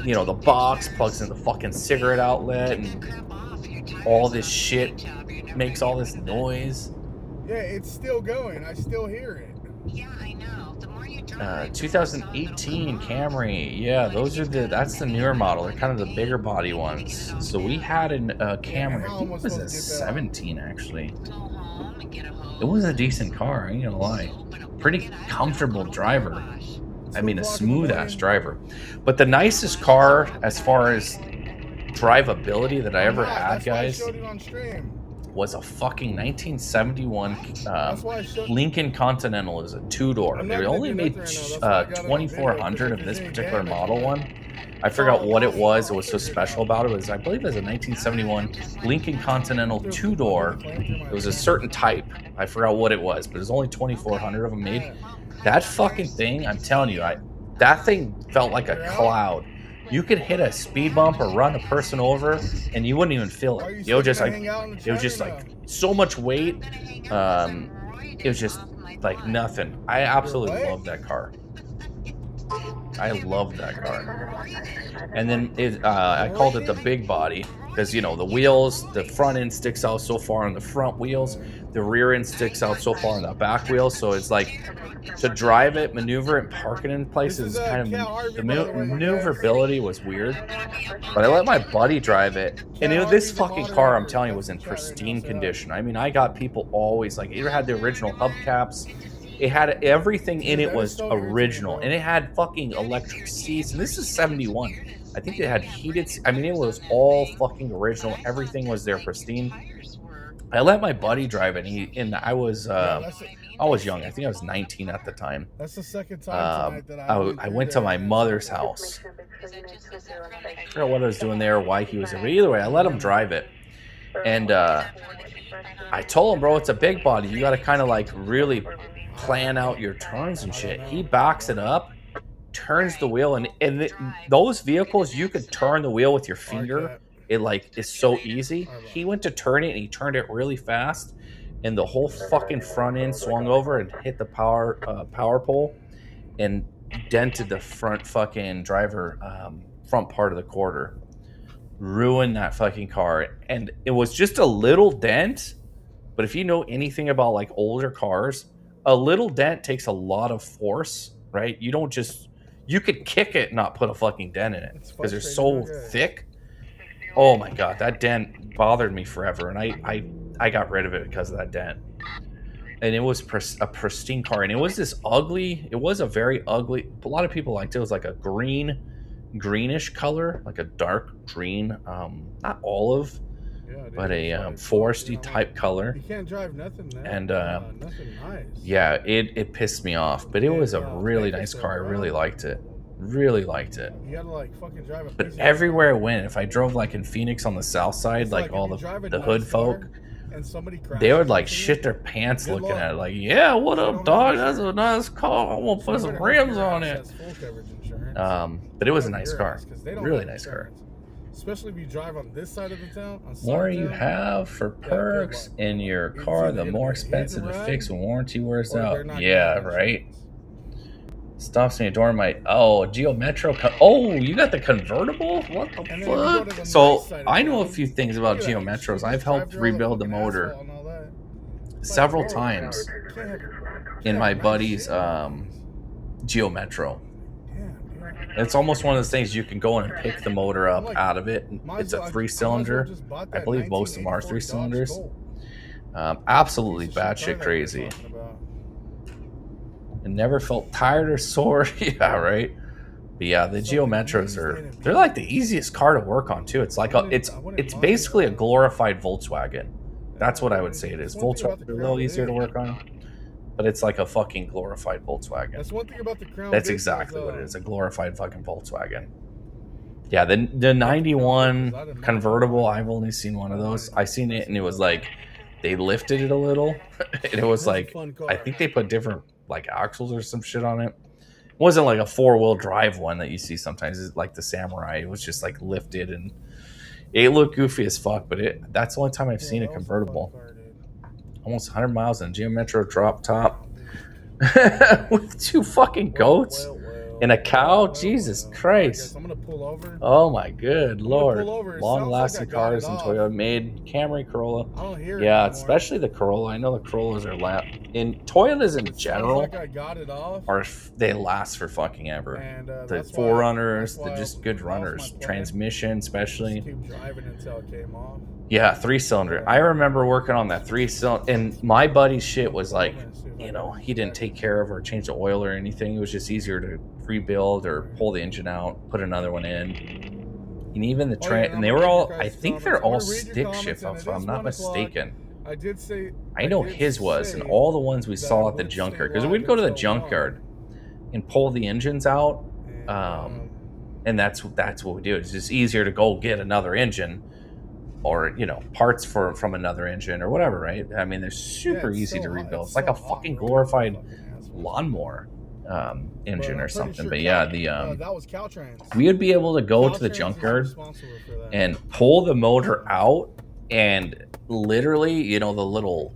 you know, the box plugs in the fucking cigarette outlet, and all this shit makes all this noise. Yeah, it's still going. I still hear it. 2018 Camry. Yeah, that's the newer model. They're kind of the bigger body ones. So we had a Camry. I think it was a 17 actually. It was a decent car, I ain't gonna lie. Pretty comfortable driver. I mean, a smooth ass driver. But the nicest car as far as drivability that I ever had, guys, was a fucking 1971 Lincoln Continental. Is a two-door. They only made 2,400 of this particular model one. I forgot what it was. It was so special about it. It was, I believe, it was a 1971 Lincoln Continental two-door. It was a certain type. I forgot what it was, but there's only 2,400 of them made. That fucking thing, I'm telling you, that thing felt like a cloud. You could hit a speed bump or run a person over, and you wouldn't even feel it. It was just like so much weight. It was just like nothing. I absolutely love that car. I love that car. And then I called it the big body because, you know, the wheels, the front end sticks out so far on the front wheels, the rear end sticks out so far on the back wheels. So it's like to drive it, maneuver it, park it in places. Kind of the maneuverability was weird. But I let my buddy drive it, and you know, this fucking car, I'm telling you, was in pristine condition. I mean, I got people always like, it had the original hubcaps. It had everything in it was original, and it had fucking electric seats. And this is 71. I think they had heated. I mean, it was all fucking original. Everything was there, pristine. I let my buddy drive it, and I was young. I think I was 19 at the time. That's the second time tonight that I went to my mother's house. I forgot what I was doing there, why he was there. But either way, I let him drive it, and I told him, bro, it's a big body. You got to kind of like really plan out your turns and shit. He backs it up, turns the wheel, and those vehicles, you could turn the wheel with your finger. It like is so easy. He went to turn it, and he turned it really fast, and the whole fucking front end swung over and hit the power pole and dented the front fucking driver front part of the quarter. Ruined that fucking car. And it was just a little dent, but if you know anything about like older cars, a little dent takes a lot of force, right? You don't just, you could kick it and not put a fucking dent in it because they're so thick. Oh my god, that dent bothered me forever, and I got rid of it because of that dent. And it was a pristine car, and it was this ugly. It was a very ugly. A lot of people liked it. It was like a greenish color, like a dark green, not olive, but a foresty type color. You can't drive nothing, man. And nothing nice. yeah, it pissed me off, but it was a really nice car. I really liked it. Really liked it. You gotta like fucking drive a But everywhere I went, if I drove like in Phoenix on the south side, like all the hood folk, they would like shit their pants looking at it. Like, yeah, what up, dog? That's a nice car. I'm gonna put some rims on it. But it was a nice car. Really nice car. Especially if you drive on this side of the town. The more you have for perks in your car, the more expensive to fix when warranty wears out. Yeah, right. Stops me during my Geo Metro. You got the convertible? What the fuck? So I know a few things about Geo Metros. I've helped rebuild the motor several times in my buddy's Geo Metro. It's almost one of those things you can go in and pick the motor up out of it. It's a 3-cylinder. I believe most of them are 3 cylinders. Absolutely batshit crazy. and never felt tired or sore. Yeah, right. But yeah, the Geo Metros they're like the easiest car to work on too. It's like it's basically a glorified Volkswagen. That's what I would say it is. Volkswagen are a little easier to work on, but it's like a fucking glorified Volkswagen. That's one thing about the Crown. That's exactly what it is, a glorified fucking Volkswagen. Yeah, the 91 convertible, I've only seen one of those. I seen it and it was like they lifted it a little and it was like I think they put different like axles or some shit on it. It wasn't like a 4-wheel drive one that you see sometimes. It's like the Samurai. It was just like lifted and it looked goofy as fuck, but that's the only time I've seen a convertible. Almost 100 miles in Geo Metro drop top with 2 fucking goats and a cow. Jesus Christ. I'm gonna pull over. Oh my good lord. Over. Long lasting cars and Toyota made Camry, Corolla. Yeah, especially the Corolla. I know the Corollas are in Toyotas in general like I got it off. they last for fucking ever. And, the Forerunners, they're just good runners. Transmission, especially. Just keep driving until it came off. Yeah, 3-cylinder. I remember working on that 3-cylinder, and my buddy's shit was like, you know, he didn't take care of or change the oil or anything. It was just easier to rebuild or pull the engine out, put another one in. And even the and they were all, I think they're all stick shift, if I'm not mistaken. I did say I know his was, and all the ones we saw at the junkyard, because we'd go to the junkyard and pull the engines out, and that's what we do. It's just easier to go get another engine, or you know, parts from another engine or whatever, right? I mean, they're super easy to rebuild. It's like a fucking glorified lawnmower engine or something. But yeah, that was Caltrans. We would be able to go to the junkyard and pull the motor out, and literally, you know, the little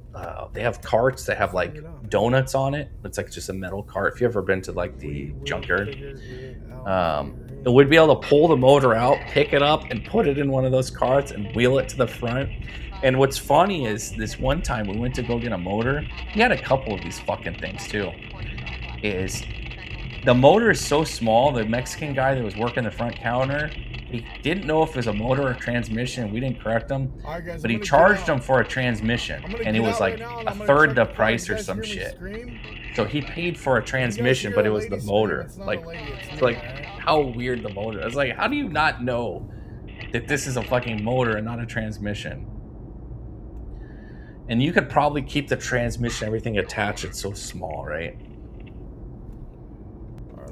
they have carts that have like donuts on it. It's like just a metal cart. If you've ever been to like the junkyard, we'd be able to pull the motor out, pick it up, and put it in one of those carts and wheel it to the front. And what's funny is this one time we went to go get a motor. He had a couple of these fucking things too. Is the motor is so small, the Mexican guy that was working the front counter, he didn't know if it was a motor or transmission. We didn't correct him, but he charged him for a transmission, and it was like a third the price or some shit. So he paid for a transmission, but it was the motor. Like how weird the motor. I was like, how do you not know that this is a fucking motor and not a transmission? And you could probably keep the transmission, everything attached. It's so small, right?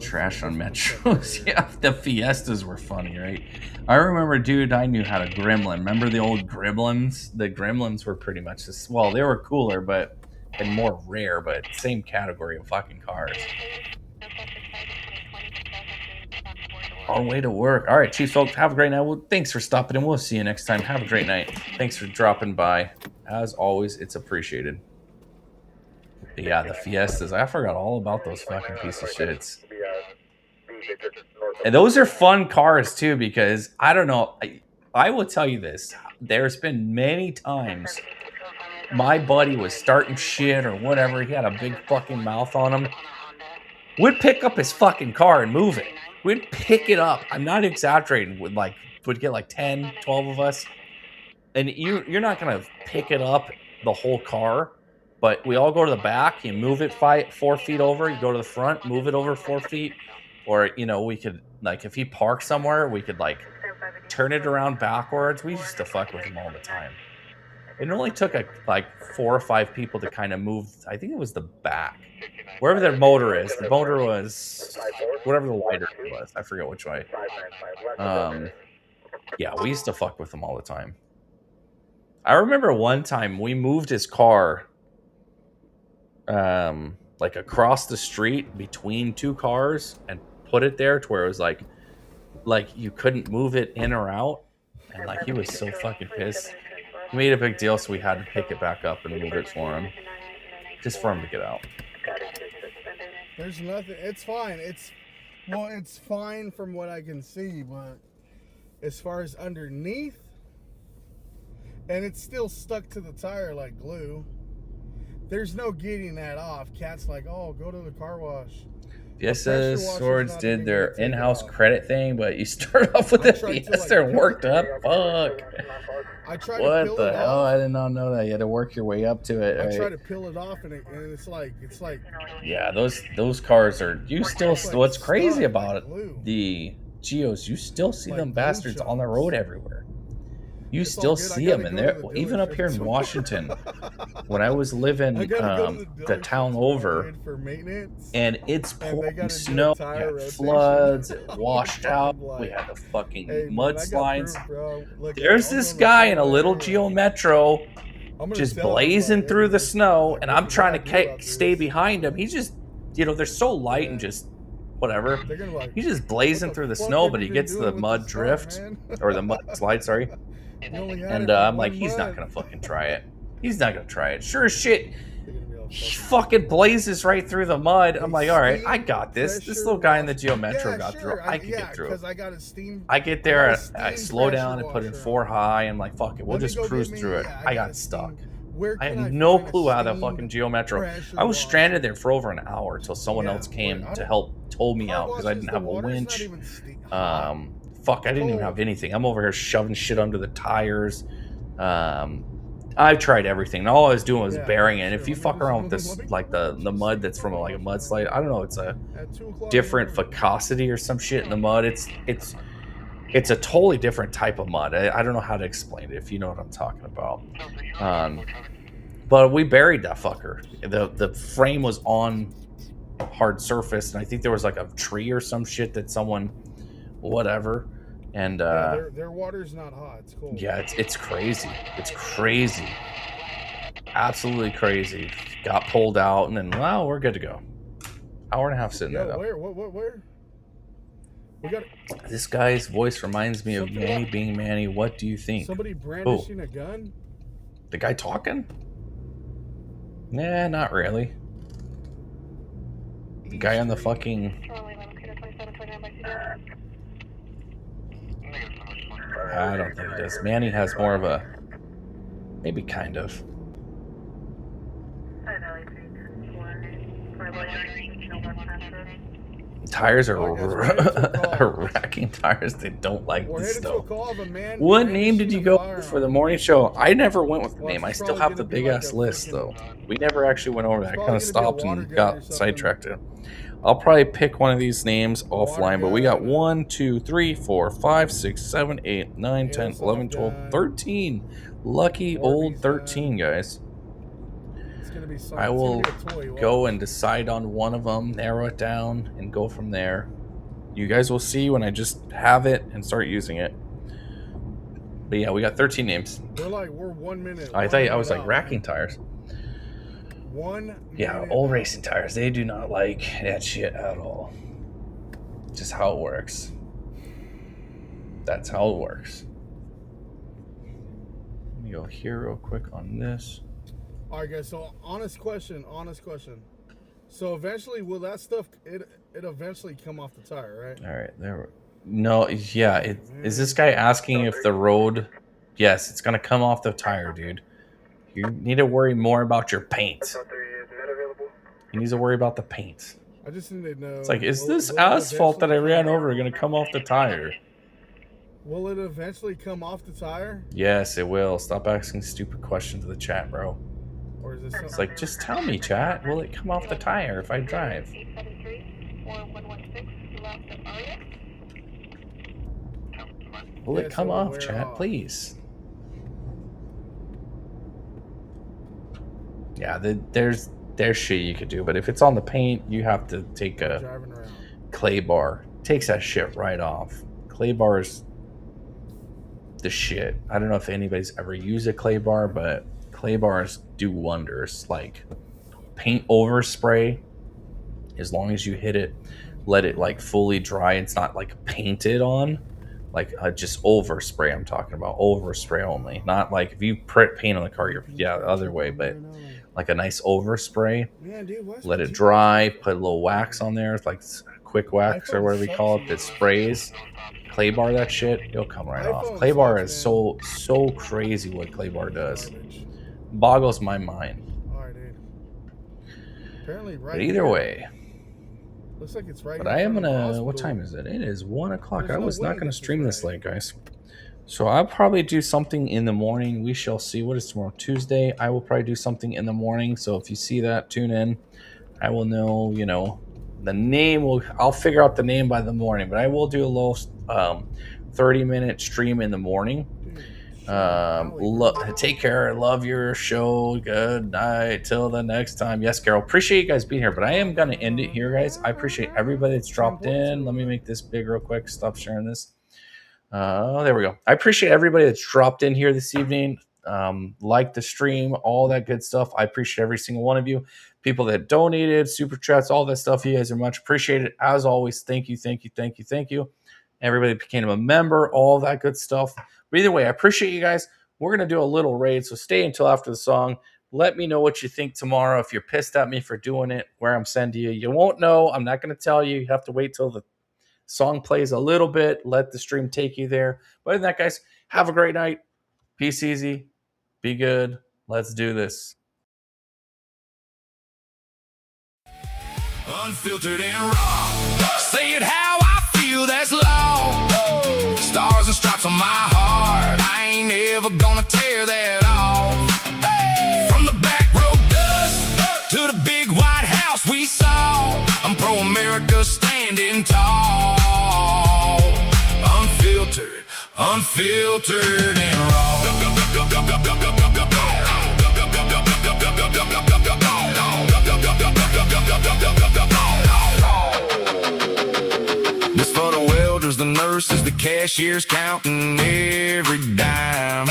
Trash on Metros. Yeah, the Fiestas were funny, right? I remember, dude, I knew how to gremlin. Remember the old gremlins? The gremlins were pretty much this. Well, they were cooler, but and more rare, but same category of fucking cars. On way to work. All right, Chiefs, folks, have a great night. Well, thanks for stopping in. We'll see you next time. Have a great night. Thanks for dropping by. As always, it's appreciated. But yeah, the Fiestas. I forgot all about those fucking piece of shits. And those are fun cars too, because I don't know. I will tell you this. There's been many times my buddy was starting shit or whatever. He had a big fucking mouth on him. We'd pick up his fucking car and move it. We'd pick it up. I'm not exaggerating. Would get like 10, 12 of us. And you're not going to pick it up, the whole car. But we all go to the back. You move it 4 feet over. You go to the front, move it over 4 feet. Or, you know, we could, like, if he parked somewhere, we could, like, turn it around backwards. We used to fuck with him all the time. It only took, like, 4 or 5 people to kind of move. I think it was the back. Wherever their motor is. The motor was whatever the lighter was. I forget which way. Yeah, we used to fuck with him all the time. I remember one time we moved his car like across the street between 2 cars and put it there to where it was like you couldn't move it in or out, and like he was so fucking pissed. He made a big deal, so we had to pick it back up and move it for him, just for him to get out. There's nothing. It's fine. It's fine from what I can see, but as far as underneath, and it's still stuck to the tire like glue. There's no getting that off. Cat's like, oh, go to the car wash. Fiesta Swords did their in-house credit thing, but you start off with the Fiesta and worked up. Fuck. What the hell? I did not know that. You had to work your way up to it. I Right? try to peel it off, and it's like. Yeah, those cars are. You still. What's crazy about it? The Geos, you still see them bastards on the road everywhere. You still see them, and they're even up here in Washington. When I was living the town over, and it's pouring snow, we had floods, it washed out. We had the fucking mudslides. There's this guy in a little Geo Metro just blazing through the snow, and I'm trying to stay behind him. He's just, they're so light and just whatever. He's just blazing through the snow, but he gets the mud drift or the mud slide, sorry. And I'm like, he's not gonna fucking try it. He's not gonna try it. Sure as shit, he fucking blazes right through the mud. I'm like, all right, I got this. This little guy in the Geo Metro got through. I can get through. I get there, I slow down and put in 4 high. I'm like, fuck it, we'll just cruise through it. I got stuck. I had no clue how the fucking Geo Metro. I was stranded there for over an hour until someone else came to help tow me out because I didn't have a winch. Fuck, I didn't even have anything. I'm over here shoving shit under the tires. I tried everything. And all I was doing was bearing it. And if you fuck around with this, like the mud that's from like a mudslide, I don't know, it's a different viscosity or some shit in the mud. It's a totally different type of mud. I don't know how to explain it, if you know what I'm talking about. But we buried that fucker. The frame was on hard surface, and I think there was like a tree or some shit that someone, whatever. And their water's not hot. It's cold. Yeah, it's crazy. It's crazy. Absolutely crazy. Got pulled out, and then, well, we're good to go. Hour and a half sitting there, though. Where? We got this guy's voice reminds me of Manny being Manny. What do you think? Somebody brandishing a gun? The guy talking? Nah, not really. The guy on the fucking... I don't think it is. Manny has more of a... Maybe kind of. Tires are racking tires. They don't like this stuff. What name did you go for the morning show? I never went with the name. I still have the big ass list though. We never actually went over that. I kind of stopped and got sidetracked. I'll probably pick one of these names offline, but we got 1, 2, 3, 4, 5, 6, 7, 8, 9, 10, 11, 12, 13. Lucky old 13, guys. I will go and decide on one of them, narrow it down, and go from there. You guys will see when I just have it and start using it. But yeah, we got 13 names. We're 1 minute. I thought I was like racking tires. Yeah, old racing tires. They do not like that shit at all. Just how it works. That's how it works. Let me go here real quick on this. All right, guys. So, honest question. So, eventually, will that stuff it eventually come off the tire, right? All right, there. No, yeah. Is this guy asking if the road? Yes, it's gonna come off the tire, dude. You need to worry more about your paint. You need to worry about the paint. I just need to know. It's like, is this asphalt that I ran over gonna come off the tire? Will it eventually come off the tire? Yes, it will. Stop asking stupid questions to the chat, bro. Or is this it's like, just tell me, chat. Will it come off the tire if I drive? Will it come off, chat, please? Yeah, there's shit you could do, but if it's on the paint, you have to take a clay bar. Takes that shit right off. Clay bars, the shit. I don't know if anybody's ever used a clay bar, but clay bars do wonders. Like paint overspray, as long as you hit it, let it like fully dry. It's not like painted on, like just overspray. I'm talking about overspray only, not like if you paint on the car, the other way, but like a nice overspray. Let it dry. Put a little wax on there, like quick wax or whatever you call it, that sprays. Clay bar that shit, it'll come right off. Clay bar is so crazy what clay bar does. Boggles my mind. But either way, Looks like it's right. But I am gonna. What time is it? It is 1 o'clock. I was not gonna stream this late, guys. So I'll probably do something in the morning. We shall see. What is tomorrow? Tuesday. I will probably do something in the morning. So if you see that, tune in. I will know. You know, the name will. I'll figure out the name by the morning. But I will do a little 30-minute stream in the morning. Take care. Love your show. Good night. Till the next time. Yes, Carol. Appreciate you guys being here. But I am gonna end it here, guys. I appreciate everybody that's dropped in. Let me make this big real quick. Stop sharing this. There we go. I appreciate everybody that's dropped in here this evening. Like the stream, all that good stuff. I appreciate every single one of you. People that donated, super chats, all that stuff. You guys are much appreciated. As always, thank you, thank you, thank you, thank you. Everybody became a member, all that good stuff. But either way, I appreciate you guys. We're going to do a little raid, so stay until after the song. Let me know what you think tomorrow. If you're pissed at me for doing it, where I'm sending you, you won't know. I'm not going to tell you. You have to wait till the song plays a little bit. Let the stream take you there. But other than that, guys, have a great night. Peace easy. Be good. Let's do this. Unfiltered and raw. Say it how I feel, that's law. Stars and stripes on my heart. I ain't ever gonna tear that off. From the back road dust to the big white house we saw. I'm pro-America standing tall. Unfiltered, unfiltered and raw. This for the welders, the nurses, the cashiers, counting every dime.